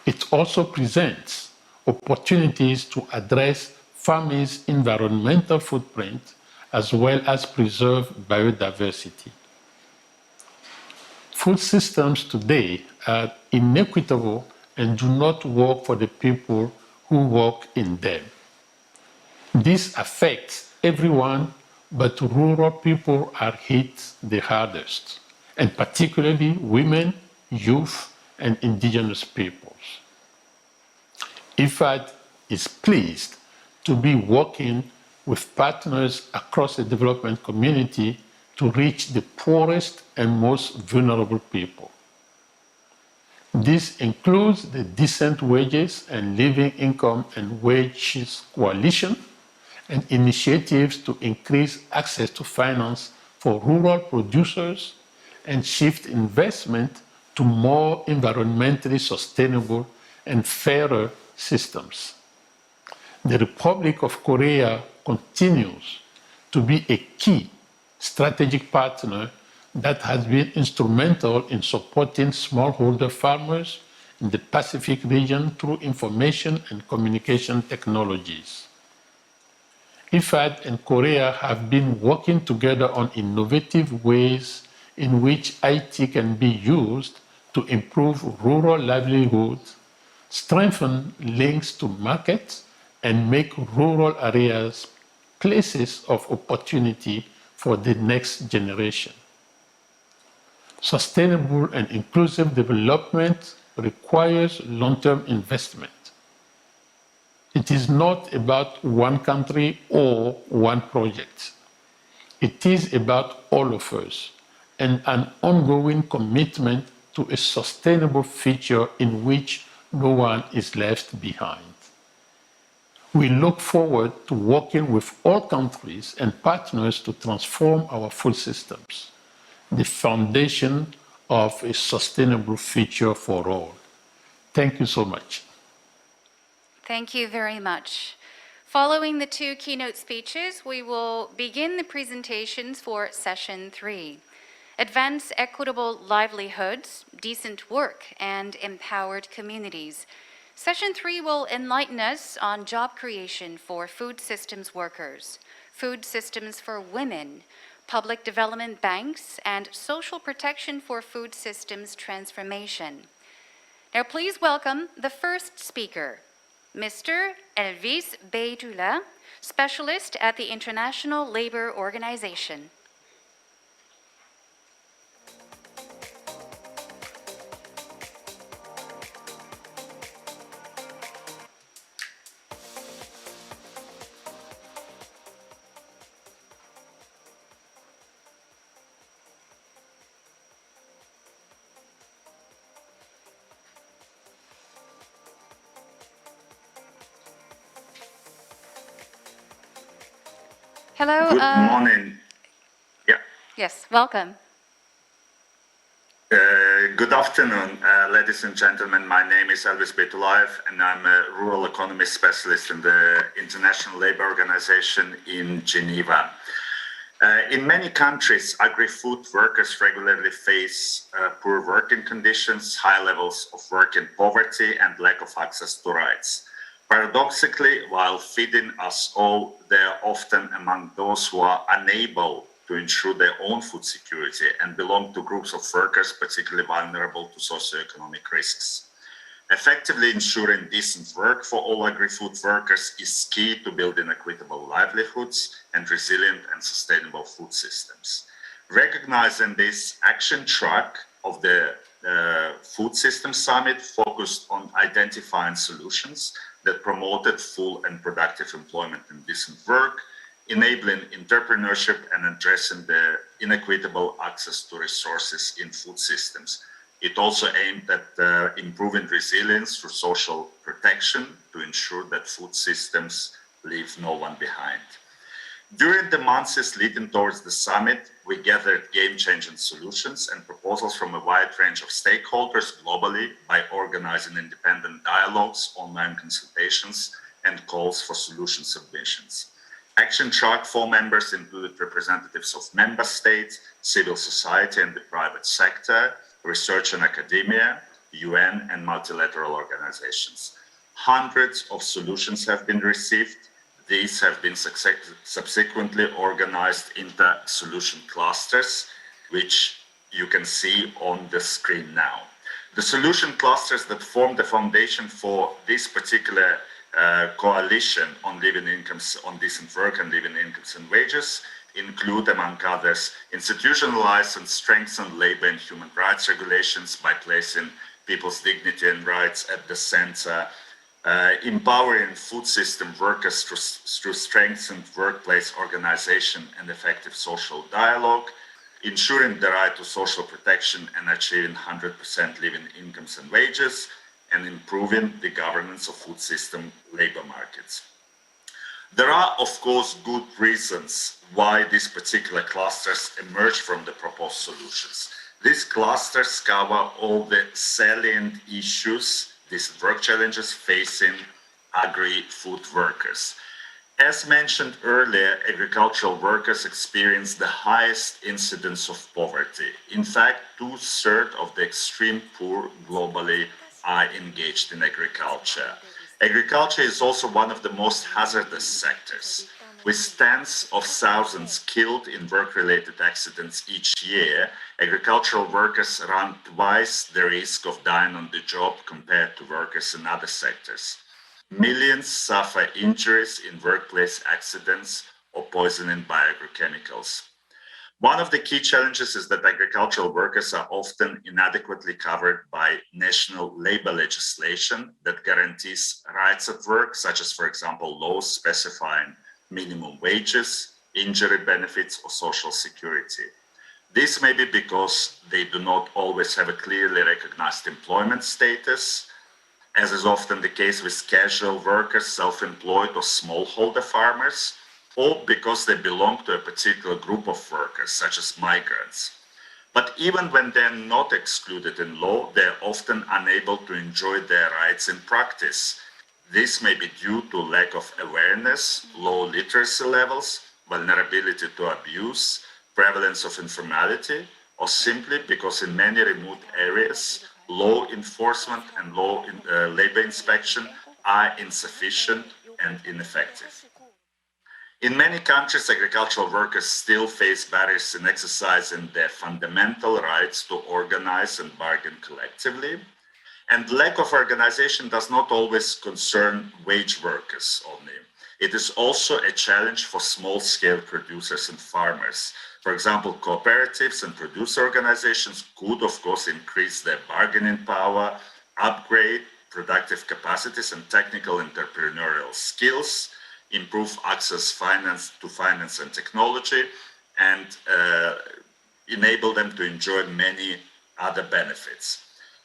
it also presents opportunities to address farming's environmental footprint as well as preserve biodiversity. Food systems today are inequitable and do not work for the people who work in them. This affects everyone, but rural people are hit the hardest, and particularly women, youth, and indigenous peoples. IFAD is pleased to be working with partners across the development community to reach the poorest and most vulnerable people. This includes the Decent Wages and Living Income and Wages Coalition and initiatives to increase access to finance for rural producers and shift investment to more environmentally sustainable and fairer systems. The Republic of Korea continues to be a key strategic partner that has been instrumental in supporting smallholder farmers in the Pacific region through information and communication technologies. IFAD and Korea have been working together on innovative ways in which IT can be used to improve rural livelihoods, strengthen links to markets, and make rural areas places of opportunity for the next generation. Sustainable and inclusive development requires long-term investment. It is not about one country or one project. It is about all of us and an ongoing commitment to a sustainable future in which no one is left behind. We look forward to working with all countries and partners to transform our food systems, the foundation of a sustainable future for all. Thank you so much. Thank you very much. Following the two keynote speeches, we will begin the presentations for session 3. Advance equitable livelihoods, decent work, and empowered communities. Session 3 will enlighten us on job creation for food systems workers, food systems for women, public development banks, and social protection for food systems transformation. Now please welcome the first speaker, Mr. Elvis Beydula, specialist at the International Labor Organization. Hello. Good morning. Yeah. Yes, welcome. Good afternoon, ladies and gentlemen. My name is Elvis Beydula, and I'm a rural economy specialist in the International Labor Organization in Geneva. In many countries, agri-food workers regularly face poor working conditions, high levels of working poverty, and lack of access to rights. Paradoxically, while feeding us all, they are often among those who are unable to ensure their own food security and belong to groups of workers particularly vulnerable to socioeconomic risks. Effectively ensuring decent work for all agri-food workers is key to building equitable livelihoods and resilient and sustainable food systems. Recognizing this, action track of the Food Systems Summit focused on identifying solutions that promoted full and productive employment and decent work, enabling entrepreneurship and addressing the inequitable access to resources in food systems. It also aimed at improving resilience through social protection to ensure that food systems leave no one behind. During the months leading towards the summit, we gathered game-changing solutions and proposals from a wide range of stakeholders globally by organizing independent dialogues, online consultations, and calls for solution submissions. Action Track 4 members included representatives of member states, civil society and the private sector, research and academia, UN and multilateral organizations. Hundreds of solutions have been received. These have been subsequently organized into solution clusters, which you can see on the screen now. The solution clusters that form the foundation for this particular coalition on living incomes, on decent work and living incomes and wages include, among others, institutionalized and strengthened labor and human rights regulations by placing people's dignity and rights at the center, empowering food system workers through strengthened workplace organization and effective social dialogue, ensuring the right to social protection and achieving 100% living incomes and wages, and improving the governance of food system labor markets. There are, of course, good reasons why these particular clusters emerge from the proposed solutions. These clusters cover all the salient issues, these work challenges facing agri-food workers. As mentioned earlier, agricultural workers experience the highest incidence of poverty. In fact, 2/3 of the extreme poor globally are engaged in agriculture. Agriculture is also one of the most hazardous sectors, with tens of thousands killed in work-related accidents each year. Agricultural workers run twice the risk of dying on the job compared to workers in other sectors. Millions suffer injuries in workplace accidents or poisoning by agrochemicals. One of the key challenges is that agricultural workers are often inadequately covered by national labor legislation that guarantees rights at work, such as, for example, laws specifying minimum wages, injury benefits, or social security. This may be because they do not always have a clearly recognized employment status, as is often the case with casual workers, self-employed, or smallholder farmers, or because they belong to a particular group of workers, such as migrants. But even when they're not excluded in law, they're often unable to enjoy their rights in practice. This may be due to lack of awareness, low literacy levels, vulnerability to abuse, prevalence of informality, or simply because in many remote areas, law enforcement and labor inspection are insufficient and ineffective. In many countries, agricultural workers still face barriers in exercising their fundamental rights to organize and bargain collectively. And lack of organization does not always concern wage workers only. It is also a challenge for small-scale producers and farmers. For example, cooperatives and producer organizations could, of course, increase their bargaining power, upgrade productive capacities and technical entrepreneurial skills, improve access to finance and technology, and enable them to enjoy many other benefits.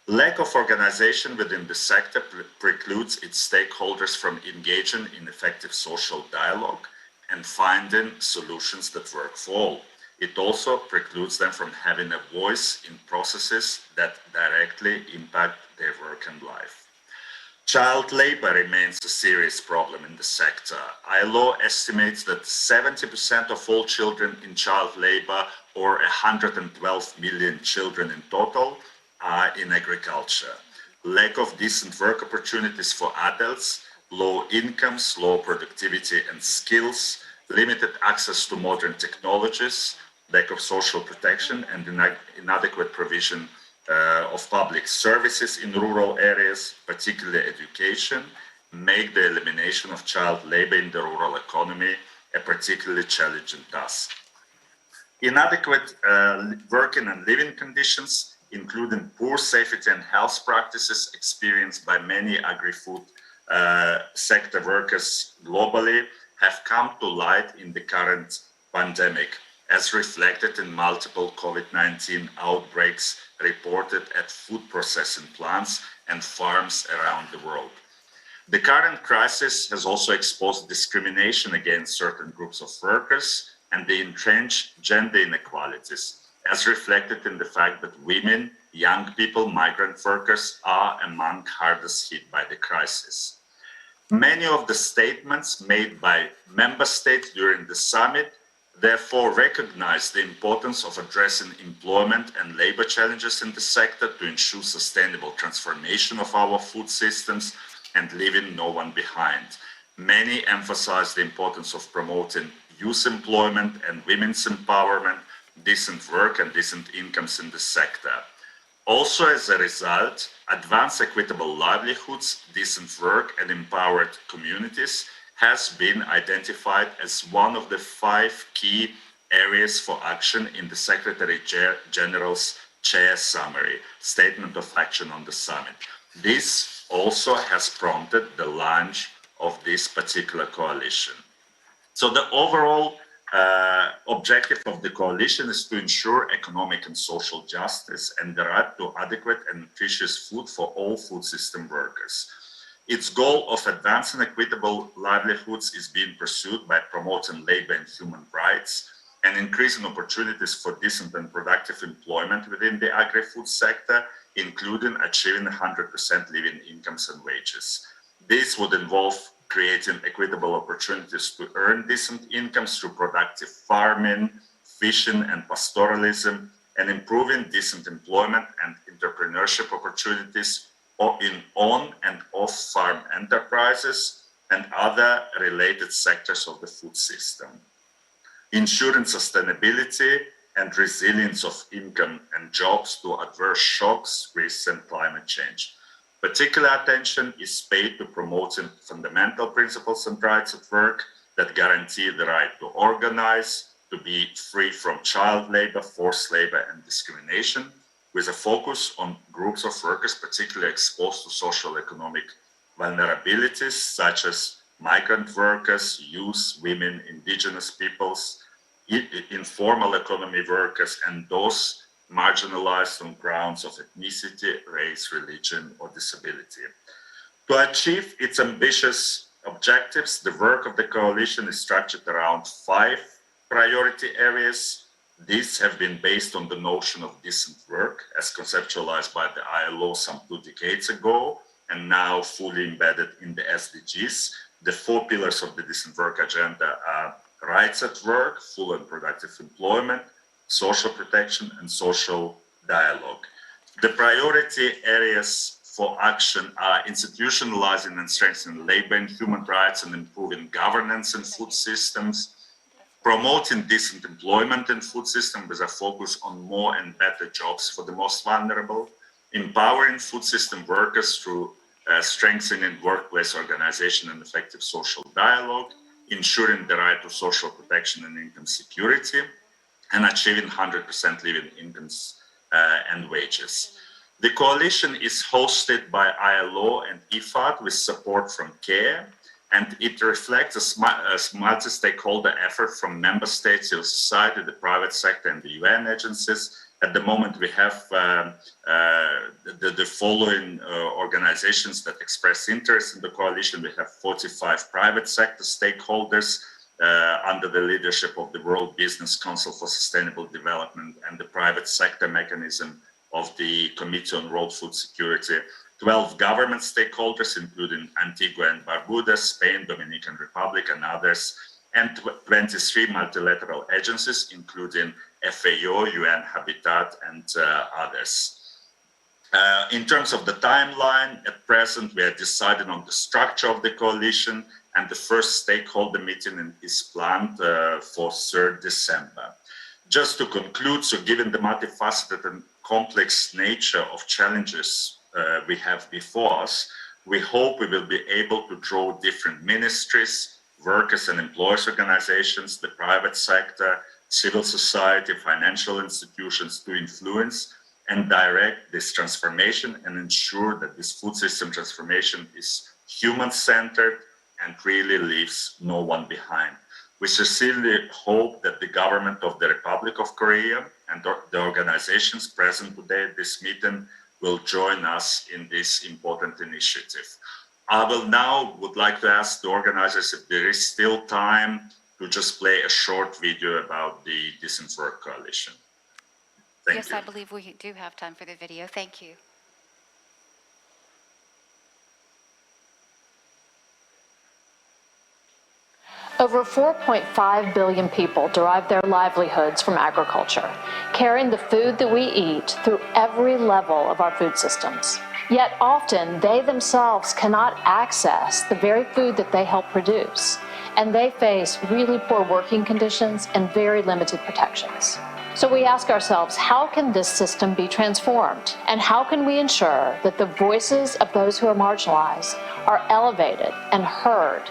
Lack of organization within the sector precludes its stakeholders from engaging in effective social dialogue and finding solutions that work for all. It also precludes them from having a voice in processes that directly impact their work and life. Child labor remains a serious problem in the sector. ILO estimates that 70% of all children in child labor, or 112 million children in total, are in agriculture. Lack of decent work opportunities for adults, low incomes, low productivity and skills, limited access to modern technologies, lack of social protection, and inadequate provision of public services in rural areas, particularly education, make the elimination of child labor in the rural economy a particularly challenging task. Inadequate working and living conditions, including poor safety and health practices experienced by many agri-food sector workers globally, have come to light in the current pandemic, as reflected in multiple COVID-19 outbreaks reported at food processing plants and farms around the world. The current crisis has also exposed discrimination against certain groups of workers and the entrenched gender inequalities, as reflected in the fact that women, young people, migrant workers are among hardest hit by the crisis. Many of the statements made by member states during the summit therefore recognize the importance of addressing employment and labor challenges in the sector to ensure sustainable transformation of our food systems and leaving no one behind. Many emphasize the importance of promoting youth employment and women's empowerment, decent work and decent incomes in the sector. Also, as a result, advanced equitable livelihoods, decent work, and empowered communities has been identified as one of the 5 key areas for action in the Secretary General's Chair Summary, Statement of Action on the Summit. This also has prompted the launch of this particular coalition. So the overall objective of the coalition is to ensure economic and social justice and the right to adequate and nutritious food for all food system workers. Its goal of advancing equitable livelihoods is being pursued by promoting labor and human rights and increasing opportunities for decent and productive employment within the agri-food sector, including achieving 100% living incomes and wages. This would involve creating equitable opportunities to earn decent incomes through productive farming, fishing, and pastoralism, and improving decent employment and entrepreneurship opportunities in on and off-farm enterprises and other related sectors of the food system, ensuring sustainability and resilience of income and jobs to adverse shocks, risks, and climate change. Particular attention is paid to promoting fundamental principles and rights at work that guarantee the right to organize, to be free from child labor, forced labor, and discrimination, with a focus on groups of workers particularly exposed to social economic vulnerabilities, such as migrant workers, youth, women, indigenous peoples, informal economy workers, and those marginalized on grounds of ethnicity, race, religion, or disability. To achieve its ambitious objectives, the work of the coalition is structured around 5 priority areas. These have been based on the notion of decent work as conceptualized by the ILO some 2 decades ago and now fully embedded in the SDGs. The 4 pillars of the decent work agenda are rights at work, full and productive employment, social protection, and social dialogue. The priority areas for action are institutionalizing and strengthening labor and human rights and improving governance in food systems, promoting decent employment in food systems with a focus on more and better jobs for the most vulnerable, empowering food system workers through strengthening workplace organization and effective social dialogue, ensuring the right to social protection and income security, and achieving 100% living incomes and wages. The coalition is hosted by ILO and IFAD with support from CARE, and it reflects a multi-stakeholder effort from member states, civil society, the private sector, and the UN agencies. At the moment, we have the following organizations that express interest in the coalition. We have 45 private sector stakeholders under the leadership of the World Business Council for Sustainable Development and the private sector mechanism of the Committee on World Food Security, 12 government stakeholders, including Antigua and Barbuda, Spain, Dominican Republic, and others, and 23 multilateral agencies, including FAO, UN Habitat, and others. In terms of the timeline, at present, we are deciding on the structure of the coalition, and the first stakeholder meeting is planned for 3rd December. Just to conclude, so given the multifaceted and complex nature of challenges we have before us, we hope we will be able to draw different ministries, workers and employers organizations, the private sector, civil society, financial institutions to influence and direct this transformation and ensure that this food system transformation is human-centered and really leaves no one behind. We sincerely hope that the government of the Republic of Korea and the organizations present today at this meeting will join us in this important initiative. I would like to ask the organizers if there is still time to just play a short video about the Decent Work Coalition. Thank you. Yes, I believe we do have time for the video. Thank you. Over 4.5 billion people derive their livelihoods from agriculture, carrying the food that we eat through every level of our food systems. Yet often, they themselves cannot access the very food that they help produce, and they face really poor working conditions and very limited protections. So we ask ourselves, how can this system be transformed? And how can we ensure that the voices of those who are marginalized are elevated and heard?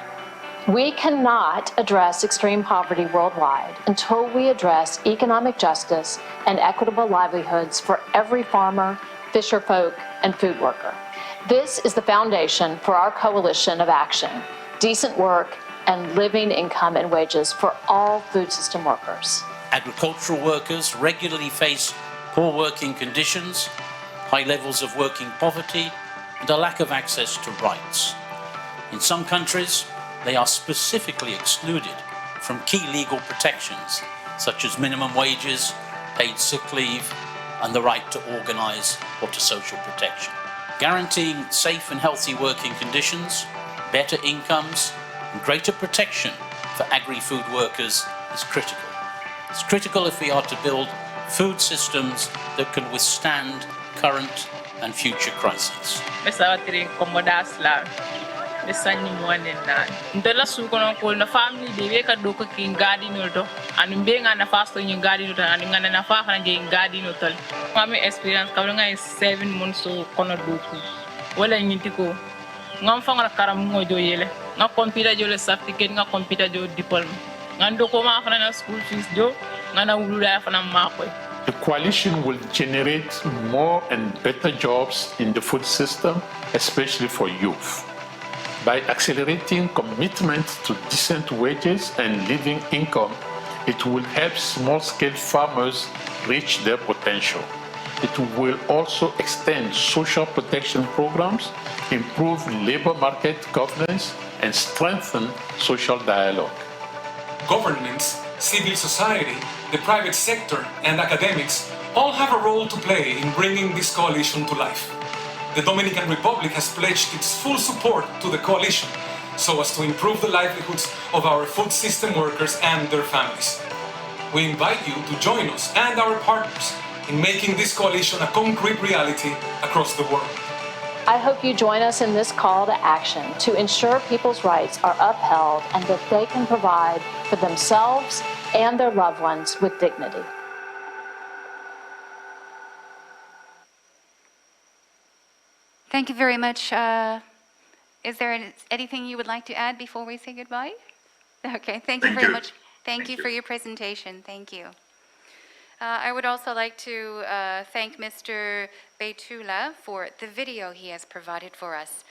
We cannot address extreme poverty worldwide until we address economic justice and equitable livelihoods for every farmer, fisherfolk, and food worker. This is the foundation for our coalition of action, decent work and living income and wages for all food system workers. Agricultural workers regularly face poor working conditions, high levels of working poverty, and a lack of access to rights. In some countries, they are specifically excluded from key legal protections, such as minimum wages, paid sick leave, and the right to organize or to social protection. Guaranteeing safe and healthy working conditions, better incomes, and greater protection for agri-food workers is critical. It's critical if we are to build food systems that can withstand current and future crises. Sanni mwande na ndola su kono ko na family de we ka do ko ki ngadi no to anu be nga na fasto ni ngadi no to anu nga na fa fa nge ngadi no tol mami experience ka nga 7 months so kono do ko wala nyinti ko ngam fa nga karam ngo jo yele nga computer jo le certificate nga computer jo diploma nga ndo ko ma fa na school fees jo nga na wulu da fa na ma ko. The coalition will generate more and better jobs in the food system, especially for youth. By accelerating commitment to decent wages and living income, it will help small-scale farmers reach their potential. It will also extend social protection programs, improve labor market governance, and strengthen social dialogue. Governments, civil society, the private sector, and academics all have a role to play in bringing this coalition to life. The Dominican Republic has pledged its full support to the coalition so as to improve the livelihoods of our food system workers and their families. We invite you to join us and our partners in making this coalition a concrete reality across the world. I hope you join us in this call to action to ensure people's rights are upheld and that they can provide for themselves and their loved ones with dignity. Thank you very much. Is there anything you would like to add before we say goodbye? Okay, thank you very much. Thank you for your presentation. Thank you. I would also like to thank Mr. Beitula for the video he has provided for us.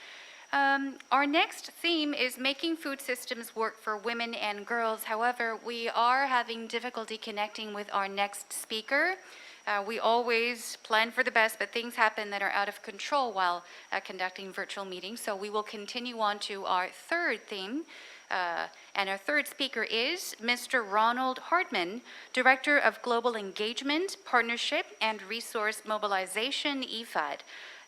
Our next theme is making food systems work for women and girls. However, we are having difficulty connecting with our next speaker. We always plan for the best, but things happen that are out of control while conducting virtual meetings. So we will continue on to our third theme. And our third speaker is Mr. Ronald Hartman, Director of Global Engagement, Partnership, and Resource Mobilization, IFAD.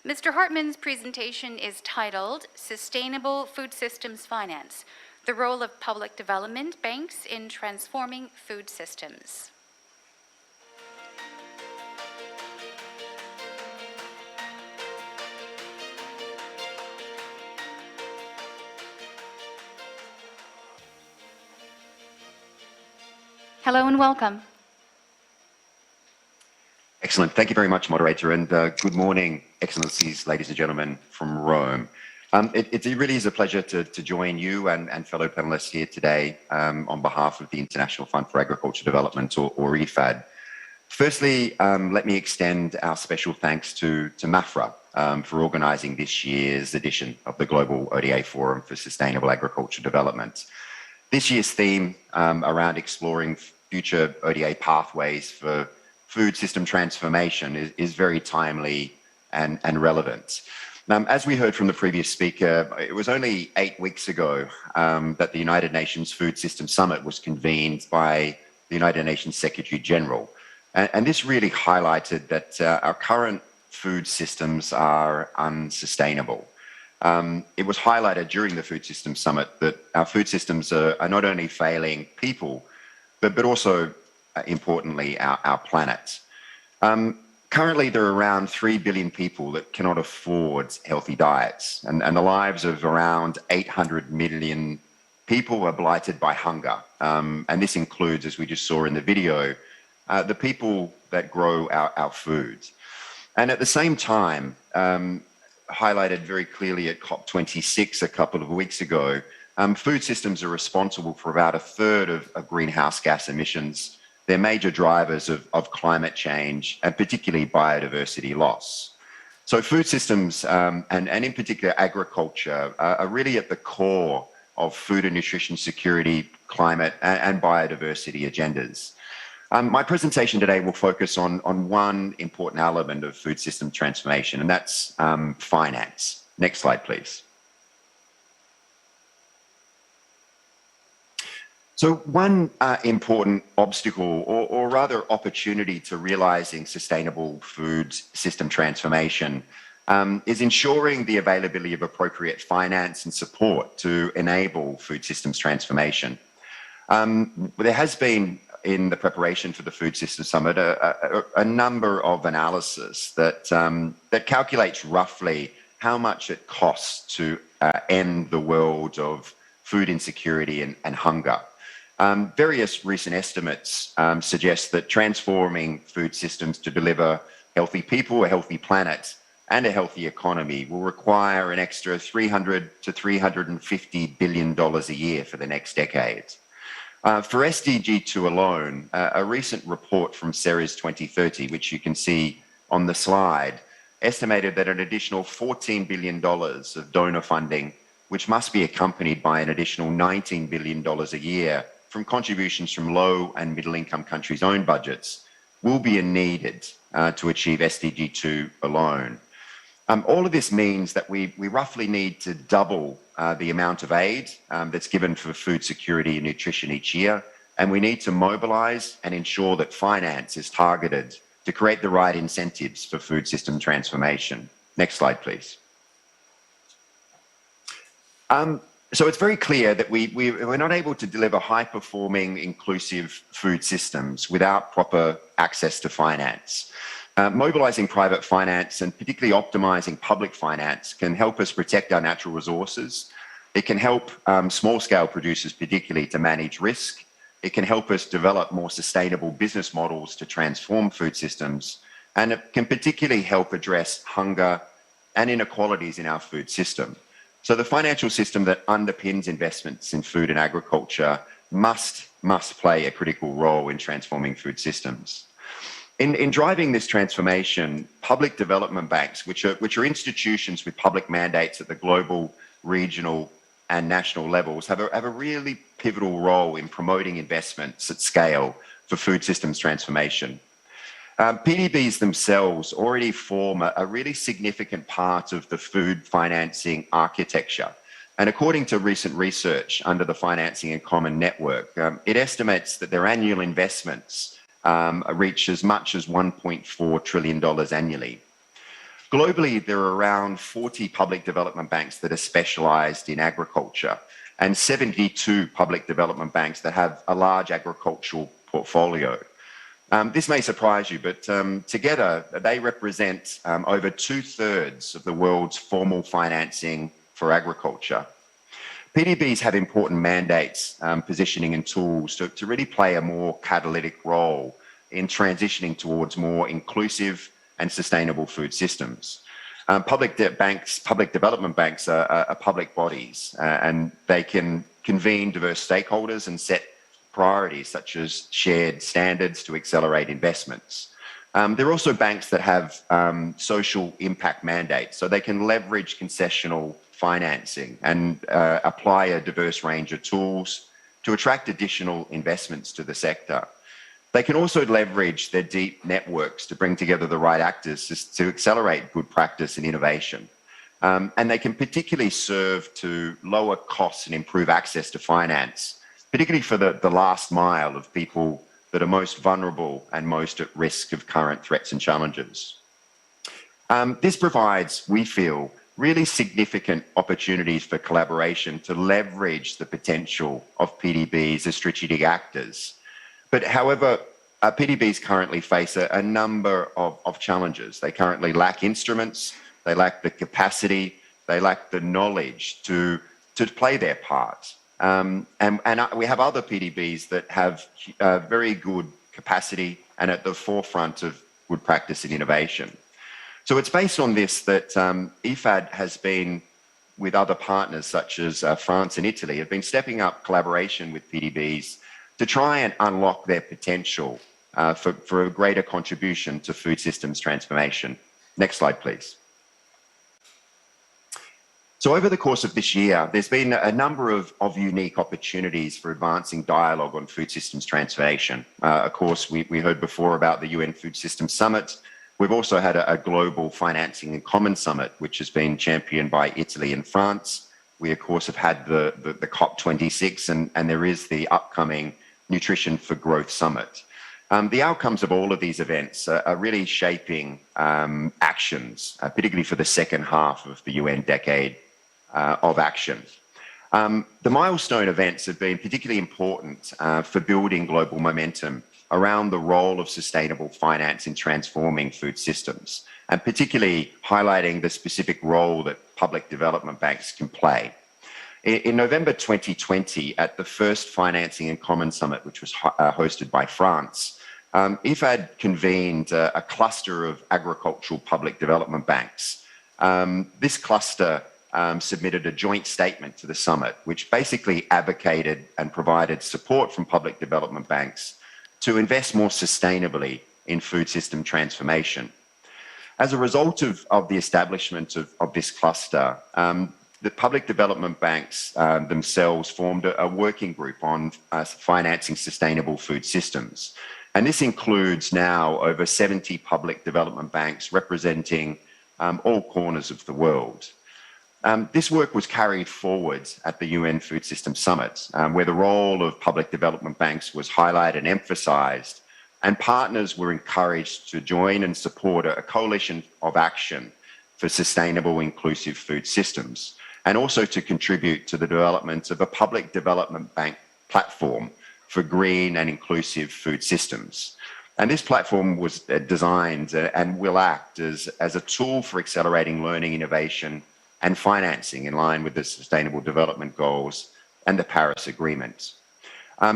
Mr. Hartman's presentation is titled Sustainable Food Systems Finance, the Role of Public Development Banks in Transforming Food Systems. Hello and welcome. Excellent. Thank you very much, moderator, and good morning, Excellencies, ladies and gentlemen from Rome. It really is a pleasure to join you and fellow panelists here today on behalf of the International Fund for Agriculture Development, or IFAD. Firstly, let me extend our special thanks to MAFRA for organizing this year's edition of the Global ODA Forum for Sustainable Agriculture Development. This year's theme around exploring future ODA pathways for food system transformation is very timely and relevant. As we heard from the previous speaker, it was only 8 weeks ago that the United Nations Food System Summit was convened by the United Nations Secretary General. And this really highlighted that our current food systems are unsustainable. It was highlighted during the Food Systems Summit that our food systems are not only failing people, but also, importantly, our planet. Currently, there are around 3 billion people that cannot afford healthy diets, and the lives of around 800 million people are blighted by hunger. And this includes, as we just saw in the video, the people that grow our food. And at the same time, highlighted very clearly at COP26 a couple of weeks ago, food systems are responsible for about a third of greenhouse gas emissions. They're major drivers of climate change and particularly biodiversity loss. So food systems, and in particular agriculture, are really at the core of food and nutrition security, climate and biodiversity agendas. My presentation today will focus on one important element of food system transformation, and that's finance. Next slide, please. So one important obstacle, or rather opportunity to realizing sustainable food system transformation is ensuring the availability of appropriate finance and support to enable food systems transformation. There has been, in the preparation for the Food Systems Summit, a number of analysis that calculates roughly how much it costs to end the world of food insecurity and hunger. Various recent estimates suggest that transforming food systems to deliver healthy people, a healthy planet, and a healthy economy will require an extra $300 to $350 billion a year for the next decade. For SDG 2 alone, a recent report from Ceres 2030, which you can see on the slide, estimated that an additional $14 billion of donor funding, which must be accompanied by an additional $19 billion a year from contributions from low and middle income countries' own budgets, will be needed to achieve SDG 2 alone. All of this means that we roughly need to double the amount of aid that's given for food security and nutrition each year, and we need to mobilize and ensure that finance is targeted to create the right incentives for food system transformation. Next slide, please. So it's very clear that we're not able to deliver high-performing, inclusive food systems without proper access to finance. Mobilizing private finance and particularly optimizing public finance can help us protect our natural resources. It can help small-scale producers particularly to manage risk. It can help us develop more sustainable business models to transform food systems. And it can particularly help address hunger and inequalities in our food system. So the financial system that underpins investments in food and agriculture must play a critical role in transforming food systems. In driving this transformation, public development banks, which are institutions with public mandates at the global, regional, and national levels, have a really pivotal role in promoting investments at scale for food systems transformation. PDBs themselves already form a really significant part of the food financing architecture. And according to recent research under the Financing in Common Network, it estimates that their annual investments reach as much as $1.4 trillion annually. Globally, there are around 40 public development banks that are specialized in agriculture and 72 public development banks that have a large agricultural portfolio. This may surprise you, but together they represent over 2/3 of the world's formal financing for agriculture. PDBs have important mandates, positioning and tools to really play a more catalytic role in transitioning towards more inclusive and sustainable food systems. Public development banks are public bodies, and they can convene diverse stakeholders and set priorities such as shared standards to accelerate investments. There are also banks that have social impact mandates, so they can leverage concessional financing and apply a diverse range of tools to attract additional investments to the sector. They can also leverage their deep networks to bring together the right actors to accelerate good practice and innovation. And they can particularly serve to lower costs and improve access to finance, particularly for the last mile of people that are most vulnerable and most at risk of current threats and challenges. This provides, we feel, really significant opportunities for collaboration to leverage the potential of PDBs as strategic actors. But however, PDBs currently face a number of challenges. They currently lack instruments, they lack the capacity, they lack the knowledge to play their part. And we have other PDBs that have very good capacity and at the forefront of good practice and innovation. So it's based on this that IFAD has been, with other partners such as France and Italy, have been stepping up collaboration with PDBs to try and unlock their potential for a greater contribution to food systems transformation. Next slide, please. So over the course of this year, there's been a number of unique opportunities for advancing dialogue on food systems transformation. Of course, we heard before about the UN Food Systems Summit. We've also had a global financing and common summit, which has been championed by Italy and France. We, of course, have had the COP26, and there is the upcoming Nutrition for Growth Summit. The outcomes of all of these events are really shaping actions, particularly for the second half of the UN decade of action. The milestone events have been particularly important for building global momentum around the role of sustainable finance in transforming food systems, and particularly highlighting the specific role that public development banks can play. In November 2020, at the first Financing and Common Summit, which was hosted by France, IFAD convened a cluster of agricultural public development banks. This cluster submitted a joint statement to the summit, which basically advocated and provided support from public development banks to invest more sustainably in food system transformation. As a result of the establishment of this cluster, the public development banks themselves formed a working group on financing sustainable food systems. And this includes now over 70 public development banks representing all corners of the world. This work was carried forward at the UN Food Systems Summit, where the role of public development banks was highlighted and emphasized, and partners were encouraged to join and support a coalition of action for sustainable, inclusive food systems, and also to contribute to the development of a public development bank platform for green and inclusive food systems. And this platform was designed and will act as a tool for accelerating learning, innovation, and financing in line with the Sustainable Development Goals and the Paris Agreement.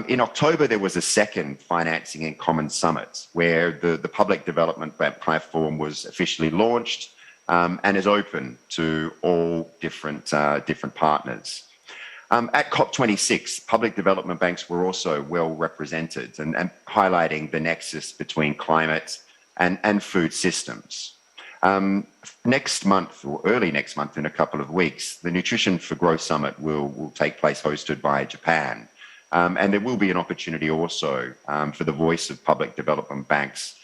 In October, there was a second Financing in Common Summit where the Public Development Platform was officially launched and is open to all different partners. At COP26, public development banks were also well represented and highlighting the nexus between climate and food systems. Next month, or early next month, in a couple of weeks, the Nutrition for Growth Summit will take place, hosted by Japan. And there will be an opportunity also for the voice of public development banks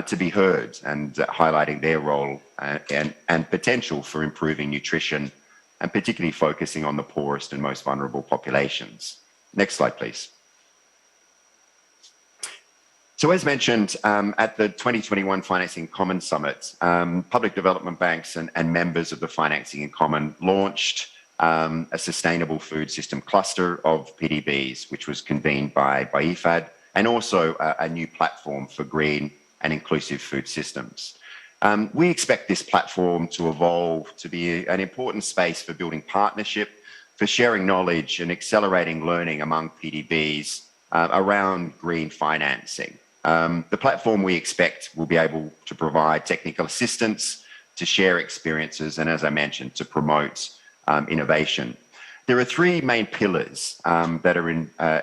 to be heard, and highlighting their role and potential for improving nutrition, and particularly focusing on the poorest and most vulnerable populations. Next slide, please. So as mentioned, at the 2021 Financing in Common Summit, public development banks and members of the Financing in Common launched a sustainable food system cluster of PDBs, which was convened by IFAD, and also a new platform for green and inclusive food systems. We expect this platform to evolve to be an important space for building partnership, for sharing knowledge and accelerating learning among PDBs around green financing. The platform, we expect, will be able to provide technical assistance, to share experiences, and as I mentioned, to promote innovation. There are three main pillars that are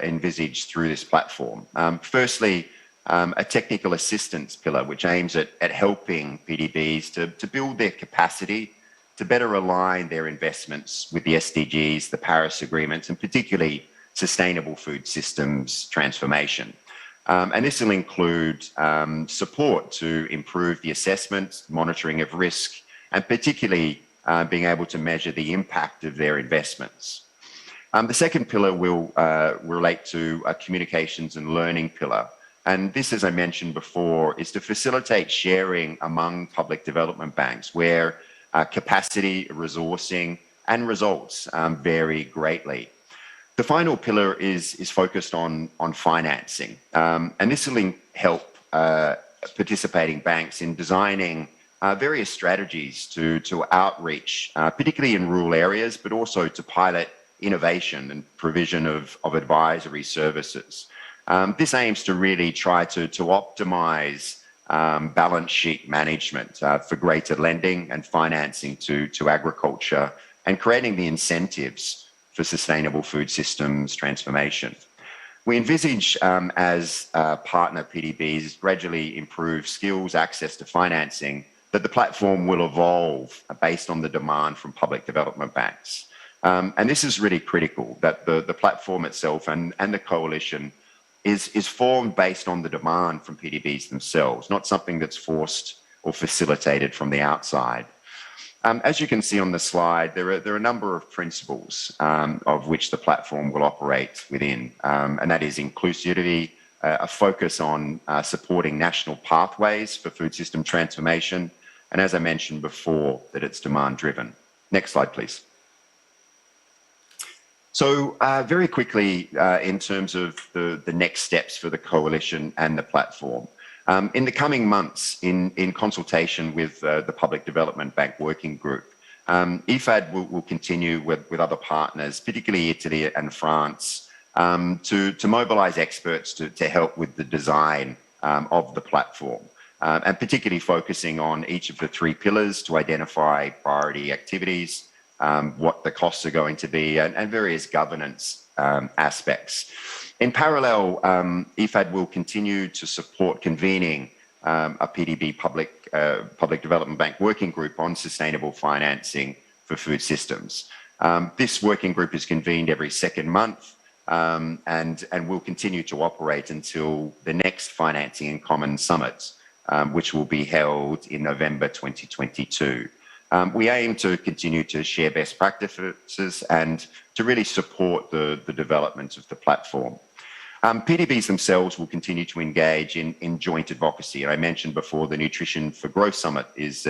envisaged through this platform. Firstly, a technical assistance pillar, which aims at helping PDBs to build their capacity, to better align their investments with the SDGs, the Paris Agreement, and particularly sustainable food systems transformation. And this will include support to improve the assessment, monitoring of risk, and particularly being able to measure the impact of their investments. The second pillar will relate to a communications and learning pillar. And this, as I mentioned before, is to facilitate sharing among public development banks where capacity, resourcing, and results vary greatly. The final pillar is focused on financing, and this will help participating banks in designing various strategies to outreach, particularly in rural areas, but also to pilot innovation and provision of advisory services. This aims to really try to optimize balance sheet management for greater lending and financing to agriculture and creating the incentives for sustainable food systems transformation. We envisage as partner PDBs gradually improve skills, access to financing, that the platform will evolve based on the demand from public development banks. And this is really critical, that the platform itself and the coalition is formed based on the demand from PDBs themselves, not something that's forced or facilitated from the outside. As you can see on the slide, there are a number of principles of which the platform will operate within, and that is inclusivity, a focus on supporting national pathways for food system transformation, and as I mentioned before, that it's demand-driven. Next slide, please. So very quickly, in terms of the next steps for the coalition and the platform, in the coming months, in consultation with the Public Development Bank Working Group, IFAD will continue with other partners, particularly Italy and France, to mobilize experts to help with the design of the platform, and particularly focusing on each of the three pillars to identify priority activities, what the costs are going to be, and various governance aspects. In parallel, IFAD will continue to support convening a PDB Public Development Bank Working Group on sustainable financing for food systems. This working group is convened every second month and will continue to operate until the next Financing in Common Summit, which will be held in November 2022. We aim to continue to share best practices and to really support the development of the platform. PDBs themselves will continue to engage in joint advocacy. And I mentioned before the Nutrition for Growth Summit is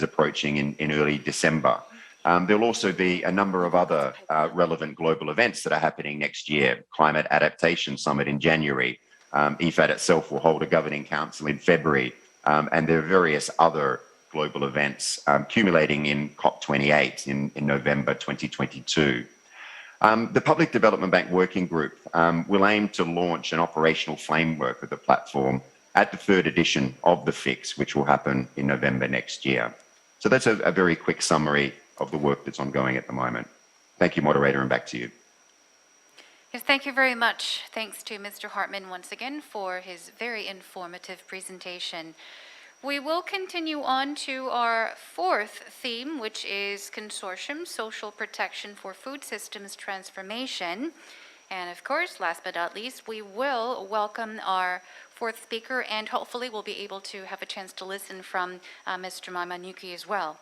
approaching in early December. There'll also be a number of other relevant global events that are happening next year. Climate Adaptation Summit in January. IFAD itself will hold a Governing Council in February. And there are various other global events accumulating in COP28 in November 2022. The Public Development Bank Working Group will aim to launch an operational framework of the platform at the third edition of the FIX, which will happen in November next year. So that's a very quick summary of the work that's ongoing at the moment. Thank you, moderator, and back to you. Yes, thank you very much. Thanks to Mr. Hartman once again for his very informative presentation. We will continue on to our fourth theme, which is Consortium, Social Protection for Food Systems Transformation. And of course, last but not least, we will welcome our fourth speaker, and hopefully we'll be able to have a chance to listen from Mr. Mamanuki as well.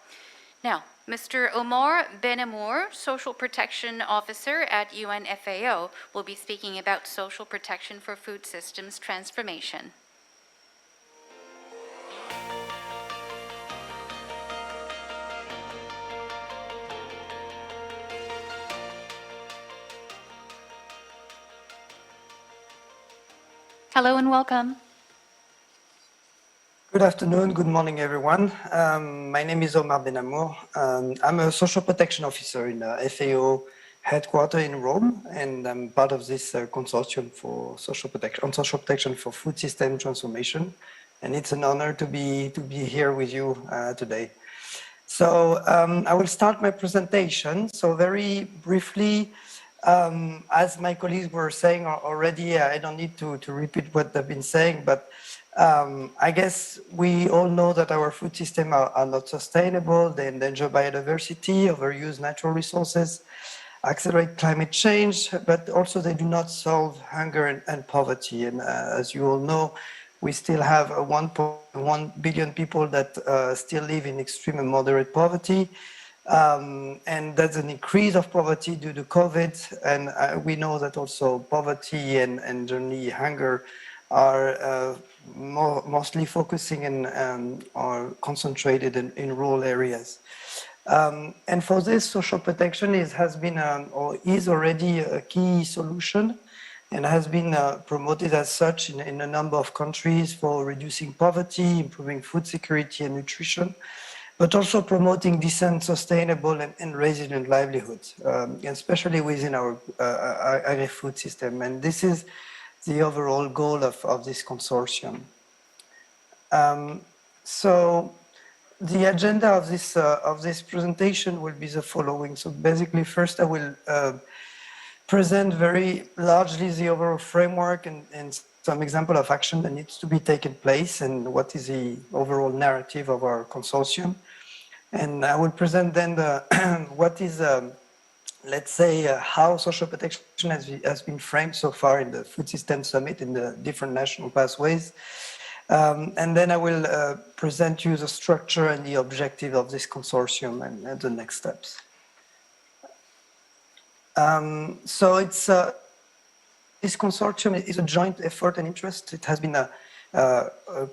Now, Mr. Omar Benamour, Social Protection Officer at UNFAO, will be speaking about social protection for food systems transformation. Hello and welcome. Good afternoon, good morning, everyone. My name is Omar Benamour. I'm a social protection officer in FAO headquarters in Rome, and I'm part of this consortium for social protection for food system transformation. And it's an honor to be here with you today. So I will start my presentation. So very briefly, as my colleagues were saying already, I don't need to repeat what they've been saying, but I guess we all know that our food systems are not sustainable. They endanger biodiversity, overuse natural resources, accelerate climate change, but also they do not solve hunger and poverty. And as you all know, we still have 1.1 billion people that still live in extreme and moderate poverty. And that's an increase of poverty due to COVID. And we know that also poverty and generally hunger are mostly focusing in or concentrated in rural areas. And for this, social protection has been or is already a key solution and has been promoted as such in a number of countries for reducing poverty, improving food security and nutrition, but also promoting decent, sustainable and resilient livelihoods, especially within our agri-food system. And this is the overall goal of this consortium. So the agenda of this presentation will be the following. So basically, first I will present very largely the overall framework and some example of action that needs to be taken place and what is the overall narrative of our consortium. And I will present then what is, let's say, how social protection has been framed so far in the Food System Summit in the different national pathways. And then I will present you the structure and the objective of this consortium and the next steps. So it's this consortium is a joint effort and interest. It has been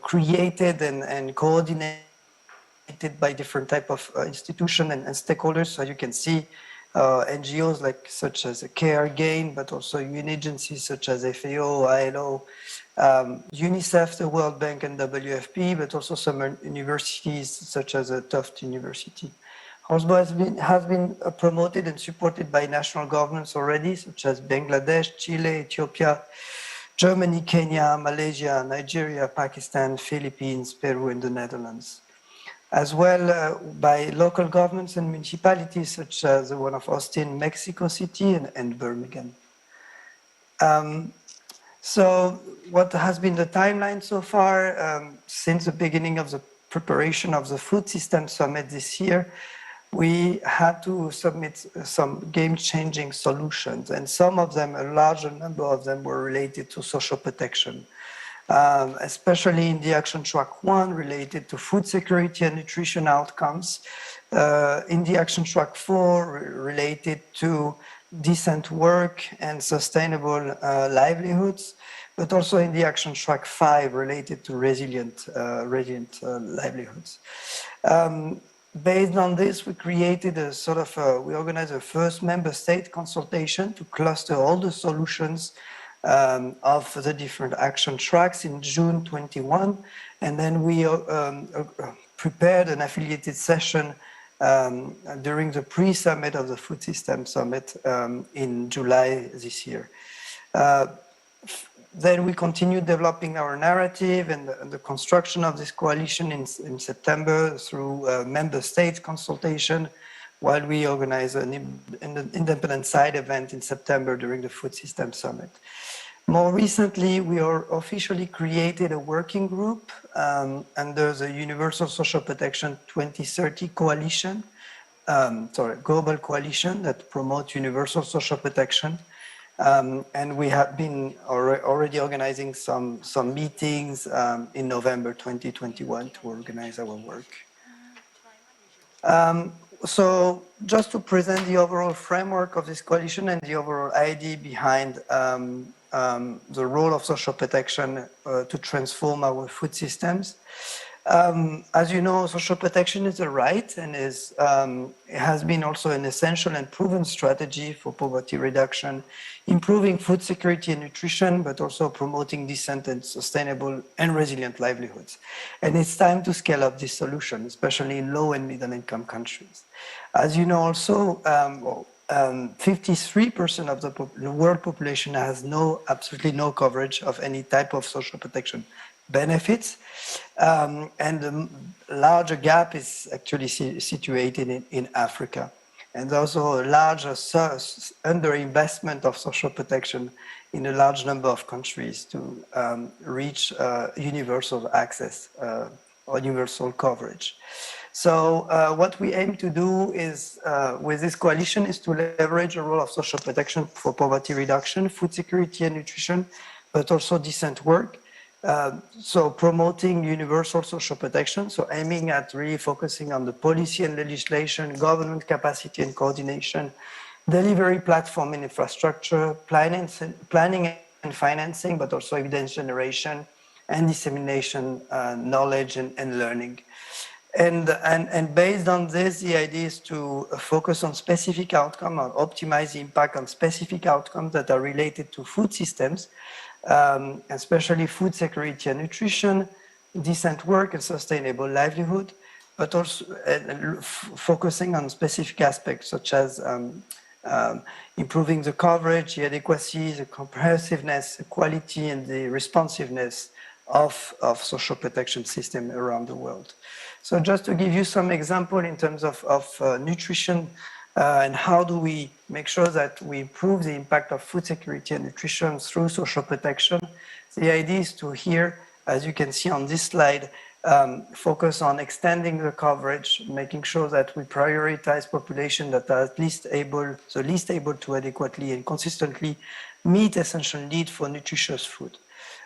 created and coordinated by different type of institutions and stakeholders. So you can see NGOs such as Care Gain, but also UN agencies such as FAO, ILO, UNICEF, the World Bank, and WFP, but also some universities such as Tufts University. HOSBO has been promoted and supported by national governments already, such as Bangladesh, Chile, Ethiopia, Germany, Kenya, Malaysia, Nigeria, Pakistan, Philippines, Peru, and the Netherlands. As well by local governments and municipalities, such as the one of Austin, Mexico City, and Birmingham. So what has been the timeline so far? Since the beginning of the preparation of the Food System Summit this year, we had to submit some game-changing solutions, and some of them, a larger number of them, were related to social protection, especially in the Action Track 1 related to food security and nutrition outcomes, in the Action Track 4 related to decent work and sustainable livelihoods, but also in the Action Track 5 related to resilient livelihoods. Based on this, we created a sort of, we organized a first member state consultation to cluster all the solutions of the different action tracks in June 21. And then we prepared an affiliated session during the pre-summit of the Food System Summit in July this year. Then we continued developing our narrative and the construction of this coalition in September through member state consultation, while we organized an independent side event in September during the Food System Summit. More recently, we officially created a working group under the Universal Social Protection 2030 Coalition, global coalition that promotes universal social protection. And we have been already organizing some meetings in November 2021 to organize our work. So just to present the overall framework of this coalition and the overall idea behind the role of social protection to transform our food systems. As you know, social protection is a right and it has been also an essential and proven strategy for poverty reduction, improving food security and nutrition, but also promoting decent and sustainable and resilient livelihoods. And it's time to scale up this solution, especially in low and middle income countries. As you know also, 53% of the world population has absolutely no coverage of any type of social protection benefits, and the larger gap is actually situated in Africa. And also a larger underinvestment of social protection in a large number of countries to reach universal access or universal coverage. So what we aim to do is, with this coalition, is to leverage the role of social protection for poverty reduction, food security and nutrition, but also decent work. So promoting universal social protection, so aiming at really focusing on the policy and legislation, government capacity and coordination, delivery platform and infrastructure, planning and financing, but also evidence generation and dissemination, knowledge and learning. And based on this, the idea is to focus on specific outcomes or optimize the impact on specific outcomes that are related to food systems, especially food security and nutrition, decent work and sustainable livelihood, but also focusing on specific aspects such as improving the coverage, the adequacy, the comprehensiveness, the quality, and the responsiveness of social protection system around the world. So just to give you some example in terms of nutrition and how do we make sure that we improve the impact of food security and nutrition through social protection, the idea is to here, as you can see on this slide, focus on extending the coverage, making sure that we prioritize population that are the least able to adequately and consistently meet essential need for nutritious food.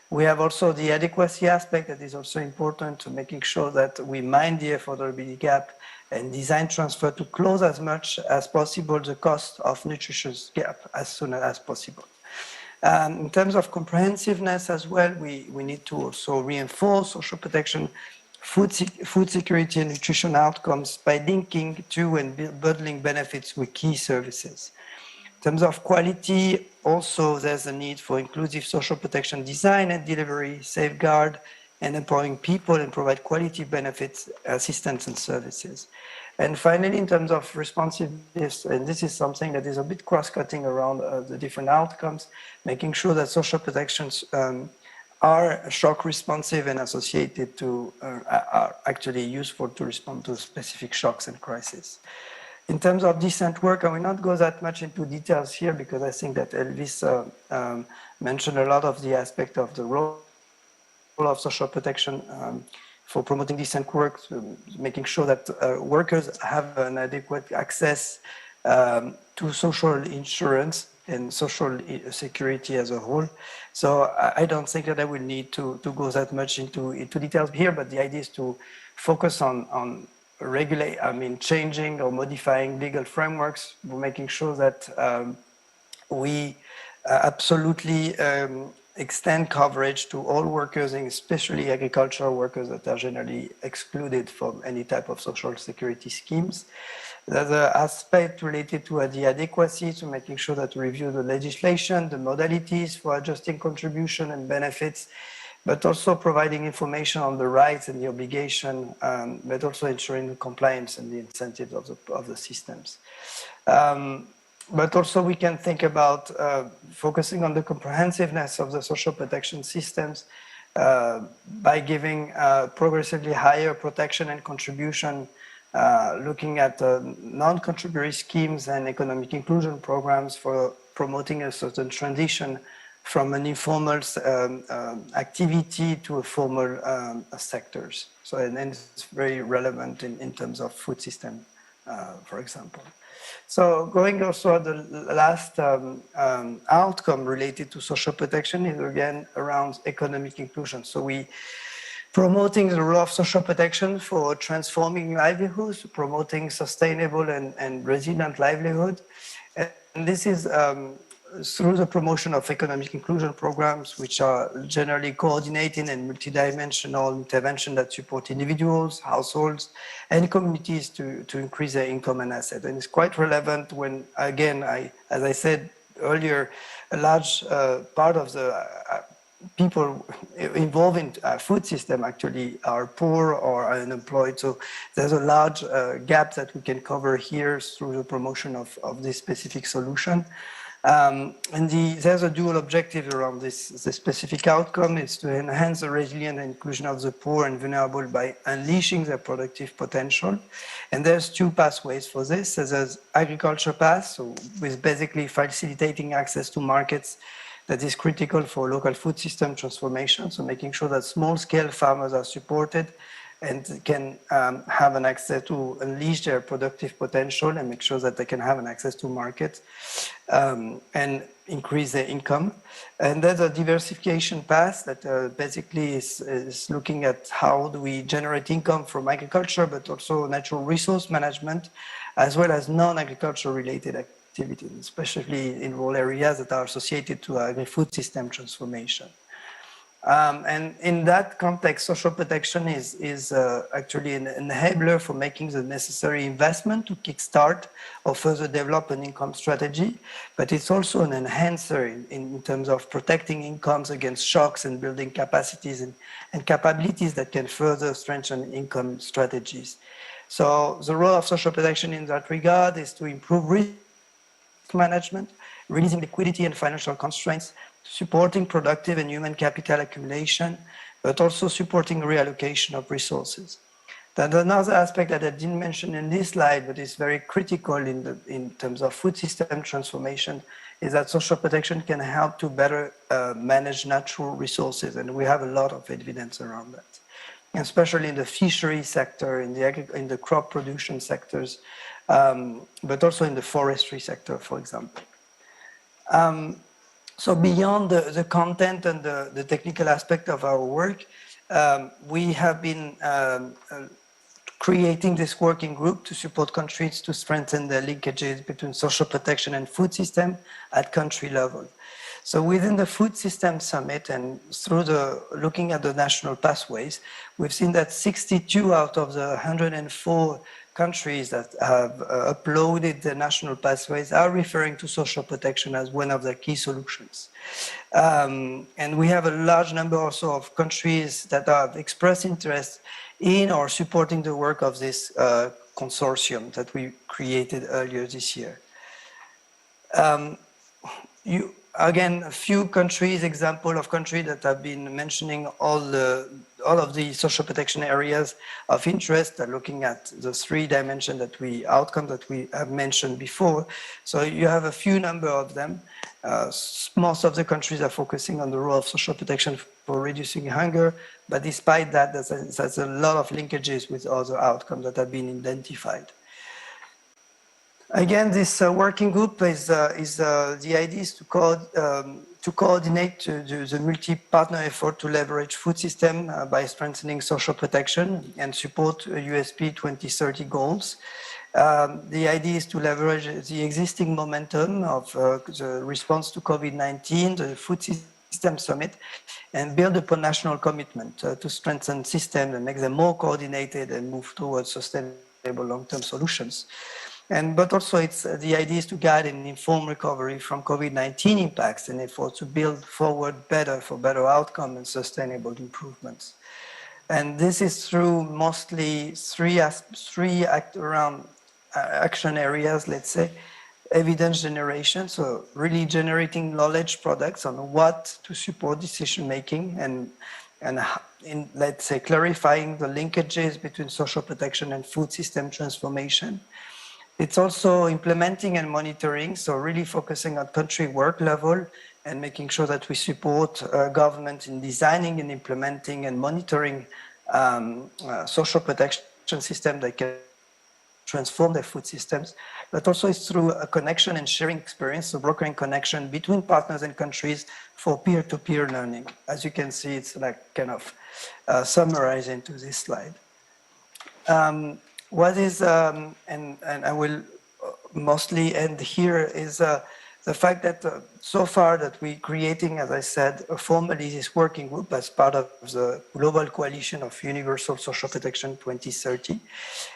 We have also the adequacy aspect that is also important to making sure that we mind the affordability gap and design transfer to close as much as possible the cost of nutritious gap as soon as possible. In terms of comprehensiveness as well, we need to also reinforce social protection, food security and nutrition outcomes by linking to and bundling benefits with key services. In terms of quality, also there's a need for inclusive social protection design and delivery, safeguard, and empowering people and provide quality benefits, assistance, and services. And finally, in terms of responsiveness, and this is something that is a bit cross-cutting around the different outcomes, making sure that social protections are shock responsive and associated to, are actually useful to respond to specific shocks and crises. In terms of decent work, I will not go that much into details here because I think that Elvis mentioned a lot of the aspect of the role of social protection for promoting decent work, making sure that workers have an adequate access to social insurance and social security as a whole. So I don't think that I will need to go that much into details here, but the idea is to focus on changing or modifying legal frameworks, making sure that we absolutely extend coverage to all workers, and especially agricultural workers that are generally excluded from any type of social security schemes. There's an aspect related to the adequacy, to making sure that we review the legislation, the modalities for adjusting contribution and benefits, but also providing information on the rights and the obligation, but also ensuring the compliance and the incentives of the systems. But also we can think about focusing on the comprehensiveness of the social protection systems by giving progressively higher protection and contribution, looking at non-contributory schemes and economic inclusion programs for promoting a certain transition from an informal activity to a formal sectors. So, and it's very relevant in terms of food system, for example. So going also at the last outcome related to social protection is again around economic inclusion. So we promoting the role of social protection for transforming livelihoods, promoting sustainable and resilient livelihood. And this is through the promotion of economic inclusion programs, which are generally coordinated and multidimensional intervention that support individuals, households, and communities to increase their income and assets. And it's quite relevant when, again, as I said earlier, a large part of the people involved in food system actually are poor or are unemployed. So there's a large gap that we can cover here through the promotion of this specific solution. And there's a dual objective around this. The specific outcome is to enhance the resilience and inclusion of the poor and vulnerable by unleashing their productive potential. And there's two pathways for this. There's agriculture path, so with basically facilitating access to markets that is critical for local food system transformation. So making sure that small-scale farmers are supported and can have an access to unleash their productive potential and make sure that they can have an access to markets and increase their income. And there's a diversification path that basically is looking at how do we generate income from agriculture, but also natural resource management, as well as non-agriculture related activities, especially in rural areas that are associated to agri-food system transformation. And in that context, social protection is actually an enabler for making the necessary investment to kickstart or further develop an income strategy, but it's also an enhancer in terms of protecting incomes against shocks and building capacities and capabilities that can further strengthen income strategies. So the role of social protection in that regard is to improve management, releasing liquidity and financial constraints, supporting productive and human capital accumulation, but also supporting reallocation of resources. Then another aspect that I didn't mention in this slide, but is very critical in terms of food system transformation, is that social protection can help to better manage natural resources, and we have a lot of evidence around that, and especially in the fishery sector, in the crop production sectors, but also in the forestry sector, for example. So beyond the content and the technical aspect of our work, we have been creating this working group to support countries to strengthen the linkages between social protection and food system at country level. So within the Food System Summit and through looking at the national pathways, we've seen that 62 out of the 104 countries that have uploaded the national pathways are referring to social protection as one of their key solutions. And we have a large number also of countries that have expressed interest in or supporting the work of this consortium that we created earlier this year. Again, a few countries, example of countries that have been mentioning all of the social protection areas of interest, looking at the 3 dimensions outcomes that we have mentioned before. So you have a few number of them. Most of the countries are focusing on the role of social protection for reducing hunger, but despite that, there's a lot of linkages with other outcomes that have been identified. Again, this working group the idea is to coordinate the multi-partner effort to leverage food system by strengthening social protection and support USP 2030 goals. The idea is to leverage the existing momentum of the response to COVID-19, the Food System Summit, and build upon national commitment to strengthen systems and make them more coordinated and move towards sustainable long-term solutions. But also the idea is to guide and inform recovery from COVID-19 impacts and efforts to build forward for better outcome and sustainable improvements. And this is through mostly three action areas, let's say. Evidence generation, so really generating knowledge products on what to support decision making and let's say clarifying the linkages between social protection and food system transformation. It's also implementing and monitoring, so really focusing on country work level and making sure that we support government in designing and implementing and monitoring social protection systems that can transform their food systems, but also it's through a connection and sharing experience, so brokering connection between partners and countries for peer-to-peer learning. As you can see, it's like kind of summarized into this slide. What is, and I will mostly end here, is the fact that so far that we're creating, as I said, formally this working group as part of the Global Coalition of Universal Social Protection 2030.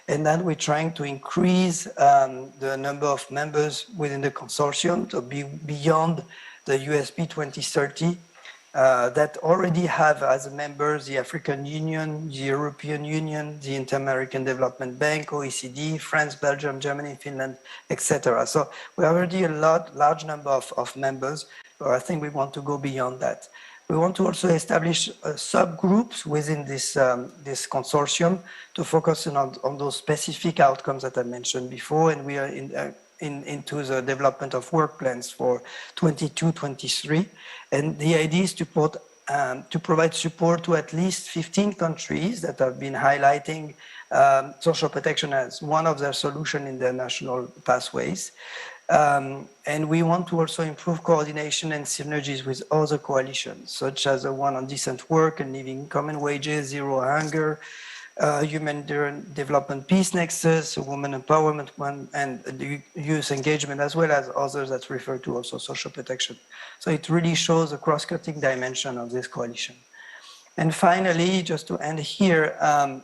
And then we're trying to increase the number of members within the consortium to be beyond the USP 2030 that already have as members the African Union, the European Union, the Inter-American Development Bank, OECD, France, Belgium, Germany, Finland, etc. So we have already a large number of members, but I think we want to go beyond that. We want to also establish subgroups within this consortium to focus on those specific outcomes that I mentioned before, and we are into the development of work plans for 22-23. And the idea is to provide support to at least 15 countries that have been highlighting social protection as one of their solutions in their national pathways. And we want to also improve coordination and synergies with other coalitions, such as the one on decent work and living common wages, zero hunger, human development peace nexus, women empowerment one, and the youth engagement, as well as others that refer to also social protection. So it really shows a cross-cutting dimension of this coalition. And finally, just to end here, as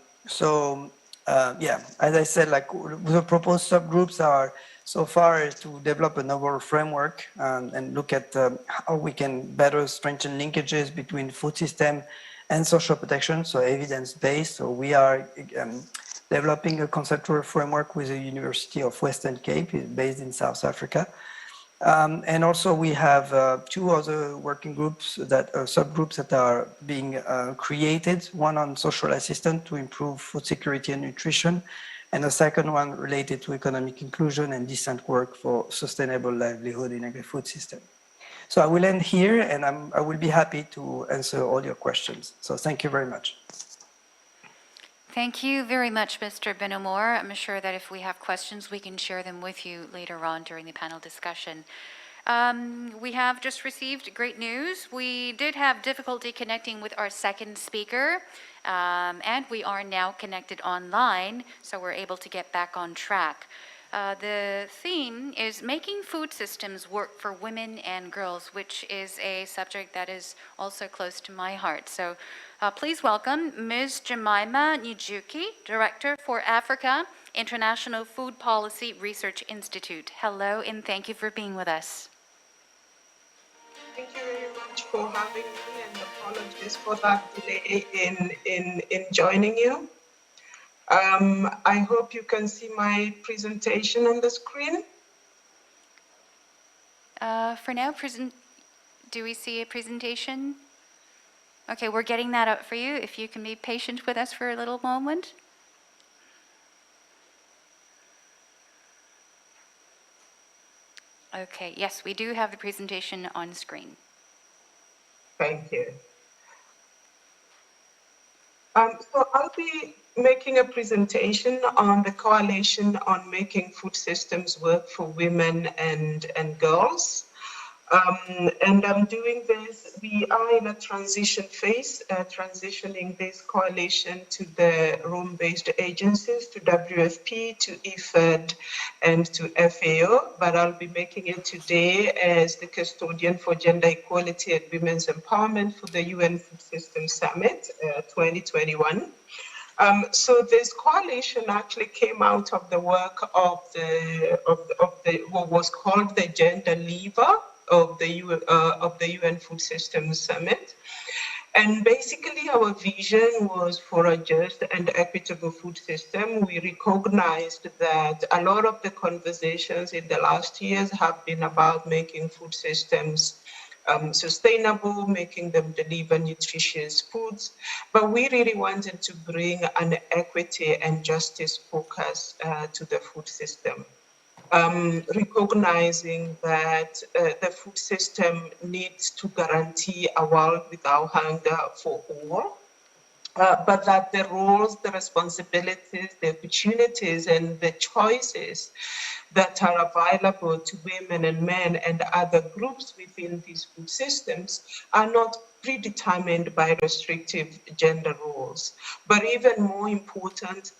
I said, like the proposed subgroups are so far to develop a novel framework and look at how we can better strengthen linkages between food system and social protection, so evidence-based. So we are developing a conceptual framework with the University of Western Cape, based in South Africa. And also we have 2 other working groups that subgroups that are being created, one on social assistance to improve food security and nutrition, and a second one related to economic inclusion and decent work for sustainable livelihood in agri-food system. So I will end here, and I will be happy to answer all your questions. So thank you very much. Thank you very much, Mr. Benamour. I'm sure that if we have questions, we can share them with you later on during the panel discussion. We have just received great news. We did have difficulty connecting with our second speaker, and we are now connected online, so we're able to get back on track. The theme is making food systems work for women and girls, which is a subject that is also close to my heart. So please welcome Ms. Jemima Njijuki, Director for Africa, International Food Policy Research Institute. Hello, and thank you for being with us. Thank you very much for having me, and apologies for that delay in joining you. I hope you can see my presentation on the screen. For now, do we see a presentation? Okay, we're getting that up for you. If you can be patient with us for a little moment. Okay, yes, we do have the presentation on screen. Thank you. So I'll be making a presentation on the Coalition on Making Food Systems Work for Women and Girls. And I'm doing this, we are in a transition phase, transitioning this coalition to the Rome-based agencies, to WFP, to IFED, and to FAO, but I'll be making it today as the custodian for gender equality and women's empowerment for the UN Food Systems Summit 2021. So this coalition actually came out of the work of what was called the gender lever of the UN Food Systems Summit. And basically our vision was for a just and equitable food system. We recognized that a lot of the conversations in the last years have been about making food systems sustainable, making them deliver nutritious foods, but we really wanted to bring an equity and justice focus to the food system. Recognizing that the food system needs to guarantee a world without hunger for all, but that the roles, the responsibilities, the opportunities, and the choices that are available to women and men and other groups within these food systems are not predetermined by restrictive gender roles. But even more important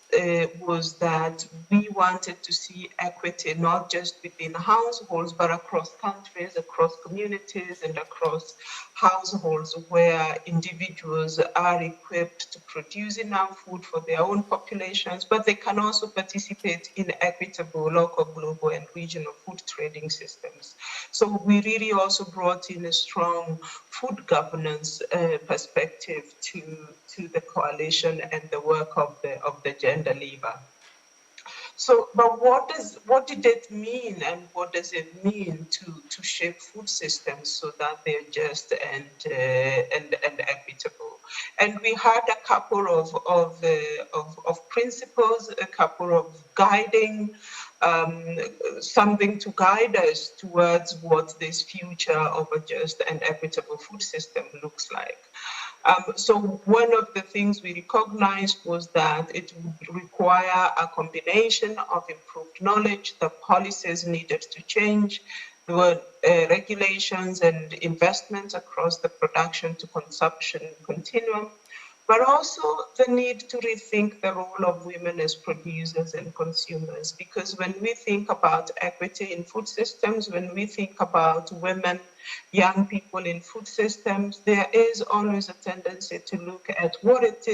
was that we wanted to see equity not just within households, but across countries, across communities, and across households where individuals are equipped to produce enough food for their own populations, but they can also participate in equitable local, global, and regional food trading systems. So we really also brought in a strong food governance perspective to the coalition and the work of the gender lever. So, but what did it mean, and what does it mean to shape food systems so that they're just and equitable? And we had a couple of principles, a couple of guiding, something to guide us towards what this future of a just and equitable food system looks like. So one of the things we recognized was that it would require a combination of improved knowledge, the policies needed to change, there were regulations and investments across the production to consumption continuum, but also the need to rethink the role of women as producers and consumers. Because when we think about equity in food systems, when we think about women, young people in food systems, there is always a tendency to look at what it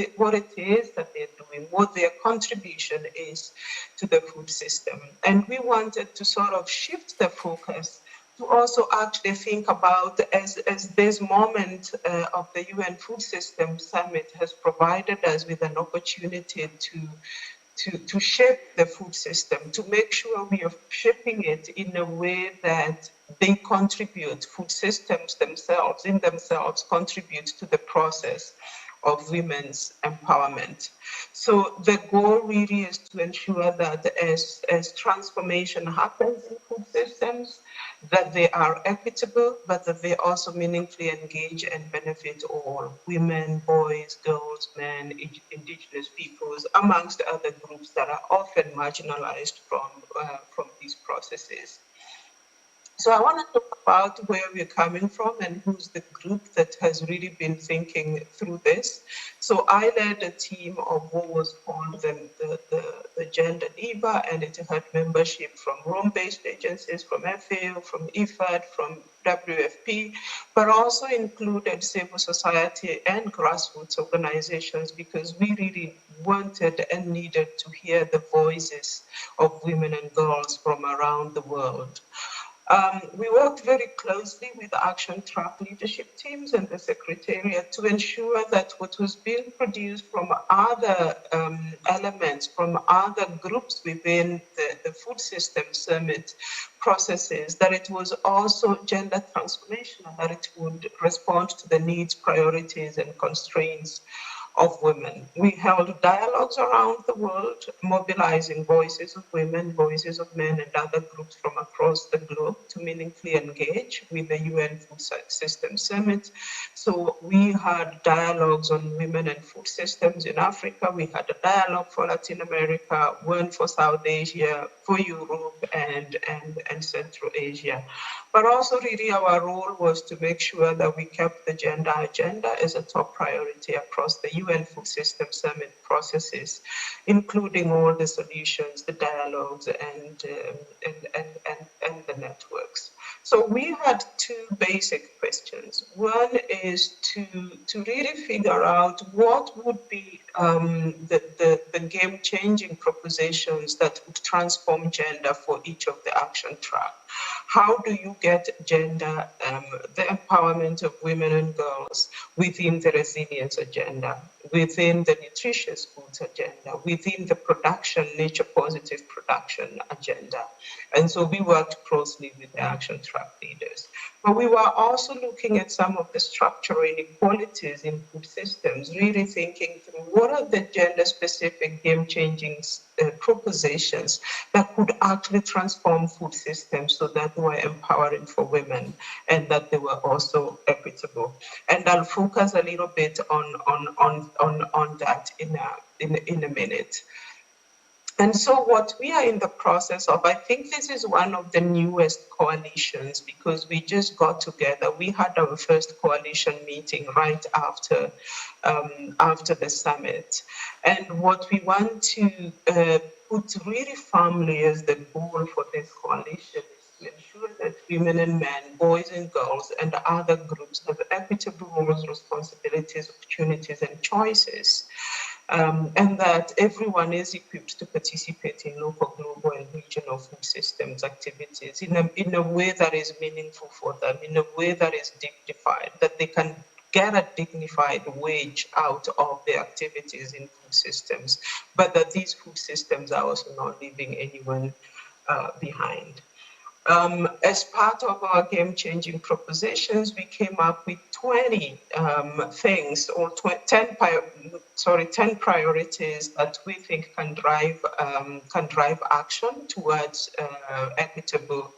is that they're doing, what their contribution is to the food system. And we wanted to sort of shift the focus to also actually think about, as this moment of the UN Food Systems Summit has provided us with an opportunity to shape the food system, to make sure we are shaping it in a way that they contribute, food systems themselves, in themselves, contribute to the process of women's empowerment. So the goal really is to ensure that as transformation happens in food systems, that they are equitable, but that they also meaningfully engage and benefit all, women, boys, girls, men, indigenous peoples, amongst other groups that are often marginalized from these processes. So I want to talk about where we're coming from and who's the group that has really been thinking through this. So I led a team of what was called the Gender Diva, and it had membership from Rome-based agencies, from FAO, from IFAD, from WFP, but also included civil society and grassroots organizations, because we really wanted and needed to hear the voices of women and girls from around the world. We worked very closely with Action Track leadership teams and the Secretariat to ensure that what was being produced from other elements, from other groups within the Food System Summit processes, that it was also gender transformational, that it would respond to the needs, priorities, and constraints of women. We held dialogues around the world, mobilizing voices of women, voices of men, and other groups from across the globe to meaningfully engage with the UN Food System Summit. So we had dialogues on women and food systems in Africa. We had a dialogue for Latin America, one for South Asia, for Europe, and Central Asia. But also really our role was to make sure that we kept the gender agenda as a top priority across the UN Food System Summit processes, including all the solutions, the dialogues, and the networks. So we had two basic questions. One is to really figure out what would be the game-changing propositions that would transform gender for each of the action track. How do you get gender, the empowerment of women and girls within the resilience agenda, within the nutritious foods agenda, within the production, nature-positive production agenda? And so we worked closely with the action track leaders. But we were also looking at some of the structural inequalities in food systems, really thinking through what are the gender-specific game-changing propositions that could actually transform food systems so that they were empowering for women and that they were also equitable. And I'll focus a little bit on that in a minute. And so what we are in the process of, I think this is one of the newest coalitions, because we just got together. We had our first coalition meeting right after the summit. And what we want to put really firmly as the goal for this coalition is to ensure that women and men, boys and girls, and other groups have equitable roles, responsibilities, opportunities, and choices. And that everyone is equipped to participate in local, global, and regional food systems activities in a way that is meaningful for them, in a way that is dignified, that they can get a dignified wage out of their activities in food systems, but that these food systems are also not leaving anyone behind. As part of our game-changing propositions, we came up with 20 things, or 10 priorities that we think can drive action towards equitable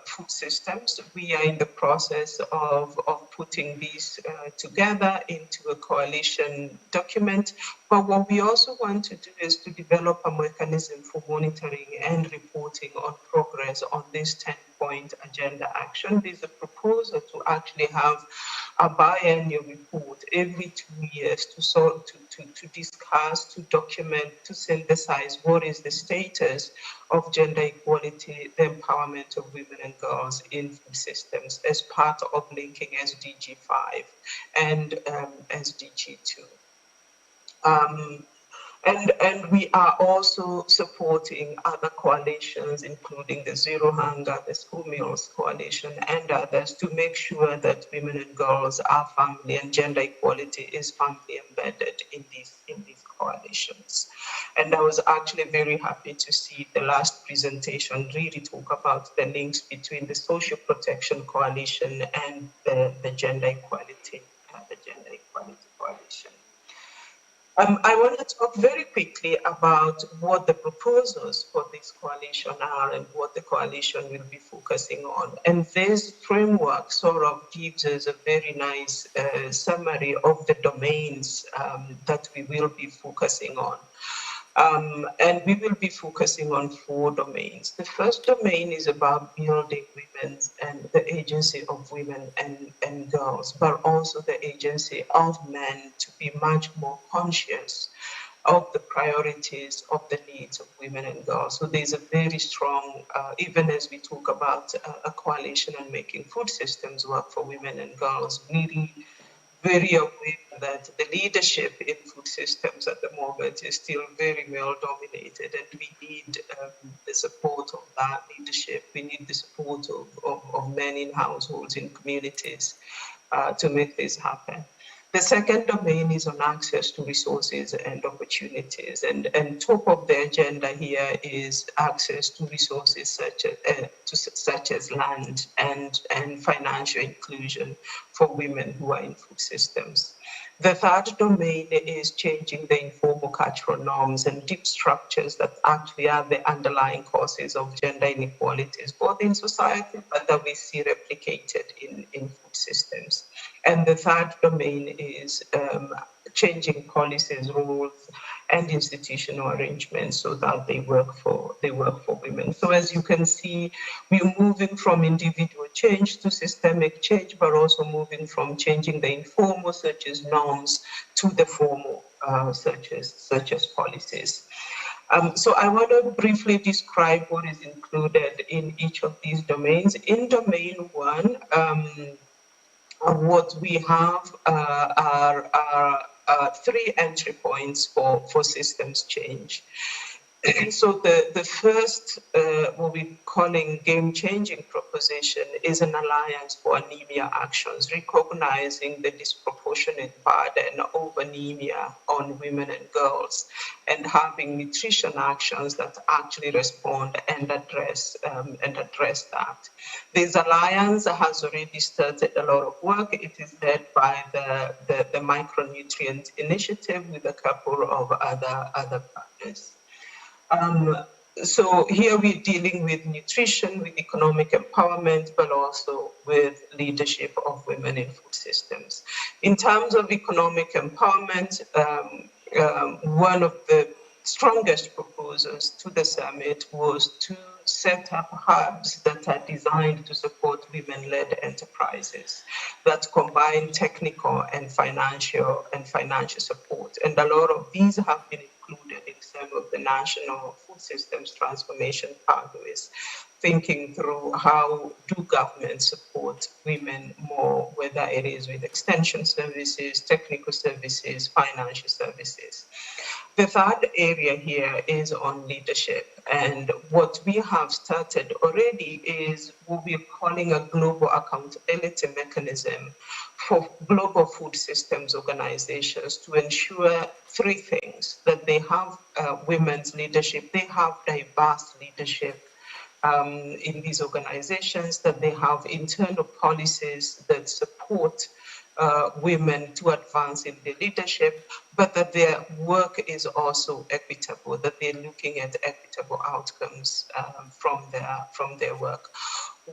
food systems. We are in the process of putting these together into a coalition document. But what we also want to do is to develop a mechanism for monitoring and reporting on progress on this 10-point agenda action. There's a proposal to actually have a biennial report every 2 years to discuss, to document, to synthesize what is the status of gender equality, the empowerment of women and girls in food systems as part of linking SDG 5 and SDG 2. And we are also supporting other coalitions, including the Zero Hunger, the School Meals Coalition, and others, to make sure that women and girls are firmly, and gender equality is firmly embedded in these coalitions. And I was actually very happy to see the last presentation really talk about the links between the Social Protection Coalition and the Gender Equality Coalition. I want to talk very quickly about what the proposals for this coalition are and what the coalition will be focusing on. And this framework sort of gives us a very nice summary of the domains that we will be focusing on. And we will be focusing on 4 domains. The first domain is about building women and the agency of women and girls, but also the agency of men to be much more conscious of the priorities of the needs of women and girls. So there's a very strong, even as we talk about a coalition on making food systems work for women and girls, really very aware that the leadership in food systems at the moment is still very male dominated, and we need the support of that leadership. We need the support of men in households, in communities to make this happen. The second domain is on access to resources and opportunities, and top of the agenda here is access to resources such as land and financial inclusion for women who are in food systems. The third domain is changing the informal cultural norms and deep structures that actually are the underlying causes of gender inequalities, both in society, but that we see replicated in food systems. And the third domain is changing policies, rules, and institutional arrangements so that they work for women. So as you can see, we're moving from individual change to systemic change, but also moving from changing the informal, such as norms, to the formal, such as policies. So I want to briefly describe what is included in each of these domains. In domain 1, what we have are 3 entry points for systems change. So the first, what we're calling game-changing proposition, is an alliance for anemia actions, recognizing the disproportionate burden of anemia on women and girls, and having nutrition actions that actually respond and address that. This alliance has already started a lot of work. It is led by the Micronutrient Initiative with a couple of other partners. So here we're dealing with nutrition, with economic empowerment, but also with leadership of women in food systems. In terms of economic empowerment, one of the strongest proposals to the summit was to set up hubs that are designed to support women-led enterprises that combine technical and financial support. And a lot of these have been included in some of the national food systems transformation pathways, thinking through how do governments support women more, whether it is with extension services, technical services, financial services. The third area here is on leadership, and what we have started already is what we're calling a global accountability mechanism for global food systems organizations to ensure 3 things: that they have women's leadership, they have diverse leadership in these organizations, that they have internal policies that support women to advance in their leadership, but that their work is also equitable, that they're looking at equitable outcomes from their work.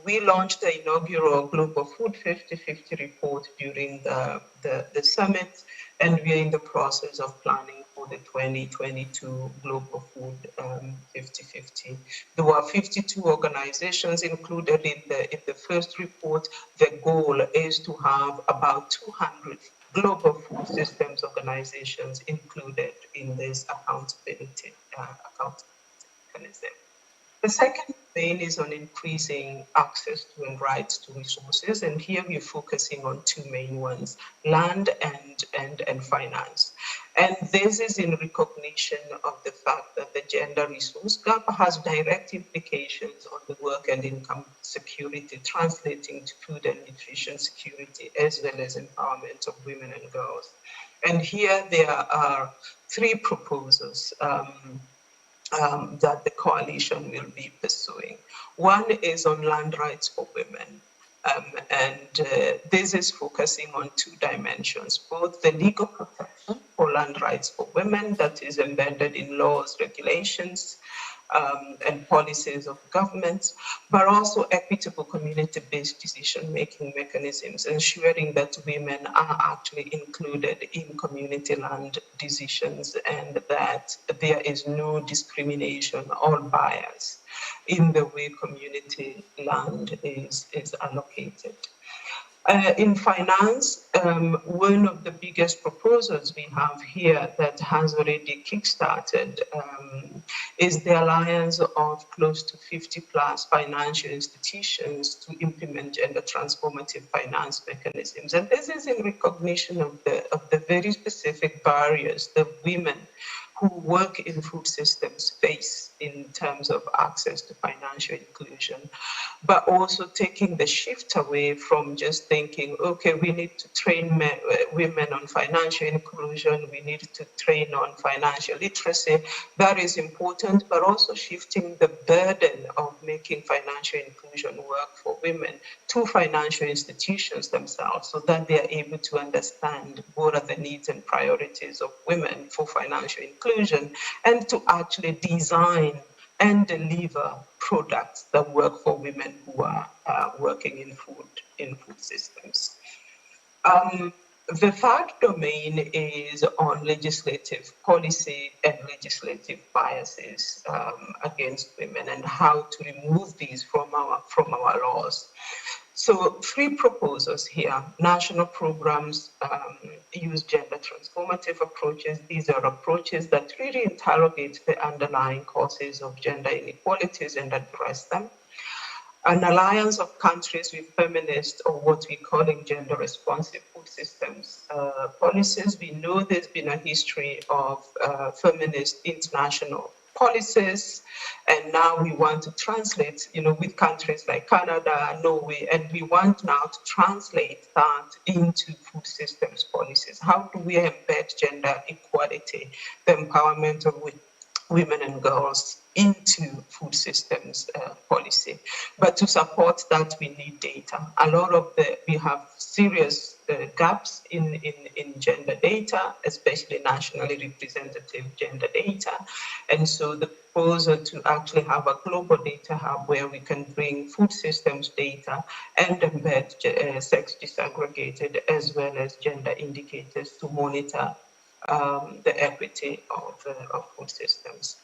We launched the inaugural Global Food 50/50 report during the summit, and we're in the process of planning for the 2022 Global Food 50/50. There were 52 organizations included in the first report. The goal is to have about 200 global food systems organizations included in this accountability mechanism. The second domain is on increasing access to and rights to resources, and here we're focusing on 2 main ones: land and finance. And this is in recognition of the fact that the gender resource gap has direct implications on the work and income security, translating to food and nutrition security, as well as empowerment of women and girls. And here there are 3 proposals that the coalition will be pursuing. One is on land rights for women. This is focusing on 2 dimensions, both the legal protection for land rights for women that is embedded in laws, regulations, and policies of governments, but also equitable community-based decision-making mechanisms, ensuring that women are actually included in community land decisions and that there is no discrimination or bias in the way community land is allocated. In finance, one of the biggest proposals we have here that has already kickstarted is the alliance of close to 50 plus financial institutions to implement gender transformative finance mechanisms. And this is in recognition of the very specific barriers that women who work in food systems face in terms of access to financial inclusion, but also taking the shift away from just thinking, okay, we need to train women on financial inclusion, we need to train on financial literacy. That is important, but also shifting the burden of making financial inclusion work for women to financial institutions themselves so that they are able to understand what are the needs and priorities of women for financial inclusion and to actually design and deliver products that work for women who are working in food systems. The 3rd domain is on legislative policy and legislative biases against women and how to remove these from our laws. So 3 proposals here. National programs use gender transformative approaches. These are approaches that really interrogate the underlying causes of gender inequalities and address them. An alliance of countries with feminist or what we're calling gender responsive food systems policies. We know there's been a history of feminist international policies, and now we want to translate, with countries like Canada, Norway, and we want now to translate that into food systems policies. How do we embed gender equality, the empowerment of women and girls into food systems policy? But to support that, we need data. We have serious gaps in gender data, especially nationally representative gender data. And so the proposal to actually have a global data hub where we can bring food systems data and embed sex disaggregated as well as gender indicators to monitor the equity of food systems.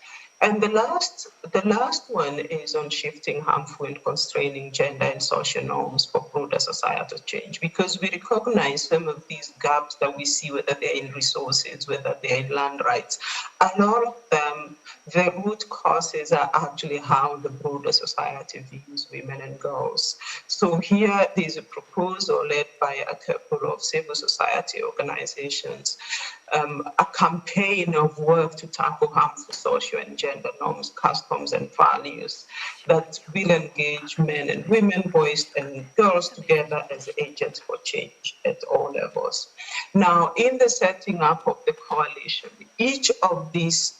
And the last one is on shifting harmful and constraining gender and social norms for broader societal change, because we recognize some of these gaps that we see, whether they're in resources, whether they're in land rights. A lot of them, the root causes are actually how the broader society views women and girls. So here there's a proposal led by a couple of civil society organizations, a campaign of work to tackle harmful social and gender norms, customs, and values that will engage men and women, boys and girls together as agents for change at all levels. Now, in the setting up of the coalition, each of these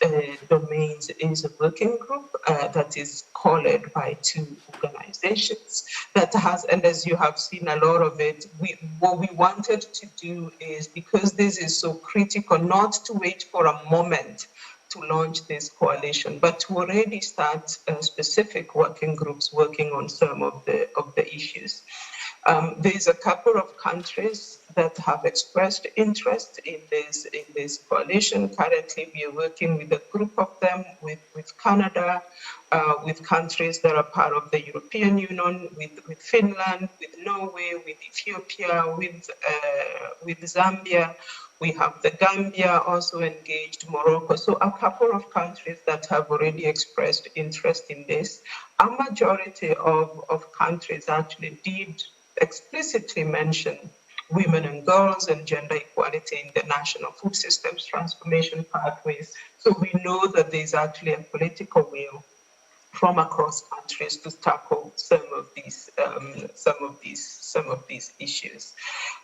domains is a working group that is called by 2 organizations that has, and as you have seen a lot of it, what we wanted to do is, because this is so critical, not to wait for a moment to launch this coalition, but to already start specific working groups working on some of the issues. There's a couple of countries that have expressed interest in this coalition. Currently, we are working with a group of them, with Canada, with countries that are part of the European Union, with Finland, with Norway, with Ethiopia, with Zambia. We have the Gambia also engaged, Morocco. So a couple of countries that have already expressed interest in this. A majority of countries actually did explicitly mention women and girls and gender equality in the national food systems transformation pathways. So we know that there's actually a political will from across countries to tackle some of these issues.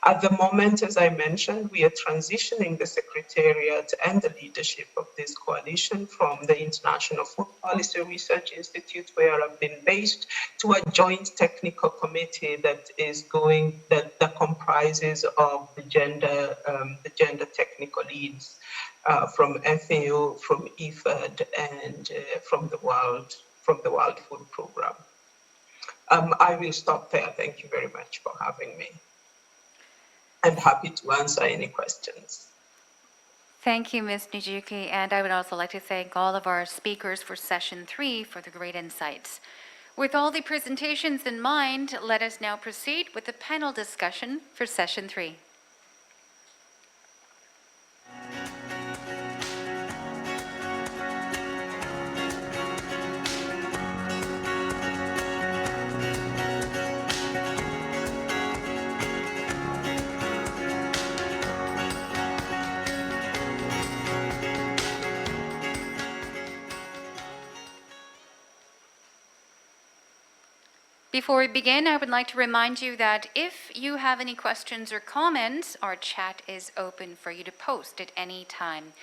At the moment, as I mentioned, we are transitioning the secretariat and the leadership of this coalition from the International Food Policy Research Institute, where I've been based, to a joint technical committee that comprises of the gender technical leads from FAO, from IFAD, and from the World Food Programme. I will stop there. Thank you very much for having me. And happy to answer any questions. Thank you, Ms. Nijuki, and I would also like to thank all of our speakers for session 3 for the great insights. With all the presentations in mind, let us now proceed with the panel discussion for session 3. Before we begin, I would like to remind you that if you have any questions or comments, our chat is open for you to post at any time.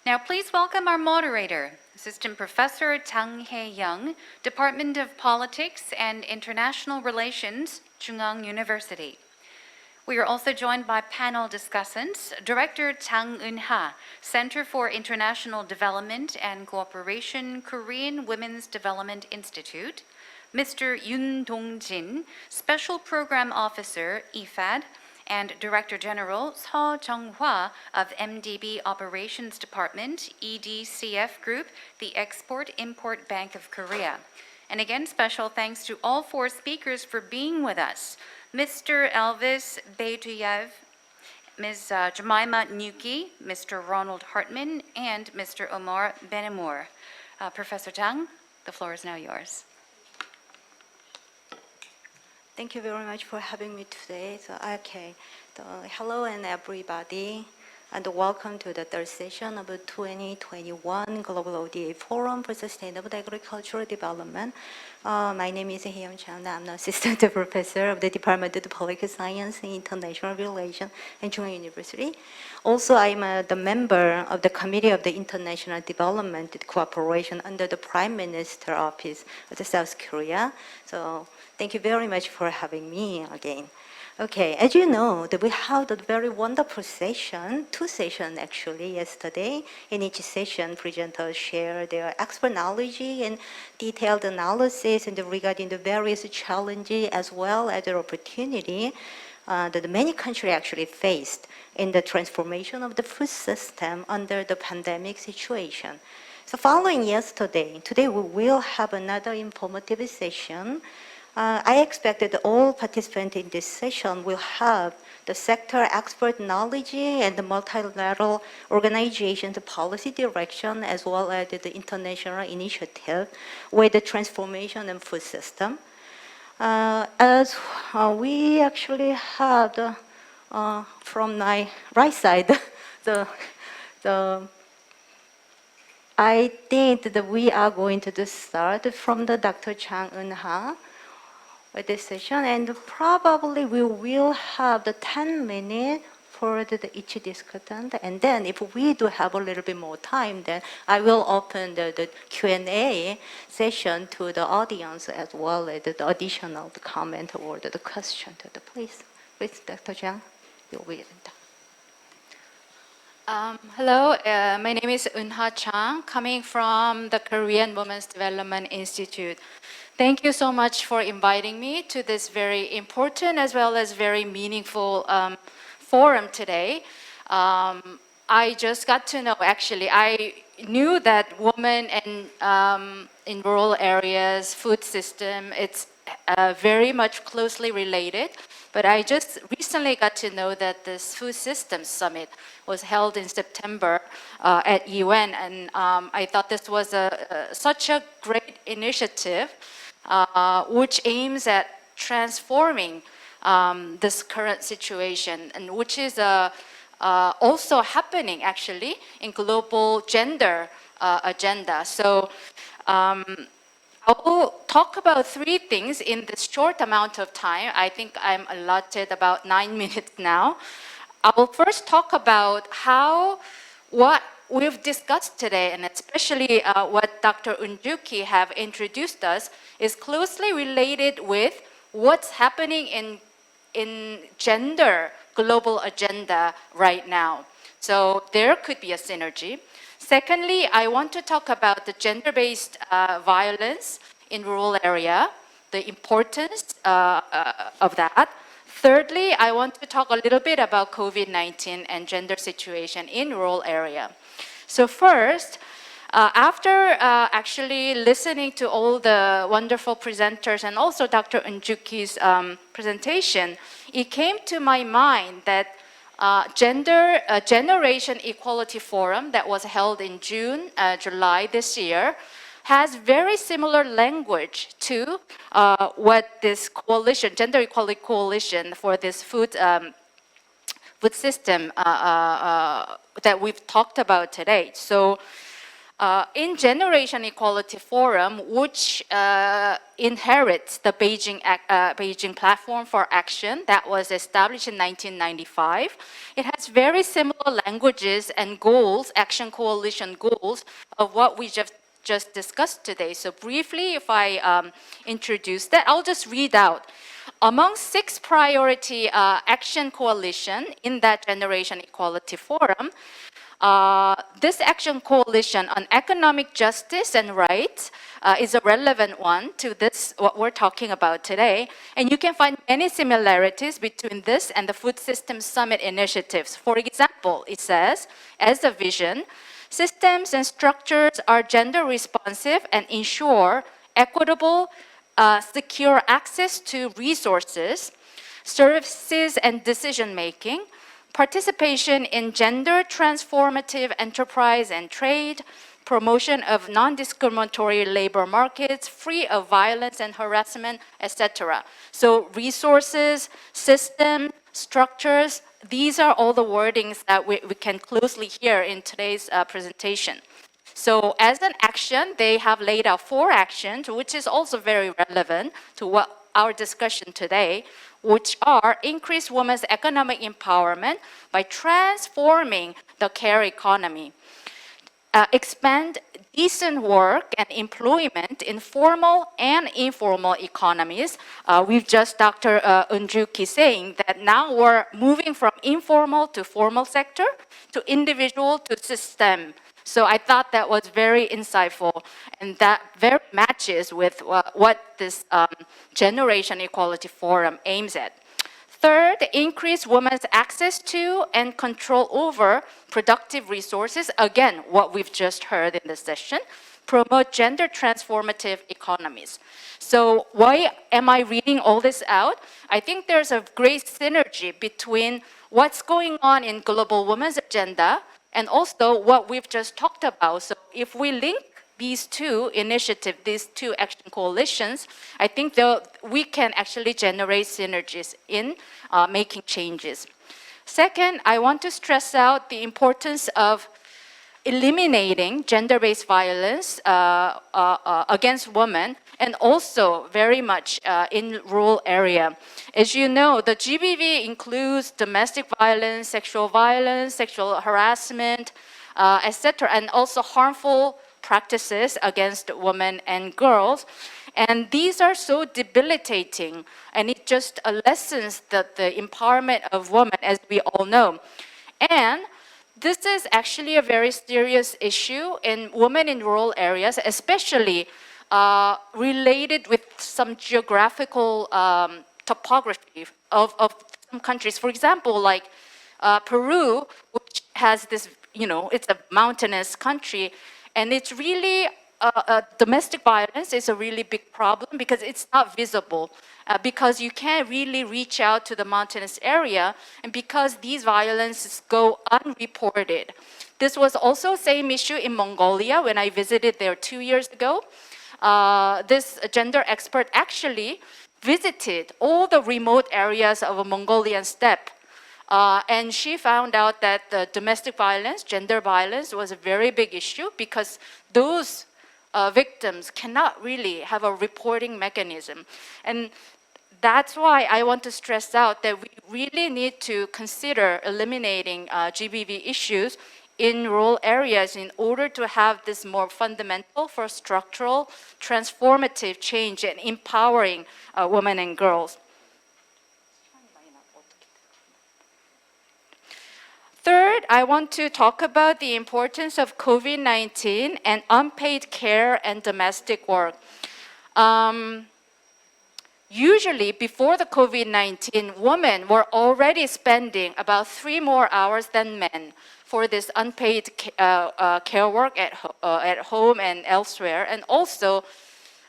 Now, please welcome our moderator, Assistant Professor Jang Hae-young, Department of Politics and International Relations, Chungang University. We are also joined by panel discussants, Director Chang Eun-ha, Center for International Development and Cooperation, Korean Women's Development Institute, Mr. Yoon Dong-jin, Special Program Officer, IFAD, and Director General Seo Jung-hwa of MDB Operations Department, EDCF Group, the Export-Import Bank of Korea. And again, special thanks to all 4 speakers for being with us. Mr. Elvis Beiduyev, Ms. Jemima Nuki, Mr. Ronald Hartman, and Mr. Omar Benamour. Professor Jang, the floor is now yours. Thank you very much for having me today. Hello and everybody, and welcome to the third session of the 2021 Global ODA Forum for Sustainable Agricultural Development. My name is Hae-young Chang. I'm an assistant professor of the Department of Political Science and International Relations at Chungang University. Also, I'm the member of the Committee of the International Development Cooperation under the Prime Minister Office of South Korea. So thank you very much for having me again. Okay, as you know, we had a very wonderful session, 2 sessions actually yesterday. In each session, presenters share their expert knowledge and detailed analysis regarding the various challenges as well as the opportunity that many countries actually faced in the transformation of the food system under the pandemic situation. So following yesterday, today we will have another informative session. I expect that all participants in this session will have the sector expert knowledge and the multilateral organization, the policy direction, as well as the international initiative with the transformation and food system. As we actually had from my right side, I think that we are going to start from the Dr. Chang Eun-ha with this session, and probably we will have the 10 minutes for each discussant, and then if we do have a little bit more time, then I will open the Q&A session to the audience as well as the additional comment or the question. Please, Dr. Chang, you'll be Hello, my name is Eun-ha Chang, coming from the Korean Women's Development Institute. Thank you so much for inviting me to this very important as well as very meaningful forum today. I just got to know, actually, I knew that women in rural areas, food system, it's very much closely related. But I just recently got to know that this Food Systems Summit was held in September at UN, and I thought this was such a great initiative which aims at transforming this current situation, and which is also happening actually in global gender agenda. So I will talk about three things in this short amount of time. I think I'm allotted about 9 minutes now. I will first talk about how what we've discussed today, and especially what Dr. Unjuki have introduced us, is closely related with what's happening in gender global agenda right now. So there could be a synergy. Secondly, I want to talk about the gender-based violence in rural area, the importance of that. Thirdly, I want to talk a little bit about COVID-19 and gender situation in rural area. So first, after actually listening to all the wonderful presenters and also Dr. Unjuki's presentation, it came to my mind that Generation Equality Forum that was held in July this year has very similar language to what this coalition, Gender Equality Coalition for this food system that we've talked about today. So in Generation Equality Forum, which inherits the Beijing Platform for Action that was established in 1995, it has very similar languages and goals, action coalition goals, of what we just discussed today. So briefly, if I introduce that, I'll just read out. Among 6 priority action coalition in that Generation Equality Forum, this action coalition on economic justice and rights is a relevant one to this, what we're talking about today. And you can find many similarities between this and the Food Systems Summit initiatives. For example, it says, as a vision, systems and structures are gender responsive and ensure equitable, secure access to resources, services and decision making, participation in gender transformative enterprise and trade, promotion of non-discriminatory labor markets, free of violence and harassment, etc. So resources, system, structures, these are all the wordings that we can closely hear in today's presentation. So as an action, they have laid out 4 actions, which is also very relevant to what our discussion today, which are increase women's economic empowerment by transforming the care economy, expand decent work and employment in formal and informal economies. We've just Dr. Unjuki saying that now we're moving from informal to formal sector, to individual to system. So I thought that was very insightful, and that very matches with what this Generation Equality Forum aims at. Third, increase women's access to and control over productive resources. Again, what we've just heard in this session. Promote gender transformative economies. So why am I reading all this out? I think there's a great synergy between what's going on in Global Women's Agenda and also what we've just talked about. So if we link these 2 initiatives, these 2 action coalitions, I think we can actually generate synergies in making changes. Second, I want to stress out the importance of eliminating gender-based violence against women, and also very much in rural area. As you know, the GBV includes domestic violence, sexual harassment, etc., and also harmful practices against women and girls. And these are so debilitating, and it just lessens the empowerment of women, as we all know. And this is actually a very serious issue in women in rural areas, especially related with some geographical topography of some countries. For example, like Peru, which has this, it's a mountainous country, and it's really, domestic violence is a really big problem because it's not visible, because you can't really reach out to the mountainous area, and because these violences go unreported. This was also same issue in Mongolia when I visited there 2 years ago. This gender expert actually visited all the remote areas of a Mongolian steppe. And she found out that the domestic violence, gender violence, was a very big issue because those victims cannot really have a reporting mechanism. And that's why I want to stress out that we really need to consider eliminating GBV issues in rural areas in order to have this more fundamental for structural, transformative change and empowering women and girls. Third, I want to talk about the importance of COVID-19 and unpaid care and domestic work. Usually, before the COVID-19, women were already spending about 3 more hours than men for this unpaid care work at home and elsewhere, and also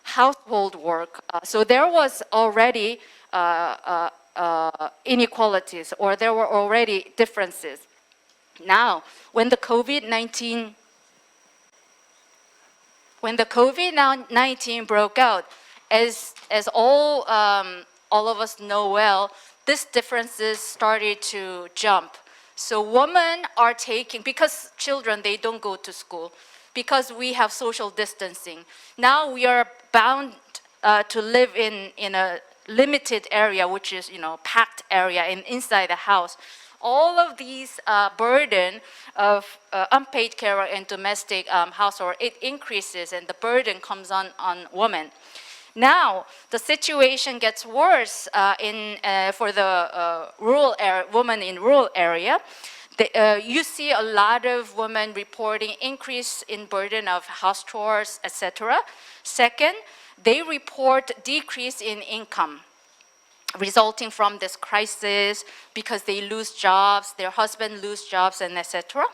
household work. So there was already inequalities, or there were already differences. Now, when the COVID-19 broke out, as all of us know well, these differences started to jump. So women are taking, because children, they don't go to school, because we have social distancing. Now we are bound to live in a limited area, which is, packed area inside the house. All of these burden of unpaid care and domestic household, it increases, and the burden comes on women. Now, the situation gets worse for the women in rural area. You see a lot of women reporting increase in burden of house chores, etc. Second, they report decrease in income resulting from this crisis because they lose jobs, their husband lose jobs, and etc.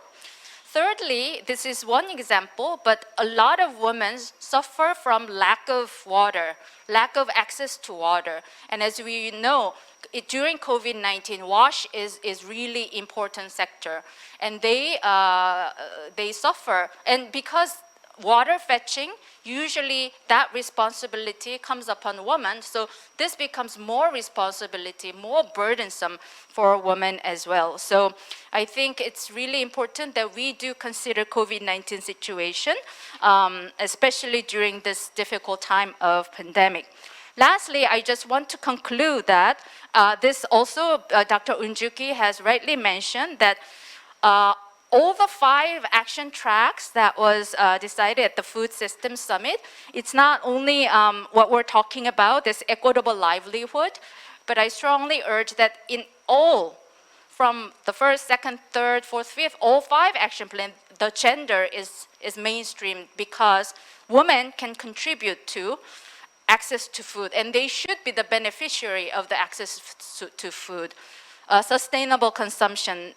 Thirdly, this is one example, but a lot of women suffer from lack of water, lack of access to water. And as we know, during COVID-19, WASH is really important sector. And they suffer. And because water fetching, usually that responsibility comes upon women, so this becomes more responsibility, more burdensome for women as well. So I think it's really important that we do consider COVID-19 situation, especially during this difficult time of pandemic. Lastly, I just want to conclude that this also, Dr. Unjuki has rightly mentioned that all the 5 action tracks that was decided at the Food Systems Summit, it's not only what we're talking about, this equitable livelihood, but I strongly urge that in all, from the 1st, 2nd, 3rd, 4th, 5th, all 5 action plans, the gender is mainstream because women can contribute to access to food, and they should be the beneficiary of the access to food. Sustainable consumption,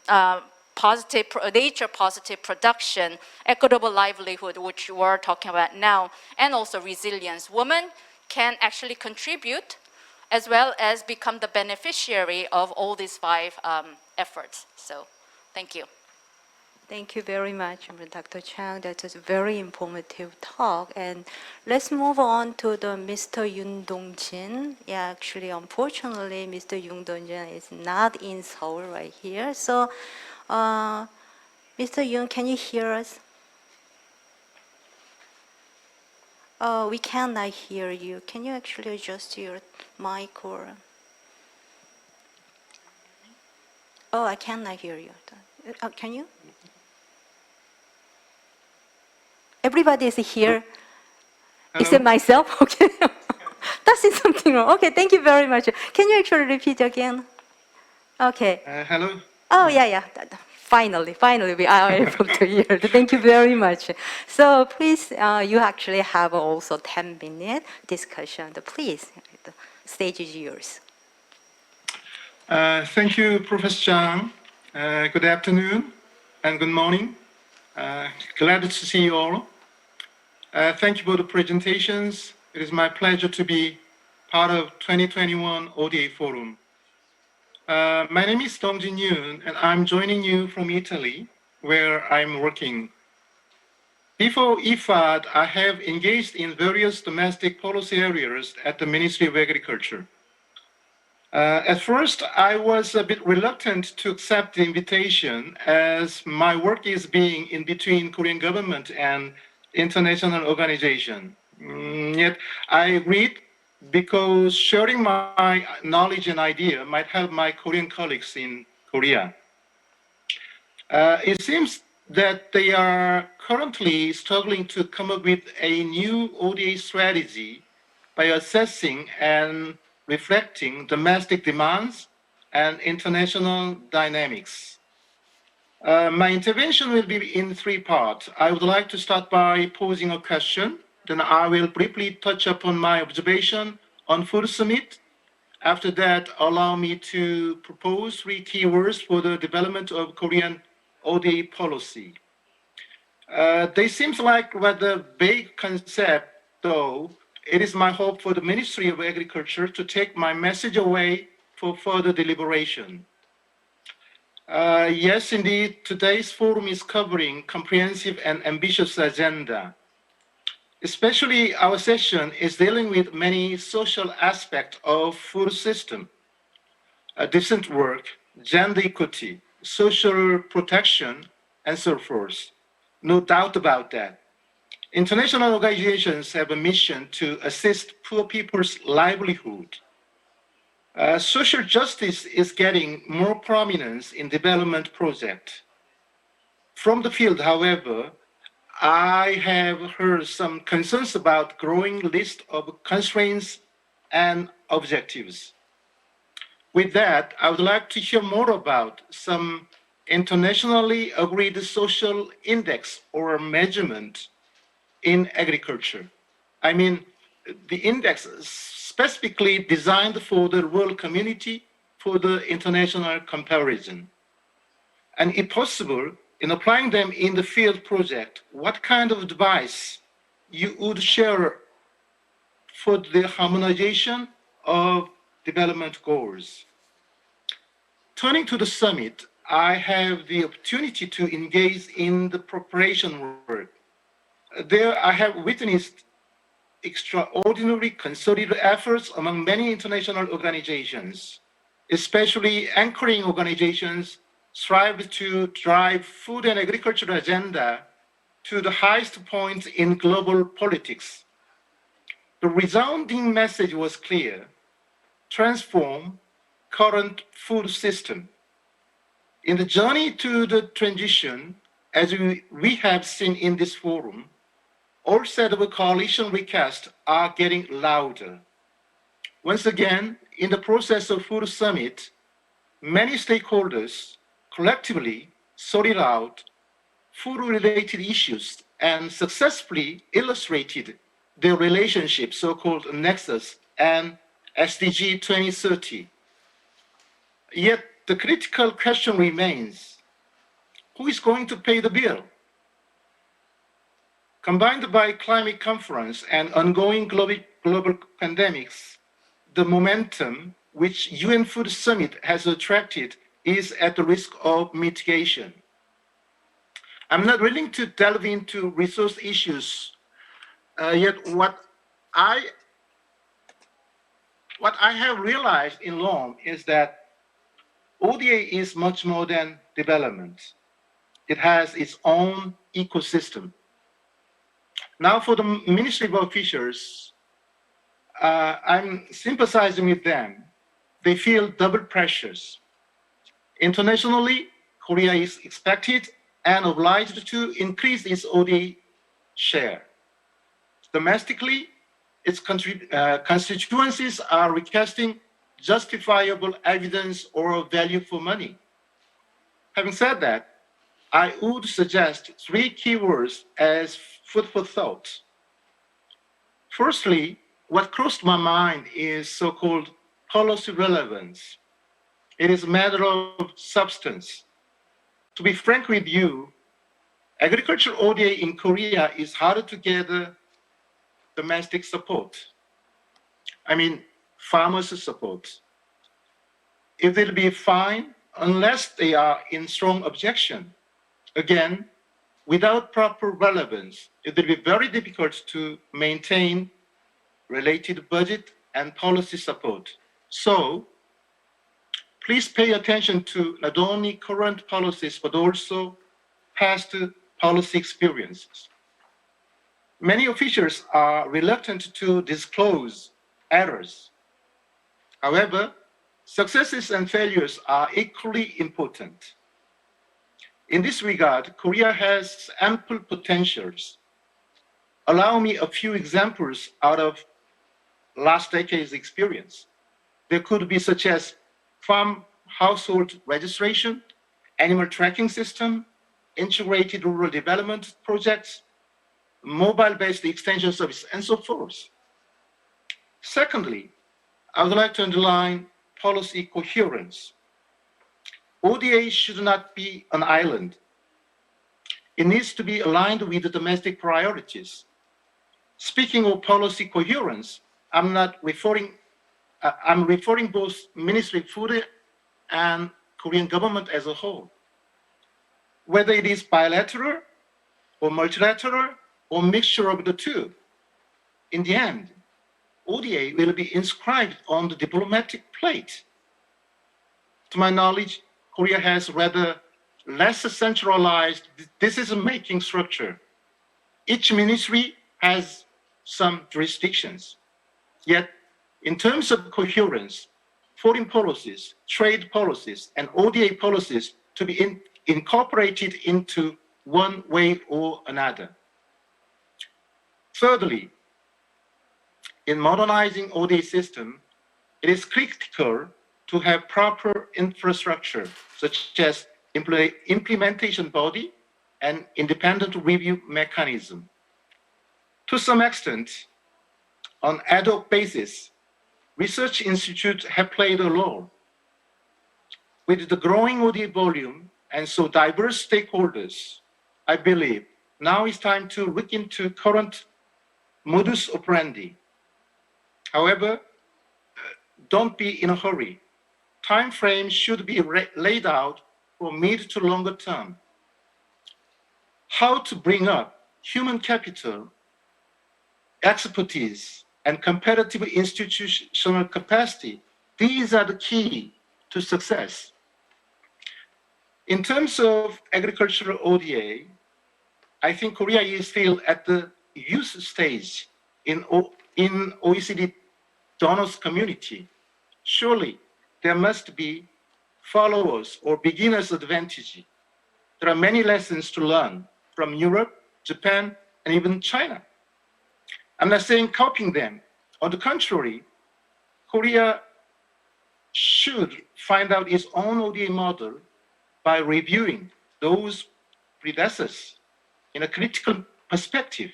nature-positive production, equitable livelihood, which we're talking about now, and also resilience. Women can actually contribute as well as become the beneficiary of all these 5 efforts. So, thank you. Thank you very much, Dr. Chang. That was a very informative talk. And let's move on to the Mr. Yoon Dong-jin. Yeah, actually, unfortunately, Mr. Yoon Dong-jin is not in Seoul right here. So, Mr. Yoon, can you hear us? We cannot hear you. Can you actually adjust your mic or? Oh, I cannot hear you. Can you? Everybody is here, except myself. Okay, that's something wrong. Okay, thank you very much. Can you actually repeat again? Okay. Hello. Oh yeah. Finally, we are able to hear. Thank you very much. So please, you actually have also 10-minute discussion. Please, the stage is yours. Thank you, Professor Chang. Good afternoon and good morning. Glad to see you all. Thank you for the presentations. It is my pleasure to be part of 2021 ODA Forum. My name is Dong-jin Yoon, and I'm joining you from Italy, where I'm working. Before IFAD, I have engaged in various domestic policy areas at the Ministry of Agriculture. At first, I was a bit reluctant to accept the invitation as my work is being in between Korean government and international organization. Yet I agreed because sharing my knowledge and idea might help my Korean colleagues in Korea. It seems that they are currently struggling to come up with a new ODA strategy by assessing and reflecting domestic demands and international dynamics. My intervention will be in three parts. I would like to start by posing a question. Then I will briefly touch upon my observation on Food Summit. After that, allow me to propose three keywords for the development of Korean ODA policy. They seem like rather vague concept, though it is my hope for the Ministry of Agriculture to take my message away for further deliberation. Yes, indeed, today's forum is covering comprehensive and ambitious agenda. Especially our session is dealing with many social aspects of food system, decent work, gender equity, social protection, and so forth. No doubt about that. International organizations have a mission to assist poor people's livelihood. Social justice is getting more prominence in development projects. From the field, however, I have heard some concerns about growing list of constraints and objectives. With that, I would like to hear more about some internationally agreed social index or measurement in agriculture. I mean, the index specifically designed for the rural community for the international comparison. And if possible, in applying them in the field project, what kind of advice you would share for the harmonization of development goals? Turning to the summit, I have the opportunity to engage in the preparation work. There I have witnessed extraordinary concerted efforts among many international organizations, especially anchoring organizations strive to drive food and agriculture agenda to the highest point in global politics. The resounding message was clear: transform current food system. In the journey to the transition, as we have seen in this forum, all set of coalition requests are getting louder. Once again, in the process of Food Summit, many stakeholders collectively sorted out food-related issues and successfully illustrated their relationship, so-called nexus, and SDG 2030. Yet the critical question remains: who is going to pay the bill? Combined by climate conference and ongoing global pandemics, the momentum which UN Food Summit has attracted is at the risk of mitigation. I'm not willing to delve into resource issues, yet what I have realized in Rome is that ODA is much more than development. It has its own ecosystem. Now for the Ministry of officials, I'm sympathizing with them. They feel double pressures. Internationally, Korea is expected and obliged to increase its ODA share. Domestically, its constituencies are requesting justifiable evidence or value for money. Having said that, I would suggest three keywords as food for thought. Firstly, what crossed my mind is so-called policy relevance. It is a matter of substance. To be frank with you, agriculture ODA in Korea is harder to gather domestic support. I mean, farmers' support. It will be fine unless they are in strong objection. Again, without proper relevance, it will be very difficult to maintain related budget and policy support. So, please pay attention to not only current policies, but also past policy experiences. Many officials are reluctant to disclose errors. However, successes and failures are equally important. In this regard, Korea has ample potentials. Allow me a few examples out of last decade's experience. There could be such as farm household registration, animal tracking system, integrated rural development projects, mobile-based extension service, and so forth. Secondly, I would like to underline policy coherence. ODA should not be an island. It needs to be aligned with the domestic priorities. Speaking of policy coherence, I'm referring both Ministry of Food and Korean government as a whole. Whether it is bilateral or multilateral or mixture of the two, in the end, ODA will be inscribed on the diplomatic plate. To my knowledge, Korea has rather less centralized decision-making structure. Each ministry has some jurisdictions. Yet, in terms of coherence, foreign policies, trade policies, and ODA policies to be incorporated into one way or another. Thirdly, in modernizing ODA system, it is critical to have proper infrastructure, such as implementation body and independent review mechanism. To some extent, on ad hoc basis, research institutes have played a role. With the growing ODA volume and so diverse stakeholders, I believe now is time to look into current modus operandi. However, don't be in a hurry. Time frames should be laid out for mid to longer term. How to bring up human capital, expertise, and competitive institutional capacity, these are the key to success. In terms of agricultural ODA, I think Korea is still at the youth stage in OECD donors community. Surely there must be followers or beginners advantage. There are many lessons to learn from Europe, Japan, and even China. I'm not saying copying them. On the contrary, Korea should find out its own ODA model by reviewing those predecessors in a critical perspective.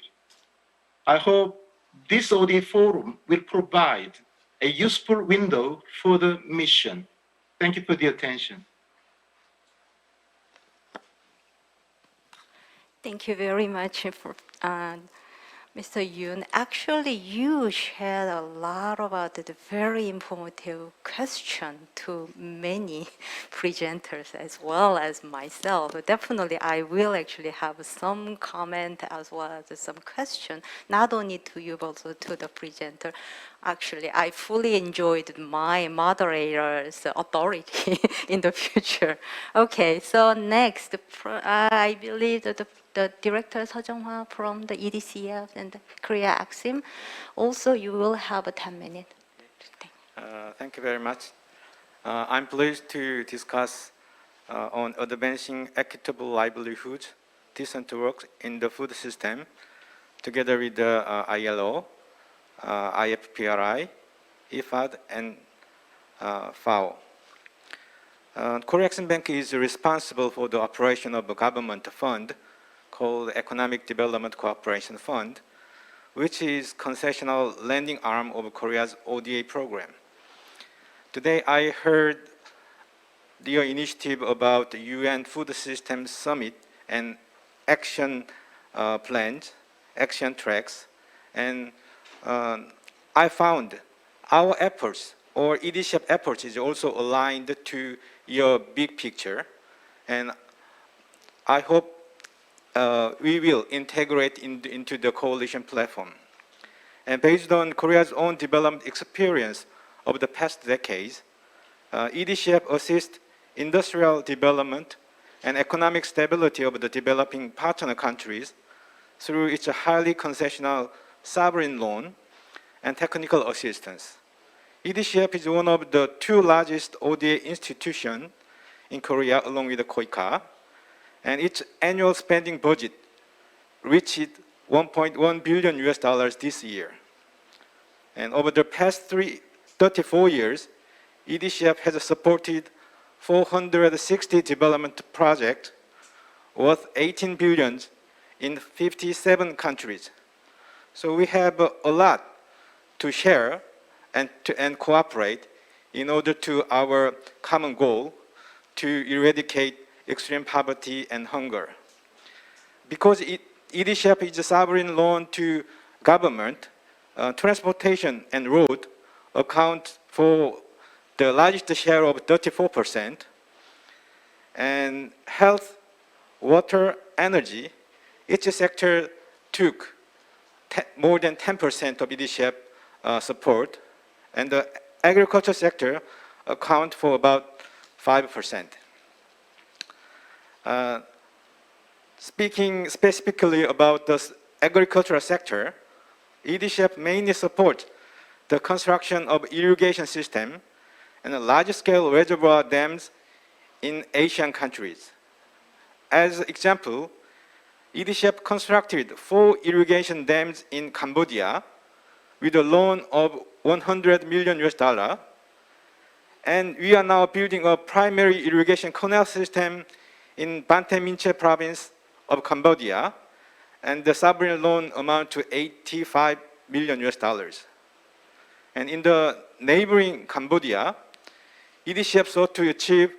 I hope this ODA forum will provide a useful window for the mission. Thank you for the attention. Thank you very much for Mr. Yoon. Actually, you shared a lot about the very informative question to many presenters as well as myself. Definitely, I will actually have some comment as well as some question, not only to you, but also to the presenter. Actually, I fully enjoyed my moderator's authority in the future. Okay, so next, I believe that the director Seo Jung-hwa from the EDCF and Korea Axim, also you will have a 10 minutes. Thank you very much. I'm pleased to discuss on advancing equitable livelihood, decent work in the food system, together with the ILO, IFPRI, IFAD, and FAO. Korea Exim Bank is responsible for the operation of a government fund called Economic Development Cooperation Fund, which is concessional lending arm of Korea's ODA program. Today I heard your initiative about the UN Food Systems Summit and action plans, action tracks, and I found our efforts or EDCF efforts is also aligned to your big picture, and I hope we will integrate into the coalition platform. And based on Korea's own development experience over the past decades, EDCF assists industrial development and economic stability of the developing partner countries through its highly concessional sovereign loan and technical assistance. EDCF is one of the two largest ODA institutions in Korea, along with the KOICA, and its annual spending budget reached $1.1 billion this year. And over the past 34 years, EDCF has supported 460 development projects worth 18 billion in 57 countries. So we have a lot to share and cooperate in order to our common goal to eradicate extreme poverty and hunger. Because EDCF is a sovereign loan to government, transportation and road account for the largest share of 34%, and health, water, energy, each sector took more than 10% of EDCF support, and the agriculture sector account for about 5%. Speaking specifically about the agricultural sector, EDCF mainly supports the construction of irrigation system and large-scale reservoir dams in Asian countries. As an example, EDCF constructed 4 irrigation dams in Cambodia with a loan of $100 million, and we are now building a primary irrigation canal system in Banten Minche province of Cambodia, and the sovereign loan amount to $85 million. And in the neighboring Cambodia, EDCF sought to achieve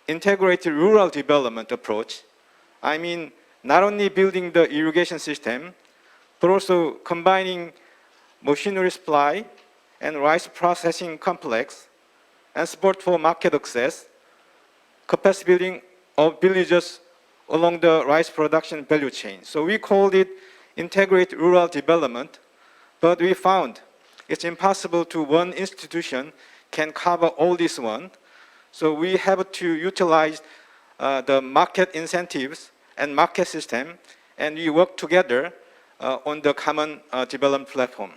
integrated rural development approach. I mean, not only building the irrigation system, but also combining machinery supply and rice processing complex and support for market access, capacity building of villages along the rice production value chain. So we called it integrated rural development, but we found it's impossible to one institution can cover all this one. So we have to utilize the market incentives and market system, and we work together on the common development platform.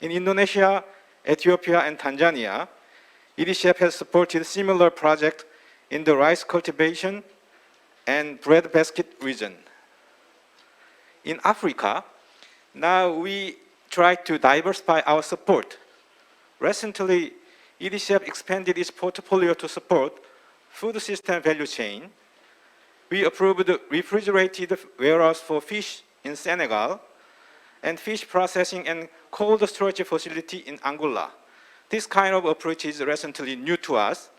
In Indonesia, Ethiopia, and Tanzania, EDCF has supported similar projects in the rice cultivation and breadbasket region. In Africa, now we try to diversify our support. Recently, EDCF expanded its portfolio to support food system value chain. We approved refrigerated warehouse for fish in Senegal and fish processing and cold storage facility in Angola. This kind of approach is recently new to us.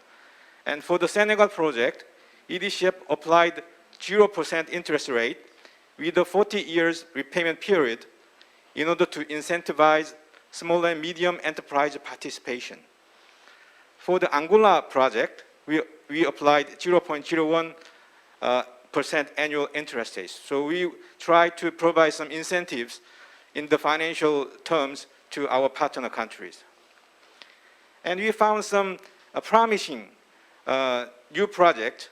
And for the Senegal project, EDCF applied 0% interest rate with a 40 years repayment period in order to incentivize small and medium enterprise participation. For the Angola project, we applied 0.01% annual interest rate. So we try to provide some incentives in the financial terms to our partner countries. And we found some promising new project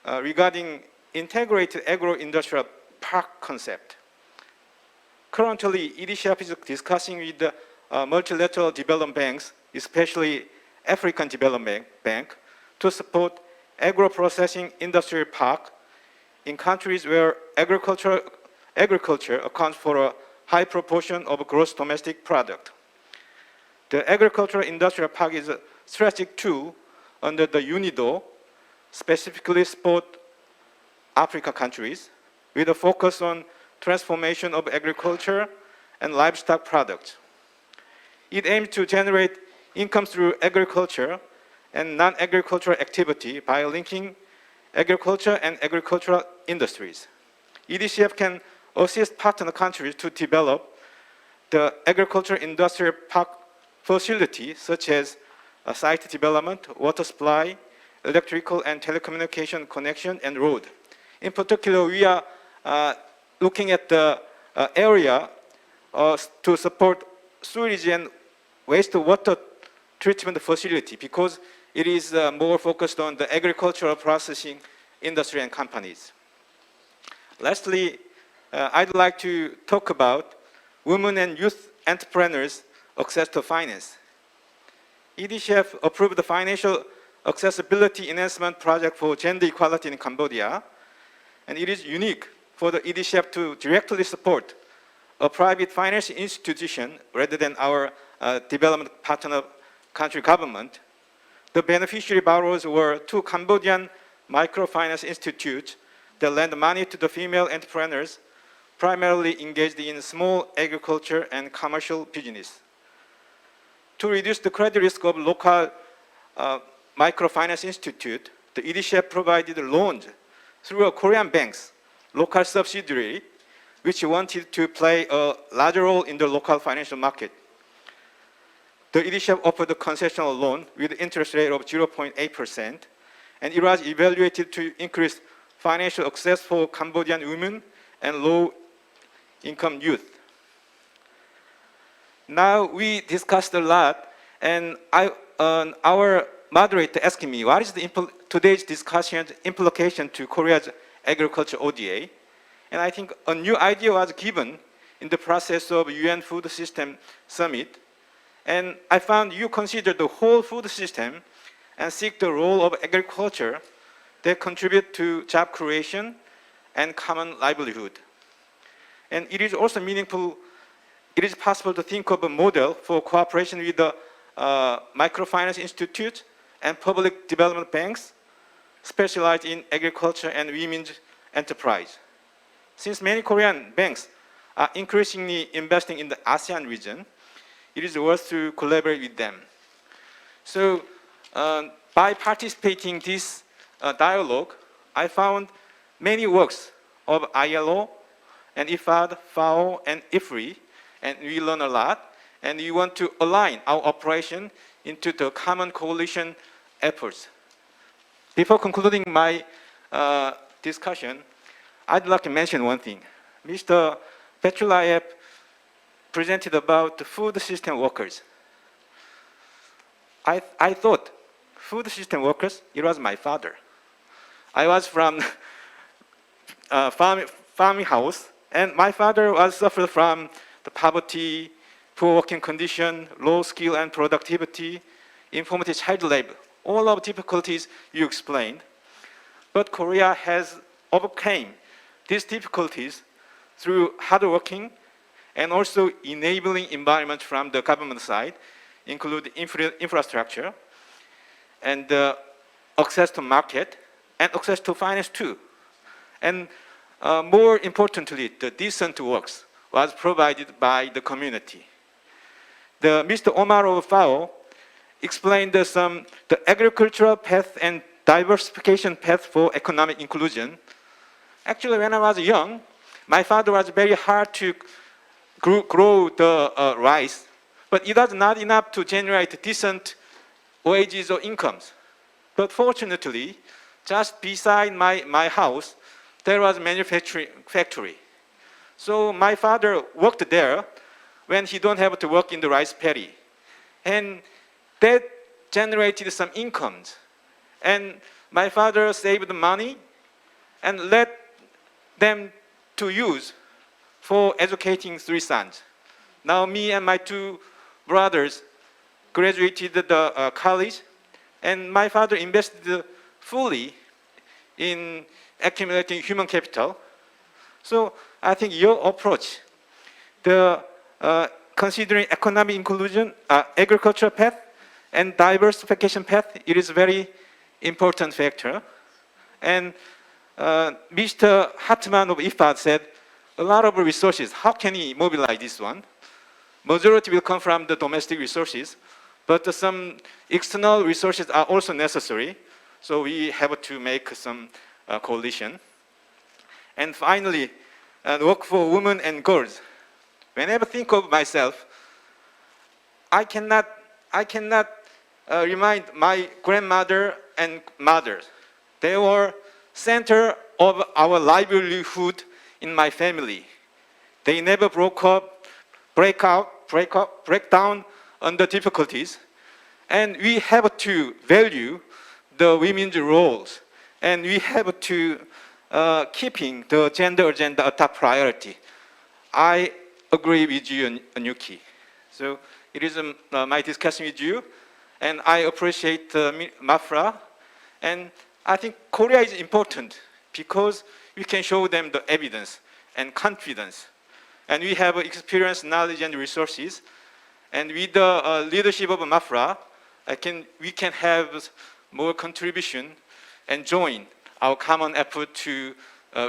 regarding integrated agro-industrial park concept. Currently, EDCF is discussing with the multilateral development banks, especially African Development Bank, to support agro-processing industrial park in countries where agriculture accounts for a high proportion of gross domestic product. The agricultural industrial park is a strategic tool under the UNIDO, specifically support Africa countries, with a focus on transformation of agriculture and livestock products. It aims to generate income through agriculture and non-agricultural activity by linking agriculture and agricultural industries. EDCF can assist partner countries to develop the agricultural industrial park facilities such as site development, water supply, electrical and telecommunication connection, and road. In particular, we are looking at the area to support sewage and wastewater treatment facility because it is more focused on the agricultural processing industry and companies. Lastly, I'd like to talk about women and youth entrepreneurs' access to finance. EDCF approved the financial accessibility enhancement project for gender equality in Cambodia, and it is unique for the EDCF to directly support a private financial institution rather than our development partner country government. The beneficiary borrowers were two Cambodian microfinance institutes that lend money to the female entrepreneurs primarily engaged in small agriculture and commercial business. To reduce the credit risk of local microfinance institute, the EDCF provided loans through a Korean bank's local subsidiary, which wanted to play a larger role in the local financial market. The EDCF offered a concessional loan with an interest rate of 0.8%, and it was evaluated to increase financial access for Cambodian women and low-income youth. Now we discussed a lot, and our moderator asked me, what is today's discussion implication to Korea's agriculture ODA? And I think a new idea was given in the process of UN Food System Summit. And I found you consider the whole food system and seek the role of agriculture that contribute to job creation and common livelihood. And it is also meaningful, it is possible to think of a model for cooperation with the microfinance institutes and public development banks specialized in agriculture and women's enterprise. Since many Korean banks are increasingly investing in the ASEAN region, it is worth to collaborate with them. So by participating in this dialogue, I found many works of ILO and IFAD, FAO, and IFRI, and we learn a lot, and we want to align our operation into the common coalition efforts. Before concluding my discussion, I'd like to mention one thing. Mr. Petulayev presented about the food system workers. I thought food system workers, it was my father. I was from farming house, and my father was suffered from the poverty, poor working condition, low skill and productivity, informal child labor, all of difficulties you explained. But Korea has overcome these difficulties through hard working and also enabling environment from the government side, including infrastructure and access to market and access to finance too. And more importantly, the decent works was provided by the community. Mr. Omar of FAO explained the agricultural path and diversification path for economic inclusion. Actually, when I was young, my father was very hard to grow the rice, but it was not enough to generate decent wages or incomes. But fortunately, just beside my house, there was a manufacturing factory. So my father worked there when he don't have to work in the rice paddy. And that generated some incomes. And my father saved money and let them to use for educating 3 sons. Now me and my 2 brothers graduated the college, and my father invested fully in accumulating human capital. So I think your approach, considering economic inclusion, agricultural path, and diversification path, it is a very important factor. And Mr. Hartman of IFAD said, a lot of resources, how can he mobilize this one? Majority will come from the domestic resources, but some external resources are also necessary. So we have to make some coalition. And finally, work for women and girls. Whenever I think of myself, I cannot remind my grandmother and mother. They were center of our livelihood in my family. They never break down under difficulties. And we have to value the women's roles. And we have to keeping the gender agenda a top priority. I agree with you, Yuki. So it is my discussion with you, and I appreciate MAFRA. And I think Korea is important because we can show them the evidence and confidence. And we have experience, knowledge, and resources. And with the leadership of MAFRA, we can have more contribution and join our common effort to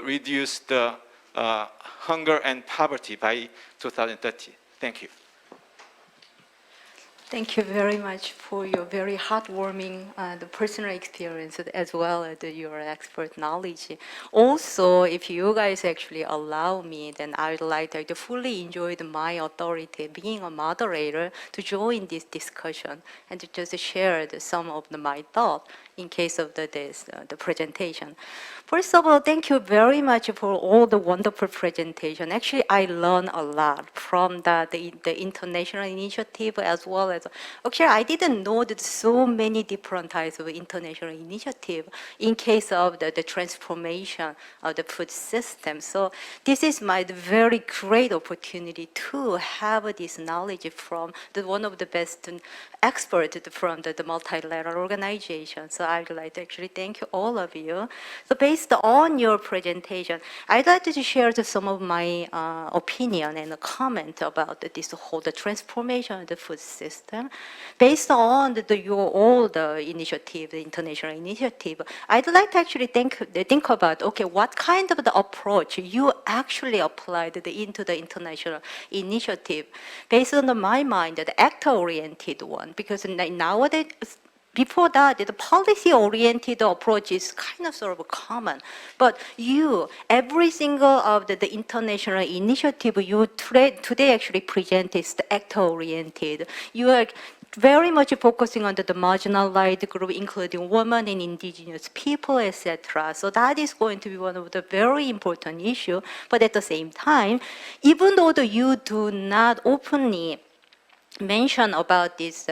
reduce the hunger and poverty by 2030. Thank you. Thank you very much for your very heartwarming the personal experience as well as your expert knowledge. Also, if you guys actually allow me, then I would like to fully enjoy my authority being a moderator to join this discussion and to just share some of my thoughts in case of the presentation. First of all, thank you very much for all the wonderful presentation. Actually, I learned a lot from the international initiative as well as, actually, I didn't know that so many different types of international initiative in case of the transformation of the food system. So this is my very great opportunity to have this knowledge from one of the best experts from the multilateral organization. So I would like to actually thank you, all of you. So based on your presentation, I'd like to share some of my opinion and comment about this whole transformation of the food system. Based on all the initiative, the international initiative, I'd like to actually think about, okay, what kind of the approach you actually applied into the international initiative. Based on my mind, the actor-oriented one, because nowadays, before that, the policy-oriented approach is kind of sort of common. But every single of the international initiative you today actually present is the actor-oriented. You are very much focusing on the marginalized group, including women and indigenous people, etc. So that is going to be one of the very important issues. But at the same time, even though you do not openly mention about this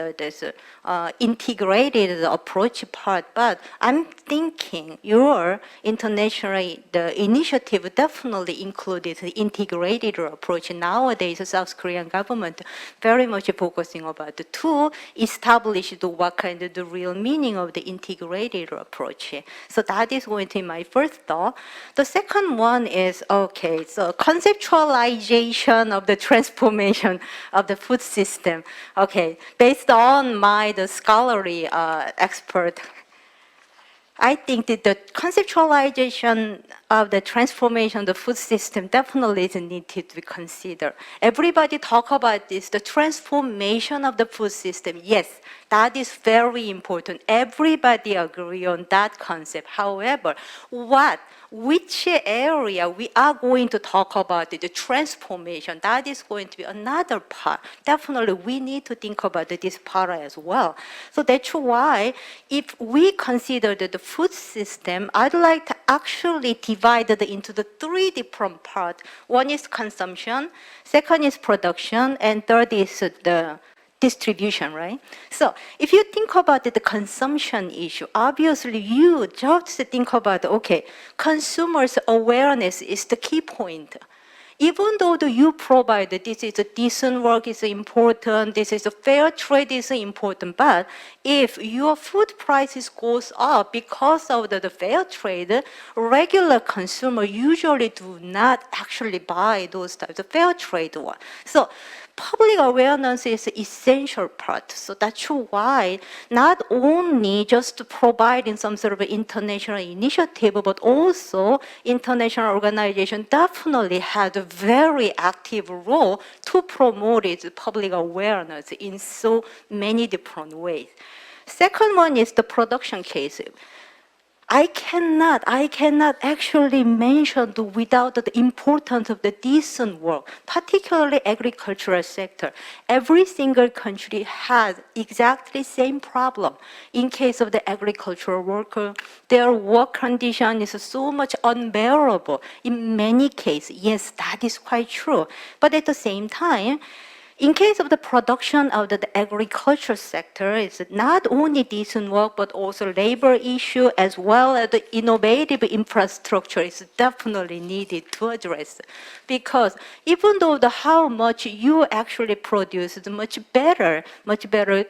integrated approach part, but I'm thinking your international initiative definitely included the integrated approach. Nowadays, the South Korean government very much focusing about to establish what kind of the real meaning of the integrated approach. So that is going to be my first thought. The second one is, okay, so conceptualization of the transformation of the food system. Okay, based on my scholarly expert, I think that the conceptualization of the transformation of the food system definitely is needed to be considered. Everybody talk about this, the transformation of the food system. Yes, that is very important. Everybody agree on that concept. However, which area we are going to talk about the transformation, that is going to be another part. Definitely we need to think about this part as well. So that's why if we consider the food system, I'd like to actually divide it into the three different parts. One is consumption, second is production, and third is the distribution, right? So if you think about the consumption issue, obviously you just think about, okay, consumers' awareness is the key point. Even though you provide this is a decent work is important, this is a fair trade is important, but if your food prices goes up because of the fair trade, regular consumer usually do not actually buy those types of fair trade one. So public awareness is an essential part. So that's why not only just providing some sort of international initiative, but also international organization definitely had a very active role to promote its public awareness in so many different ways. Second one is the production case. I cannot actually mention without the importance of the decent work, particularly agricultural sector. Every single country has exactly same problem. In case of the agricultural worker, their work condition is so much unbearable. In many cases, yes, that is quite true. But at the same time, In case of the production of the agriculture sector, it's not only decent work, but also labor issue as well as the innovative infrastructure is definitely needed to address. Because even though how much you actually produce is much better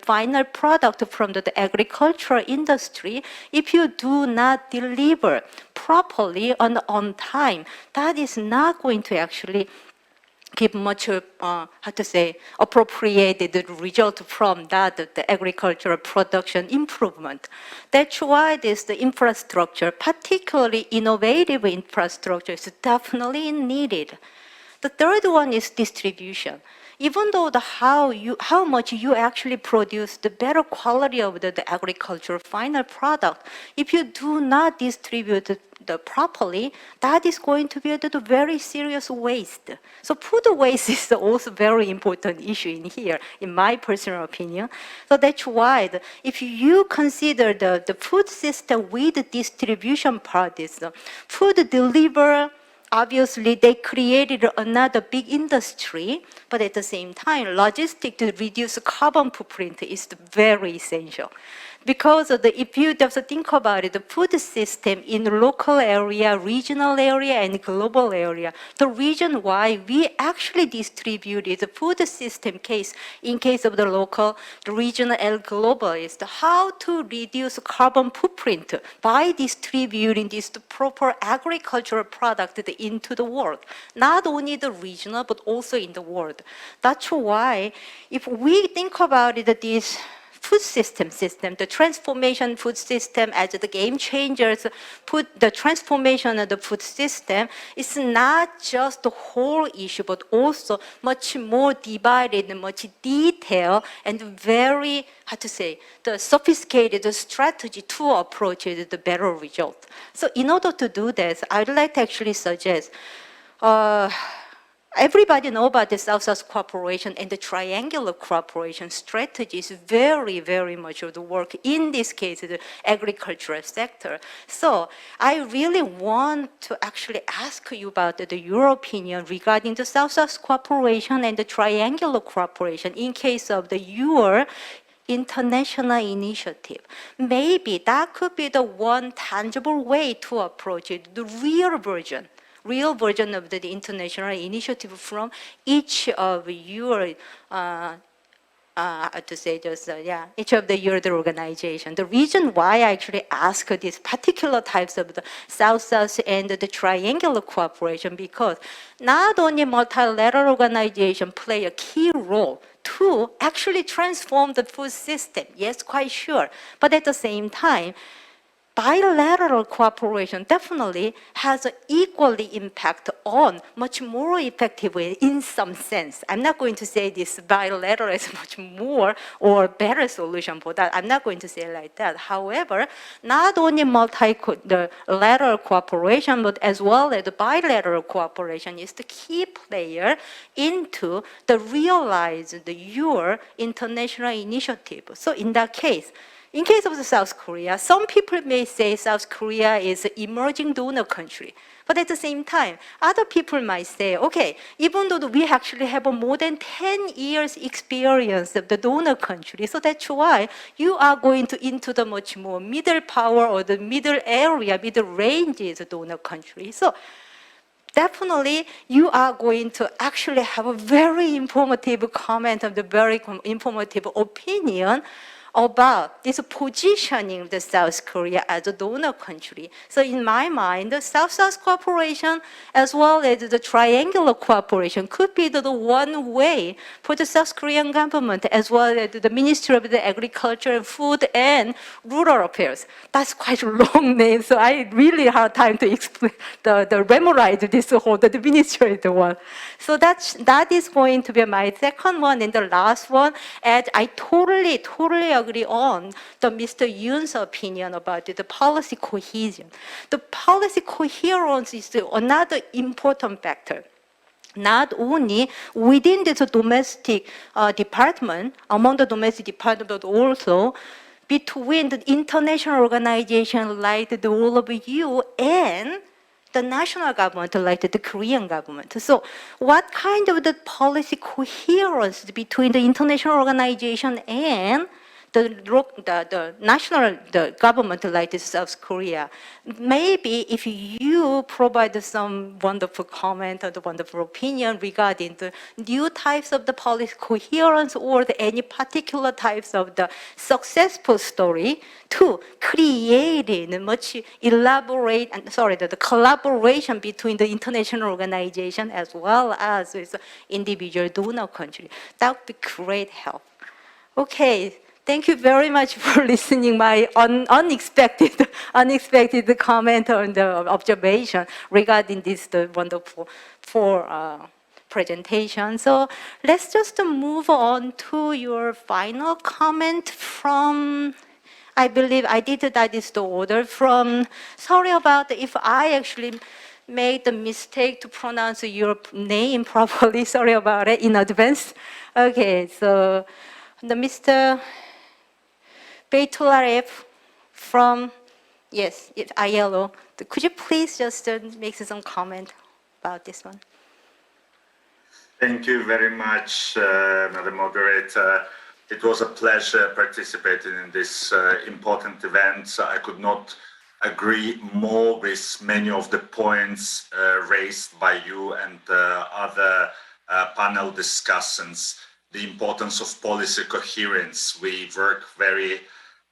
final product from the agricultural industry, if you do not deliver properly and on time, that is not going to actually give much, appropriated result from that, the agricultural production improvement. That's why the infrastructure, particularly innovative infrastructure, is definitely needed. The third one is distribution. Even though how much you actually produce, the better quality of the agricultural final product, if you do not distribute properly, that is going to be a very serious waste. So food waste is also a very important issue in here, in my personal opinion. So that's why if you consider the food system with the distribution part, is food deliver. Obviously, they created another big industry, but at the same time, logistics to reduce carbon footprint is very essential. Because if you just think about it, the food system in local area, regional area, and global area, the reason why we actually distributed the food system in case of the local, the regional, and global is how to reduce carbon footprint by distributing this proper agricultural product into the world. Not only the regional, but also in the world. That's why if we think about it, this food system, the transformation food system as the game changers, the transformation of the food system is not just the whole issue, but also much more divided, much detailed, and very, the sophisticated strategy to approach the better result. So in order to do this, I'd like to actually suggest, everybody know about the South-South cooperation and the triangular cooperation strategy is very, very much of the work, in this case, the agricultural sector. So I really want to actually ask you about your opinion regarding the South-South cooperation and the triangular cooperation in case of your international initiative. Maybe that could be the one tangible way to approach it, the real version of the international initiative from each of your, each of your organization. The reason why I actually ask these particular types of the South-South and the triangular cooperation, because not only multilateral organization play a key role to actually transform the food system, yes, quite sure, but at the same time, bilateral cooperation definitely has an equally impact on much more effectively in some sense. I'm not going to say this bilateral is much more or better solution for that. I'm not going to say it like that. However, not only multilateral cooperation, but as well as the bilateral cooperation is the key player into the realize your international initiative. So in that case, in case of South Korea, some people may say South Korea is an emerging donor country. But at the same time, other people might say, okay, even though we actually have a more than 10 years experience of the donor country, so that's why you are going into the much more middle power or the middle area, middle range is a donor country. So definitely, you are going to actually have a very informative comment and a very informative opinion about this positioning the South Korea as a donor country. So in my mind, the South-South cooperation as well as the triangular cooperation could be the one way for the South Korean government as well as the Ministry of the Agriculture, Food and Rural Affairs. That's quite a long name, so I really hard time to explain memorize this whole, the administrative one. So that is going to be my second one, and the last one, and I totally agree on Mr. Yoon's opinion about the policy cohesion. The policy coherence is another important factor. Not only within the domestic department, among the domestic department, but also between the international organizations like the all of you and the national government, like the Korean government. So what kind of the policy coherence between the international organization and the national government like this South Korea? Maybe if you provide some wonderful comment or the wonderful opinion regarding the new types of the policy coherence or any particular types of the successful story to creating much elaborate and the collaboration between the international organization as well as with individual donor country. That would be great help. Okay. Thank you very much for listening my unexpected comment on the observation regarding this wonderful presentation. So let's just move on to your final comment from, I believe I did that is the order from, sorry about if I actually made the mistake to pronounce your name properly, sorry about it in advance. Okay, so the Mr. Beytularev from, yes, ILO. Could you please just make some comment about this one? Thank you very much, Madam Moderator. It was a pleasure participating in this important event. I could not agree more with many of the points raised by you and other panel discussants. The importance of policy coherence. We work very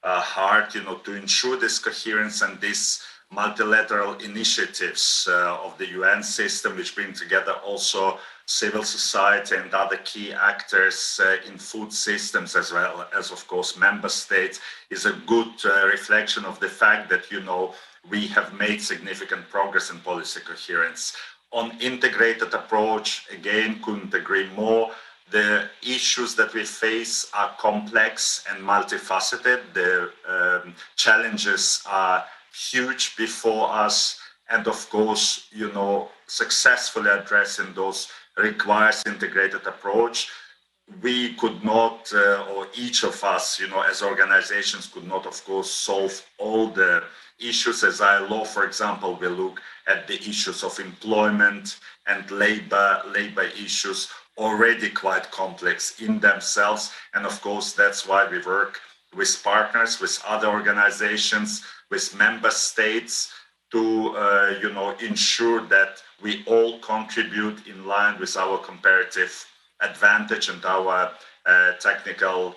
hard, to ensure this coherence and these multilateral initiatives of the UN system, which bring together also civil society and other key actors in food systems, as well as, of course, member states, is a good reflection of the fact that, we have made significant progress in policy coherence. On integrated approach, again, couldn't agree more. The issues that we face are complex and multifaceted. The challenges are huge before us. And of course, successfully addressing those requires integrated approach. We could not, or each of us, as organizations could not, of course, solve all the issues. As ILO, for example, we look at the issues of employment and labor issues, already quite complex in themselves. And of course, that's why we work with partners, with other organizations, with member states to, ensure that we all contribute in line with our comparative advantage and our technical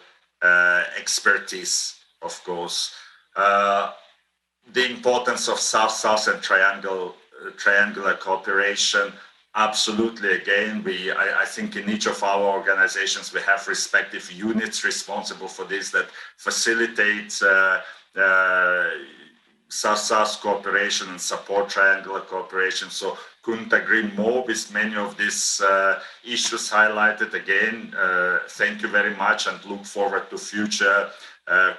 expertise, of course. The importance of South-South and triangular cooperation. Absolutely. Again, I think in each of our organizations, we have respective units responsible for this that facilitate South-South cooperation and support triangular cooperation. So couldn't agree more with many of these issues highlighted. Again, thank you very much and look forward to future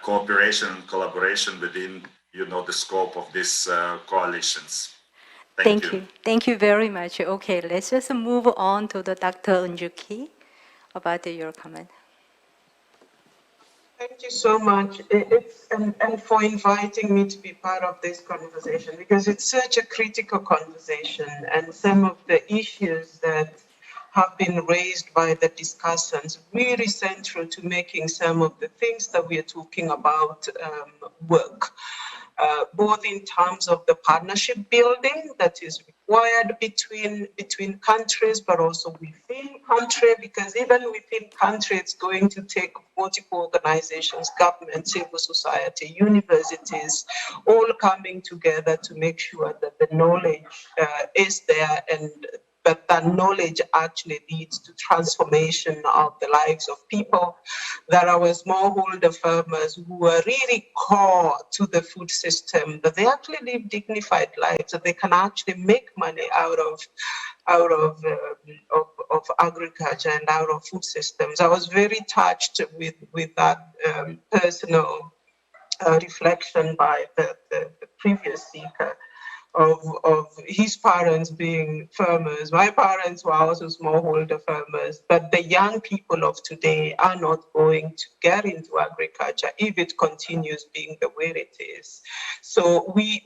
cooperation and collaboration within, the scope of these coalitions. Thank you. Thank you very much. Okay, let's just move on to the Dr. Unjuki about your comment. Thank you so much, and for inviting me to be part of this conversation, because it's such a critical conversation, and some of the issues that have been raised by the discussants really central to making some of the things that we are talking about work. Both in terms of the partnership building that is required between countries, but also within country, because even within country, it's going to take multiple organizations, government, civil society, universities, all coming together to make sure that the knowledge is there, but that knowledge actually leads to transformation of the lives of people, that our smallholder farmers who are really core to the food system, that they actually live dignified lives, that they can actually make money out of agriculture and out of food systems. I was very touched with that personal reflection by the previous speaker. Of his parents being farmers. My parents were also smallholder farmers, but the young people of today are not going to get into agriculture if it continues being the way it is. So we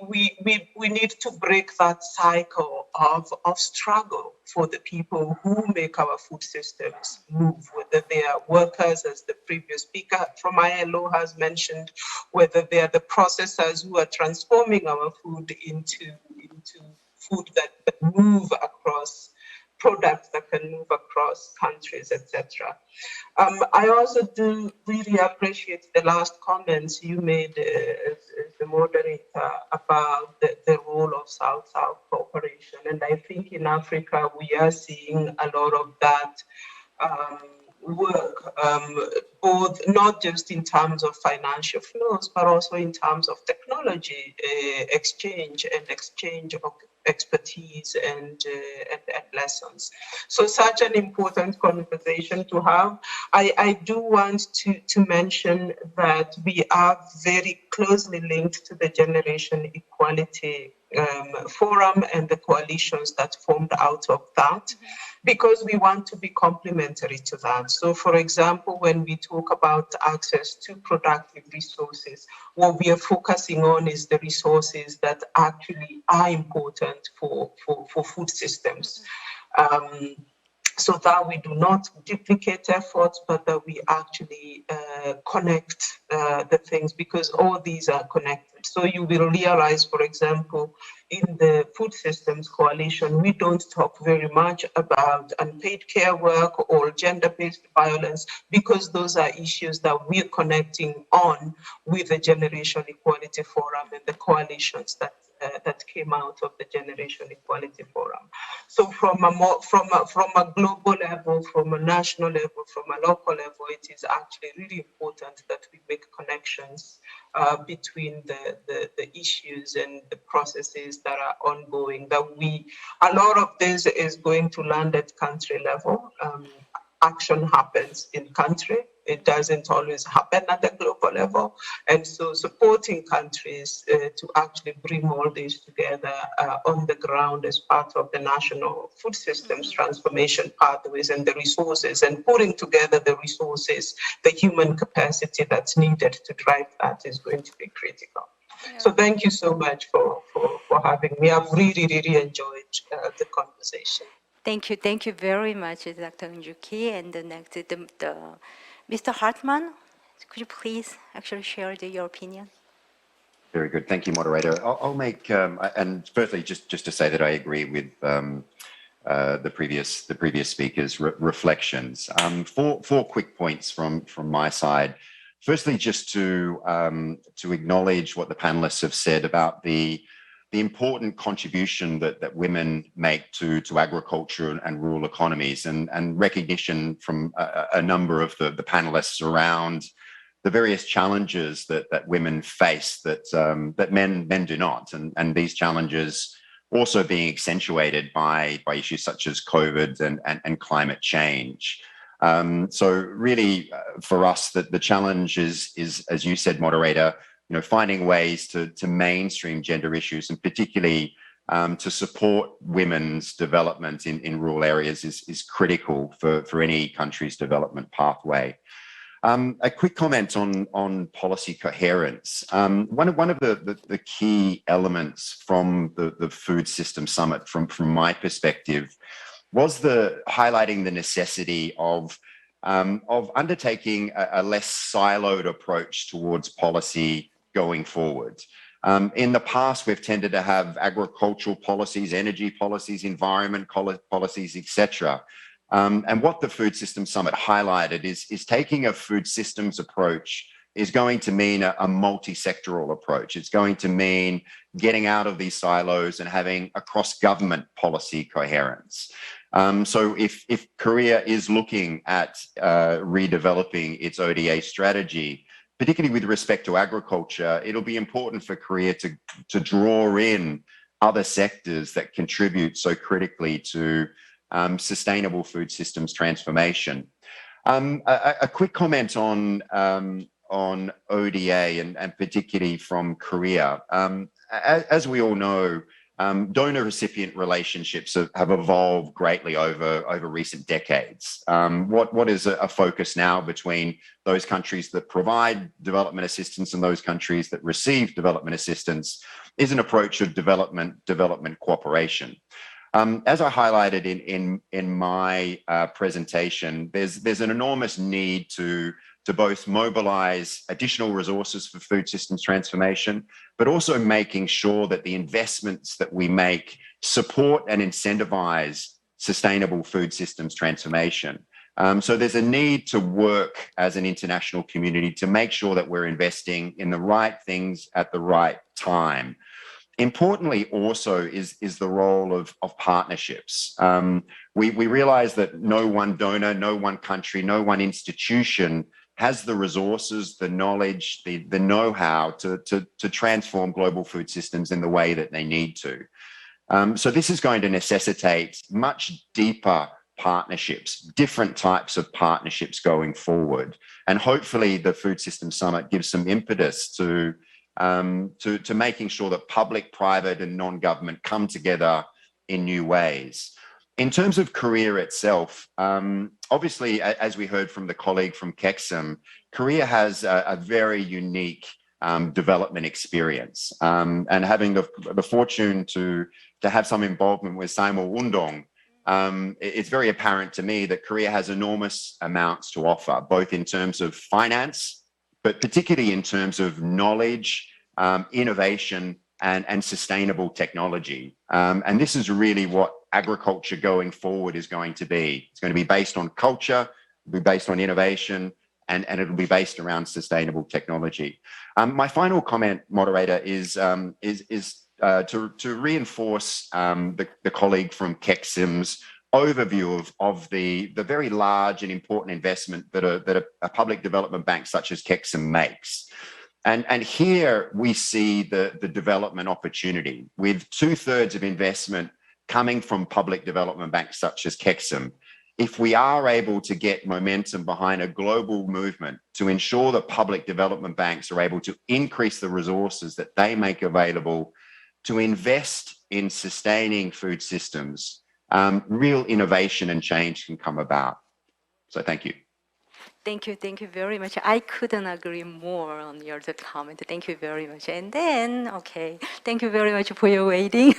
need to break that cycle of struggle for the people who make our food systems move, whether they are workers, as the previous speaker from ILO has mentioned, whether they are the processors who are transforming our food into food that move across, products that can move across countries, etc. I also do really appreciate the last comments you made as the moderator about the role of South-South cooperation. And I think in Africa, we are seeing a lot of that work, both not just in terms of financial flows, but also in terms of technology exchange of expertise and lessons. So such an important conversation to have. I do want to mention that we are very closely linked to the Generation Equality Forum and the coalitions that formed out of that, because we want to be complementary to that. So for example, when we talk about access to productive resources, what we are focusing on is the resources that actually are important for food systems. So that we do not duplicate efforts, but that we actually connect the things, because all these are connected. So you will realize, for example, in the Food Systems Coalition, we don't talk very much about unpaid care work or gender-based violence, because those are issues that we're connecting on with the Generation Equality Forum and the coalitions that came out of the Generation Equality Forum. So from a global level, from a national level, from a local level, it is actually really important that we make connections between the issues and the processes that are ongoing. A lot of this is going to land at country level. Action happens in country. It doesn't always happen at the global level. And so supporting countries to actually bring all this together on the ground as part of the national food systems transformation pathways and the resources, and putting together the resources, the human capacity that's needed to drive that is going to be critical. Yeah. So thank you so much for having me. I've really enjoyed the conversation. Thank you very much, Dr. Njuki. And the next, Mr. Hartman, could you please actually share your opinion? Very good. Thank you, moderator. I'll make, and firstly, just to say that I agree with the previous speakers' reflections. Four quick points from my side. Firstly, just to acknowledge what the panelists have said about the important contribution that women make to agriculture and rural economies, and recognition from a number of the panelists around the various challenges that women face that men do not, and these challenges also being accentuated by issues such as COVID and climate change. So really, for us, the challenge is, as you said, moderator, finding ways to mainstream gender issues, and particularly to support women's development in rural areas is critical for any country's development pathway. A quick comment on policy coherence. One of the key elements from the Food System Summit, from my perspective, was highlighting the necessity of undertaking a less siloed approach towards policy going forward. In the past, we've tended to have agricultural policies, energy policies, environment policies, etc. And what the Food Systems Summit highlighted is taking a food systems approach is going to mean a multi-sectoral approach. It's going to mean getting out of these silos and having a cross-government policy coherence. So if Korea is looking at redeveloping its ODA strategy, particularly with respect to agriculture, it'll be important for Korea to draw in other sectors that contribute so critically to sustainable food systems transformation. A quick comment on ODA and particularly from Korea. As we all know, donor-recipient relationships have evolved greatly over recent decades. What is a focus now between those countries that provide development assistance and those countries that receive development assistance is an approach of development cooperation. As I highlighted in my presentation, there's an enormous need to both mobilize additional resources for food systems transformation, but also making sure that the investments that we make support and incentivize sustainable food systems transformation. So there's a need to work as an international community to make sure that we're investing in the right things at the right time. Importantly also is the role of partnerships. We realize that no one donor, no one country, no one institution has the resources, the knowledge, the know-how to transform global food systems in the way that they need to. So this is going to necessitate much deeper partnerships, different types of partnerships going forward. And hopefully the Food Systems Summit gives some impetus to making sure that public, private, and non-government come together in new ways. In terms of Korea itself, obviously, as we heard from the colleague from KEXIM, Korea has a very unique development experience. And having the fortune to have some involvement with Saimo Undong, it's very apparent to me that Korea has enormous amounts to offer, both in terms of finance, but particularly in terms of knowledge, innovation, and sustainable technology. And this is really what agriculture going forward is going to be. It's going to be based on culture, it'll be based on innovation, and it'll be based around sustainable technology. My final comment, moderator, is to reinforce the colleague from KEXIM's overview of the very large and important investment that a public development bank such as KEXIM makes. And here we see the development opportunity with 2/3 of investment coming from public development banks such as KEXIM. If we are able to get momentum behind a global movement to ensure that public development banks are able to increase the resources that they make available to invest in sustaining food systems, real innovation and change can come about. So thank you. Thank you very much. I couldn't agree more on your comment. Thank you very much. And then, okay, thank you very much for your waiting.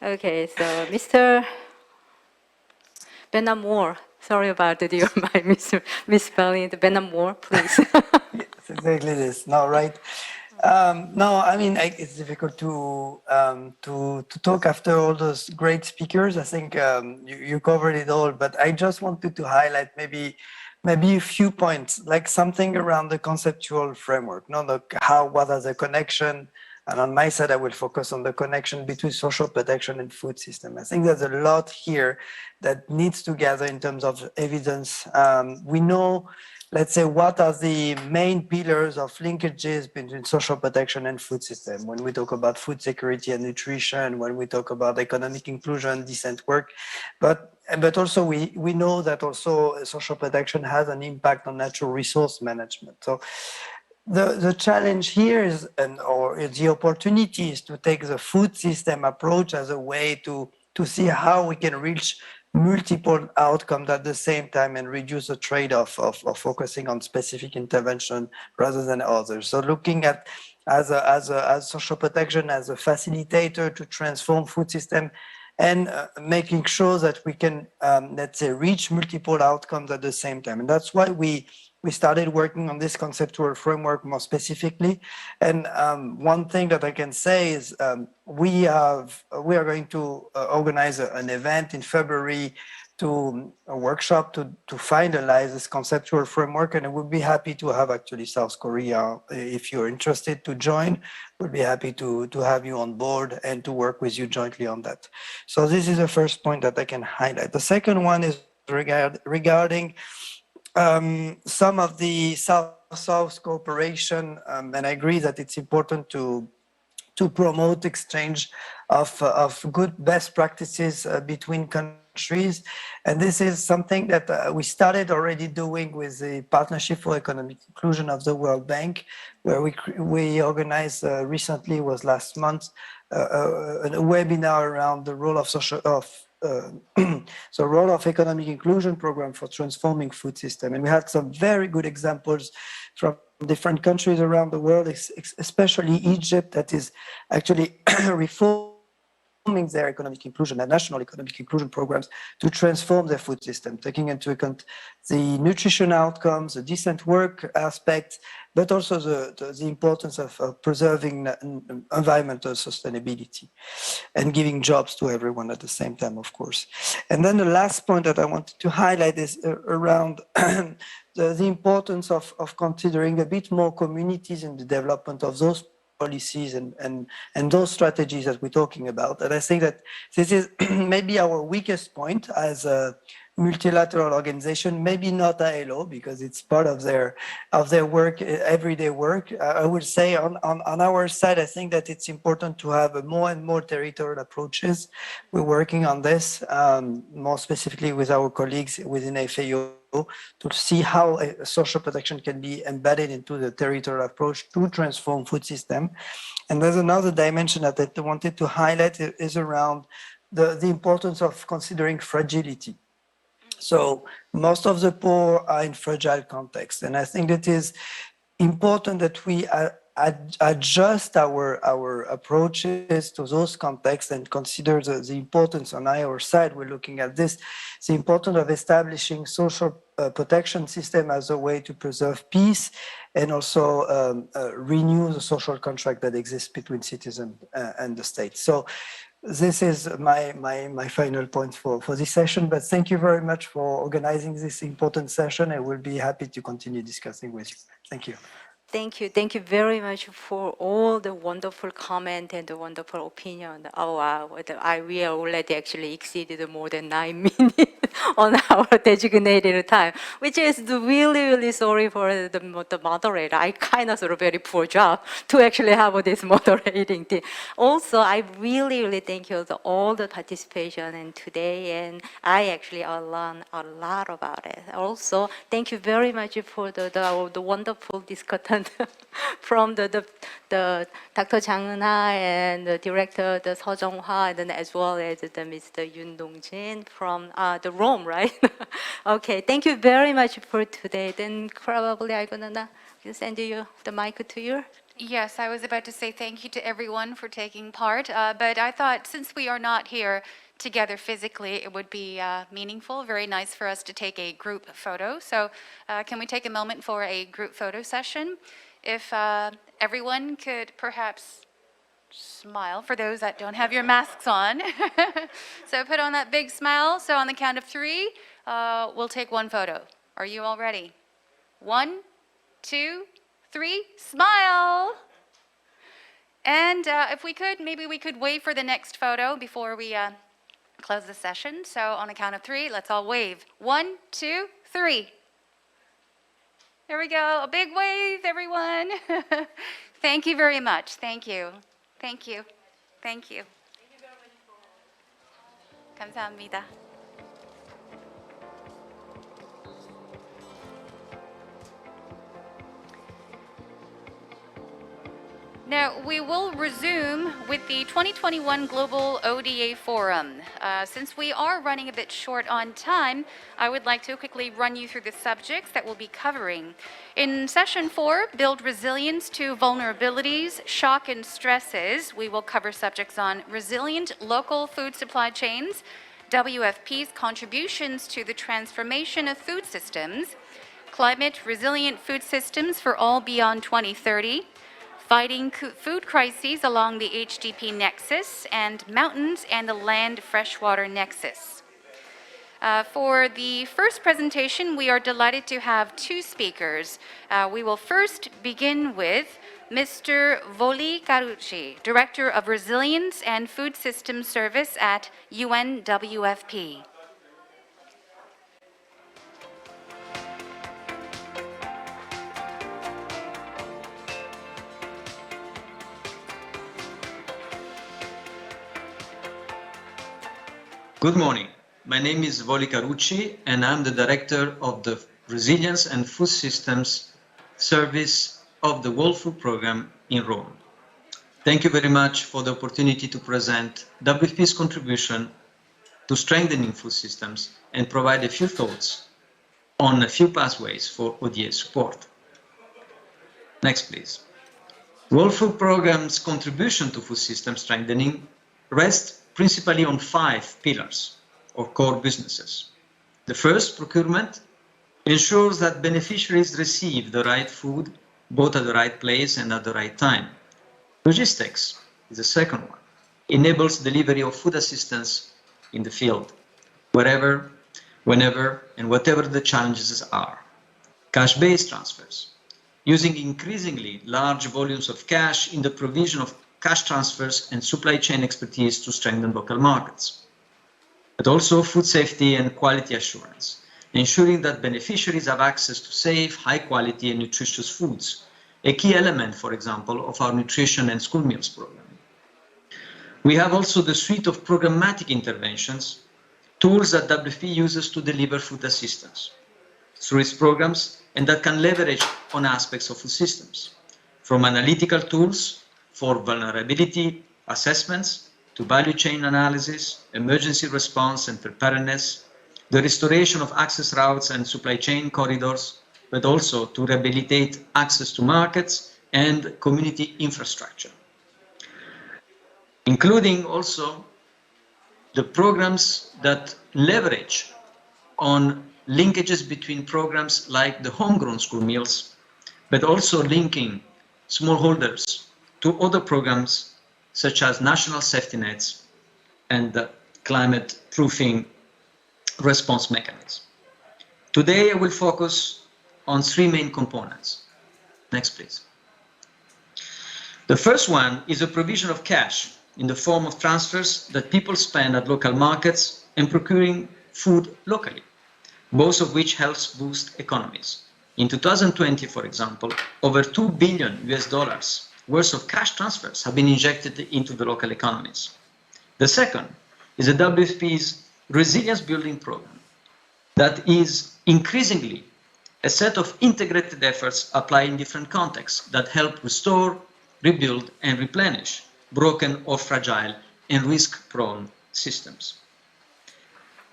Okay, so Mr. Benamor, sorry about my misspelling. Benamor, please. Yes, exactly this. No, right. No, I mean, it's difficult to talk after all those great speakers. I think you covered it all, but I just wanted to highlight maybe a few points, like something around the conceptual framework. What are the connection? And on my side, I will focus on the connection between social protection and food system. I think there's a lot here that needs to gather in terms of evidence. We know, let's say, what are the main pillars of linkages between social protection and food system when we talk about food security and nutrition, when we talk about economic inclusion, decent work. But also we know that also social protection has an impact on natural resource management. So the challenge here is, or the opportunity is to take the food system approach as a way to see how we can reach multiple outcomes at the same time and reduce the trade-off of focusing on specific intervention rather than others. So looking at as social protection as a facilitator to transform food system and making sure that we can, let's say, reach multiple outcomes at the same time. And that's why we started working on this conceptual framework more specifically. And one thing that I can say is we are going to organize an event in February, a workshop to finalize this conceptual framework. And I would be happy to have actually South Korea, if you're interested to join, we'd be happy to have you on board and to work with you jointly on that. So this is the first point that I can highlight. The second one is regarding some of the South-South cooperation, and I agree that it's important to promote exchange of good best practices between countries countries. And this is something that we started already doing with the Partnership for Economic Inclusion of the World Bank, where we organized recently, was last month, a webinar around the role of so role of economic inclusion program for transforming food system. And we had some very good examples from different countries around the world, especially Egypt, that is actually reforming their economic inclusion, their national economic inclusion programs to transform their food system, taking into account the nutrition outcomes, the decent work aspect, but also the importance of preserving environmental sustainability and giving jobs to everyone at the same time, of course. And then the last point that I wanted to highlight is around the importance of considering a bit more communities in the development of those policies and those strategies that we're talking about. And I think that this is maybe our weakest point as a multilateral organization, maybe not ILO, because it's part of their work, everyday work. I would say on our side, I think that it's important to have more and more territorial approaches. We're working on this, more specifically with our colleagues within FAO, to see how social protection can be embedded into the territorial approach to transform food system. And there's another dimension that I wanted to highlight is around the importance of considering fragility. So most of the poor are in fragile contexts, and I think it is important that we adjust our approaches to those contexts and consider the importance on our side. We're looking at this, the importance of establishing social protection system as a way to preserve peace and also renew the social contract that exists between citizens and the state. So this is my final point for this session, but thank you very much for organizing this important session. I will be happy to continue discussing with you. Thank you. Thank you. Thank you very much for all the wonderful comment and the wonderful opinion. Oh, wow. We already actually exceeded more than 9 minutes on our designated time, which is really, really sorry for the moderator. I kind of sort of very poor job to actually have this moderating thing. Also, I really, really thank you for all the participation in today, and I actually learned a lot about it. Also, thank you very much for the wonderful discussion from the Dr. Jang Eun-ha and the director, the Seo Jung-hwa, and then as well as the Mr. Yoon Dong-jin from the Rome, right? Okay, thank you very much for today. Then probably I'm gonna send you the mic to you. Yes, I was about to say thank you to everyone for taking part, but I thought since we are not here together physically, it would be meaningful, very nice for us to take a group photo. So can we take a moment for a group photo session? If everyone could perhaps smile for those that don't have your masks on. So put on that big smile. So on the count of 3, we'll take one photo. Are you all ready? 1, 2, 3, smile. And if we could, maybe we could wait for the next photo before we close the session. So on the count of 3, let's all wave. 1, 2, 3. There we go. A big wave, everyone. Thank you very much. Thank you. Thank you. Thank you. 감사합니다. Now, we will resume with the 2021 Global ODA Forum. Since we are running a bit short on time, I would like to quickly run you through the subjects that we'll be covering. In session 4, Build Resilience to Vulnerabilities, Shock and Stresses, we will cover subjects on resilient local food supply chains, WFP's contributions to the transformation of food systems, climate resilient food systems for all beyond 2030, fighting food crises along the HDP nexus, and mountains and the land freshwater nexus. For the first presentation, we are delighted to have 2 speakers. We will first begin with Mr. Voli Karuchi, Director of Resilience and Food Systems Service at UNWFP. Good morning. My name is Voli Carucci, and I'm the director of the Resilience and Food Systems Service of the World Food Programme in Rome. Thank you very much for the opportunity to present WFP's contribution to strengthening food systems and provide a few thoughts on a few pathways for ODA support. Next, please. World Food Programme's contribution to food system strengthening rests principally on 5 pillars or core businesses. The first, procurement, ensures that beneficiaries receive the right food both at the right place and at the right time. Logistics is the second one. Enables delivery of food assistance in the field, wherever, whenever, and whatever the challenges are. Cash-based transfers, using increasingly large volumes of cash in the provision of cash transfers and supply chain expertise to strengthen local markets. But also food safety and quality assurance, ensuring that beneficiaries have access to safe, high quality and nutritious foods, a key element, for example, of our nutrition and school meals program. We have also the suite of programmatic interventions, tools that WFP uses to deliver food assistance through its programs and that can leverage on aspects of food systems, from analytical tools for vulnerability assessments to value chain analysis, emergency response and preparedness, the restoration of access routes and supply chain corridors, but also to rehabilitate access to markets and community infrastructure, including also the programs that leverage on linkages between programs like the homegrown school meals, but also linking smallholders to other programs such as national safety nets and the climate proofing response mechanism. Today I will focus on 3 main components. Next, please. The first one is a provision of cash in the form of transfers that people spend at local markets and procuring food locally, both of which helps boost economies. In 2020, for example, over $2 billion worth of cash transfers have been injected into the local economies. The second is the WFP's resilience building program that is increasingly a set of integrated efforts applied in different contexts that help restore, rebuild, and replenish broken or fragile and risk-prone systems.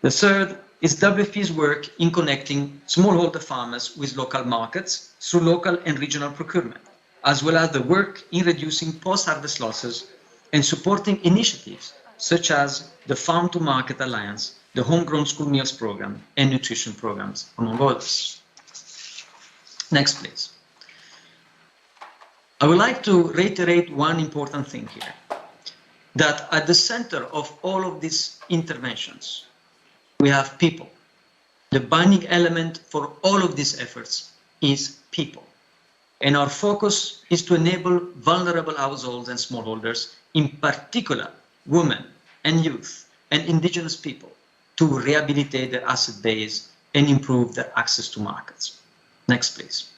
The third is WFP's work in connecting smallholder farmers with local markets through local and regional procurement, as well as the work in reducing post-harvest losses and supporting initiatives such as the Farm to Market Alliance, the Homegrown School Meals Program, and nutrition programs, among others. Next, please. I would like to reiterate one important thing here, that at the center of all of these interventions, we have people. The binding element for all of these efforts is people. And our focus is to enable vulnerable households and smallholders, in particular women and youth and indigenous people, to rehabilitate their asset base and improve their access to markets. Next, please.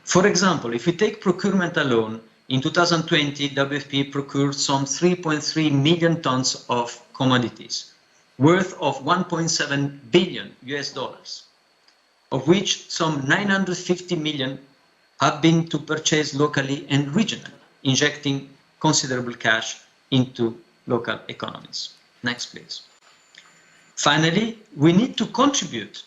For example, if we take procurement alone, in 2020, WFP procured some 3.3 million tons of commodities, worth of $1.7 billion, of which some 950 million have been to purchase locally and regionally, injecting considerable cash into local economies. Next, please. Finally, we need to contribute,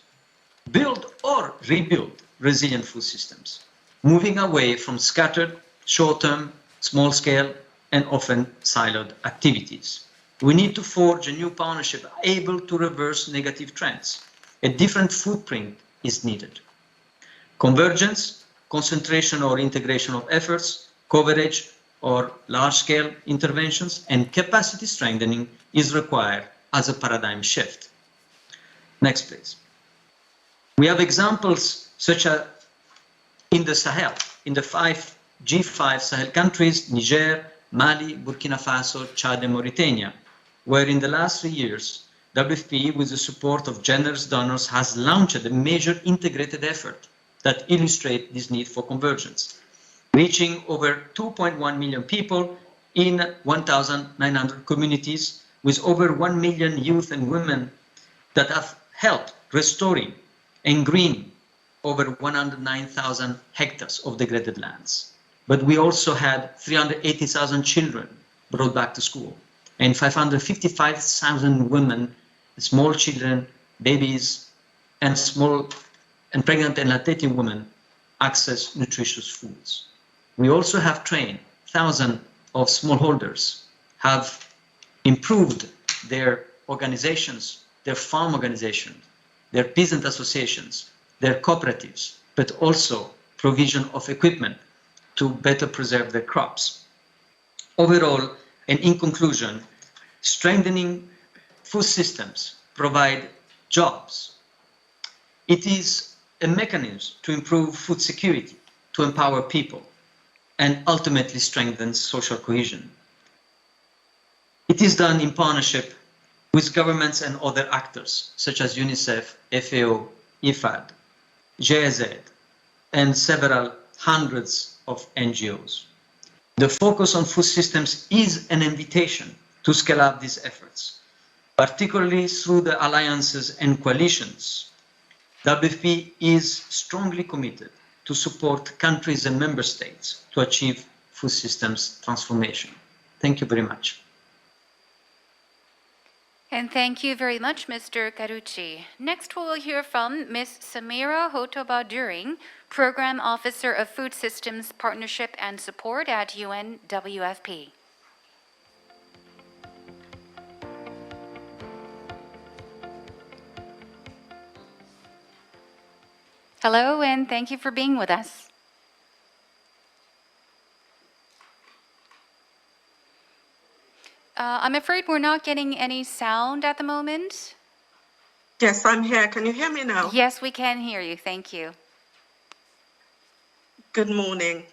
build or rebuild resilient food systems, moving away from scattered, short-term, small-scale, and often siloed activities. We need to forge a new partnership able to reverse negative trends. A different footprint is needed. Convergence, concentration or integration of efforts, coverage or large-scale interventions, and capacity strengthening is required as a paradigm shift. Next, please. We have examples such as in the Sahel, in the G5 Sahel countries, Niger, Mali, Burkina Faso, Chad, and Mauritania, where in the last 3 years, WFP, with the support of generous donors, has launched a major integrated effort that illustrates this need for convergence, reaching over 2.1 million people in 1,900 communities, with over 1 million youth and women that have helped restoring and greening over 109,000 hectares of degraded lands. But we also had 380,000 children brought back to school and 555,000 women, small children, babies, and pregnant and lactating women access nutritious foods. We also have trained thousands of smallholders, have improved their organizations, their farm organizations, their peasant associations, their cooperatives, but also provision of equipment to better preserve their crops. Overall, and in conclusion, strengthening food systems provide jobs. It is a mechanism to improve food security, to empower people, and ultimately strengthen social cohesion. It is done in partnership with governments and other actors, such as UNICEF, FAO, IFAD, GIZ, and several hundreds of NGOs. The focus on food systems is an invitation to scale up these efforts, particularly through the alliances and coalitions. WFP is strongly committed to support countries and member states to achieve food systems transformation. Thank you very much. And thank you very much, Mr. Carucci. Next, we will hear from Ms. Samira Hotoba-During, Program Officer of Food Systems Partnership and Support at UNWFP. Hello, and thank you for being with us. I'm afraid we're not getting any sound at the moment. Yes, I'm here. Can you hear me now? Yes, we can hear you. Thank you. Good morning.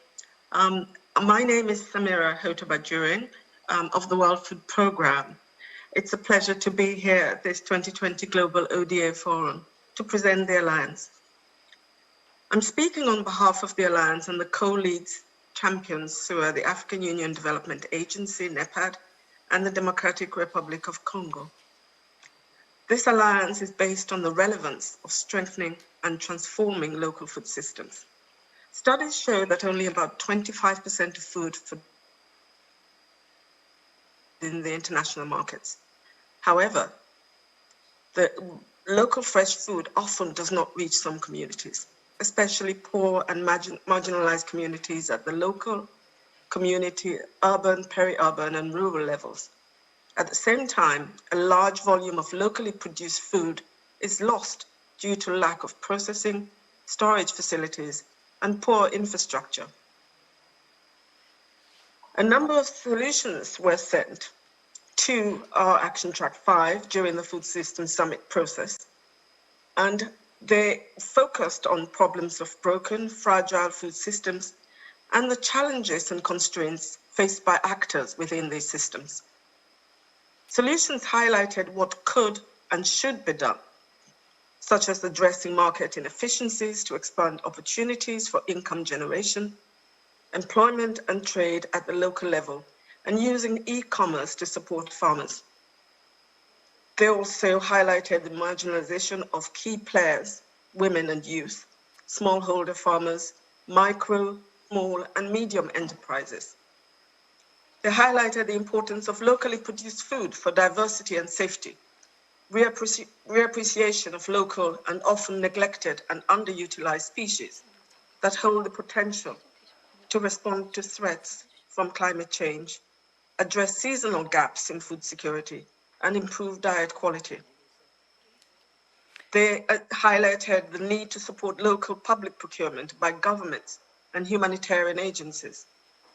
My name is Samira Hotoba-During of the World Food Programme. It's a pleasure to be here at this 2020 Global ODA Forum to present the Alliance. I'm speaking on behalf of the Alliance and the co-leads champions who are the African Union Development Agency, NEPAD, and the Democratic Republic of Congo. This alliance is based on the relevance of strengthening and transforming local food systems. Studies show that only about 25% of food in the international markets. However, the local fresh food often does not reach some communities, especially poor and marginalized communities at the local, community, urban, peri-urban, and rural levels. At the same time, a large volume of locally produced food is lost due to lack of processing, storage facilities, and poor infrastructure. A number of solutions were sent to our Action Track 5 during the Food Systems Summit process, and they focused on problems of broken, fragile food systems and the challenges and constraints faced by actors within these systems. Solutions highlighted what could and should be done, such as addressing market inefficiencies to expand opportunities for income generation, employment and trade at the local level, and using e-commerce to support farmers. They also highlighted the marginalization of key players, women and youth, smallholder farmers, micro, small, and medium enterprises. They highlighted the importance of locally produced food for diversity and safety, reappreciation of local and often neglected and underutilized species that hold the potential to respond to threats from climate change, address seasonal gaps in food security, and improve diet quality. They highlighted the need to support local public procurement by governments and humanitarian agencies.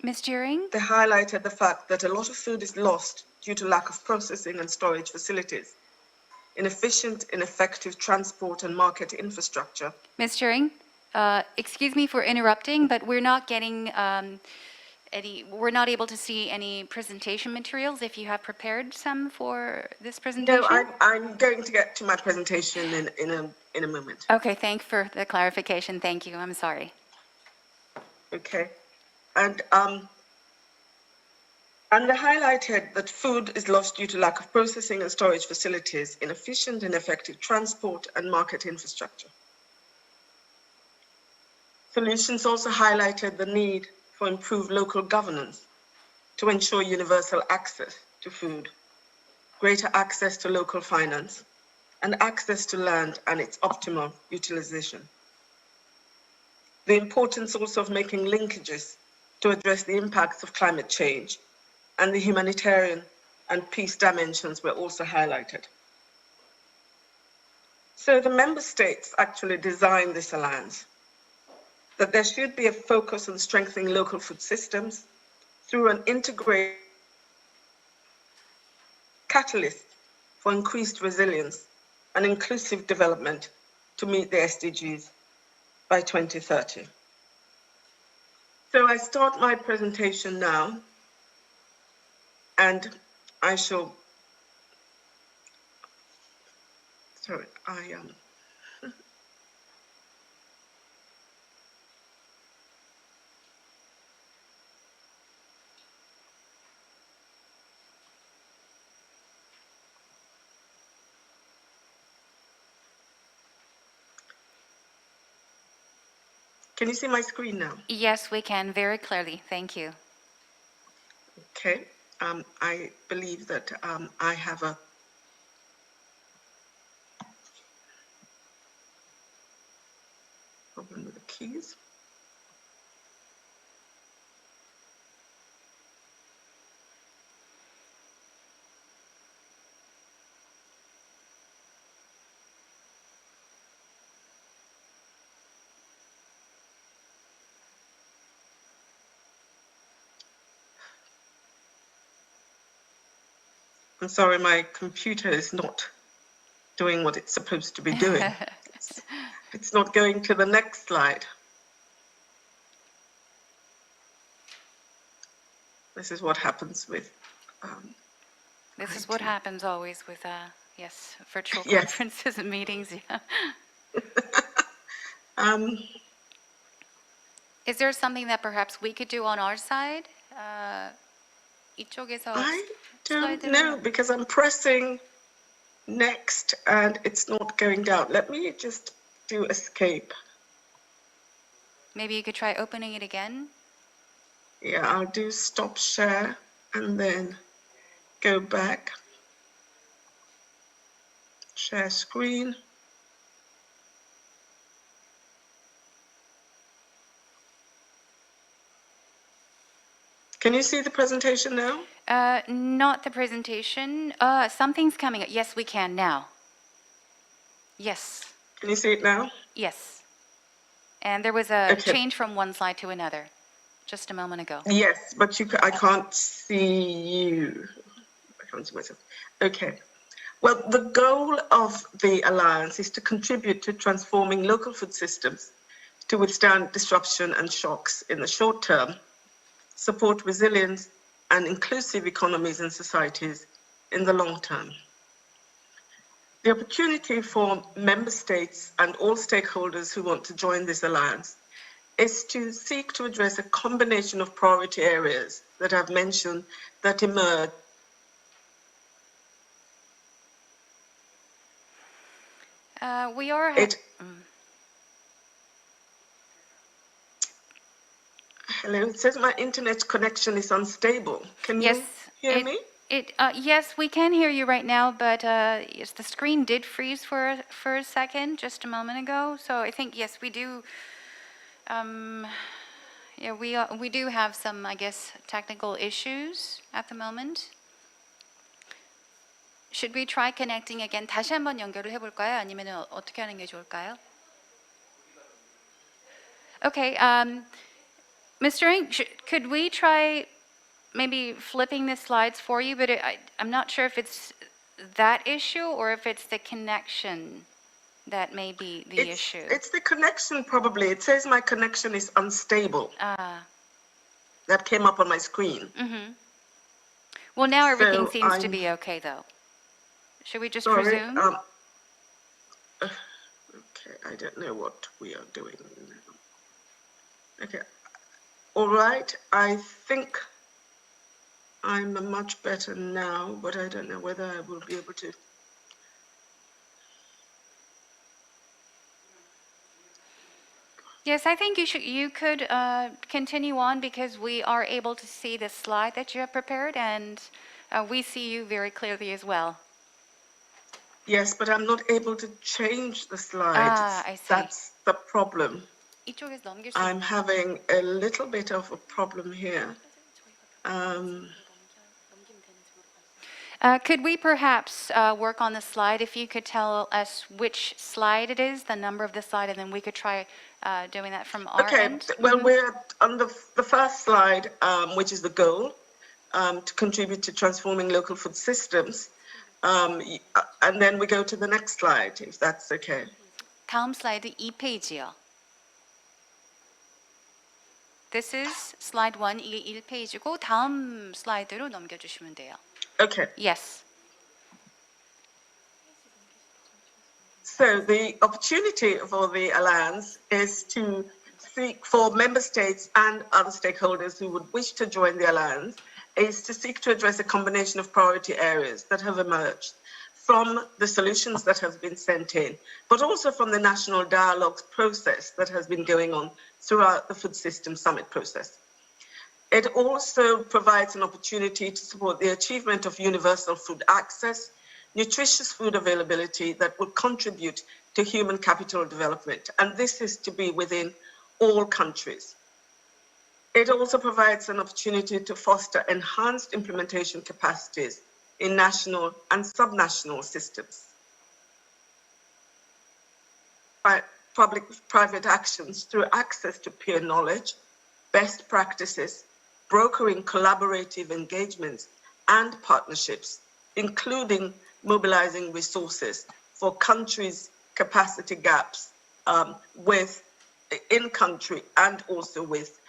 Ms. During? They highlighted the fact that a lot of food is lost due to lack of processing and storage facilities, inefficient, ineffective transport and market infrastructure. Ms. During, excuse me for interrupting, but we're not getting we're not able to see any presentation materials. If you have prepared some for this presentation? No, I'm going to get to my presentation in a moment. Okay, thanks for the clarification. Thank you. I'm sorry. Okay. And And they highlighted that food is lost due to lack of processing and storage facilities, inefficient and effective transport and market infrastructure. Solutions also highlighted the need for improved local governance to ensure universal access to food, greater access to local finance, and access to land and its optimal utilization. The importance also of making linkages to address the impacts of climate change and the humanitarian and peace dimensions were also highlighted. So the member states actually designed this alliance, that there should be a focus on strengthening local food systems through an integrated catalyst for increased resilience and inclusive development to meet the SDGs by 2030. So I start my presentation now, and I shall, sorry, can you see my screen now? Yes, we can very clearly. Thank you. Okay, I believe that I have a problem with the keys. I'm sorry, my computer is not doing what it's supposed to be doing. It's not going to the next slide. This is what happens with This is what happens always with, yes, virtual Yes. conferences and meetings. Yeah. Is there something that perhaps we could do on our side? 이쪽에서 I don't 슬라이드를 know because I'm pressing next and it's not going down. Let me just do escape. Maybe you could try opening it again. Yeah, I'll do stop share and then go back. Share screen. Can you see the presentation now? Not the presentation. Something's coming up. Yes, we can now. Yes. Can you see it now? Yes. And there was a Okay. change from one slide to another just a moment ago. Yes, but I can't see you. I can't see myself. Okay. Well, the goal of the alliance is to contribute to transforming local food systems to withstand disruption and shocks in the short term, support resilience and inclusive economies and societies in the long term. The opportunity for member states and all stakeholders who want to join this alliance is to seek to address a combination of priority areas that I've mentioned that emerge. We are. Hello, it says my internet connection is unstable. Can you hear me? Yes, we can hear you right now, but yes, the screen did freeze for a second just a moment ago. So I think yes, we do. Yeah, we do have some, I guess, technical issues at the moment. Should we try connecting again? 다시 한번 연결을 해볼까요? 아니면 어떻게 하는 게 좋을까요? Okay, Mr. Ng, could we try maybe flipping the slides for you? But I'm not sure if it's that issue or if it's the connection that may be the issue. It's the connection probably. It says my connection is unstable. That came up on my screen. Well, now everything seems to be okay, though. Should we just resume? Okay, I don't know what we are doing. Okay. All right, I think I'm much better now, but I don't know whether I will be able to. Yes, I think you could continue on because we are able to see the slide that you have prepared, and we see you very clearly as well. Yes, but I'm not able to change the slides. I see. That's the problem. 이쪽에서 넘길 수 I'm 있나요? having a little bit of a problem here. Could we perhaps work on the slide? If you could tell us which slide it is, the number of the slide, and then we could try doing that from our end. Well, we're on the first slide, which is the goal, to contribute to transforming local food systems. And then we go to the next slide, if that's okay. 다음 슬라이드 2페이지요. This is slide 1, 이게 1페이지고 다음 슬라이드로 넘겨주시면 돼요. Okay. Yes. So the opportunity for the Alliance is to seek for member states and other stakeholders who would wish to join the Alliance is to seek to address a combination of priority areas that have emerged from the solutions that have been sent in, but also from the national dialogue process that has been going on throughout the Food System Summit process. It also provides an opportunity to support the achievement of universal food access, nutritious food availability that would contribute to human capital development, and this is to be within all countries. It also provides an opportunity to foster enhanced implementation capacities in national and subnational systems. Public-private actions through access to peer knowledge, best practices, brokering collaborative engagements and partnerships, including mobilizing resources for countries' capacity gaps in country and also with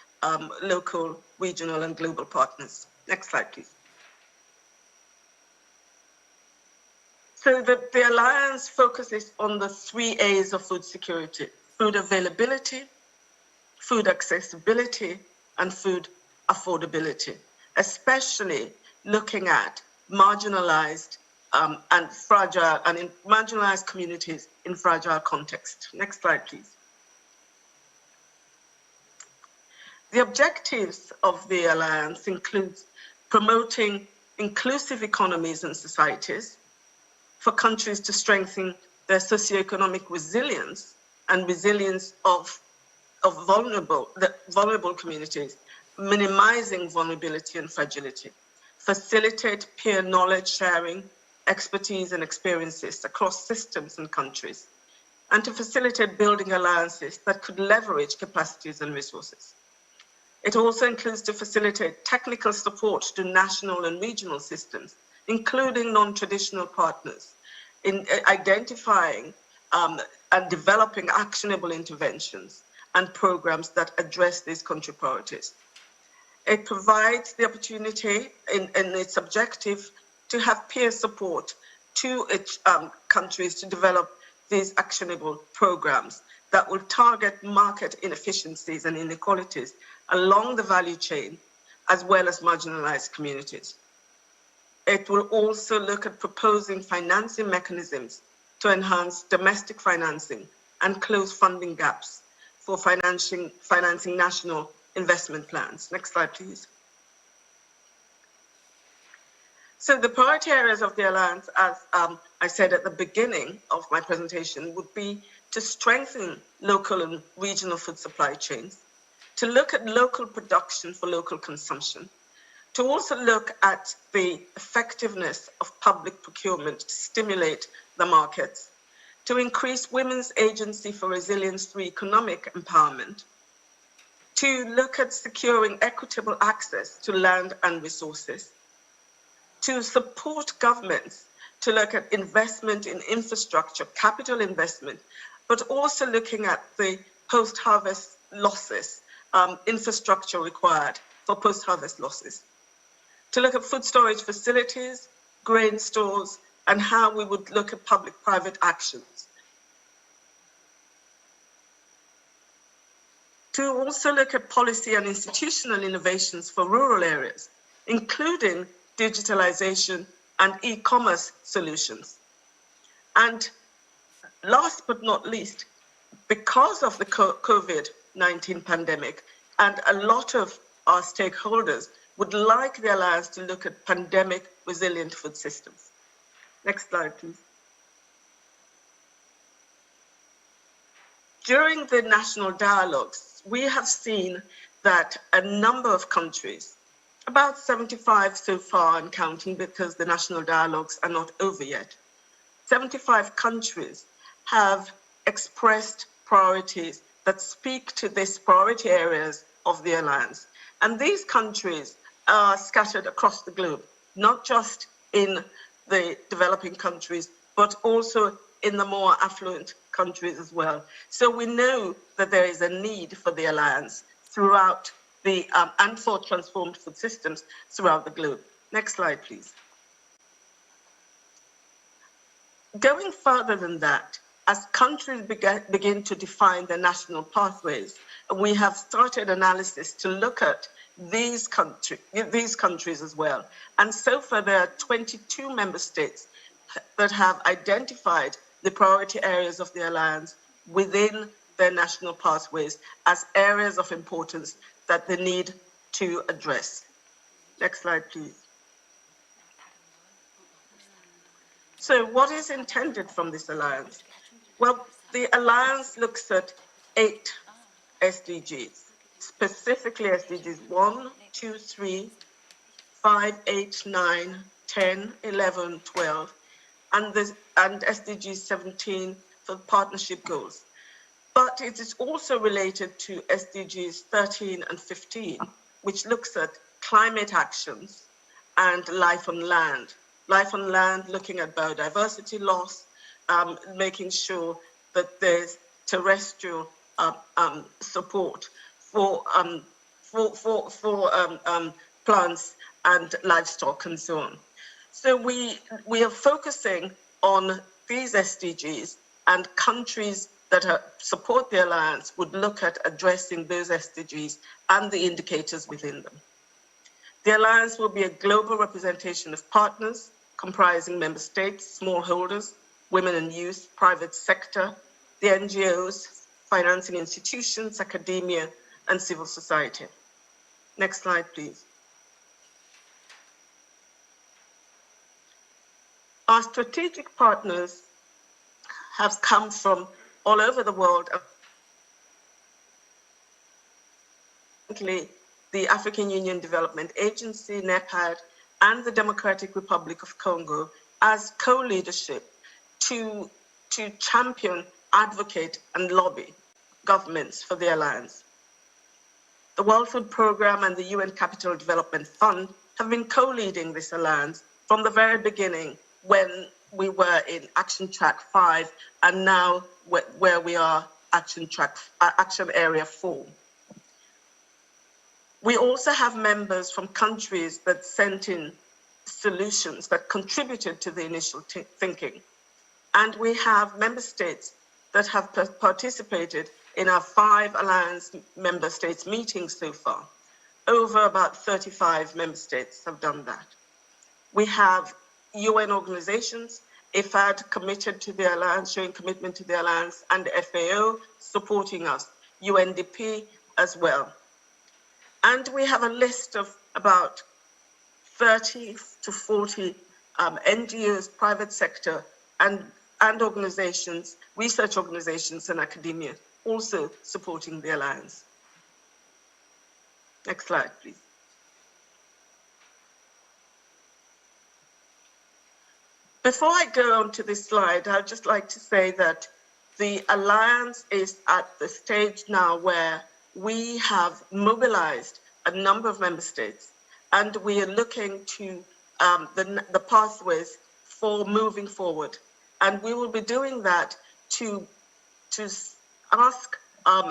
local, regional and global partners. Next slide, please. So the Alliance focuses on the 3 A's of food security: food availability, food accessibility, and food affordability, especially looking at marginalized and fragile and marginalized communities in fragile context. Next slide, please. The objectives of the Alliance include promoting inclusive economies and societies, for countries to strengthen their socioeconomic resilience and resilience of vulnerable communities, minimizing vulnerability and fragility, facilitate peer knowledge sharing, expertise and experiences across systems and countries, and to facilitate building alliances that could leverage capacities and resources. It also includes to facilitate technical support to national and regional systems, including non-traditional partners, in identifying and developing actionable interventions and programs that address these country priorities. It provides the opportunity in its objective to have peer support to its countries to develop these actionable programs that will target market inefficiencies and inequalities along the value chain, as well as marginalized communities. It will also look at proposing financing mechanisms to enhance domestic financing and close funding gaps for financing national investment plans. Next slide, please. So the priority areas of the Alliance, as I said at the beginning of my presentation, would be to strengthen local and regional food supply chains, to look at local production for local consumption, to also look at the effectiveness of public procurement to stimulate the markets, to increase women's agency for resilience through economic empowerment, to look at securing equitable access to land and resources, to support governments to look at investment in infrastructure, capital investment, but also looking at the post-harvest losses, infrastructure required for post-harvest losses, to look at food storage facilities, grain stores, and how we would look at public-private actions. To also look at policy and institutional innovations for rural areas, including digitalization and e-commerce solutions. And last but not least, because of the COVID-19 pandemic, and a lot of our stakeholders would like the Alliance to look at pandemic resilient food systems. Next slide, please. During the national dialogues, we have seen that a number of countries, about 75 so far and counting because the national dialogues are not over yet, 75 countries have expressed priorities that speak to these priority areas of the Alliance. And these countries are scattered across the globe, not just in the developing countries, but also in the more affluent countries as well. So we know that there is a need for the Alliance throughout the, and for transformed food systems throughout the globe. Next slide, please. Going further than that, as countries begin to define their national pathways, we have started analysis to look at these countries as well. And so far, there are 22 member states that have identified the priority areas of the Alliance within their national pathways as areas of importance that they need to address. Next slide, please. So what is intended from this Alliance? Well, the Alliance looks at 8 SDGs, specifically SDGs 1, 2, 3, 5, 8, 9, 10, 11, 12, and SDG 17 for partnership goals. But it is also related to SDGs 13 and 15, which looks at climate actions and life on land. Life on land, looking at biodiversity loss, making sure that there's terrestrial support for plants and livestock and so on. So we are focusing on these SDGs, and countries that support the Alliance would look at addressing those SDGs and the indicators within them. The Alliance will be a global representation of partners comprising member states, smallholders, women and youth, private sector, the NGOs, financing institutions, academia, and civil society. Next slide, please. Our strategic partners have come from all over the world. The African Union Development Agency, NEPAD, and the Democratic Republic of Congo as co-leadership to champion, advocate, and lobby governments for the Alliance. The World Food Programme and the UN Capital Development Fund have been co-leading this Alliance from the very beginning when we were in Action Track 5 and now where we are Action Area 4. We also have members from countries that sent in solutions that contributed to the initial thinking. And we have member states that have participated in our 5 Alliance member states meetings so far. Over about 35 member states have done that. We have UN organizations, IFAD committed to the Alliance, showing commitment to the Alliance, and FAO supporting us, UNDP as well. And we have a list of about 30 to 40 NGOs, private sector, and organizations, research organizations and academia also supporting the Alliance. Next slide, please. Before I go on to this slide, I'd just like to say that the Alliance is at the stage now where we have mobilized a number of member states, and we are looking to the pathways for moving forward. And we will be doing that to ask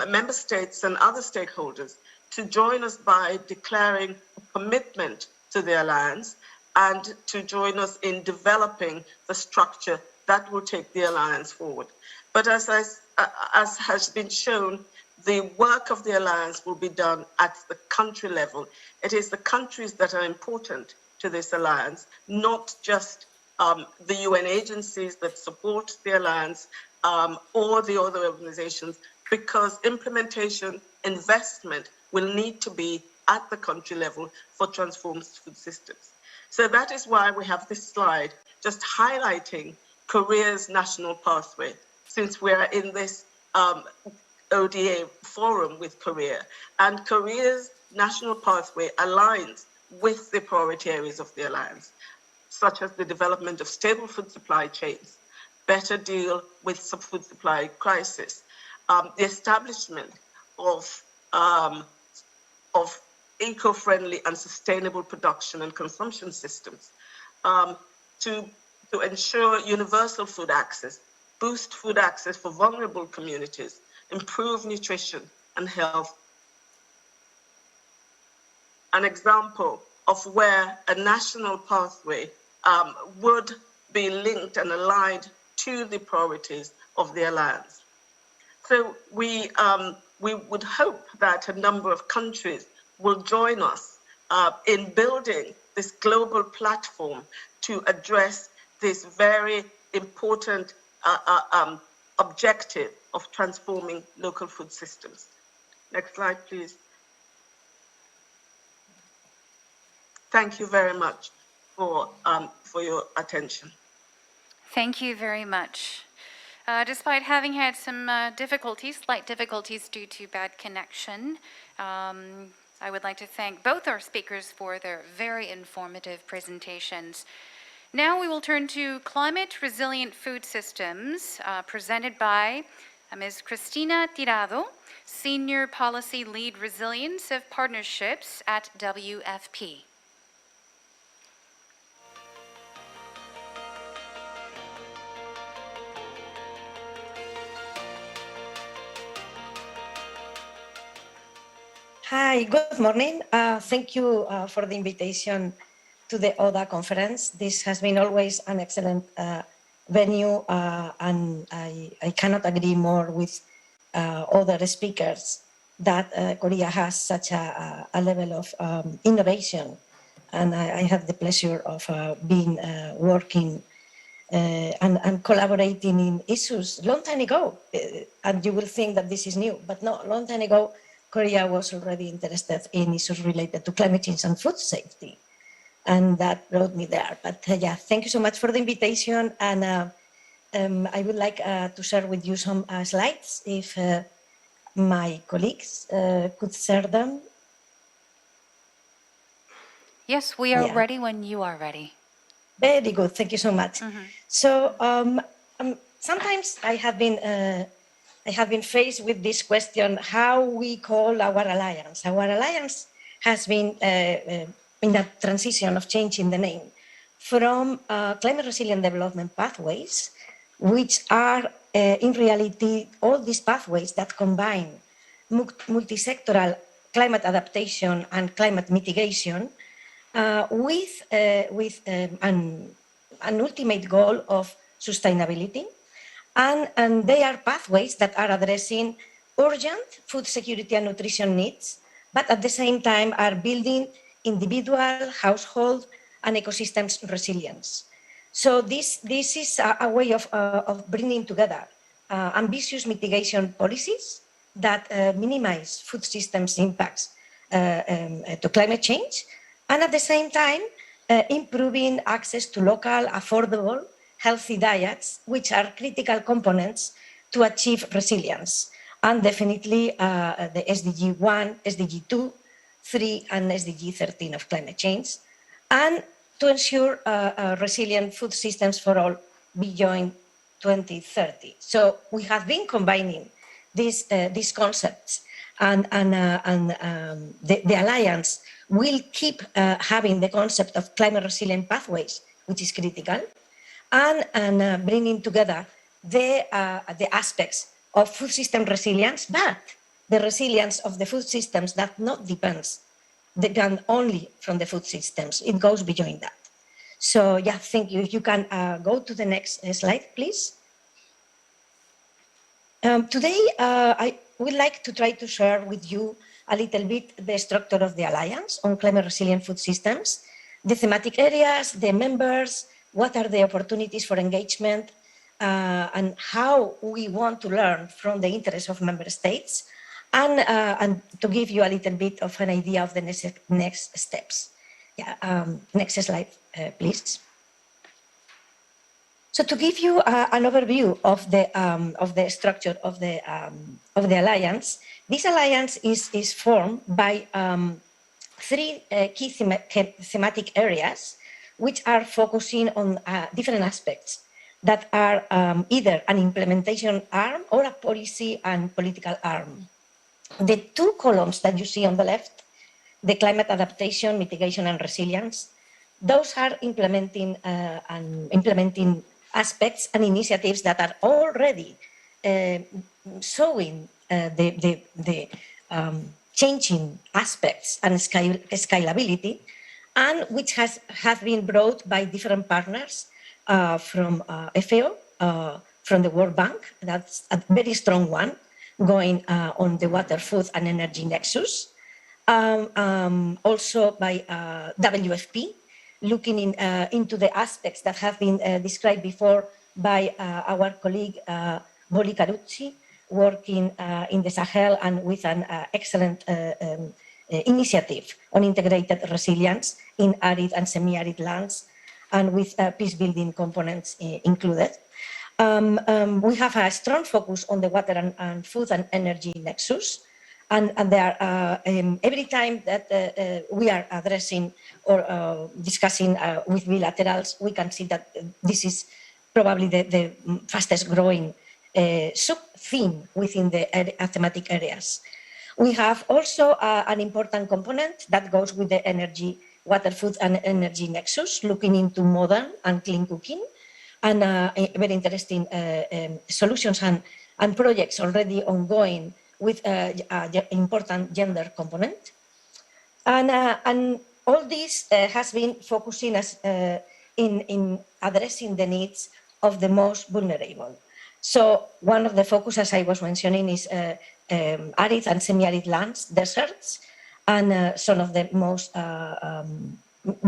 member states and other stakeholders to join us by declaring a commitment to the Alliance and to join us in developing the structure that will take the Alliance forward. But as has been shown, the work of the alliance will be done at the country level. It is the countries that are important to this alliance, not just the UN agencies that support the alliance or the other organizations, because implementation, investment will need to be at the country level for transformed food systems. So that is why we have this slide just highlighting Korea's national pathway, since we are in this ODA forum with Korea. And Korea's national pathway aligns with the priority areas of the alliance, such as the development of stable food supply chains, better deal with food supply crisis, the establishment of eco-friendly and sustainable production and consumption systems, to ensure universal food access, boost food access for vulnerable communities, improve nutrition and health. An example of where a national pathway would be linked and aligned to the priorities of the alliance. So we would hope that a number of countries will join us in building this global platform to address this very important objective of transforming local food systems. Next slide, please. Thank you very much for your attention. Thank you very much. Despite having had some slight difficulties due to bad connection, I would like to thank both our speakers for their very informative presentations. Now we will turn to climate resilient food systems, presented by Ms. Cristina Tirado, Senior Policy Lead Resilience of Partnerships at WFP. Hi, good morning. Thank you for the invitation to the ODA conference. This has been always an excellent venue, and I cannot agree more with other speakers that Korea has such a level of innovation. And I have the pleasure of being working and collaborating in issues long time ago. And you will think that this is new, but no, long time ago, Korea was already interested in issues related to climate change and food safety. And that brought me there. But yeah, thank you so much for the invitation. And I would like to share with you some slides, if my colleagues could share them. Yes, we are ready when you are ready. Very good, thank you so much. So sometimes I have been faced with this question, how we call our alliance. Our alliance has been in that transition of changing the name from climate resilient development pathways, which are in reality all these pathways that combine multi-sectoral climate adaptation and climate mitigation with an ultimate goal of sustainability. And they are pathways that are addressing urgent food security and nutrition needs, but at the same time are building individual, household, and ecosystems resilience. So this is a way of bringing together ambitious mitigation policies that minimize food systems impacts to climate change, and at the same time improving access to local, affordable, healthy diets, which are critical components to achieve resilience. And definitely the SDG 1, SDG 2, 3, and SDG 13 of climate change, and to ensure resilient food systems for all beyond 2030. So we have been combining these concepts, and the Alliance will keep having the concept of climate resilient pathways, which is critical, and bringing together the aspects of food system resilience, but the resilience of the food systems that not depend only from the food systems. It goes beyond that. So yeah, thank you. If you can go to the next slide, please. Today, we'd like to try to share with you a little bit the structure of the Alliance on Climate Resilient Food Systems, the thematic areas, the members, what are the opportunities for engagement, and how we want to learn from the interests of member states, and to give you a little bit of an idea of the next steps. Yeah, next slide, please. So to give you an overview of the structure of the alliance, this alliance is formed by three key thematic areas, which are focusing on different aspects that are either an implementation arm or a policy and political arm. The two columns that you see on the left, the climate adaptation, mitigation, and resilience, those are implementing aspects and initiatives that are already showing the changing aspects and scalability, and which have been brought by different partners from FAO, from the World Bank, that's a very strong one, going on the water, food, and energy nexus. Also by WFP, looking into the aspects that have been described before by our colleague Boli Carucci, working in the Sahel and with an excellent initiative on integrated resilience in arid and semi-arid lands, and with peace-building components included. We have a strong focus on the water and food and energy nexus, and there are, every time that we are addressing or discussing with bilaterals, we can see that this is probably the fastest growing sub-theme within the thematic areas. We have also an important component that goes with the energy, water, food, and energy nexus, looking into modern and clean cooking, and very interesting solutions and projects already ongoing with important gender component. And all this has been focusing us in addressing the needs of the most vulnerable. So one of the focus, as I was mentioning, is arid and semi-arid lands, deserts, and some of the most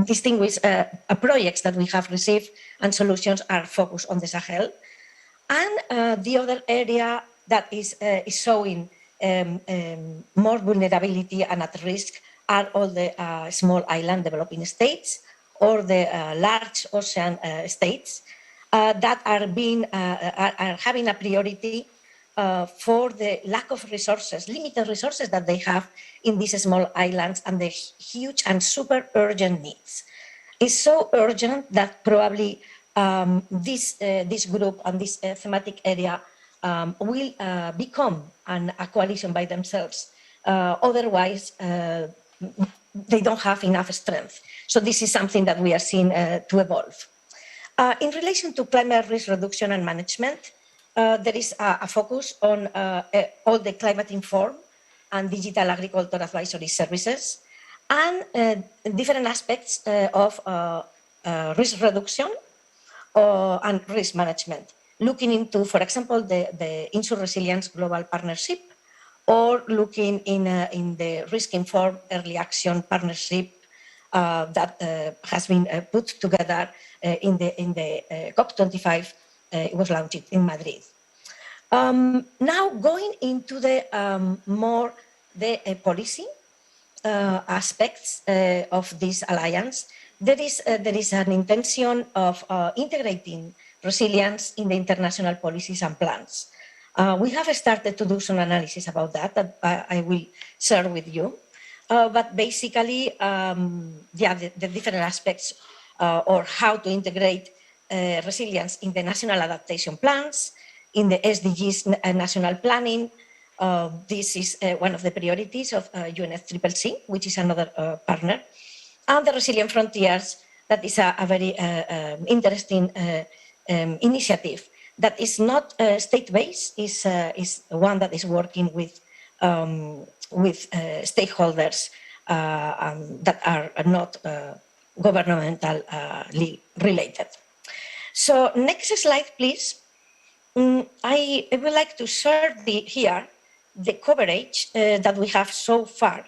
distinguished projects that we have received and solutions are focused on the Sahel. And the other area that is showing more vulnerability and at risk are all the small island developing states or the large ocean states that are having a priority for the lack of resources, limited resources that they have in these small islands, and the huge and super urgent needs. It's so urgent that probably this group and this thematic area will become a coalition by themselves. Otherwise, they don't have enough strength. So this is something that we are seeing to evolve. In relation to climate risk reduction and management, there is a focus on all the climate-informed and digital agriculture advisory services, and different aspects of risk reduction and risk management, looking into, for example, the Insur Resilience Global Partnership, or looking in the risk-informed early action partnership that has been put together in the COP25. It was launched in Madrid. Now going into the more the policy aspects of this alliance, there is an intention of integrating resilience in the international policies and plans. We have started to do some analysis about that I will share with you. But basically, the different aspects or how to integrate resilience in the national adaptation plans, in the SDGs national planning. This is one of the priorities of UNFCCC, which is another partner. And the Resilient Frontiers, that is a very interesting initiative that is not state-based, is one that is working with stakeholders that are not governmentally related. So next slide, please. I would like to share here the coverage that we have so far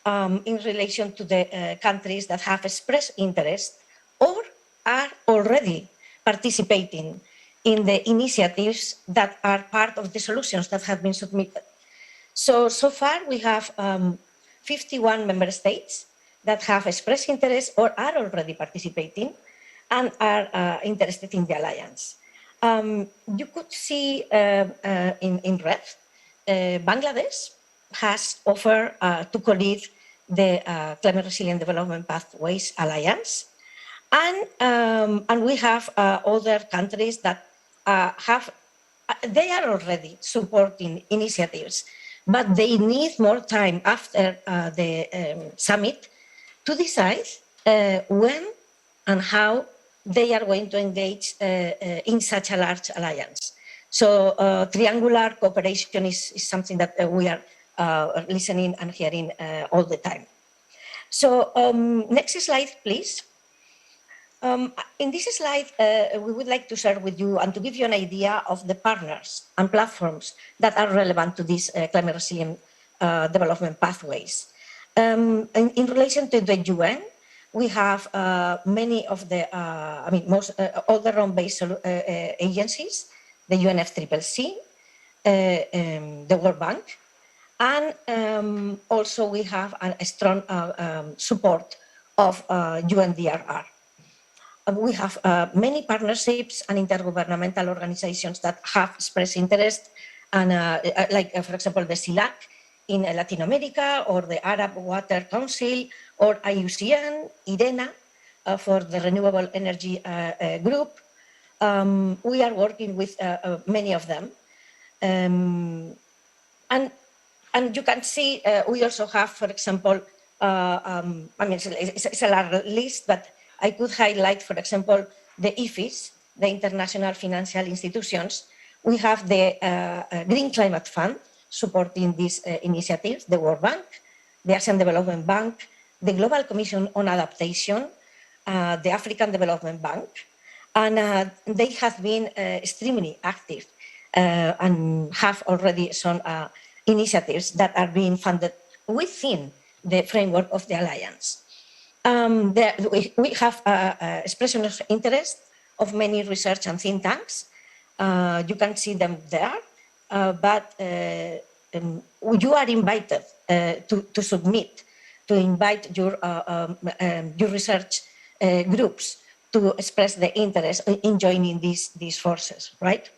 in relation to the countries that have expressed interest or are already participating in the initiatives that are part of the solutions that have been submitted. So far we have 51 member states that have expressed interest or are already participating and are interested in the alliance. You could see in red, Bangladesh has offered to co-lead the Climate Resilient Development Pathways Alliance. And we have other countries that they are already supporting initiatives, but they need more time after the summit to decide when and how they are going to engage in such a large alliance. So triangular cooperation is something that we are listening and hearing all the time. So next slide, please. In this slide, we would like to share with you and to give you an idea of the partners and platforms that are relevant to these climate resilient development pathways. In relation to the UN, we have many of the, most all the Rome-based agencies, the UNFCCC, the World Bank, and also we have a strong support of UNDRR. We have many partnerships and intergovernmental organizations that have expressed interest, and like, for example, the CILAC in Latin America, or the Arab Water Council, or IUCN, IRENA for the Renewable Energy Group. We are working with many of them. And you can see we also have, for example, it's a large list, but I could highlight, for example, the IFIs, the International Financial Institutions. We have the Green Climate Fund supporting these initiatives, the World Bank, the Asian Development Bank, the Global Commission on Adaptation, the African Development Bank, and they have been extremely active and have already some initiatives that are being funded within the framework of the Alliance. We have expression of interest of many research and think tanks. You can see them there, but you are invited to submit, to invite your research groups to express the interest in joining these forces, right?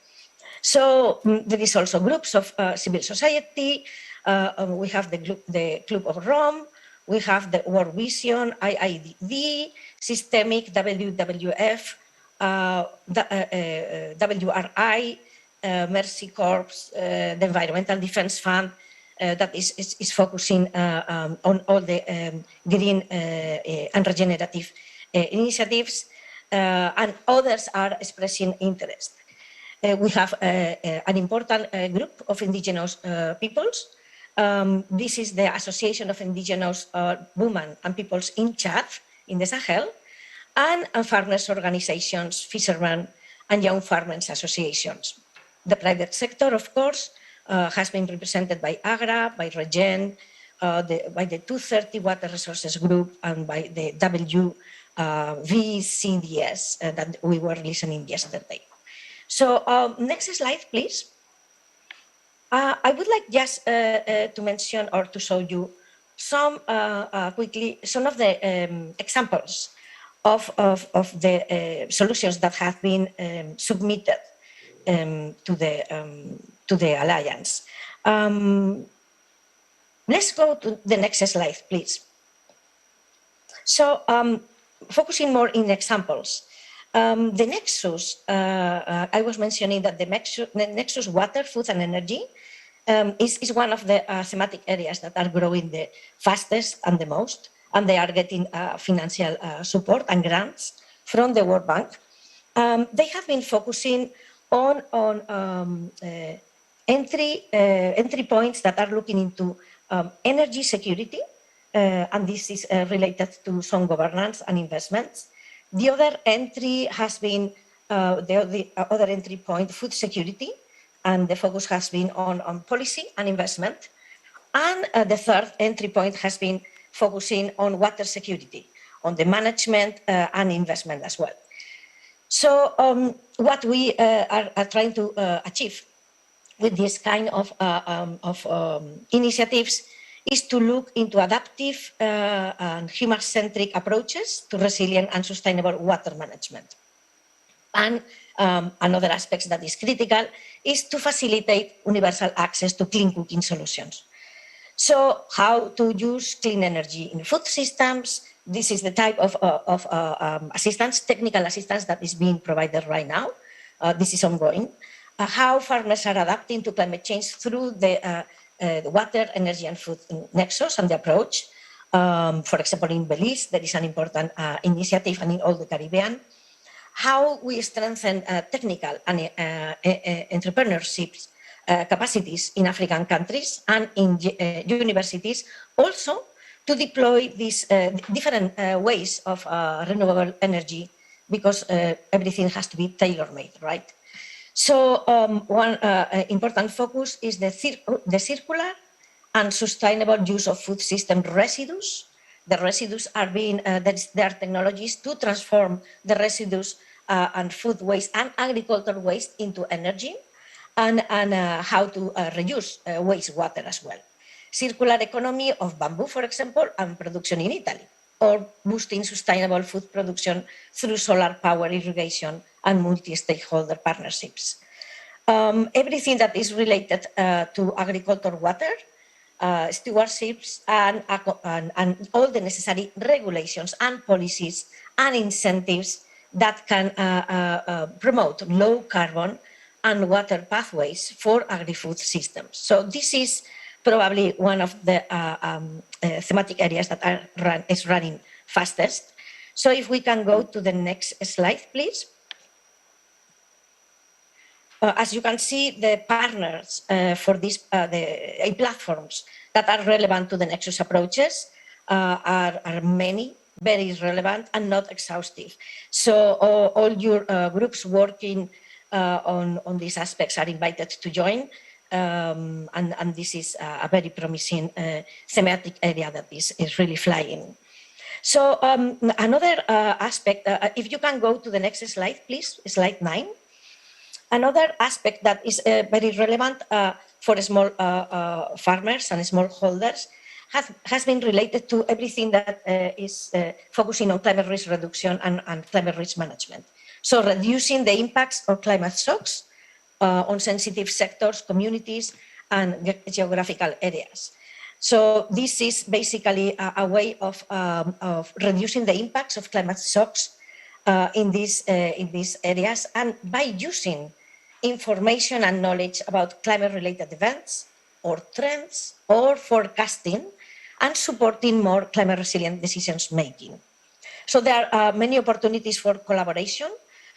So there is also groups of civil society. We have the Club of Rome. We have the World Vision, IIDD, Systemic, WWF, WRI, Mercy Corps, the Environmental Defense Fund, that is focusing on all the green and regenerative initiatives, and others are expressing interest. We have an important group of indigenous peoples. This is the Association of Indigenous Women and Peoples in Chad, in the Sahel, and farmers organizations, fishermen, and young farmers associations. The private sector, of course, has been represented by AGRA, by REGEN, by the 230 Water Resources Group, and by the WVCDS that we were listening yesterday. So next slide, please. I would like just to mention or to show you some quickly some of the examples of the solutions that have been submitted to the alliance. Let's go to the next slide, please. So focusing more in examples. The Nexus, I was mentioning that the Nexus water, food and energy is one of the thematic areas that are growing the fastest and the most, and they are getting financial support and grants from the World Bank. They have been focusing on entry points that are looking into energy security, and this is related to some governance and investments. The other entry has been the other entry point, food security, and the focus has been on policy and investment. And the third entry point has been focusing on water security, on the management and investment as well. So what we are trying to achieve with this kind of initiatives is to look into adaptive and human-centric approaches to resilient and sustainable water management. And another aspect that is critical is to facilitate universal access to clean cooking solutions. So how to use clean energy in food systems. This is the type of assistance, technical assistance that is being provided right now. This is ongoing. How farmers are adapting to climate change through the water, energy and food nexus and the approach. For example, in Belize, there is an important initiative, and in all the Caribbean. How we strengthen technical and entrepreneurship capacities in African countries and in universities, also to deploy these different ways of renewable energy, because everything has to be tailor-made, right? So one important focus is the circular and sustainable use of food system residues. The residues are being, there are technologies to transform the residues and food waste and agricultural waste into energy, and how to reduce wastewater as well. Circular economy of bamboo, for example, and production in Italy, or boosting sustainable food production through solar power irrigation and multi-stakeholder partnerships. Everything that is related to agricultural water, stewardships, and all the necessary regulations and policies and incentives that can promote low carbon and water pathways for agri-food systems. So this is probably one of the thematic areas that is running fastest. So if we can go to the next slide, please. As you can see, the partners for these the platforms that are relevant to the Nexus approaches are many, very relevant and not exhaustive. So all your groups working on these aspects are invited to join, and this is a very promising thematic area that is really flying. So another aspect, if you can go to the next slide, please, slide 9. Another aspect that is very relevant for small farmers and smallholders has been related to everything that is focusing on climate risk reduction and climate risk management. So reducing the impacts of climate shocks on sensitive sectors, communities, and geographical areas. So this is basically a way of reducing the impacts of climate shocks in these areas, and by using information and knowledge about climate-related events or trends or forecasting, and supporting more climate-resilient decisions-making. So there are many opportunities for collaboration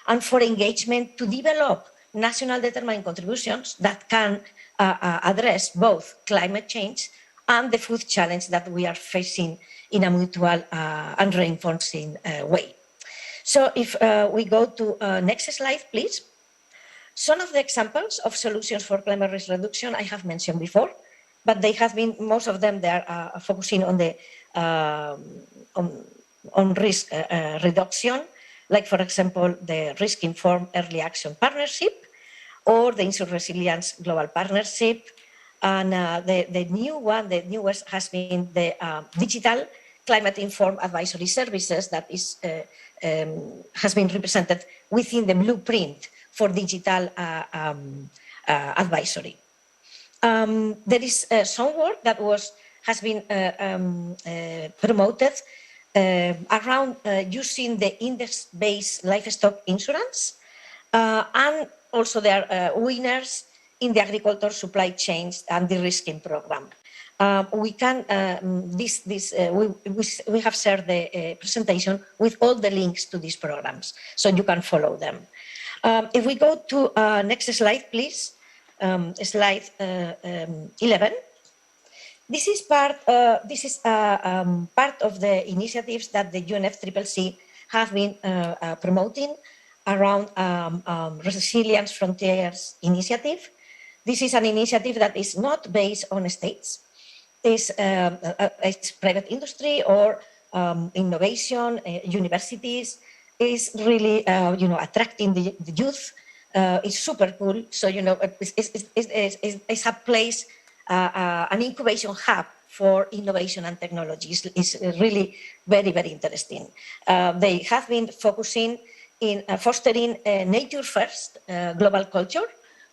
and for engagement to develop national determined contributions that can address both climate change and the food challenge that we are facing in a mutual and reinforcing way. So if we go to next slide, please. Some of the examples of solutions for climate risk reduction I have mentioned before, but they have been, most of them, they are focusing on the on risk reduction, like for example, the Risk-Informed Early Action Partnership or the Insur Resilience Global Partnership. And the new one, the newest, has been the Digital Climate-Informed Advisory Services that is has been represented within the blueprint for digital advisory. There is some work that has been promoted around using the index-based livestock insurance, and also there are winners in the agriculture supply chains and the risking program. We can we have shared the presentation with all the links to these programs, so you can follow them. If we go to next slide, please, slide 11. This is part of the initiatives that the UNFCCC have been promoting around Resilience Frontiers initiative. This is an initiative that is not based on states. It's private industry or innovation, universities. Is really, attracting the youth. It's super cool. So, it's a place, an incubation hub for innovation and technology. It's really very, very interesting. They have been focusing in fostering nature first global culture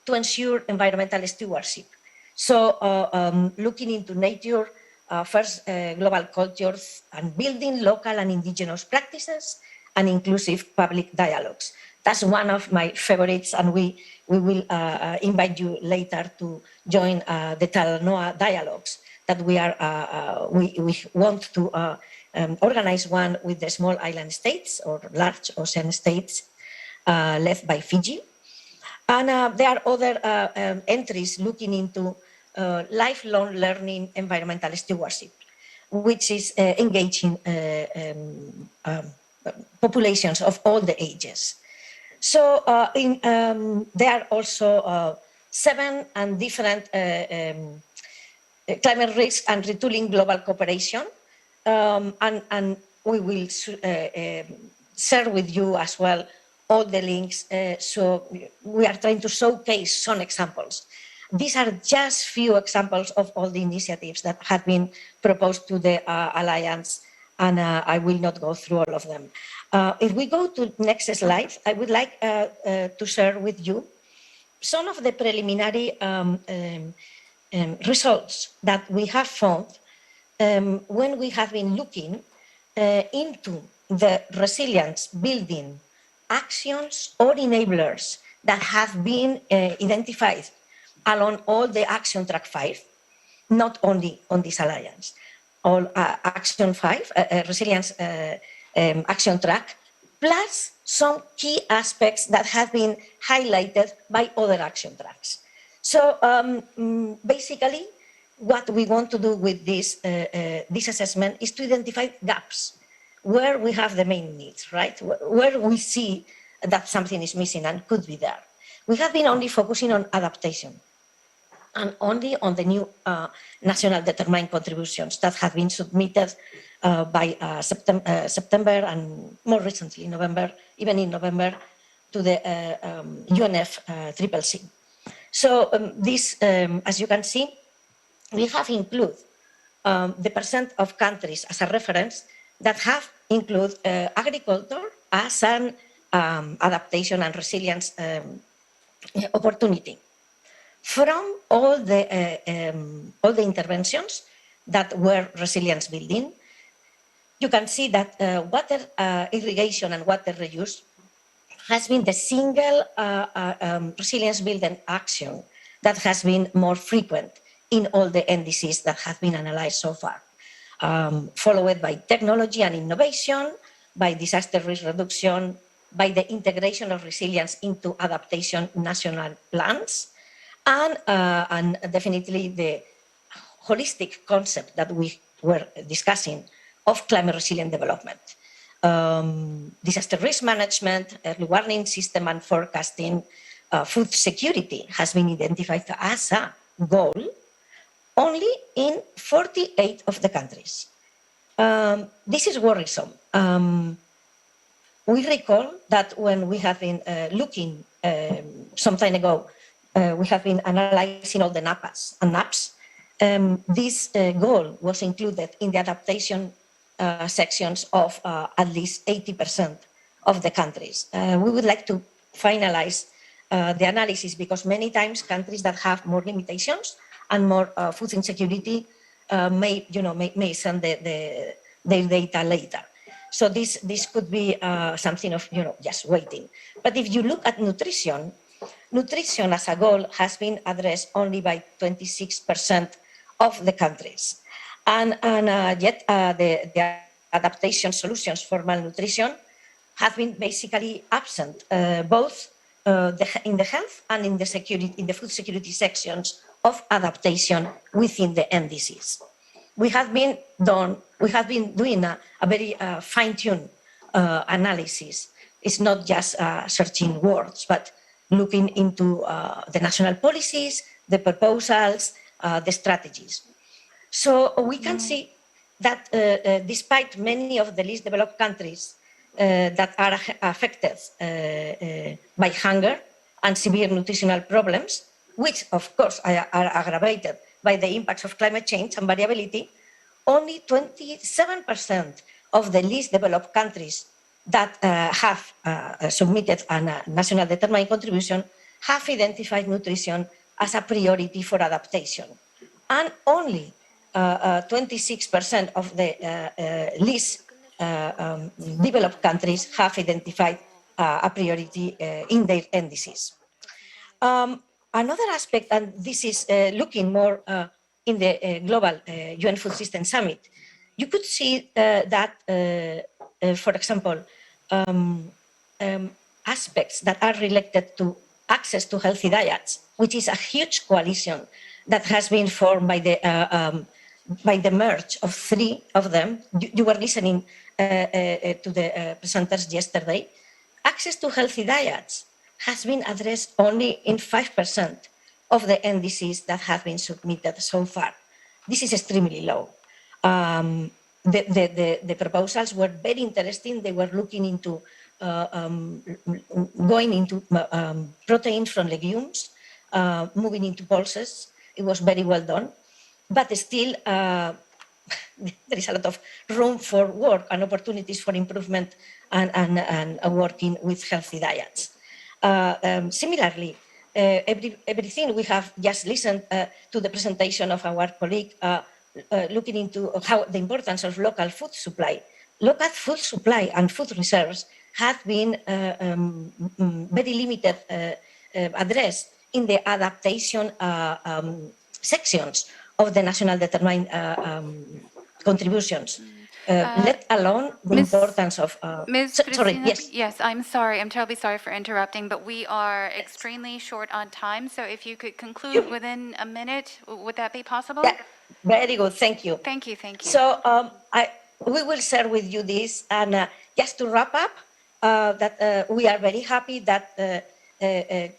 to ensure environmental stewardship. So looking into nature first global cultures and building local and indigenous practices and inclusive public dialogues. That's one of my favorites, and we will invite you later to join the Talanoa dialogues that we want to organize one with the small island states or large ocean states led by Fiji. And there are other entries looking into lifelong learning environmental stewardship, which is engaging populations of all the ages. So there are also 7 and different climate risk and retooling global cooperation. And we will share with you as well all the links. So we are trying to showcase some examples. These are just few examples of all the initiatives that have been proposed to the Alliance, and I will not go through all of them. If we go to the next slide, I would like to share with you some of the preliminary results that we have found when we have been looking into the resilience building actions or enablers that have been identified along all the Action Track 5, not only on this Alliance. All Action 5, Resilience Action Track, plus some key aspects that have been highlighted by other action tracks. So basically, what we want to do with this assessment is to identify gaps, where we have the main needs, right? Where we see that something is missing and could be there. We have been only focusing on adaptation and only on the new national determined contributions that have been submitted by September and more recently November, even in November, to the UNFCCC. So this, as you can see, we have included the percent of countries as a reference that have included agriculture as an adaptation and resilience opportunity. From all the interventions that were resilience building, you can see that water irrigation and water reuse has been the single resilience building action that has been more frequent in all the NDCs that have been analyzed so far, followed by technology and innovation, by disaster risk reduction, by the integration of resilience into adaptation national plans, and definitely the holistic concept that we were discussing of climate resilient development. Disaster risk management, early warning system and forecasting, food security has been identified as a goal only in 48 of the countries. This is worrisome. We recall that when we have been looking some time ago, we have been analyzing all the NAPAs and NAPs. This goal was included in the adaptation sections of at least 80% of the countries. We would like to finalize the analysis because many times countries that have more limitations and more food insecurity may send their data later. So this could be something of just waiting. But if you look at nutrition as a goal has been addressed only by 26% of the countries. And yet the adaptation solutions for malnutrition have been basically absent, both in the health and in the security, in the food security sections of adaptation within the NDCs. We have been doing a very fine-tuned analysis. It's not just searching words, but looking into the national policies, the proposals, the strategies. So we can see that despite many of the least developed countries that are affected by hunger and severe nutritional problems, which of course are aggravated by the impacts of climate change and variability, only 27% of the least developed countries that have submitted a national determined contribution have identified nutrition as a priority for adaptation. And only 26% of the least developed countries have identified a priority in their NDCs. Another aspect, and this is looking more in the global UN Food System Summit, you could see that, for example, aspects that are related to access to healthy diets, which is a huge coalition that has been formed by the merge of three of them. You were listening to the presenters yesterday. Access to healthy diets has been addressed only in 5% of the NDCs that have been submitted so far. This is extremely low. The proposals were very interesting. They were looking into going into protein from legumes, moving into pulses. It was very well done, but still there is a lot of room for work and opportunities for improvement and working with healthy diets. Similarly, everything we have just listened to the presentation of our colleague looking into how the importance of local food supply. Local food supply and food reserves have been very limited addressed in the adaptation sections of the national determined contributions, let alone the importance of... Sorry, yes, I'm sorry. I'm terribly sorry for interrupting, but we are extremely short on time. So if you could conclude within a minute, would that be possible? Yeah, very good. Thank you. Thank you. Thank you. So we will share with you this. And just to wrap up, that we are very happy that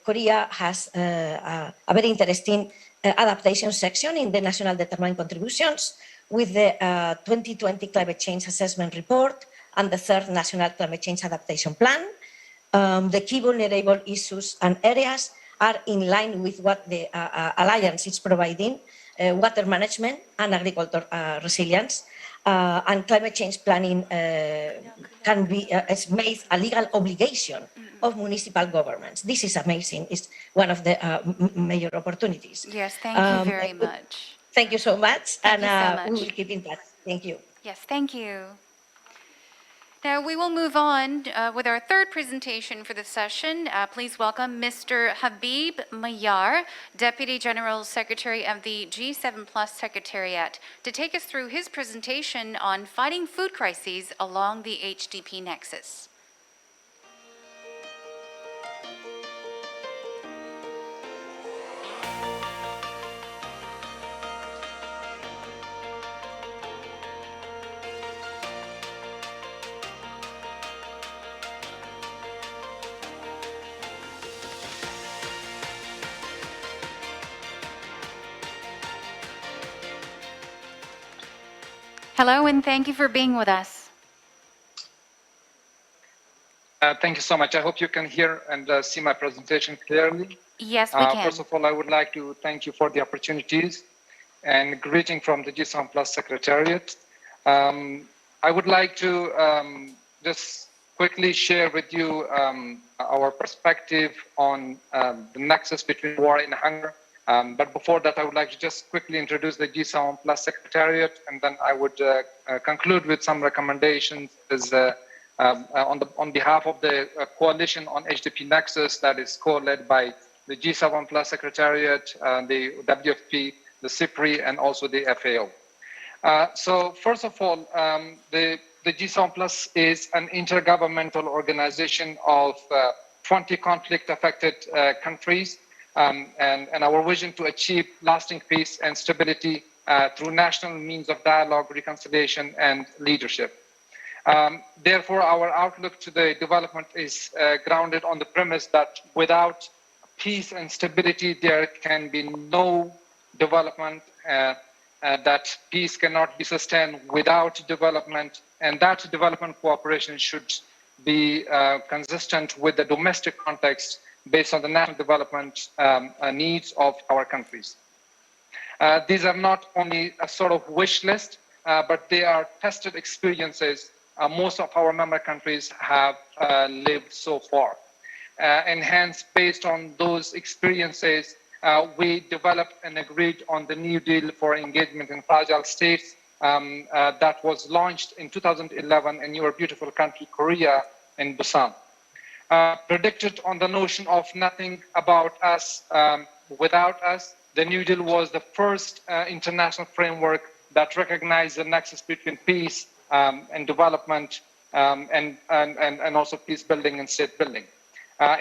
Korea has a very interesting adaptation section in the national determined contributions with the 2020 Climate Change Assessment Report and the third National Climate Change Adaptation Plan. The key vulnerable issues and areas are in line with what the Alliance is providing, water management and agriculture resilience. And climate change planning can be made a legal obligation of municipal governments. This is amazing. It's one of the major opportunities. Yes, thank you very much. Thank you so much. Thank you so much. We will keep in touch. Thank you. Yes, thank you. Now we will move on with our third presentation for the session. Please welcome Mr. Habib Mayar, Deputy General Secretary of the G7 Plus Secretariat, to take us through his presentation on fighting food crises along the HDP nexus. Hello, and thank you for being with us. Thank you so much. I hope you can hear and see my presentation clearly. Yes, we can. First of all, I would like to thank you for the opportunities and greeting from the G7 Plus Secretariat. I would like to just quickly share with you our perspective on the nexus between war and hunger. But before that, I would like to just quickly introduce the G7 Plus Secretariat, and then I would conclude with some recommendations on behalf of the coalition on HDP Nexus that is co-led by the G7 Plus Secretariat, the WFP, the CIPRI, and also the FAO. So first of all, the G7 Plus is an intergovernmental organization of 20 conflict-affected countries. And our vision to achieve lasting peace and stability through national means of dialogue, reconciliation, and leadership. Therefore, our outlook to the development is grounded on the premise that without peace and stability, there can be no development, that peace cannot be sustained without development, and that development cooperation should be consistent with the domestic context based on the national development needs of our countries. These are not only a sort of wish list, but they are tested experiences most of our member countries have lived so far. And hence, based on those experiences, we developed and agreed on the New Deal for Engagement in Fragile States that was launched in 2011 in your beautiful country, Korea, in Busan. Predicted on the notion of nothing about us without us, the New Deal was the first international framework that recognized the nexus between peace and development and also peace building and state building.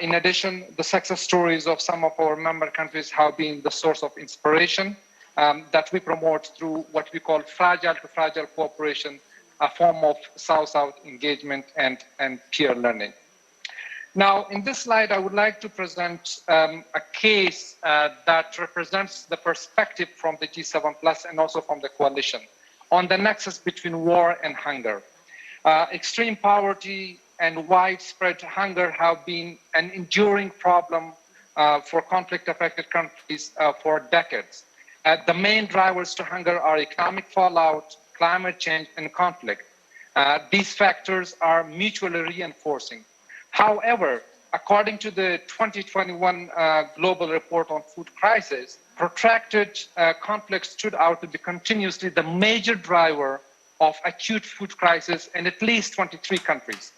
In addition, the success stories of some of our member countries have been the source of inspiration that we promote through what we call fragile to fragile cooperation, a form of South-South engagement and peer learning. Now, in this slide, I would like to present a case that represents the perspective from the G7+ and also from the coalition on the nexus between war and hunger. Extreme poverty and widespread hunger have been an enduring problem for conflict-affected countries for decades. The main drivers to hunger are economic fallout, climate change, and conflict. These factors are mutually reinforcing. However, according to the 2021 Global Report on Food Crisis, protracted conflict stood out to be continuously the major driver of acute food crisis in at least 23 countries.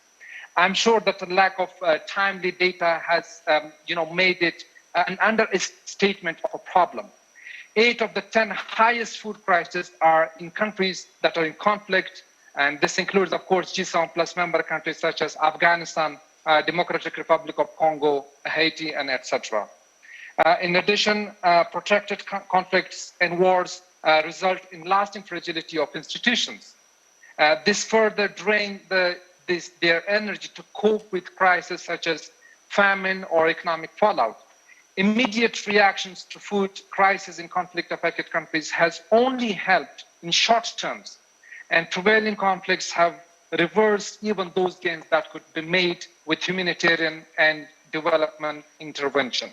I'm sure that the lack of timely data has made it an understatement of a problem. 8 of the 10 highest food crises are in countries that are in conflict, and this includes, of course, G7+ member countries such as Afghanistan, Democratic Republic of Congo, Haiti, and etc. In addition, protracted conflicts and wars result in lasting fragility of institutions. This further drains their energy to cope with crises such as famine or economic fallout. Immediate reactions to food crisis in conflict-affected countries has only helped in short terms, and prevailing conflicts have reversed even those gains that could be made with humanitarian and development intervention.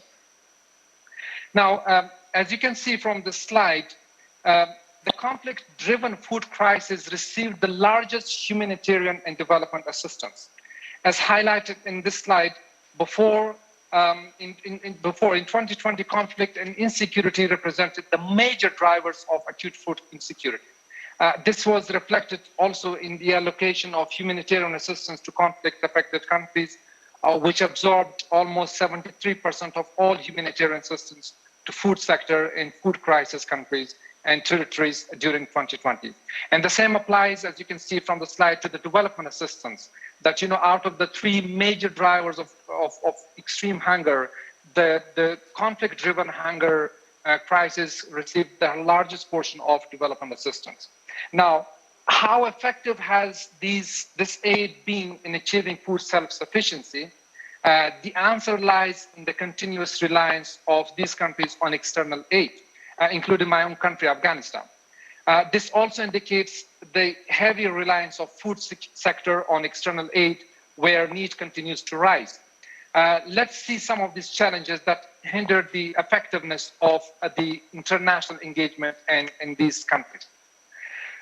Now, as you can see from the slide, the conflict-driven food crisis received the largest humanitarian and development assistance. As highlighted in this slide, before in 2020, conflict and insecurity represented the major drivers of acute food insecurity. This was reflected also in the allocation of humanitarian assistance to conflict-affected countries, which absorbed almost 73% of all humanitarian assistance to food sector in food crisis countries and territories during 2020. And the same applies, as you can see from the slide, to the development assistance, that out of the 3 major drivers of extreme hunger, the conflict-driven hunger crisis received the largest portion of development assistance. Now, how effective has this aid been in achieving food self-sufficiency? The answer lies in the continuous reliance of these countries on external aid, including my own country, Afghanistan. This also indicates the heavy reliance of food sector on external aid, where need continues to rise. Let's see some of these challenges that hinder the effectiveness of the international engagement in these countries.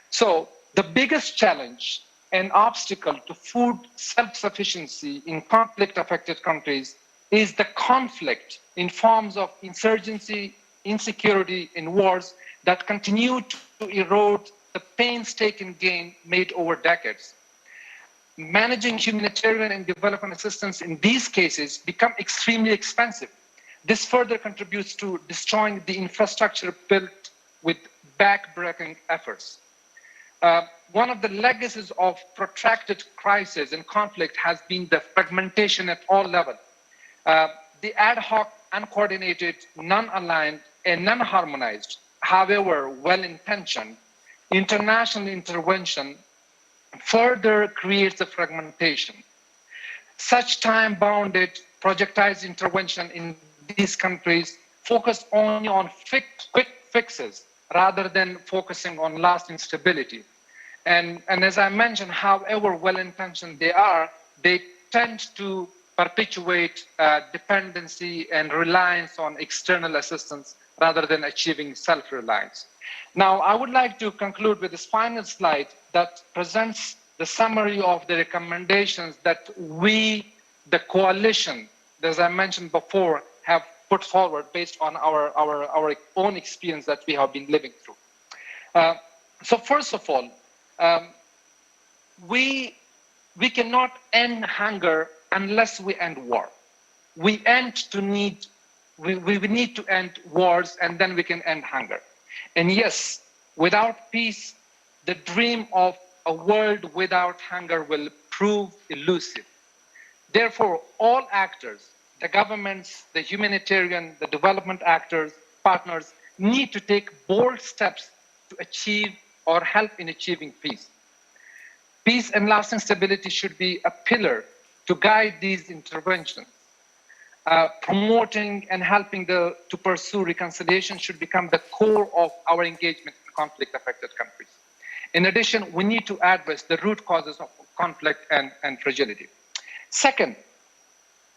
So the biggest challenge and obstacle to food self-sufficiency in conflict-affected countries is the conflict in forms of insurgency, insecurity, and wars that continue to erode the painstaking gain made over decades. Managing humanitarian and development assistance in these cases become extremely expensive. This further contributes to destroying the infrastructure built with back-breaking efforts. One of the legacies of protracted crisis and conflict has been the fragmentation at all levels. The ad hoc, uncoordinated, non-aligned, and non-harmonized, however well-intentioned, international intervention further creates a fragmentation. Such time-bounded, projectized intervention in these countries focus only on quick fixes rather than focusing on lasting stability. And as I mentioned, however well-intentioned they are, they tend to perpetuate dependency and reliance on external assistance rather than achieving self-reliance. Now, I would like to conclude with this final slide that presents the summary of the recommendations that we, the coalition, as I mentioned before, have put forward based on our own experience that we have been living through. So first of all, we cannot end hunger unless we end war. We need to end wars, and then we can end hunger. And yes, without peace, the dream of a world without hunger will prove elusive. Therefore, all actors, the governments, the humanitarian, the development actors, partners, need to take bold steps to achieve or help in achieving peace. Peace and lasting stability should be a pillar to guide these interventions. Promoting and helping to pursue reconciliation should become the core of our engagement in conflict-affected countries. In addition, we need to address the root causes of conflict and fragility. Second,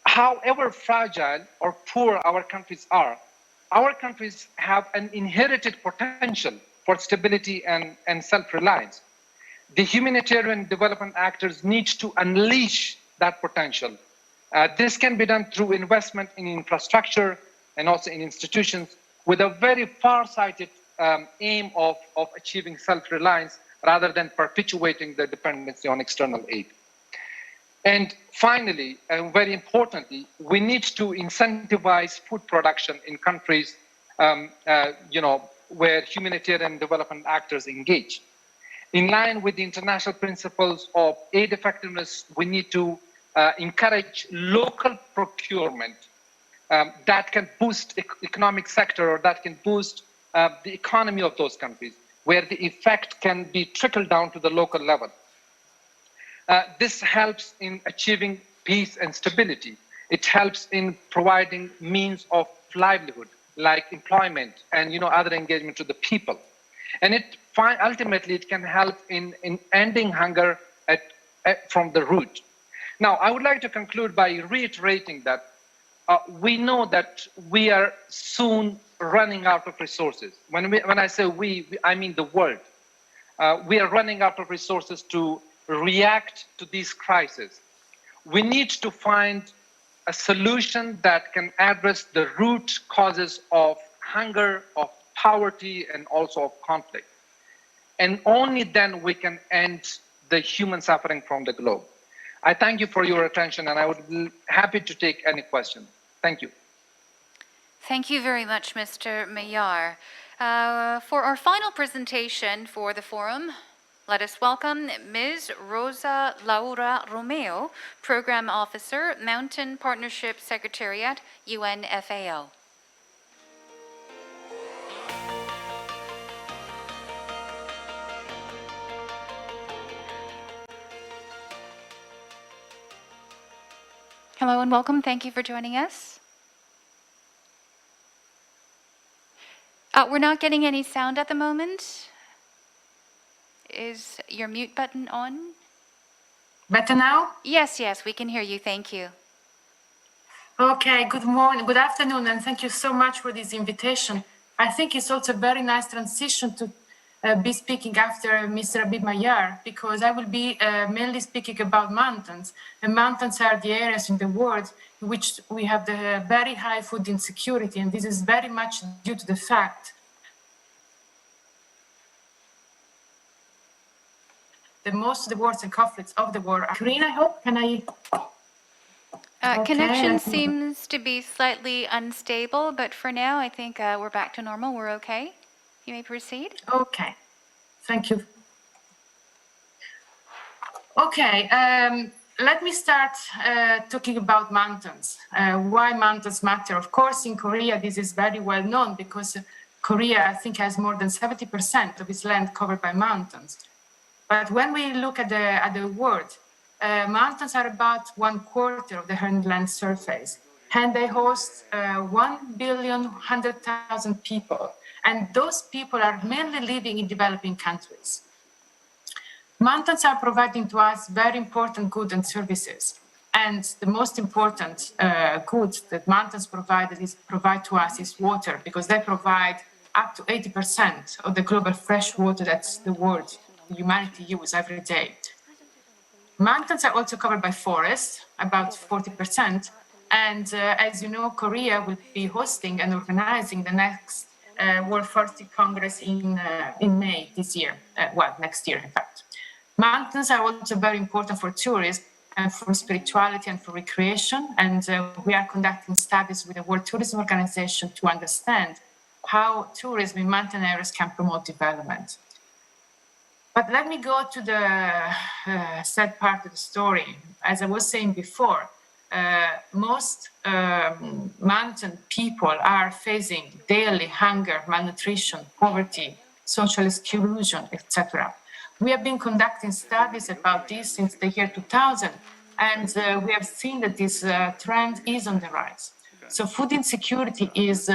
however fragile or poor our countries are, our countries have an inherited potential for stability and self-reliance. The humanitarian development actors need to unleash that potential. This can be done through investment in infrastructure and also in institutions with a very far-sighted aim of achieving self-reliance rather than perpetuating the dependency on external aid. And finally, and very importantly, we need to incentivize food production in countries where humanitarian development actors engage. In line with the international principles of aid effectiveness, we need to encourage local procurement that can boost the economic sector or that can boost the economy of those countries, where the effect can be trickled down to the local level. This helps in achieving peace and stability. It helps in providing means of livelihood, like employment and other engagement to the people. And ultimately, it can help in ending hunger from the root. Now, I would like to conclude by reiterating that we know that we are soon running out of resources. When I say we, I mean the world. We are running out of resources to react to these crises. We need to find a solution that can address the root causes of hunger, of poverty, and also of conflict. And only then we can end the human suffering from the globe. I thank you for your attention, and I would be happy to take any questions. Thank you. Thank you very much, Mr. Mayar. For our final presentation for the forum, let us welcome Ms. Rosa Laura Romeo, Program Officer, Mountain Partnership Secretariat, UNFAO. Hello and welcome. Thank you for joining us. We're not getting any sound at the moment. Is your mute button on? Better now? Yes, we can hear you. Thank you. Okay, good morning, good afternoon, and thank you so much for this invitation. I think it's also a very nice transition to be speaking after Mr. Abid Mayar, because I will be mainly speaking about mountains. And mountains are the areas in the world in which we have the very high food insecurity, and this is very much due to the fact that most of the wars and conflicts of the world are green, I hope. Can I? Connection seems to be slightly unstable, but for now, I think we're back to normal. We're okay. You may proceed. Okay, thank you. Okay, let me start talking about mountains. Why mountains matter. Of course, in Korea, this is very well known because Korea, I think, has more than 70% of its land covered by mountains. But when we look at the world, mountains are about 1/4 of the land surface. and they host 1,100,000 people. And those people are mainly living in developing countries. Mountains are providing to us very important goods and services. And the most important good that mountains provide to us is water, because they provide up to 80% of the global fresh water that the world, humanity use every day. Mountains are also covered by forests, about 40%. And as you know, Korea will be hosting and organizing the next World Forestry Congress in May this year, next year, in fact. Mountains are also very important for tourism and for spirituality and for recreation. And we are conducting studies with the World Tourism Organization to understand how tourism in mountain areas can promote development. But let me go to the sad part of the story. As I was saying before, most mountain people are facing daily hunger, malnutrition, poverty, social exclusion, etc. We have been conducting studies about this since the year 2000, and we have seen that this trend is on the rise. So food insecurity is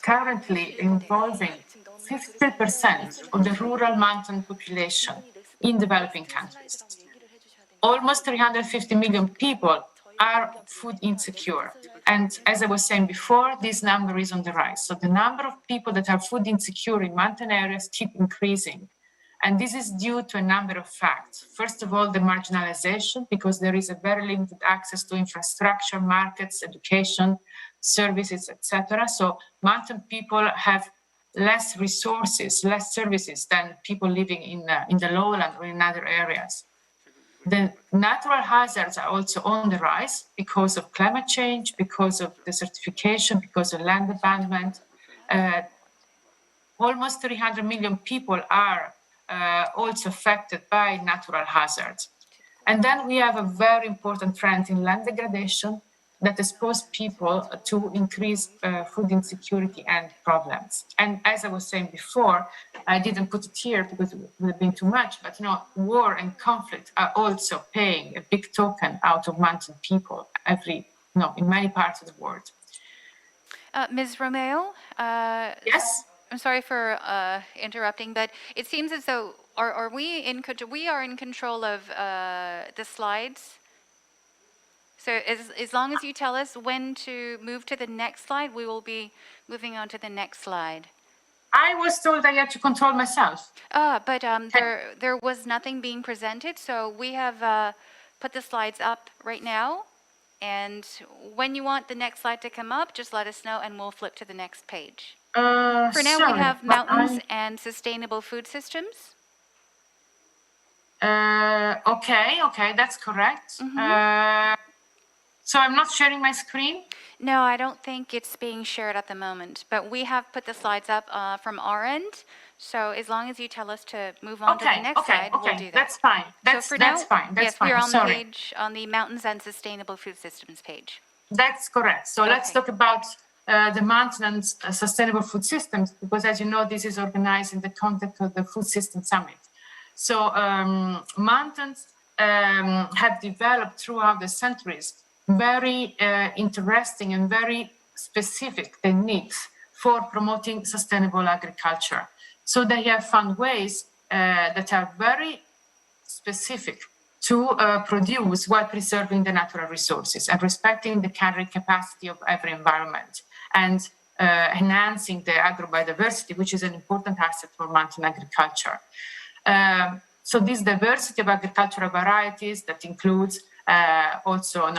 currently involving 50% of the rural mountain population in developing countries. Almost 350 million people are food insecure. And as I was saying before, this number is on the rise. So the number of people that are food insecure in mountain areas keep increasing. And this is due to a number of facts. First of all, the marginalization, because there is a very limited access to infrastructure, markets, education, services, etc. So mountain people have less resources, less services than people living in the lowland or in other areas. The natural hazards are also on the rise because of climate change, because of desertification, because of land abandonment. Almost 300 million people are also affected by natural hazards. And then we have a very important trend in land degradation that expose people to increased food insecurity and problems. And as I was saying before, I didn't put it here because it would have been too much, but war and conflict are also paying a big token out of mountain people in many parts of the world. Ms. Romeo? Yes? I'm sorry for interrupting, but it seems as though, we are in control of the slides. So as long as you tell us when to move to the next slide, we will be moving on to the next slide. I was told I had to control myself. But there was nothing being presented, so we have put the slides up right now. And when you want the next slide to come up, just let us know and we'll flip to the next page. For now, we have mountains and sustainable food systems. Okay, that's correct. So I'm not sharing my screen? No, I don't think it's being shared at the moment, but we have put the slides up from our end. So as long as you tell us to move on to the next slide, we'll do that. That's fine. That's fine. Yes, we're on the page, on the mountains and sustainable food systems page. That's correct. So let's talk about the mountain and sustainable food systems, because as you know, this is organized in the context of the Food System Summit. So mountains have developed throughout the centuries very interesting and very specific techniques for promoting sustainable agriculture. So they have found ways that are very specific to produce while preserving the natural resources and respecting the carrying capacity of every environment and enhancing the agrobiodiversity, which is an important asset for mountain agriculture. So this diversity of agricultural varieties that includes also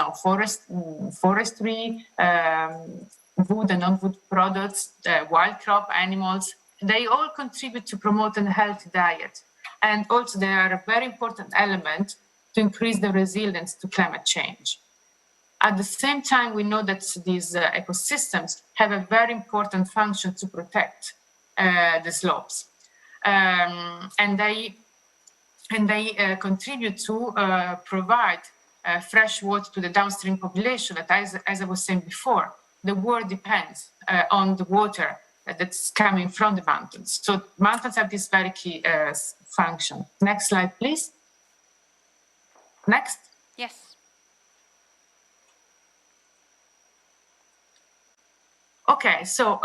forestry, wood and non-wood products, wild crop, animals, they all contribute to promote a healthy diet. And also they are a very important element to increase the resilience to climate change. At the same time, we know that these ecosystems have a very important function to protect the slopes. And they contribute to provide fresh water to the downstream population that, as I was saying before, the world depends on the water that's coming from the mountains. So mountains have this very key function. Next slide, please. Next. Yes. Okay, so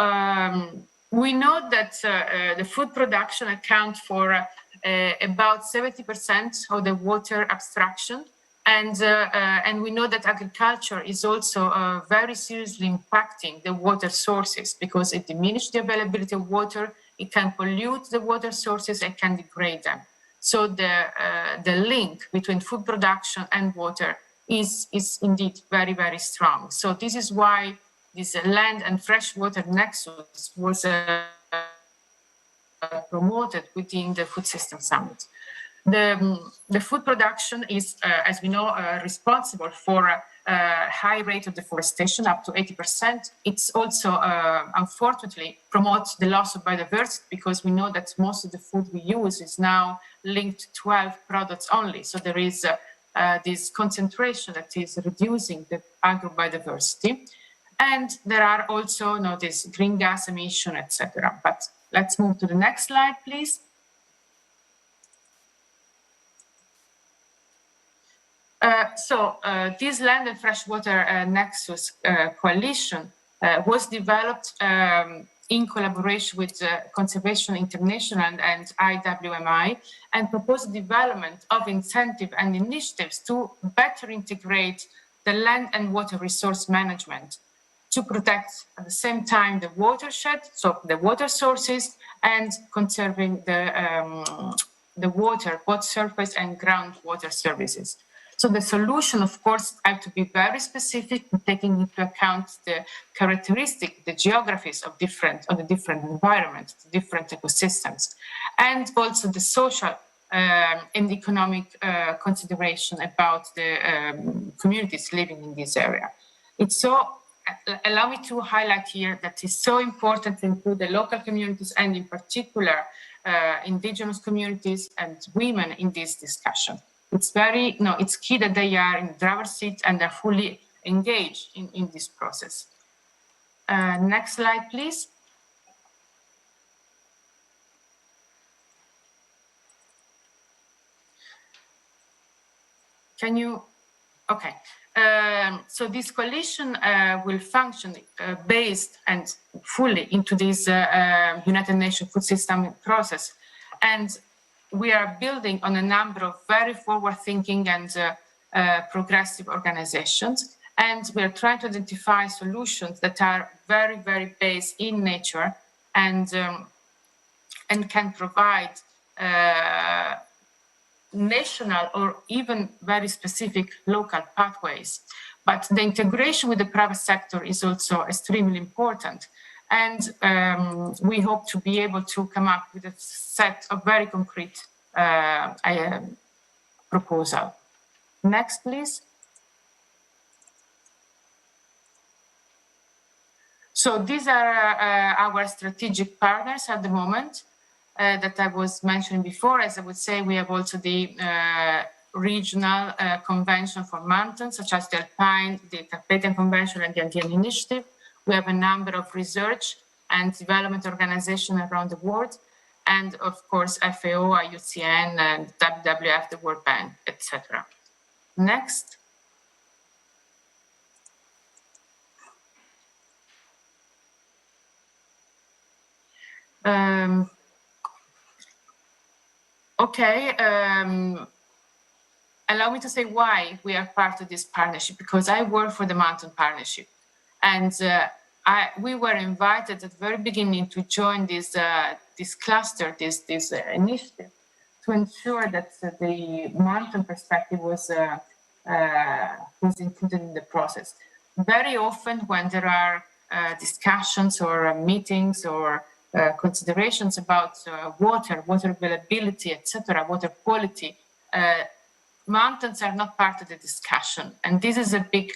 we know that the food production accounts for about 70% of the water abstraction, and we know that agriculture is also very seriously impacting the water sources because it diminishes the availability of water, it can pollute the water sources, and can degrade them. So the link between food production and water is indeed very, very strong. So this is why this land and freshwater nexus was promoted within the Food System Summit. The food production is, as we know, responsible for a high rate of deforestation, up to 80%. It's also, unfortunately, promotes the loss of biodiversity because we know that most of the food we use is now linked to 12 products only. So there is this concentration that is reducing the agrobiodiversity. And there are also this green gas emission, etc. But let's move to the next slide, please. This land and freshwater nexus coalition was developed in collaboration with Conservation International and IWMI, and proposed development of incentive and initiatives to better integrate the land and water resource management to protect at the same time the watershed, so the water sources, and conserving the water, both surface and groundwater services. So the solution, of course, have to be very specific, taking into account the characteristics, the geographies of the different environments, the different ecosystems, and also the social and economic consideration about the communities living in this area. It's so. Allow me to highlight here that it's so important to include the local communities and in particular indigenous communities and women in this discussion. It's it's key that they are in the driver's seat and are fully engaged in this process. Next slide, please. Can you, okay. So this coalition will function based and fully into this United Nations food system process. And we are building on a number of very forward-thinking and progressive organizations. And we are trying to identify solutions that are very, very based in nature and can provide national or even very specific local pathways. But the integration with the private sector is also extremely important. And we hope to be able to come up with a set of very concrete proposal. Next, please. So these are our strategic partners at the moment. That I was mentioning before. As I would say, we have also the regional convention for mountains, such as the Alpine, the Carpathian Convention, and the Andean Initiative. We have a number of research and development organizations around the world, and of course, FAO, IUCN, and WWF, the World Bank, etc. Next. Okay, allow me to say why we are part of this partnership, because I work for the Mountain Partnership. And we were invited at the very beginning to join this cluster, this initiative, to ensure that the mountain perspective was included in the process. Very often when there are discussions or meetings or considerations about water availability, etc., water quality, mountains are not part of the discussion. And this is a big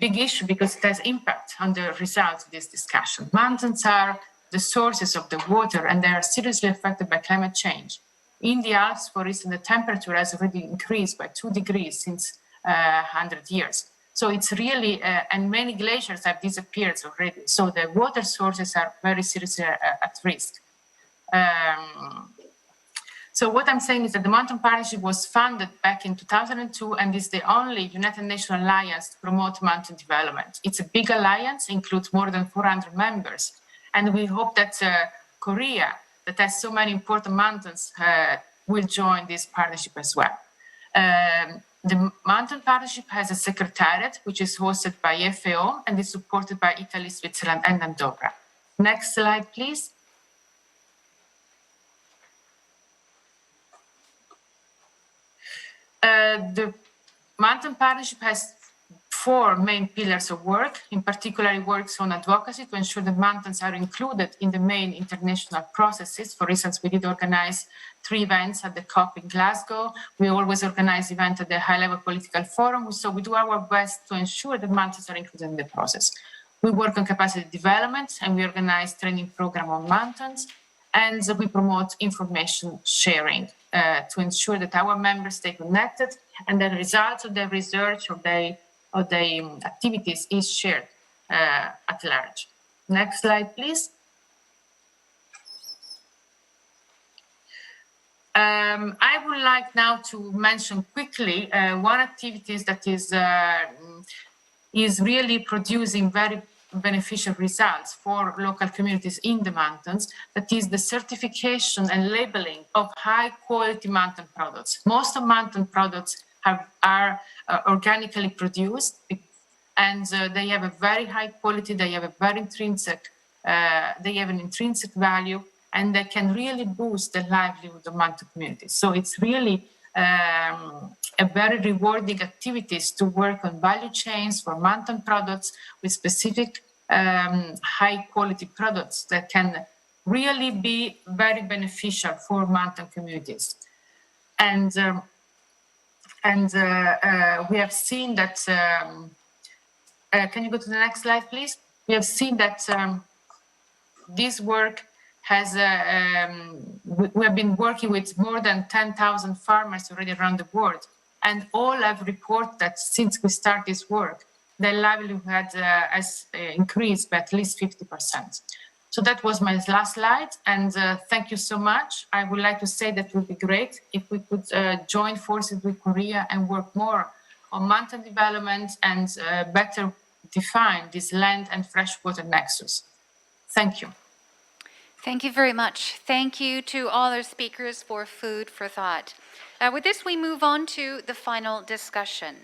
issue because it has impact on the results of this discussion. Mountains are the sources of the water and they are seriously affected by climate change. In the Alps, for instance, the temperature has already increased by 2 degrees since 100 years. So it's really, and many glaciers have disappeared already. So the water sources are very seriously at risk. So what I'm saying is that the Mountain Partnership was founded back in 2002 and is the only United Nations alliance to promote mountain development. It's a big alliance, includes more than 400 members. And we hope that Korea, that has so many important mountains, will join this partnership as well. The Mountain Partnership has a secretariat, which is hosted by FAO and is supported by Italy, Switzerland, and Andorra. Next slide, please. The Mountain Partnership has 4 main pillars of work. In particular, it works on advocacy to ensure that mountains are included in the main international processes. For instance, we did organize 3 events at the COP in Glasgow. We always organize events at the high-level political forum. So we do our best to ensure that mountains are included in the process. We work on capacity development and we organize training program on mountains. And we promote information sharing to ensure that our members stay connected and the results of their research or the activities is shared at large. Next slide, please. I would like now to mention quickly one activity that is really producing very beneficial results for local communities in the mountains, that is the certification and labeling of high quality mountain products. Most of mountain products are organically produced and they have a very high quality, they have a very intrinsic, they have an intrinsic value and they can really boost the livelihood of mountain communities. So it's really a very rewarding activities to work on value chains for mountain products with specific high quality products that can really be very beneficial for mountain communities. And we have seen that, can you go to the next slide, please? We have seen that this work has, we have been working with more than 10,000 farmers already around the world, and all have reported that since we start this work, their livelihood has increased by at least 50%. So that was my last slide, and thank you so much. I would like to say that it would be great if we could join forces with Korea and work more on mountain development and better define this land and freshwater nexus. Thank you. Thank you very much. Thank you to all our speakers for food for thought. With this, we move on to the final discussion.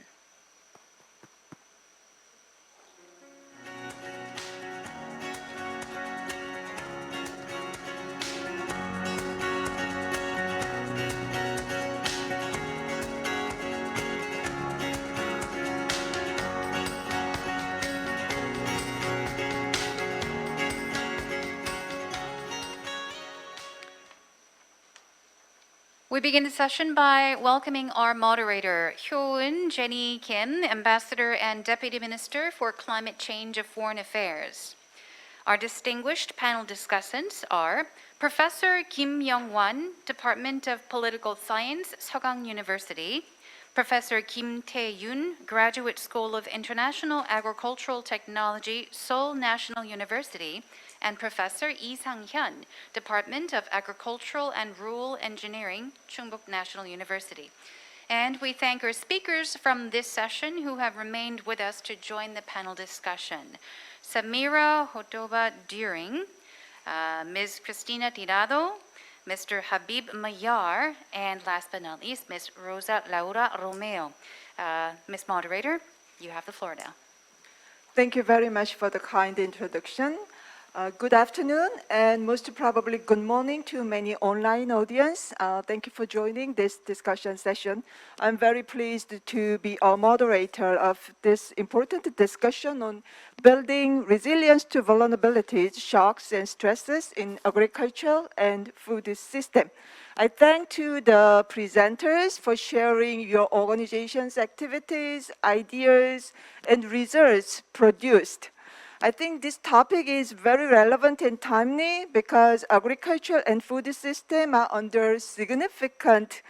We begin the session by welcoming our moderator, Hyo-eun Jenny Kim, Ambassador and Deputy Minister for Climate Change of Foreign Affairs. Our distinguished panel discussants are Professor Kim Young-won, Department of Political Science, Seogang University, Professor Kim Tae-yoon, Graduate School of International Agricultural Technology, Seoul National University, and Professor Lee Sang-hyun, Department of Agricultural and Rural Engineering, Chungbuk National University. And we thank our speakers from this session who have remained with us to join the panel discussion. Samira Hotoba-Deering, Ms. Cristina Tirado, Mr. Habib Mayar, and last but not least, Ms. Rosa Laura Romeo. Ms. Moderator, you have the floor now. Thank you very much for the kind introduction. Good afternoon, and most probably good morning to many online audience. Thank you for joining this discussion session. I'm very pleased to be a moderator of this important discussion on building resilience to vulnerabilities, shocks, and stresses in agriculture and food system. I thank to the presenters for sharing your organization's activities, ideas, and results produced. I think this topic is very relevant and timely because agriculture and food system are under significant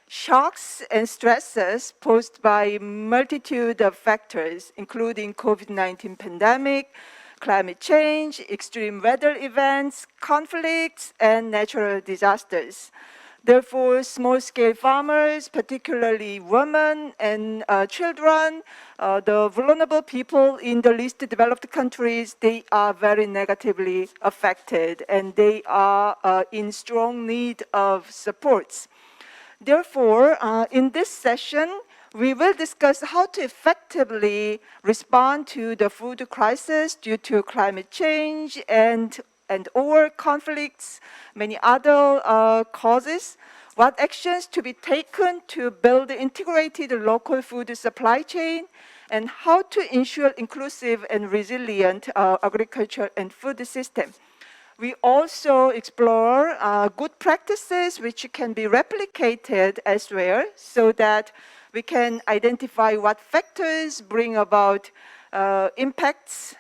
shocks and stresses posed by multitude of factors, including COVID-19 pandemic, climate change, extreme weather events, conflicts, and natural disasters. Therefore, small-scale farmers, particularly women and children, the vulnerable people in the least developed countries, they are very negatively affected and they are in strong need of supports. Therefore, in this session, we will discuss how to effectively respond to the food crisis due to climate change and/or conflicts, many other causes, what actions to be taken to build integrated local food supply chain, and how to ensure inclusive and resilient agriculture and food system. We also explore good practices which can be replicated elsewhere so that we can identify what factors bring about impacts,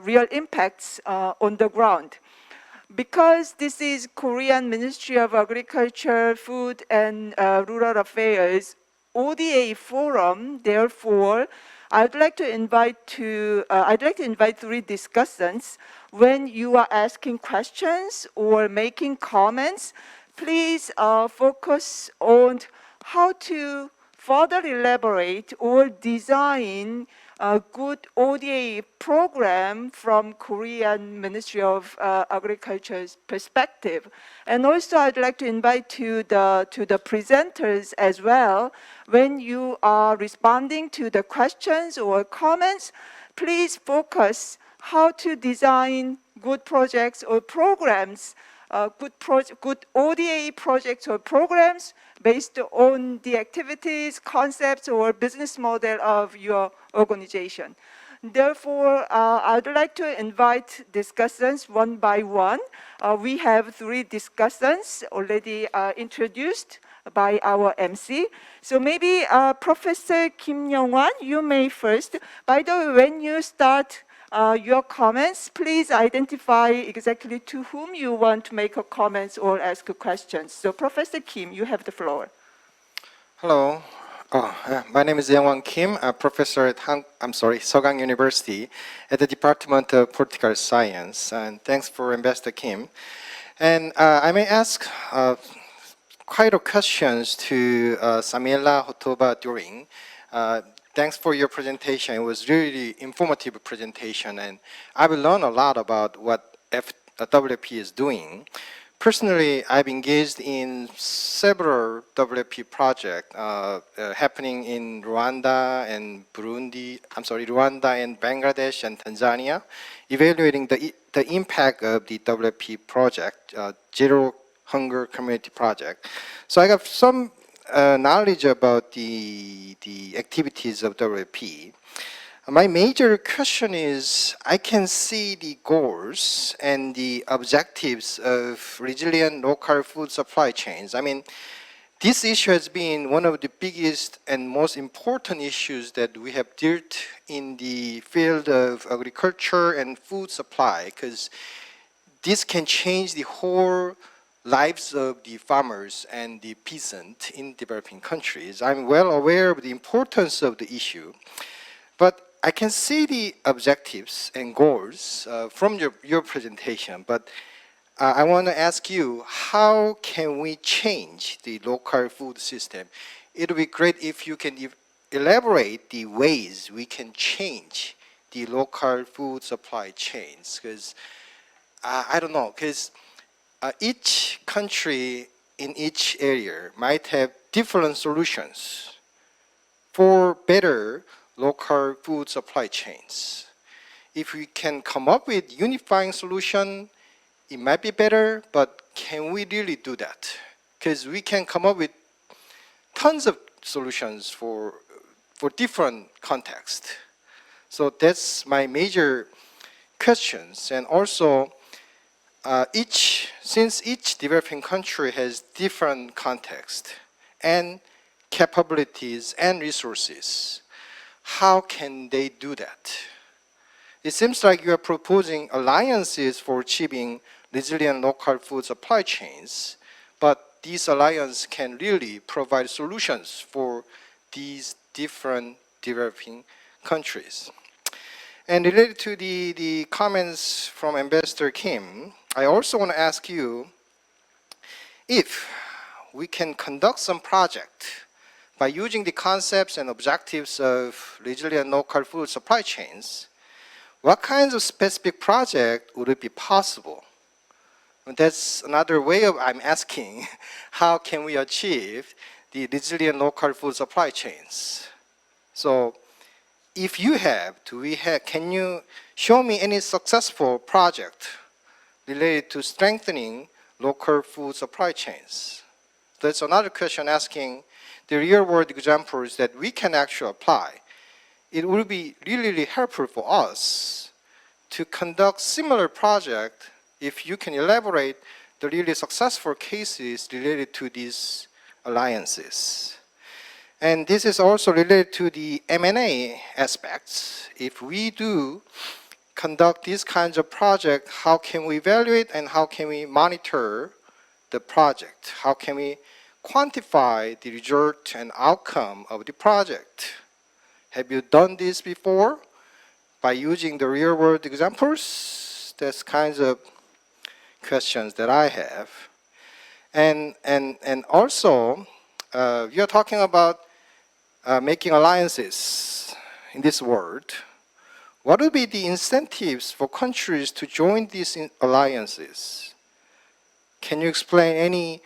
real impacts on the ground. Because this is Korean Ministry of Agriculture, Food and Rural Affairs ODA forum, therefore, I'd like to invite three discussants. When you are asking questions or making comments, please focus on how to further elaborate or design a good ODA program from Korean Ministry of Agriculture's perspective. And also I'd like to invite to the presenters as well, when you are responding to the questions or comments, please focus how to design good projects or programs, good ODA projects or programs based on the activities, concepts, or business model of your organization. Therefore, I'd like to invite discussants one by one. We have three discussants already introduced by our MC. So maybe Professor Kim Young-wan, you may first. By the way, when you start your comments, please identify exactly to whom you want to make a comments or ask questions. So Professor Kim, you have the floor. Hello. My name is Young-won Kim, a professor at Sogang University at the Department of Political Science. And thanks for Ambassador Kim. And I may ask quite a questions to Samela Hotoba during. Thanks for your presentation. It was really informative presentation, and I've learned a lot about what WFP is doing. Personally, I've engaged in several WFP projects happening in Rwanda and Bangladesh and Tanzania, evaluating the impact of the WFP project, Zero Hunger Community Project. So I got some knowledge about the activities of WFP. My major question is, I can see the goals and the objectives of resilient local food supply chains. I mean, this issue has been one of the biggest and most important issues that we have dealt in the field of agriculture and food supply, because this can change the whole lives of the farmers and the peasant in developing countries. I'm well aware of the importance of the issue, but I can see the objectives and goals from your presentation, but I want to ask you, how can we change the local food system? It would be great if you can elaborate the ways we can change the local food supply chains, because I don't know, because each country in each area might have different solutions for better local food supply chains. If we can come up with unifying solution, it might be better, but can we really do that? Because we can come up with tons of solutions for different contexts. So that's my major questions. And also, since each developing country has different context and capabilities and resources, how can they do that? It seems like you are proposing alliances for achieving resilient local food supply chains, but these alliances can really provide solutions for these different developing countries. And related to the comments from Ambassador Kim, I also want to ask you if we can conduct some project by using the concepts and objectives of resilient local food supply chains, what kinds of specific project would it be possible? And that's another way of I'm asking, how can we achieve the resilient local food supply chains? So if you have, can you show me any successful project related to strengthening local food supply chains? That's another question asking the real-world examples that we can actually apply. It will be really, really helpful for us to conduct similar project if you can elaborate the really successful cases related to these alliances. And this is also related to the M&A aspects. If we do conduct these kinds of projects, how can we evaluate and how can we monitor the project? How can we quantify the result and outcome of the project? Have you done this before by using the real-world examples? That's kinds of questions that I have. And also, you're talking about making alliances in this world. What would be the incentives for countries to join these alliances? Can you explain any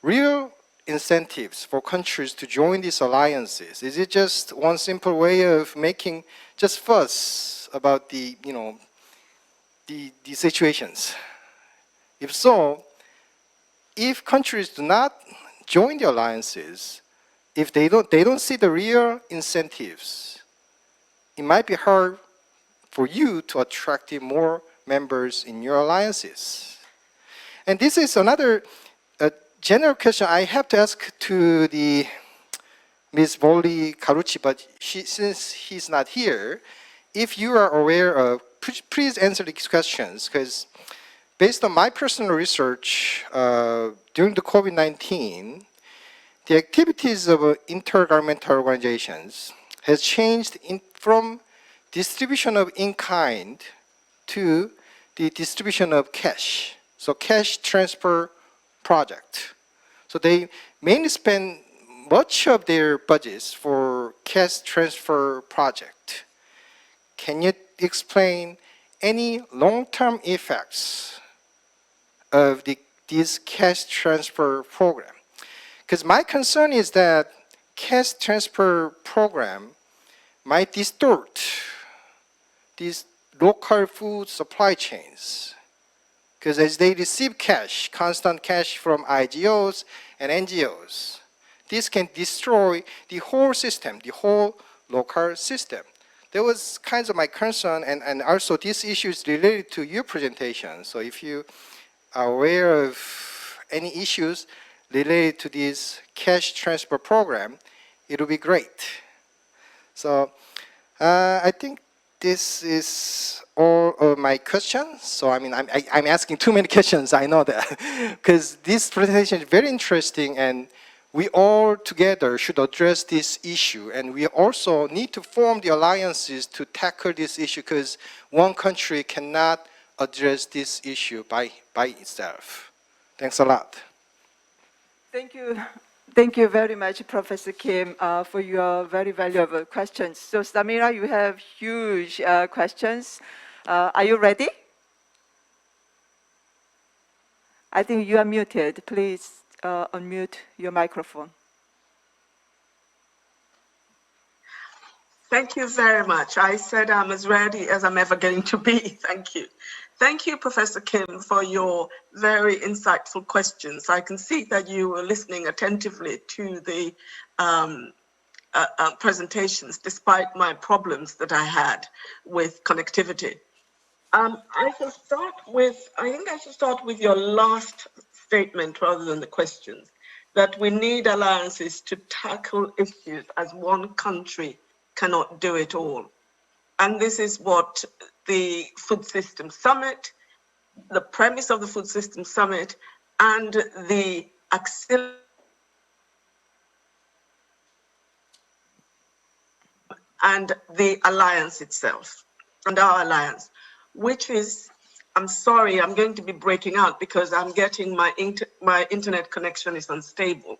real incentives for countries to join these alliances? Is it just one simple way of making just fuss about the situations? If so, if countries do not join the alliances, if they don't see the real incentives, it might be hard for you to attract more members in your alliances. And this is another general question I have to ask to the Ms. Volli Carucci, but since he's not here, if you are aware of, please answer these questions, because based on my personal research, during the COVID-19, the activities of intergovernmental organizations has changed from distribution of in-kind to the distribution of cash. So cash transfer project. So they mainly spend much of their budgets for cash transfer project. Can you explain any long-term effects of this cash transfer program? Because my concern is that cash transfer program might distort these local food supply chains. Because as they receive cash, constant cash from IGOs and NGOs, this can destroy the whole system, the whole local system. That was kind of my concern, and also this issue is related to your presentation. So if you are aware of any issues related to this cash transfer program, it would be great. So I think this is all of my questions. So I mean, I'm asking too many questions, I know that. Because this presentation is very interesting, and we all together should address this issue. And we also need to form the alliances to tackle this issue, because one country cannot address this issue by itself. Thanks a lot. Thank you. Thank you very much, Professor Kim, for your very valuable questions. So Samira, you have huge questions. Are you ready? I think you are muted. Please unmute your microphone. Thank you very much. I said I'm as ready as I'm ever going to be. Thank you. Thank you, Professor Kim, for your very insightful questions. I can see that you were listening attentively to the presentations, despite my problems that I had with connectivity. I think I should start with your last statement rather than the questions, that we need alliances to tackle issues as one country cannot do it all. And this is what the Food System Summit, the premise of the Food System Summit, and the and the alliance itself, and our alliance, which is I'm sorry, I'm going to be breaking out because I'm getting my internet connection is unstable.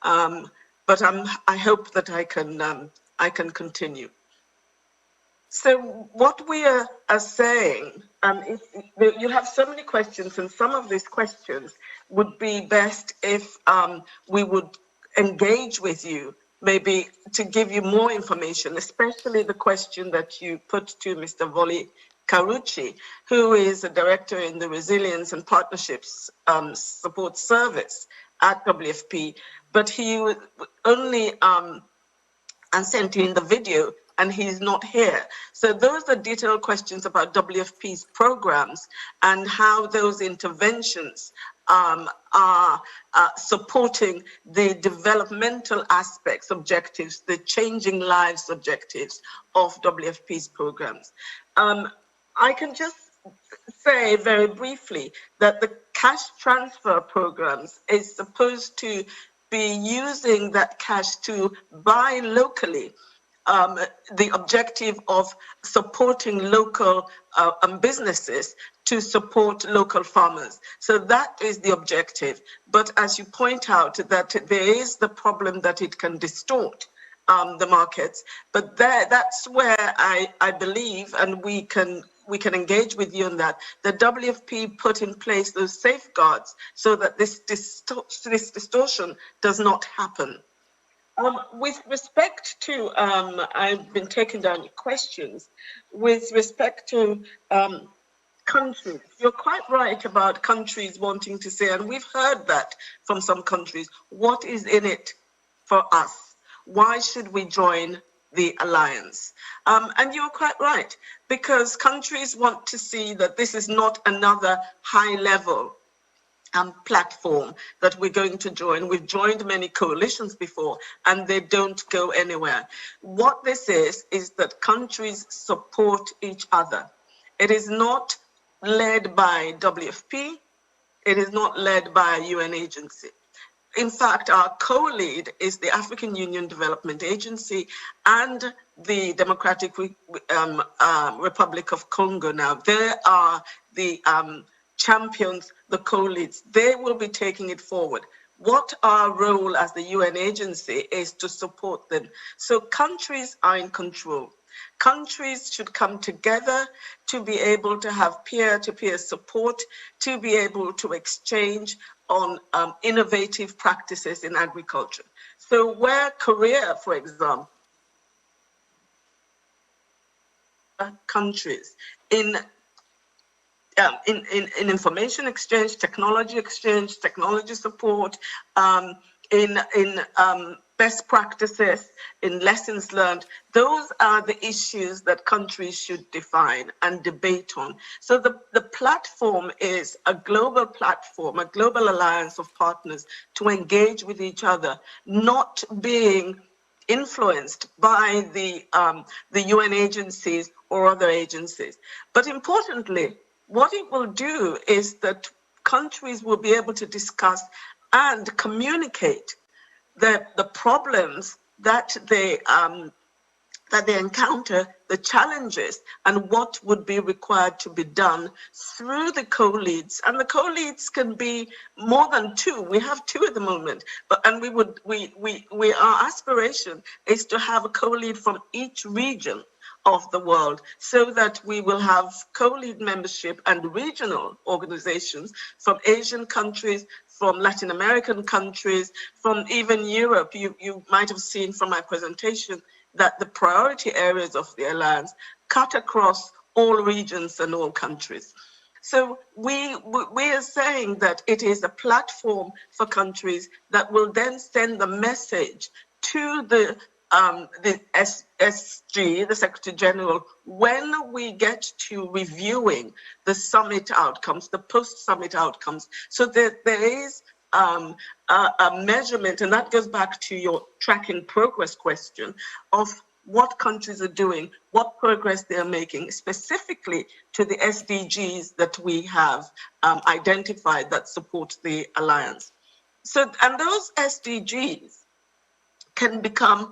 But I hope that I can continue. So what we are saying, you have so many questions, and some of these questions would be best if we would engage with you, maybe to give you more information, especially the question that you put to Mr. Voli Carucci, who is a director in the Resilience and Partnerships Support Service at WFP, but he only sent in the video, and he's not here. So those are detailed questions about WFP's programs and how those interventions are supporting the developmental aspects, objectives, the changing lives objectives of WFP's programs. I can just say very briefly that the cash transfer programs is supposed to be using that cash to buy locally, the objective of supporting local businesses to support local farmers. So that is the objective. But as you point out, that there is the problem that it can distort the markets. But that's where I believe, and we can engage with you on that, the WFP put in place those safeguards so that this distortion does not happen. With respect to, I've been taking down your questions, with respect to countries, you're quite right about countries wanting to say, and we've heard that from some countries, what is in it for us? Why should we join the alliance? And you're quite right, because countries want to see that this is not another high-level platform that we're going to join. We've joined many coalitions before, and they don't go anywhere. What this is that countries support each other. It is not led by WFP. It is not led by a UN agency. In fact, our co-lead is the African Union Development Agency and the Democratic Republic of Congo now. They are the champions, the co-leads. They will be taking it forward. What our role as the UN agency is to support them. So countries are in control. Countries should come together to be able to have peer-to-peer support, to be able to exchange on innovative practices in agriculture. So where Korea, for example, countries in information exchange, technology support, in best practices, in lessons learned. Those are the issues that countries should define and debate on. So the platform is a global platform, a global alliance of partners to engage with each other, not being influenced by the UN agencies or other agencies. But importantly, what it will do is that countries will be able to discuss and communicate the problems that they encounter, the challenges, and what would be required to be done through the co-leads. And the co-leads can be more than two. We have two at the moment, our aspiration is to have a co-lead from each region of the world, so that we will have co-lead membership and regional organizations from Asian countries, from Latin American countries, from even Europe. You might have seen from my presentation that the priority areas of the alliance cut across all regions and all countries. So we are saying that it is a platform for countries that will then send the message to the SG, the Secretary General, when we get to reviewing the summit outcomes, the post-summit outcomes, so that there is a measurement, and that goes back to your tracking progress question of what countries are doing, what progress they're making, specifically to the SDGs that we have identified that support the alliance. So, and those SDGs can become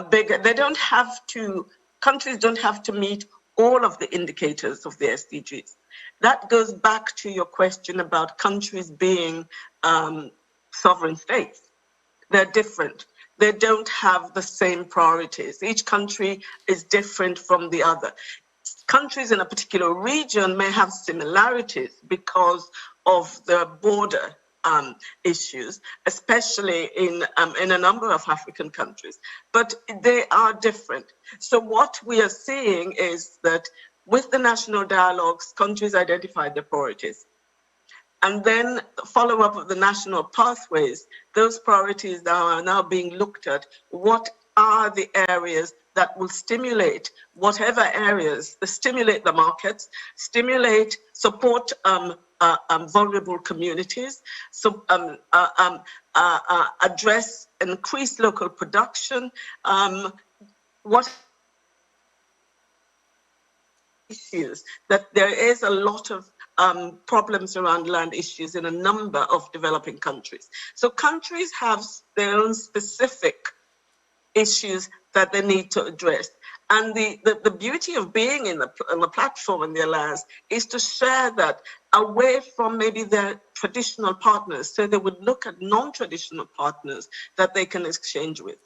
bigger. They don't have to, countries don't have to meet all of the indicators of the SDGs. That goes back to your question about countries being sovereign states. They're different. They don't have the same priorities. Each country is different from the other. Countries in a particular region may have similarities because of the border issues, especially in a number of African countries, but they are different. So what we are seeing is that with the national dialogues, countries identify their priorities. And then follow up of the national pathways, those priorities are now being looked at. What are the areas that will stimulate, whatever areas, stimulate the markets, stimulate, support vulnerable communities, so address increased local production, what issues, that there is a lot of problems around land issues in a number of developing countries. So countries have their own specific issues that they need to address. And the beauty of being on the platform in the Alliance is to share that away from maybe their traditional partners, so they would look at non-traditional partners that they can exchange with.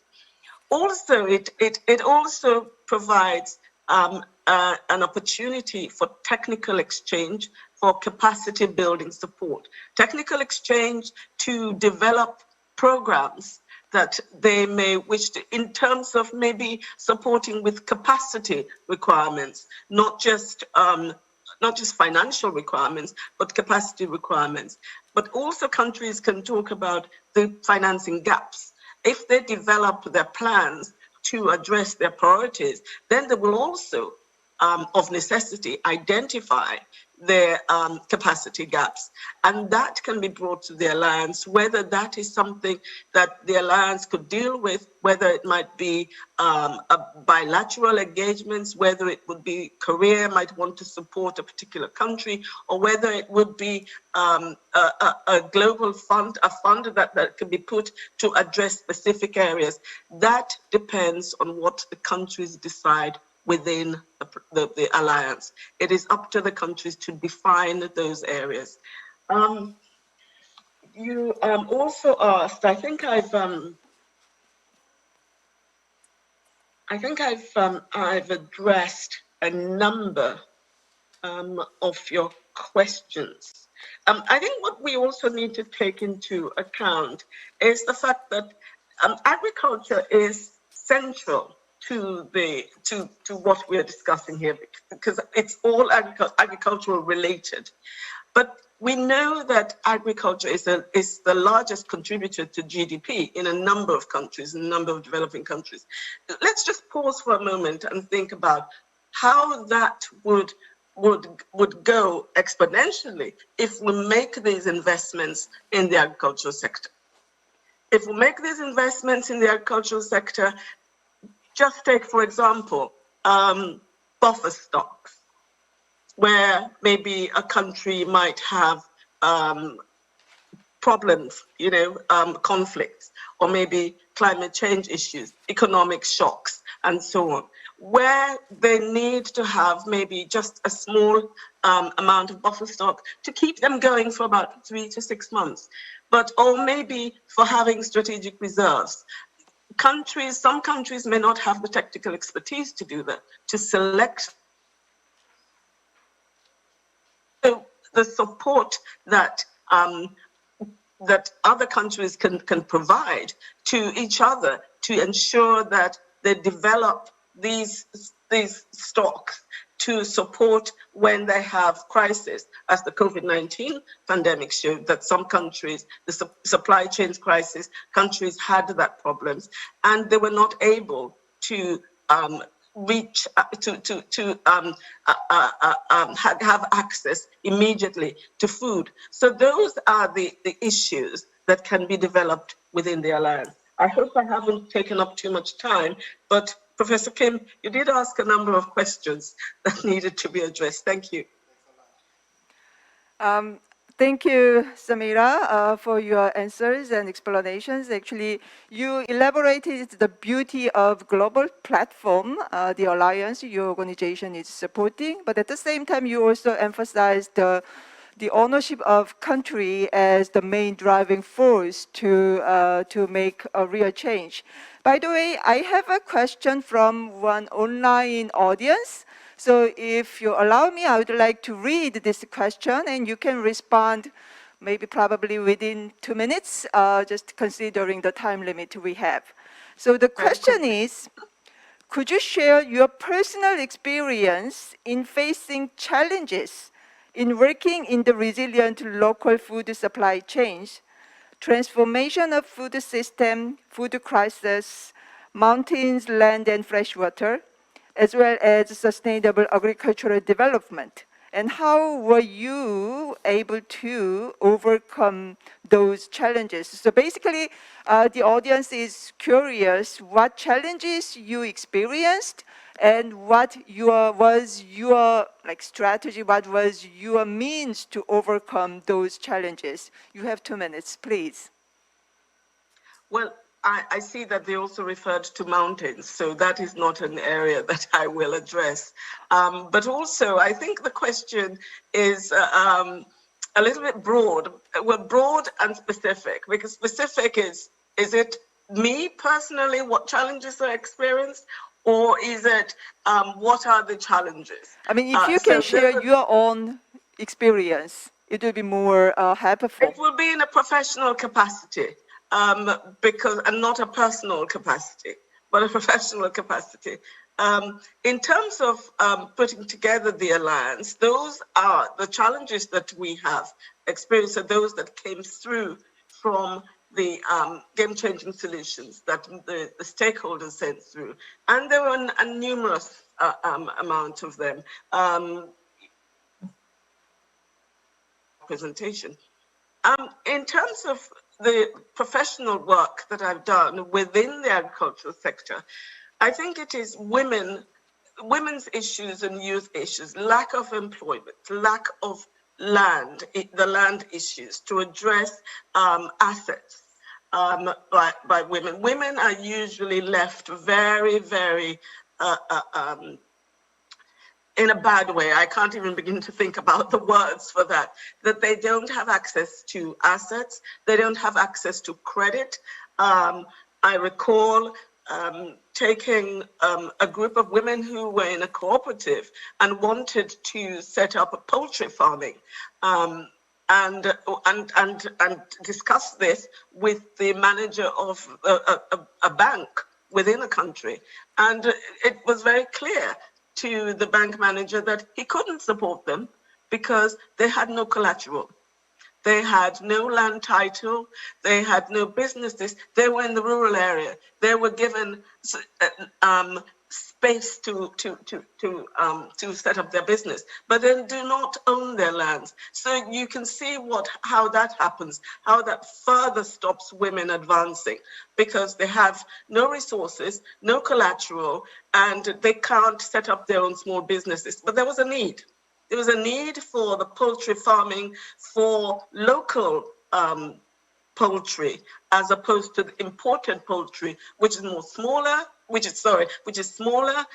Also, it also provides an opportunity for technical exchange, for capacity building support. Technical exchange to develop programs that they may wish to, in terms of maybe supporting with capacity requirements, not just financial requirements, but capacity requirements. But also countries can talk about the financing gaps. If they develop their plans to address their priorities, then they will also, of necessity, identify their capacity gaps. And that can be brought to the Alliance, whether that is something that the Alliance could deal with, whether it might be bilateral engagements, whether it would be Korea might want to support a particular country, or whether it would be a global fund, a fund that can be put to address specific areas. That depends on what the countries decide within the Alliance. It is up to the countries to define those areas. You also asked, I think I've addressed a number of your questions. I think what we also need to take into account is the fact that agriculture is central to what we are discussing here, because it's all agricultural related. But we know that agriculture is the largest contributor to GDP in a number of countries, in a number of developing countries. Let's just pause for a moment and think about how that would go exponentially if we make these investments in the agricultural sector. If we make these investments in the agricultural sector, just take, for example, buffer stocks, where maybe a country might have problems, conflicts, or maybe climate change issues, economic shocks, and so on, where they need to have maybe just a small amount of buffer stock to keep them going for about 3 to 6 months, or maybe for having strategic reserves. Some countries may not have the technical expertise to do that, to select the support that other countries can provide to each other to ensure that they develop these stocks to support when they have crisis, as the COVID-19 pandemic showed that some countries, the supply chains crisis, countries had that problems, and they were not able to reach have access immediately to food. So those are the issues that can be developed within the Alliance. I hope I haven't taken up too much time, but Professor Kim, you did ask a number of questions that needed to be addressed. Thank you. Thank you, Samira, for your answers and explanations. Actually, you elaborated the beauty of global platform, the alliance your organization is supporting, but at the same time, you also emphasized the ownership of country as the main driving force to make a real change. By the way, I have a question from one online audience. So if you allow me, I would like to read this question and you can respond maybe probably within 2 minutes, just considering the time limit we have. So the question is, could you share your personal experience in facing challenges in working in the resilient local food supply chains, transformation of food system, food crisis, mountains, land, and freshwater, as well as sustainable agricultural development? And how were you able to overcome those challenges? So basically, the audience is curious what challenges you experienced and what was your strategy, what was your means to overcome those challenges. You have 2 minutes, please. Well, I see that they also referred to mountains, so that is not an area that I will address. But also, I think the question is a little bit broad. Well, broad and specific, because specific is it me personally, what challenges I experienced, or is it what are the challenges? I mean, if you can share your own experience, it will be more helpful. It will be in a professional capacity. Because, and not a personal capacity, but a professional capacity. In terms of putting together the alliance, those are the challenges that we have experienced, are those that came through from the game-changing solutions that the stakeholders sent through. And there were a numerous amount of them. Presentation. In terms of the professional work that I've done within the agricultural sector, I think it is women's issues and youth issues, lack of employment, lack of land, the land issues to address assets by women. Women are usually left very, very in a bad way. I can't even begin to think about the words for that they don't have access to assets, they don't have access to credit. I recall taking a group of women who were in a cooperative and wanted to set up a poultry farming and discuss this with the manager of a bank within a country. And it was very clear to the bank manager that he couldn't support them because they had no collateral. They had no land title, they had no businesses, they were in the rural area. They were given space to set up their business, but they do not own their lands. So you can see how that happens, how that further stops women advancing, because they have no resources, no collateral, and they can't set up their own small businesses. But there was a need. There was a need for the poultry farming for local poultry, as opposed to the imported poultry, which is smaller,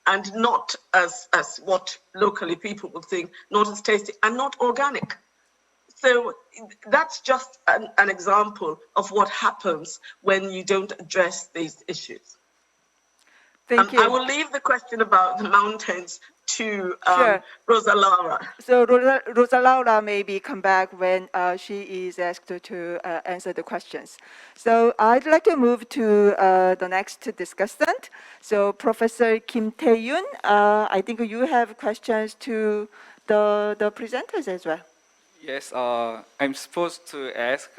and not as what locally people would think, not as tasty and not organic. So that's just an example of what happens when you don't address these issues. Thank you. I will leave the question about the mountains to sure. Rosa Laura. So Rosa Laura maybe come back when she is asked to answer the questions. So I'd like to move to the next discussant. So Professor Kim Tae-yoon, I think you have questions to the presenters as well. Yes, I'm supposed to ask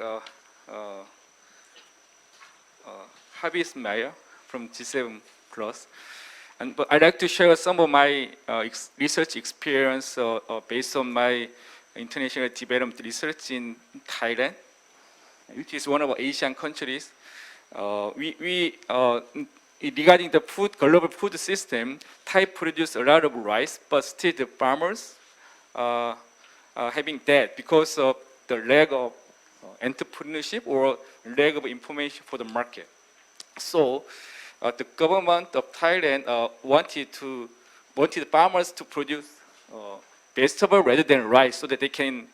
Habis Meyer from G7 Plus. But I'd like to share some of my research experience based on my international development research in Thailand, which is one of the Asian countries. Regarding the global food system, Thai produce a lot of rice, but still the farmers having that because of the lack of entrepreneurship or lack of information for the market. So the government of Thailand wanted farmers to produce vegetable rather than rice so that they can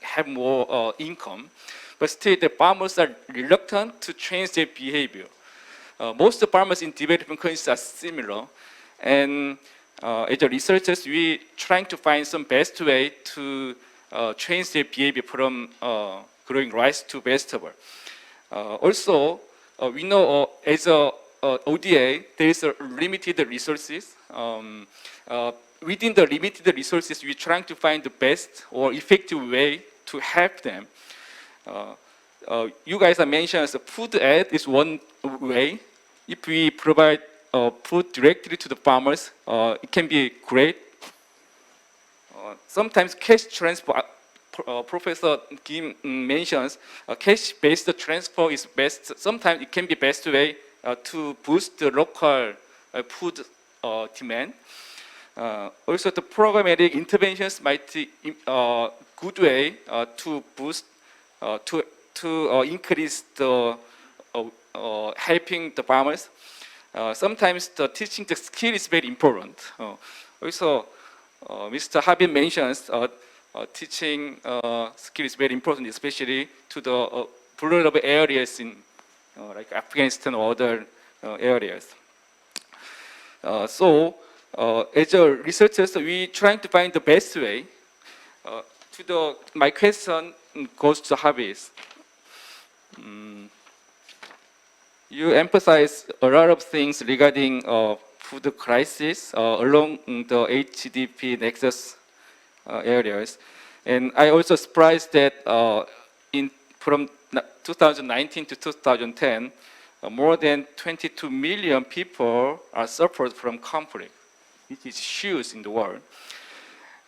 have more income. But still, the farmers are reluctant to change their behavior. Most of the farmers in developing countries are similar. And as a researchers, we trying to find some best way to change their behavior from growing rice to vegetable. Also, we know as a ODA, there is a limited resources. Within the limited resources, we're trying to find the best or effective way to help them. You guys have mentioned the food aid is one way. If we provide food directly to the farmers, it can be great. Sometimes cash transfer, Professor Kim mentions, cash-based transfer is best. Sometimes it can be best way to boost the local food demand. Also, the programmatic interventions might be a good way to boost, to increase the helping the farmers. Sometimes the teaching the skill is very important. Also, Mr. Habib mentions teaching skill is very important, especially to the vulnerable areas in like Afghanistan or other areas. So, as a researchers, we trying to find the best way. My question goes to Habib. You emphasize a lot of things regarding food crisis along the HDP nexus areas. And I also surprised that from 2019 to 2010, more than 22 million people are suffered from conflict. It is huge in the world.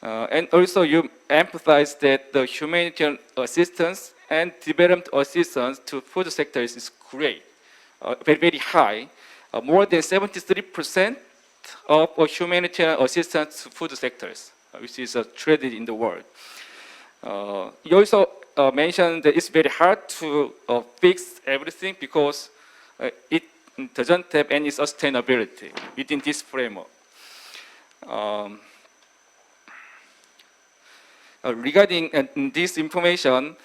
And also you emphasize that the humanitarian assistance and development assistance to food sectors is great, very, very high. More than 73% of humanitarian assistance to food sectors, which is a tragedy in the world. You also mentioned that it's very hard to fix everything because it doesn't have any sustainability within this framework. Regarding this information,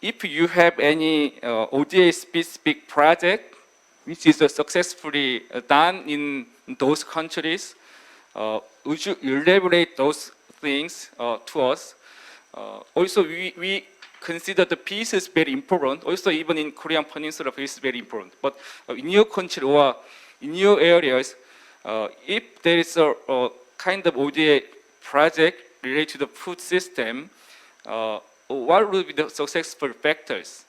if you have any ODA-specific project which is successfully done in those countries, would you elaborate those things to us? Also, we consider the peace is very important. Also, even in Korean Peninsula, peace is very important. But in your country or in your areas, if there is a kind of ODA project related to the food system, what will be the successful factors?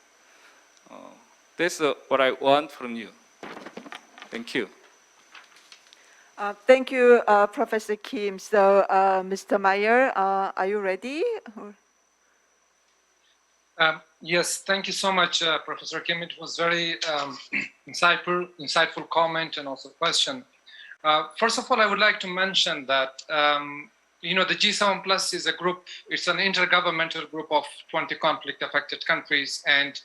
That's what I want from you. Thank you. Thank you, Professor Kim. So, Mr. Meyer, are you ready? Yes, thank you so much, Professor Kim. It was very insightful comment and also question. First of all, I would like to mention that you know, the G7 Plus is a group, it's an intergovernmental group of 20 conflict-affected countries, and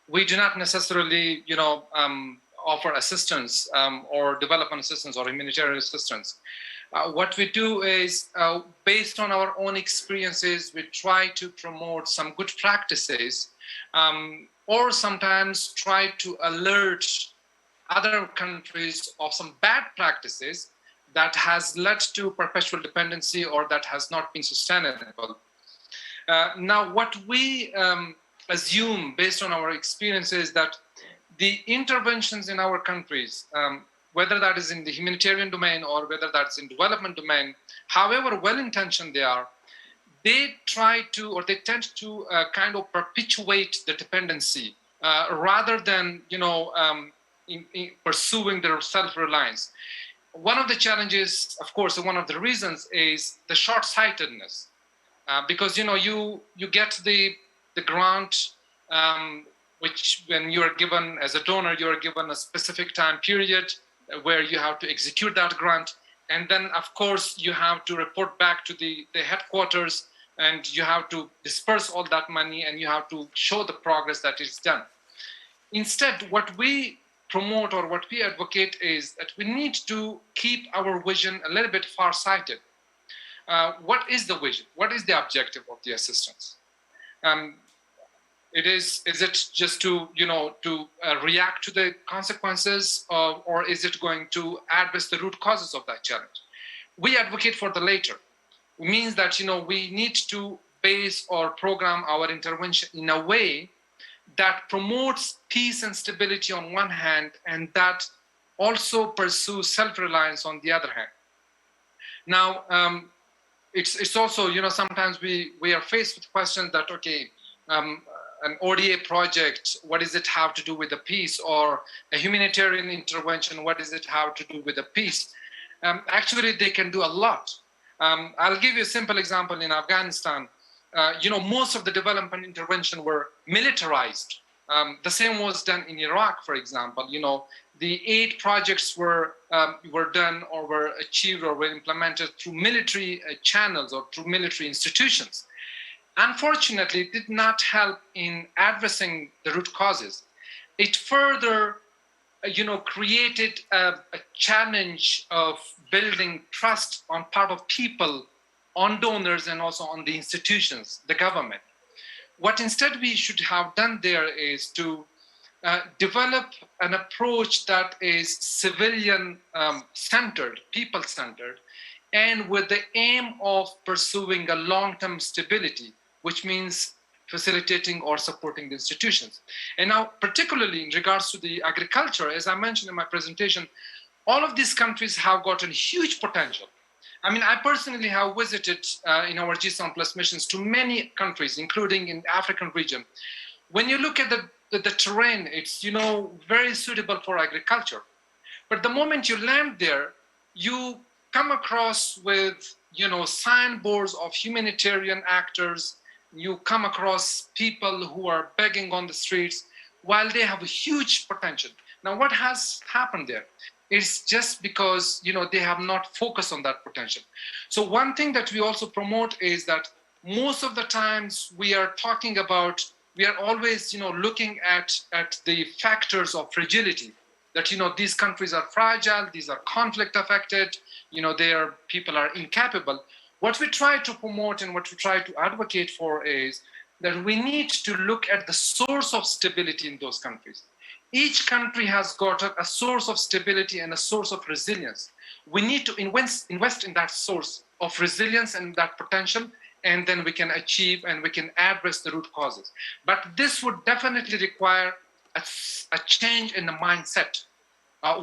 we do not necessarily, you know, offer assistance or development assistance or humanitarian assistance. What we do is, based on our own experiences, we try to promote some good practices, or sometimes try to alert other countries of some bad practices that has led to perpetual dependency or that has not been sustainable. Now, what we assume based on our experiences that the interventions in our countries, whether that is in the humanitarian domain or whether that's in development domain, however well-intentioned they are, they try to, or they tend to kind of perpetuate the dependency rather than, you know, in pursuing their self-reliance. One of the challenges, of course, one of the reasons is the short-sightedness, because, you know, you get the grant, which when you are given as a donor, you are given a specific time period where you have to execute that grant. And then, of course, you have to report back to the headquarters and you have to disperse all that money and you have to show the progress that is done. Instead, what we promote or what we advocate is that we need to keep our vision a little bit far-sighted. What is the vision? What is the objective of the assistance? Is it just to react to the consequences, or is it going to address the root causes of that challenge? We advocate for the latter. It means that we need to base or program our intervention in a way that promotes peace and stability on one hand, and that also pursues self-reliance on the other hand. Now, it's also, sometimes we are faced with questions that, okay, an ODA project, what does it have to do with the peace? Or a humanitarian intervention, what does it have to do with the peace? Actually, they can do a lot. I'll give you a simple example. In Afghanistan, most of the development intervention were militarized. The same was done in Iraq, for example. The 8 projects were done or were achieved or were implemented through military channels or through military institutions. Unfortunately, it did not help in addressing the root causes. It further, created a challenge of building trust on part of people, on donors, and also on the institutions, the government. What instead we should have done there is to develop an approach that is civilian-centered, people-centered, and with the aim of pursuing a long-term stability, which means facilitating or supporting the institutions. And now, particularly in regards to the agriculture, as I mentioned in my presentation, all of these countries have gotten huge potential. I mean, I personally have visited in our GSOM Plus missions to many countries, including in the African region. When you look at the terrain, it's, very suitable for agriculture. But the moment you land there, you come across with, signboards of humanitarian actors. You come across people who are begging on the streets while they have a huge potential. Now, what has happened there? It's just because, they have not focused on that potential. So one thing that we also promote is that most of the times we are talking about, we are always, looking at the factors of fragility. That, these countries are fragile, these are conflict affected, people are incapable. What we try to promote and what we try to advocate for is that we need to look at the source of stability in those countries. Each country has got a source of stability and a source of resilience. We need to invest in that source of resilience and that potential, and then we can achieve and we can address the root causes. But this would definitely require a change in the mindset.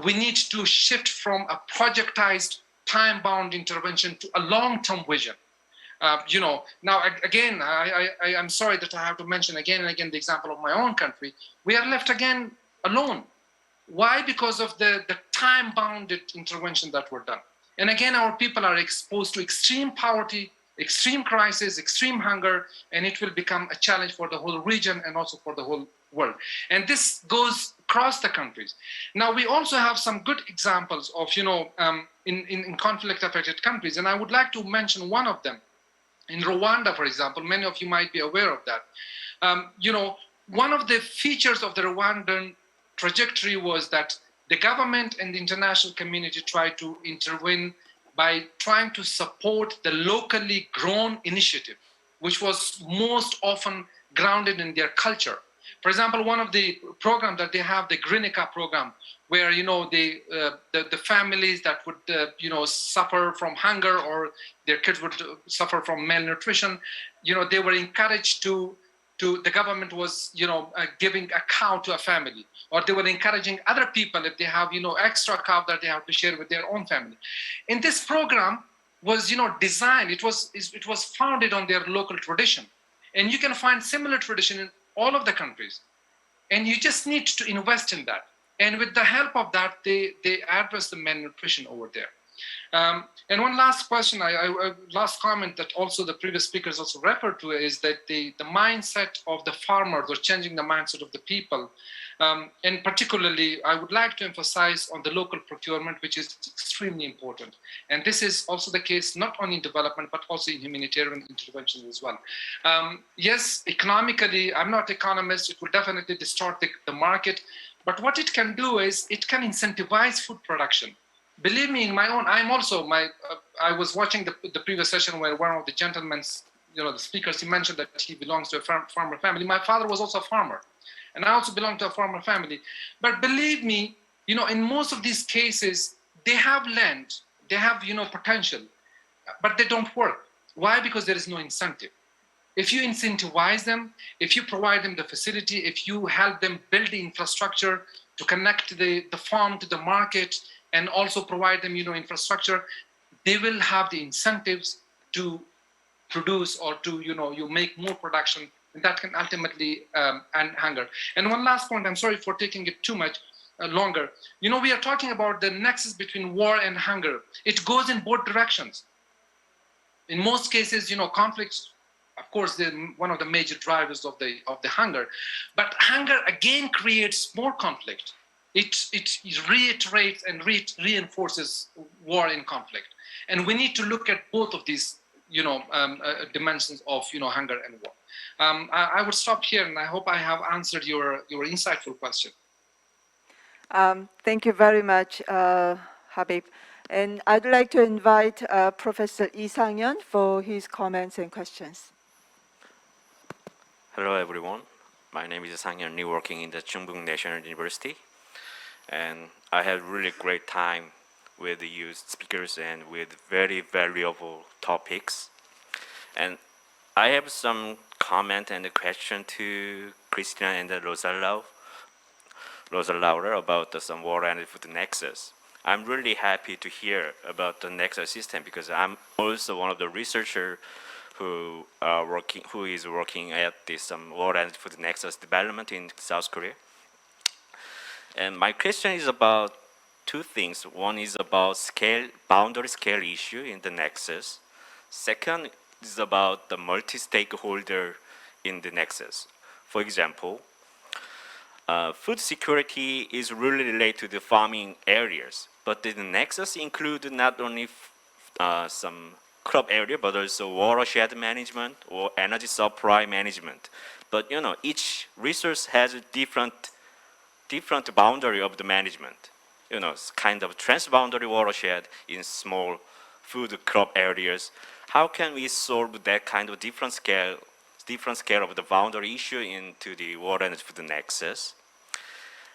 We need to shift from a projectized, time-bound intervention to a long-term vision. Now again, I'm sorry that I have to mention again and again the example of my own country. We are left again alone. Why? Because of the time-bounded intervention that were done. And again, our people are exposed to extreme poverty, extreme crisis, extreme hunger, and it will become a challenge for the whole region and also for the whole world. And this goes across the countries. Now, we also have some good examples of, in conflict-affected countries, and I would like to mention one of them. In Rwanda, for example, many of you might be aware of that. One of the features of the Rwandan trajectory was that the government and the international community tried to intervene by trying to support the locally grown initiative, which was most often grounded in their culture. For example, one of the programs that they have, the Grinica program, where the families that would suffer from hunger or their kids would suffer from malnutrition, they were encouraged to the government was giving a cow to a family, or they were encouraging other people if they have extra cow that they have to share with their own family. And this program was designed, it was founded on their local tradition, and you can find similar tradition in all of the countries, and you just need to invest in that. And with the help of that, they address the malnutrition over there. And one last question, last comment that also the previous speakers also referred to is that the mindset of the farmers, or changing the mindset of the people, And particularly, I would like to emphasize on the local procurement, which is extremely important. And this is also the case not only in development, but also in humanitarian interventions as well. Yes, economically, I'm not an economist, it will definitely distort the market, but what it can do is it can incentivize food production. Believe me, in my own, I was watching the previous session where one of the gentlemen, the speakers, he mentioned that he belongs to a farmer family. My father was also a farmer, and I also belong to a farmer family. But believe me, in most of these cases, they have land, they have, potential, but they don't work. Why? Because there is no incentive. If you incentivize them, if you provide them the facility, if you help them build the infrastructure to connect the farm to the market, and also provide them, infrastructure, they will have the incentives to produce or to, you make more production, and that can ultimately end hunger. And one last point, I'm sorry for taking it too much longer. We are talking about the nexus between war and hunger. It goes in both directions. In most cases, conflicts, of course, they're one of the major drivers of the hunger, but hunger again creates more conflict. It reiterates and reinforces war and conflict. And we need to look at both of these, dimensions of, hunger and war. I would stop here, and I hope I have answered your insightful question. Thank you very much, Habib. And I'd like to invite Professor Lee Sang-yeon for his comments and questions. Hello, everyone. My name is Sang-yeon Lee, working in the Chungbuk National University. And I had really great time with you speakers and with very valuable topics. And I have some comment and a question to Christina and Rosa Laura about some water and food nexus. I'm really happy to hear about the nexus system because I'm also one of the researchers who is working at this water and food nexus development in South Korea. And my question is about two things. One is about boundary scale issue in the nexus. Second is about the multi-stakeholder in the nexus. For example, food security is really related to the farming areas, but the nexus include not only some crop area, but also watershed management or energy supply management. But each resource has a different boundary of the management. Kind of transboundary watershed in small food crop areas. How can we solve that kind of different scale of the boundary issue into the water and food nexus?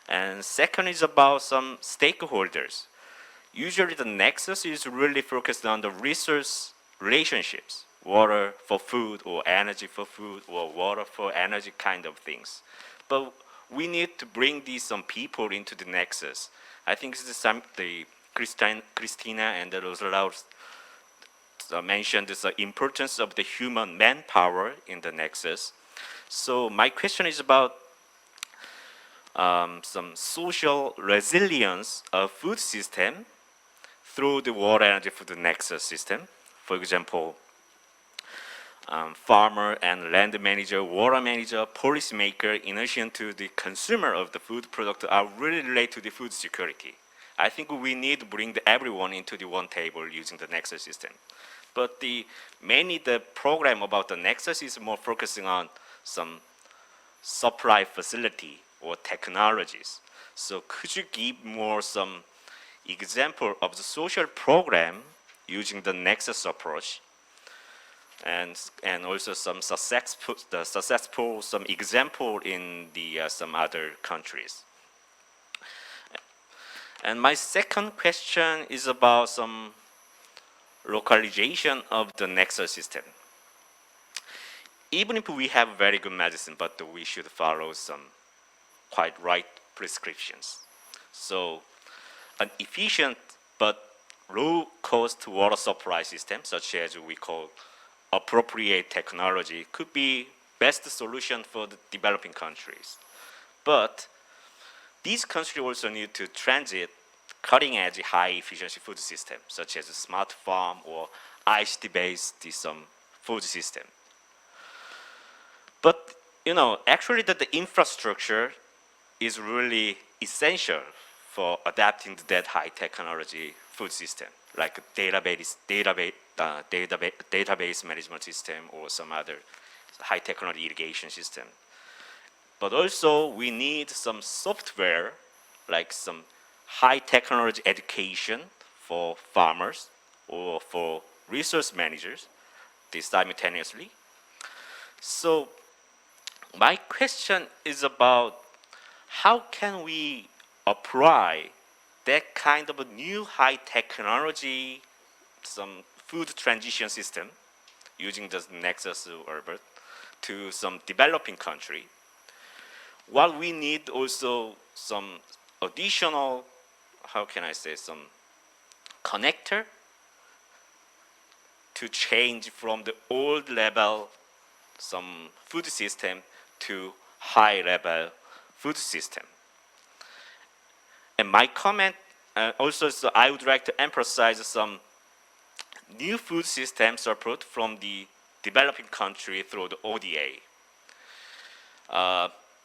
And second is about some stakeholders. Usually the nexus is really focused on the resource relationships, water for food or energy for food or water for energy kind of things. But we need to bring some people into the nexus. I think this is the Christina and the Rosa mentioned the importance of the human manpower in the nexus. So my question is about some social resilience of food system through the water energy food nexus system. For example, farmer and land manager, water manager, policymaker, in addition to the consumer of the food product, are really related to the food security. I think we need to bring everyone into the one table using the nexus system. But mainly the program about the nexus is more focusing on some supply facility or technologies. So could you give more some example of the social program using the nexus approach? And also some successful some example in some other countries. And my second question is about some localization of the nexus system. Even if we have very good medicine, but we should follow some quite right prescriptions. So an efficient but low-cost water supply system, such as we call appropriate technology, could be best solution for the developing countries. But these countries also need to transit cutting-edge, high-efficiency food systems, such as a smart farm or ICT-based food system. But actually, the infrastructure is really essential for adapting to that high technology food system, like database management system or some other high technology irrigation system. But also we need some software, like some high technology education for farmers or for resource managers, this simultaneously. So my question is about how can we apply that kind of a new high technology, some food transition system using the Nexus orbit to some developing country, while we need also some additional, how can I say, some connector to change from the old level some food system to high level food system. And my comment also, so I would like to emphasize some new food system support from the developing country through the ODA.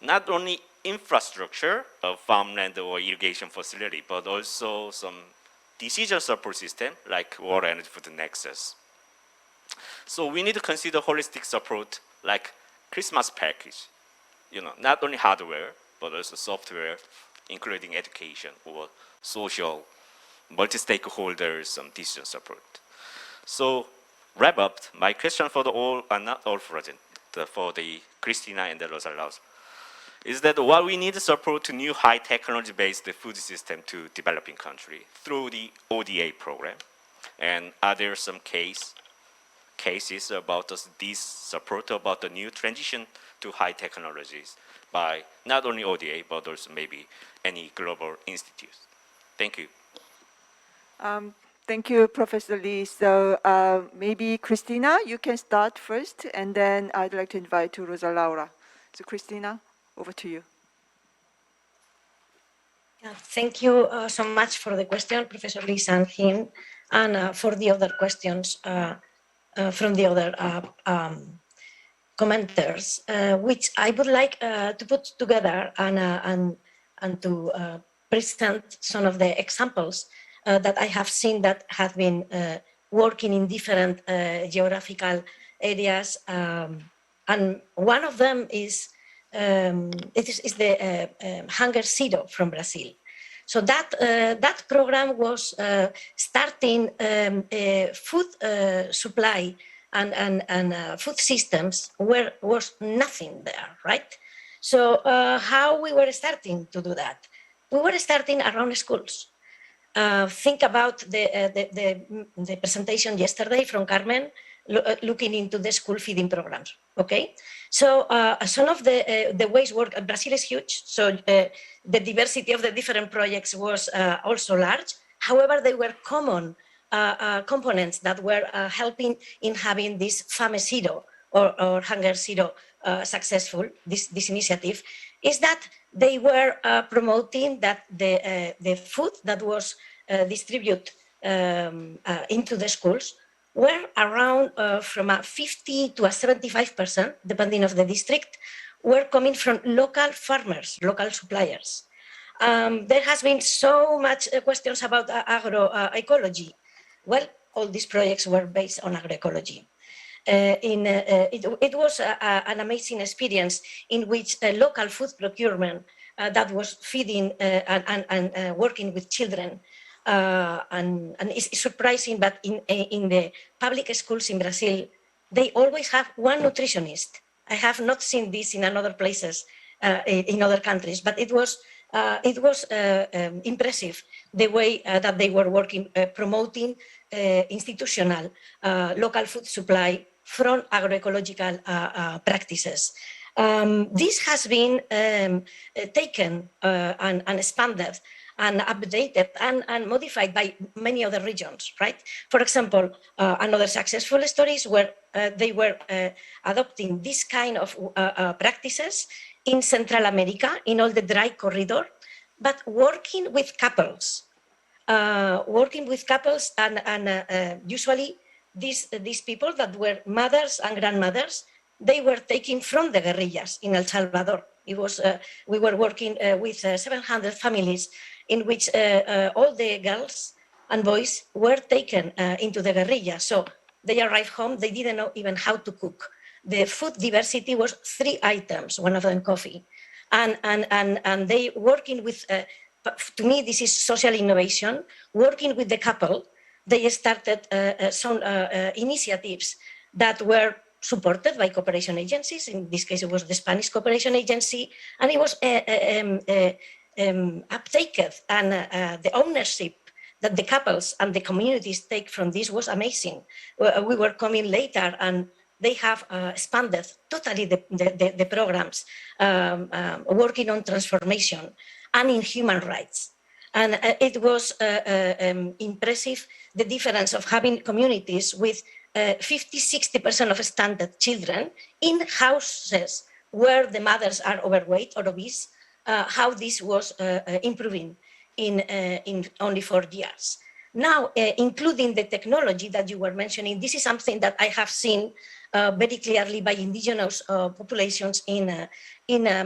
Not only infrastructure of farmland or irrigation facility, but also some decision support system like water and food nexus. So we need to consider holistic support like Christmas package, not only hardware, but also software, including education or social, multi-stakeholders, some decision support. So wrap up, my question for the all, not all present, for the Christina and the Rosalaus, is that while we need support to new high technology-based food system to developing country through the ODA program, and are there some cases about this support about the new transition to high technologies by not only ODA, but also maybe any global institutes? Thank you. Thank you, Professor Lee. So maybe Christina, you can start first, and then I'd like to invite to Rosa Laura. So Christina, over to you. Yeah, thank you so much for the question, Professor Lee and him, and for the other questions from the other commenters, which I would like to put together and to present some of the examples that I have seen that have been working in different geographical areas, and one of them is the Hunger Zero from Brazil. So that program was starting food supply and food systems where was nothing there, right? So how we were starting to do that? We were starting around schools. Think about the presentation yesterday from Carmen, looking into the school feeding programs, okay? So some of the ways work, Brazil is huge, so the diversity of the different projects was also large. However, they were common components that were helping in having this Fame Zero or Hunger Zero successful, this initiative, is that they were promoting that the food that was distributed into the schools were around from a 50 to a 75%, depending on the district, were coming from local farmers, local suppliers. There has been so much questions about agroecology. Well, all these projects were based on agroecology. It was an amazing experience in which local food procurement that was feeding and working with children. And it's surprising, but in the public schools in Brazil, they always have one nutritionist. I have not seen this in other places, in other countries, but it was impressive the way that they were working, promoting institutional local food supply from agroecological practices. This has been taken and expanded and updated and modified by many other regions, right? For example, another successful stories where they were adopting this kind of practices in Central America, in all the dry corridor, but working with couples. And usually these people that were mothers and grandmothers, they were taken from the guerrillas in El Salvador, It was we were working with 700 families in which all the girls and boys were taken into the guerrilla. So they arrived home, they didn't know even how to cook. The food diversity was 3 items, one of them coffee. And they working with, to me, this is social innovation, working with the couple. They started some initiatives that were supported by cooperation agencies. In this case, it was the Spanish Cooperation Agency, and it was uptaken, and the ownership that the couples and the communities take from this was amazing. We were coming later, and they have expanded totally the programs, working on transformation and in human rights. And it was impressive, the difference of having communities with 50–60% of stunted children in houses where the mothers are overweight or obese, how this was improving in only 4 years. Now, including the technology that you were mentioning, this is something that I have seen very clearly by indigenous populations in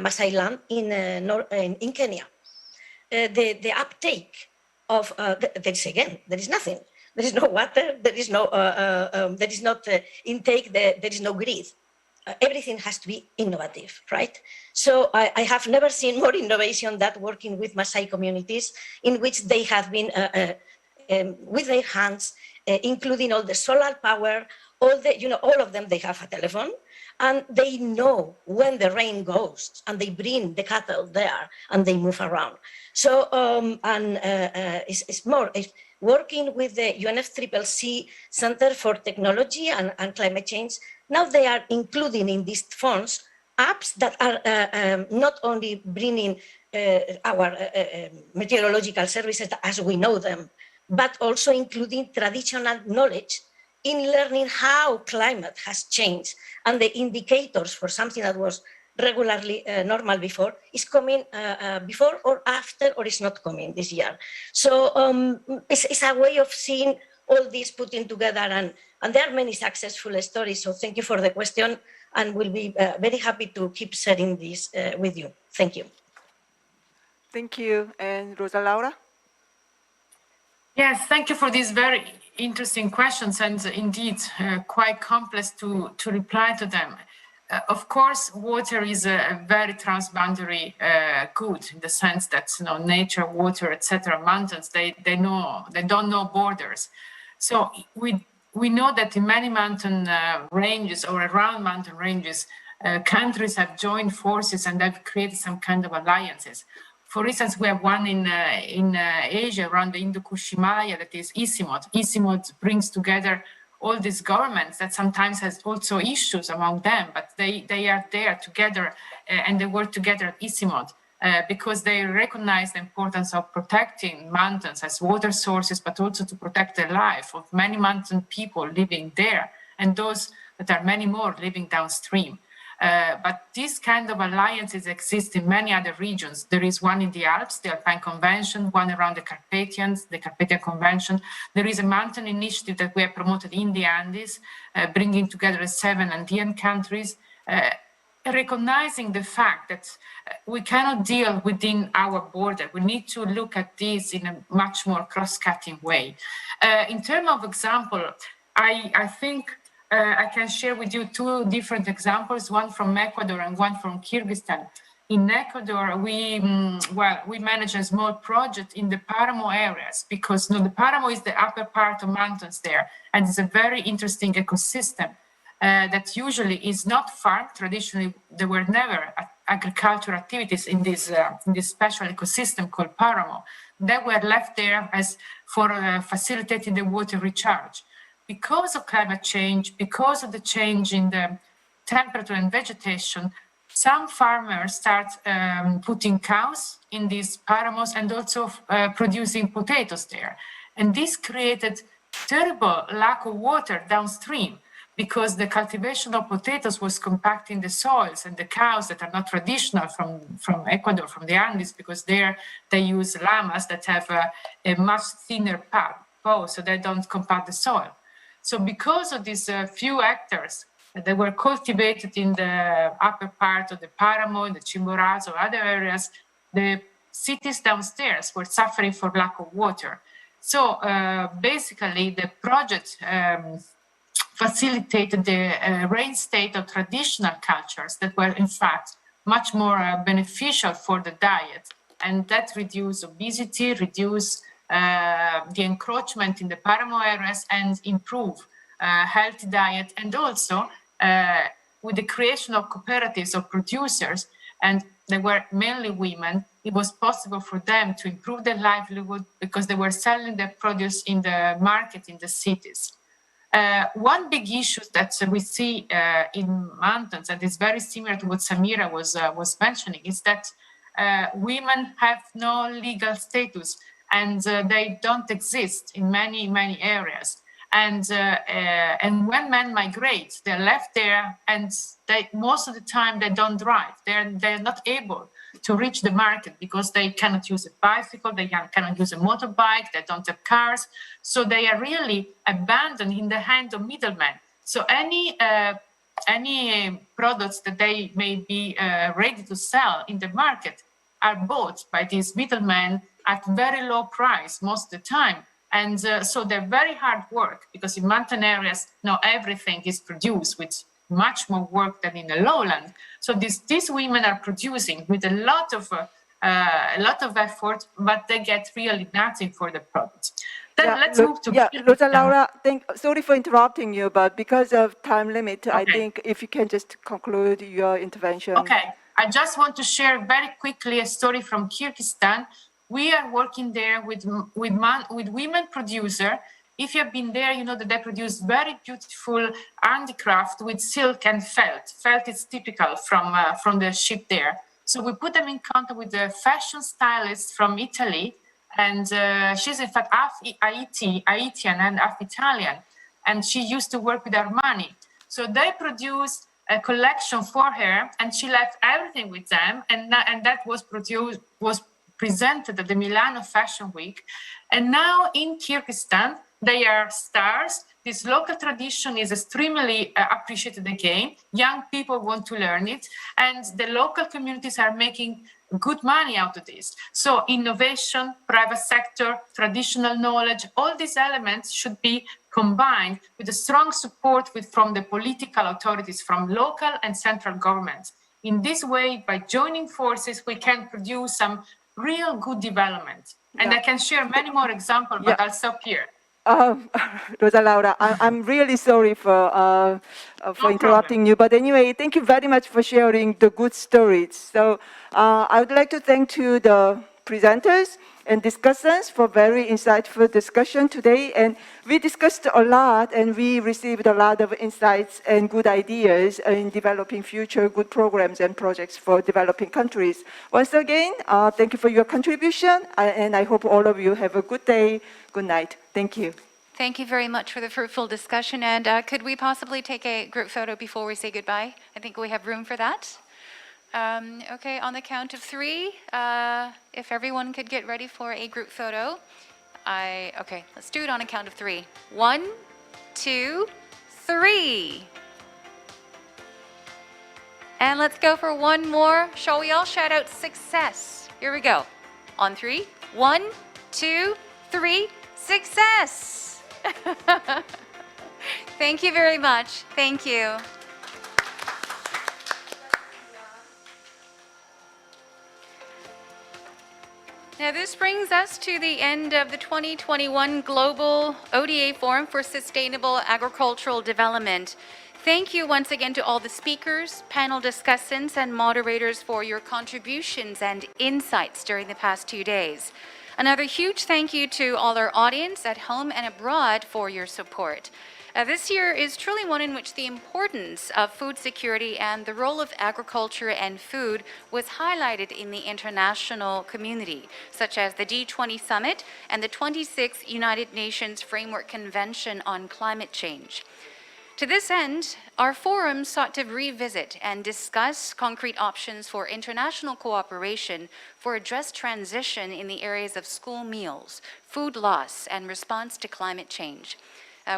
Masai land in Kenya. The uptake of, there is nothing. There is no water, there is no, there is not intake, there is no grid. Everything has to be innovative, right? So I have never seen more innovation than working with Maasai communities in which they have been, with their hands, including all the solar power, all the, all of them, they have a telephone, and they know when the rain goes, and they bring the cattle there, and they move around. So, it's more, working with the UNFCCC Center for Technology and Climate Change. Now they are including in these funds apps that are not only bringing our meteorological services as we know them, but also including traditional knowledge in learning how climate has changed, and the indicators for something that was regularly normal before is coming before or after, or is not coming this year. So it's a way of seeing all this putting together, and there are many successful stories. So thank you for the question, and we'll be very happy to keep sharing this with you. Thank you. Thank you. And Rosa Laura? Yes, thank you for these very interesting questions, and indeed quite complex to reply to them. Of course, water is a very transboundary good, in the sense that nature, water, etc., mountains, they don't know borders. So we know that in many mountain ranges or around mountain ranges, countries have joined forces and have created some kind of alliances. For instance, we have one in Asia around the Hindu-Kush Himalaya, that is ICIMOD. ICIMOD brings together all these governments that sometimes has also issues among them, but they are there together and they work together at ICIMOD because they recognize the importance of protecting mountains as water sources, but also to protect the life of many mountain people living there and those that are many more living downstream. But these kind of alliances exist in many other regions. There is one in the Alps, the Alpine Convention, one around the Carpathians, the Carpathian Convention. There is a mountain initiative that we have promoted in the Andes, bringing together 7 Andean countries, recognizing the fact that we cannot deal within our border. We need to look at this in a much more cross-cutting way. In terms of example, I think I can share with you 2 different examples, one from Ecuador and one from Kyrgyzstan. In Ecuador, we manage a small project in the Paramo areas because the Paramo is the upper part of mountains there, and it's a very interesting ecosystem that usually is not farmed. Traditionally, there were never agricultural activities in this special ecosystem called Paramo. They were left there as for facilitating the water recharge. Because of climate change, because of the change in the temperature and vegetation, some farmers start putting cows in these paramos and also producing potatoes there. And this created terrible lack of water downstream because the cultivation of potatoes was compacting the soils, and the cows that are not traditional from Ecuador, from the Andes, because there they use llamas that have a much thinner paw, so they don't compact the soil. So because of these few actors, They were cultivated in the upper part of the Paramo, the Chimborazo, other areas. The cities downstairs were suffering for lack of water. So basically, the project facilitated the reinstate of traditional cultures that were, in fact, much more beneficial for the diet. And that reduced obesity, reduced the encroachment in the Paramo areas, and improve healthy diet. And also, with the creation of cooperatives of producers, and they were mainly women, it was possible for them to improve their livelihood because they were selling their produce in the market in the cities. One big issue that we see in mountains, and is very similar to what Samira was mentioning, is that women have no legal status, and they don't exist in many areas. And when men migrate, they're left there, and most of the time they don't drive. They're not able to reach the market because they cannot use a bicycle, they cannot use a motorbike, they don't have cars. So they are really abandoned in the hands of middlemen. So any products that they may be ready to sell in the market are bought by these middlemen at very low price most of the time. And so they're very hard work, because in mountain areas, now everything is produced with much more work than in the lowland. So these women are producing with a lot of effort, but they get really nothing for the product. Then let's move to Rosa Laura, sorry for interrupting you, but because of time limit, Okay. I think if you can just conclude your intervention. Okay, I just want to share very quickly a story from Kyrgyzstan. We are working there with women producers. If you have been there, you know that they produce very beautiful handicraft with silk and felt. Felt is typical from the ship there. So we put them in contact with the fashion stylist from Italy, and she's in fact half Haitian and half Italian, and she used to work with Armani. So they produced a collection for her, and she left everything with them, and that was presented at the Milano Fashion Week. And now in Kyrgyzstan, they are stars. This local tradition is extremely appreciated again. Young people want to learn it, and the local communities are making good money out of this. So innovation, private sector, traditional knowledge, all these elements should be combined with a strong support from the political authorities, from local and central governments. In this way, by joining forces, we can produce some real good development. And I can share many more examples, but I'll stop here. Rosa Laura, I'm really sorry for interrupting you, but anyway, thank you very much for sharing the good stories. So I would like to thank to the presenters and discussants for very insightful discussion today. And we discussed a lot, and we received a lot of insights and good ideas in developing future good programs and projects for developing countries. Once again, thank you for your contribution, and I hope all of you have a good day, good night. Thank you. Thank you very much for the fruitful discussion. And could we possibly take a group photo before we say goodbye? I think we have room for that. Okay, on the count of 3, if everyone could get ready for a group photo. Okay, let's do it on a count of 3. 1, 2, 3. And let's go for one more. Shall we all shout out success? Here we go. On 3. 1, 2, 3. Success! Thank you very much. Thank you. Now this brings us to the end of the 2021 Global ODA Forum for Sustainable Agricultural Development. Thank you once again to all the speakers, panel discussants, and moderators for your contributions and insights during the past 2 days. Another huge thank you to all our audience at home and abroad for your support. This year is truly one in which the importance of food security and the role of agriculture and food was highlighted in the international community, such as the G20 Summit and the 26th United Nations Framework Convention on Climate Change. To this end, our forum sought to revisit and discuss concrete options for international cooperation for a just transition in the areas of school meals, food loss, and response to climate change.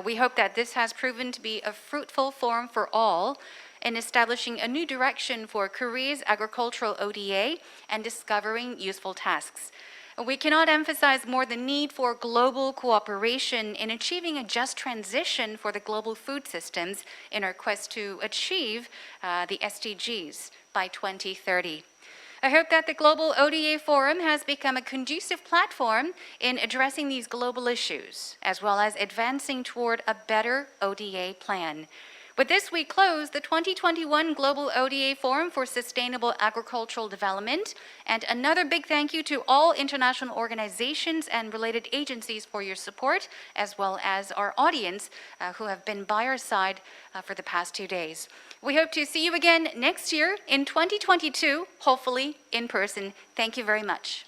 We hope that this has proven to be a fruitful forum for all in establishing a new direction for Korea's agricultural ODA and discovering useful tasks. We cannot emphasize more the need for global cooperation in achieving a just transition for the global food systems in our quest to achieve the SDGs by 2030. I hope that the Global ODA Forum has become a conducive platform in addressing these global issues, as well as advancing toward a better ODA plan. With this, we close the 2021 Global ODA Forum for Sustainable Agricultural Development, and another big thank you to all international organizations and related agencies for your support, as well as our audience who have been by our side for the past 2 days. We hope to see you again next year in 2022, hopefully in person. Thank you very much.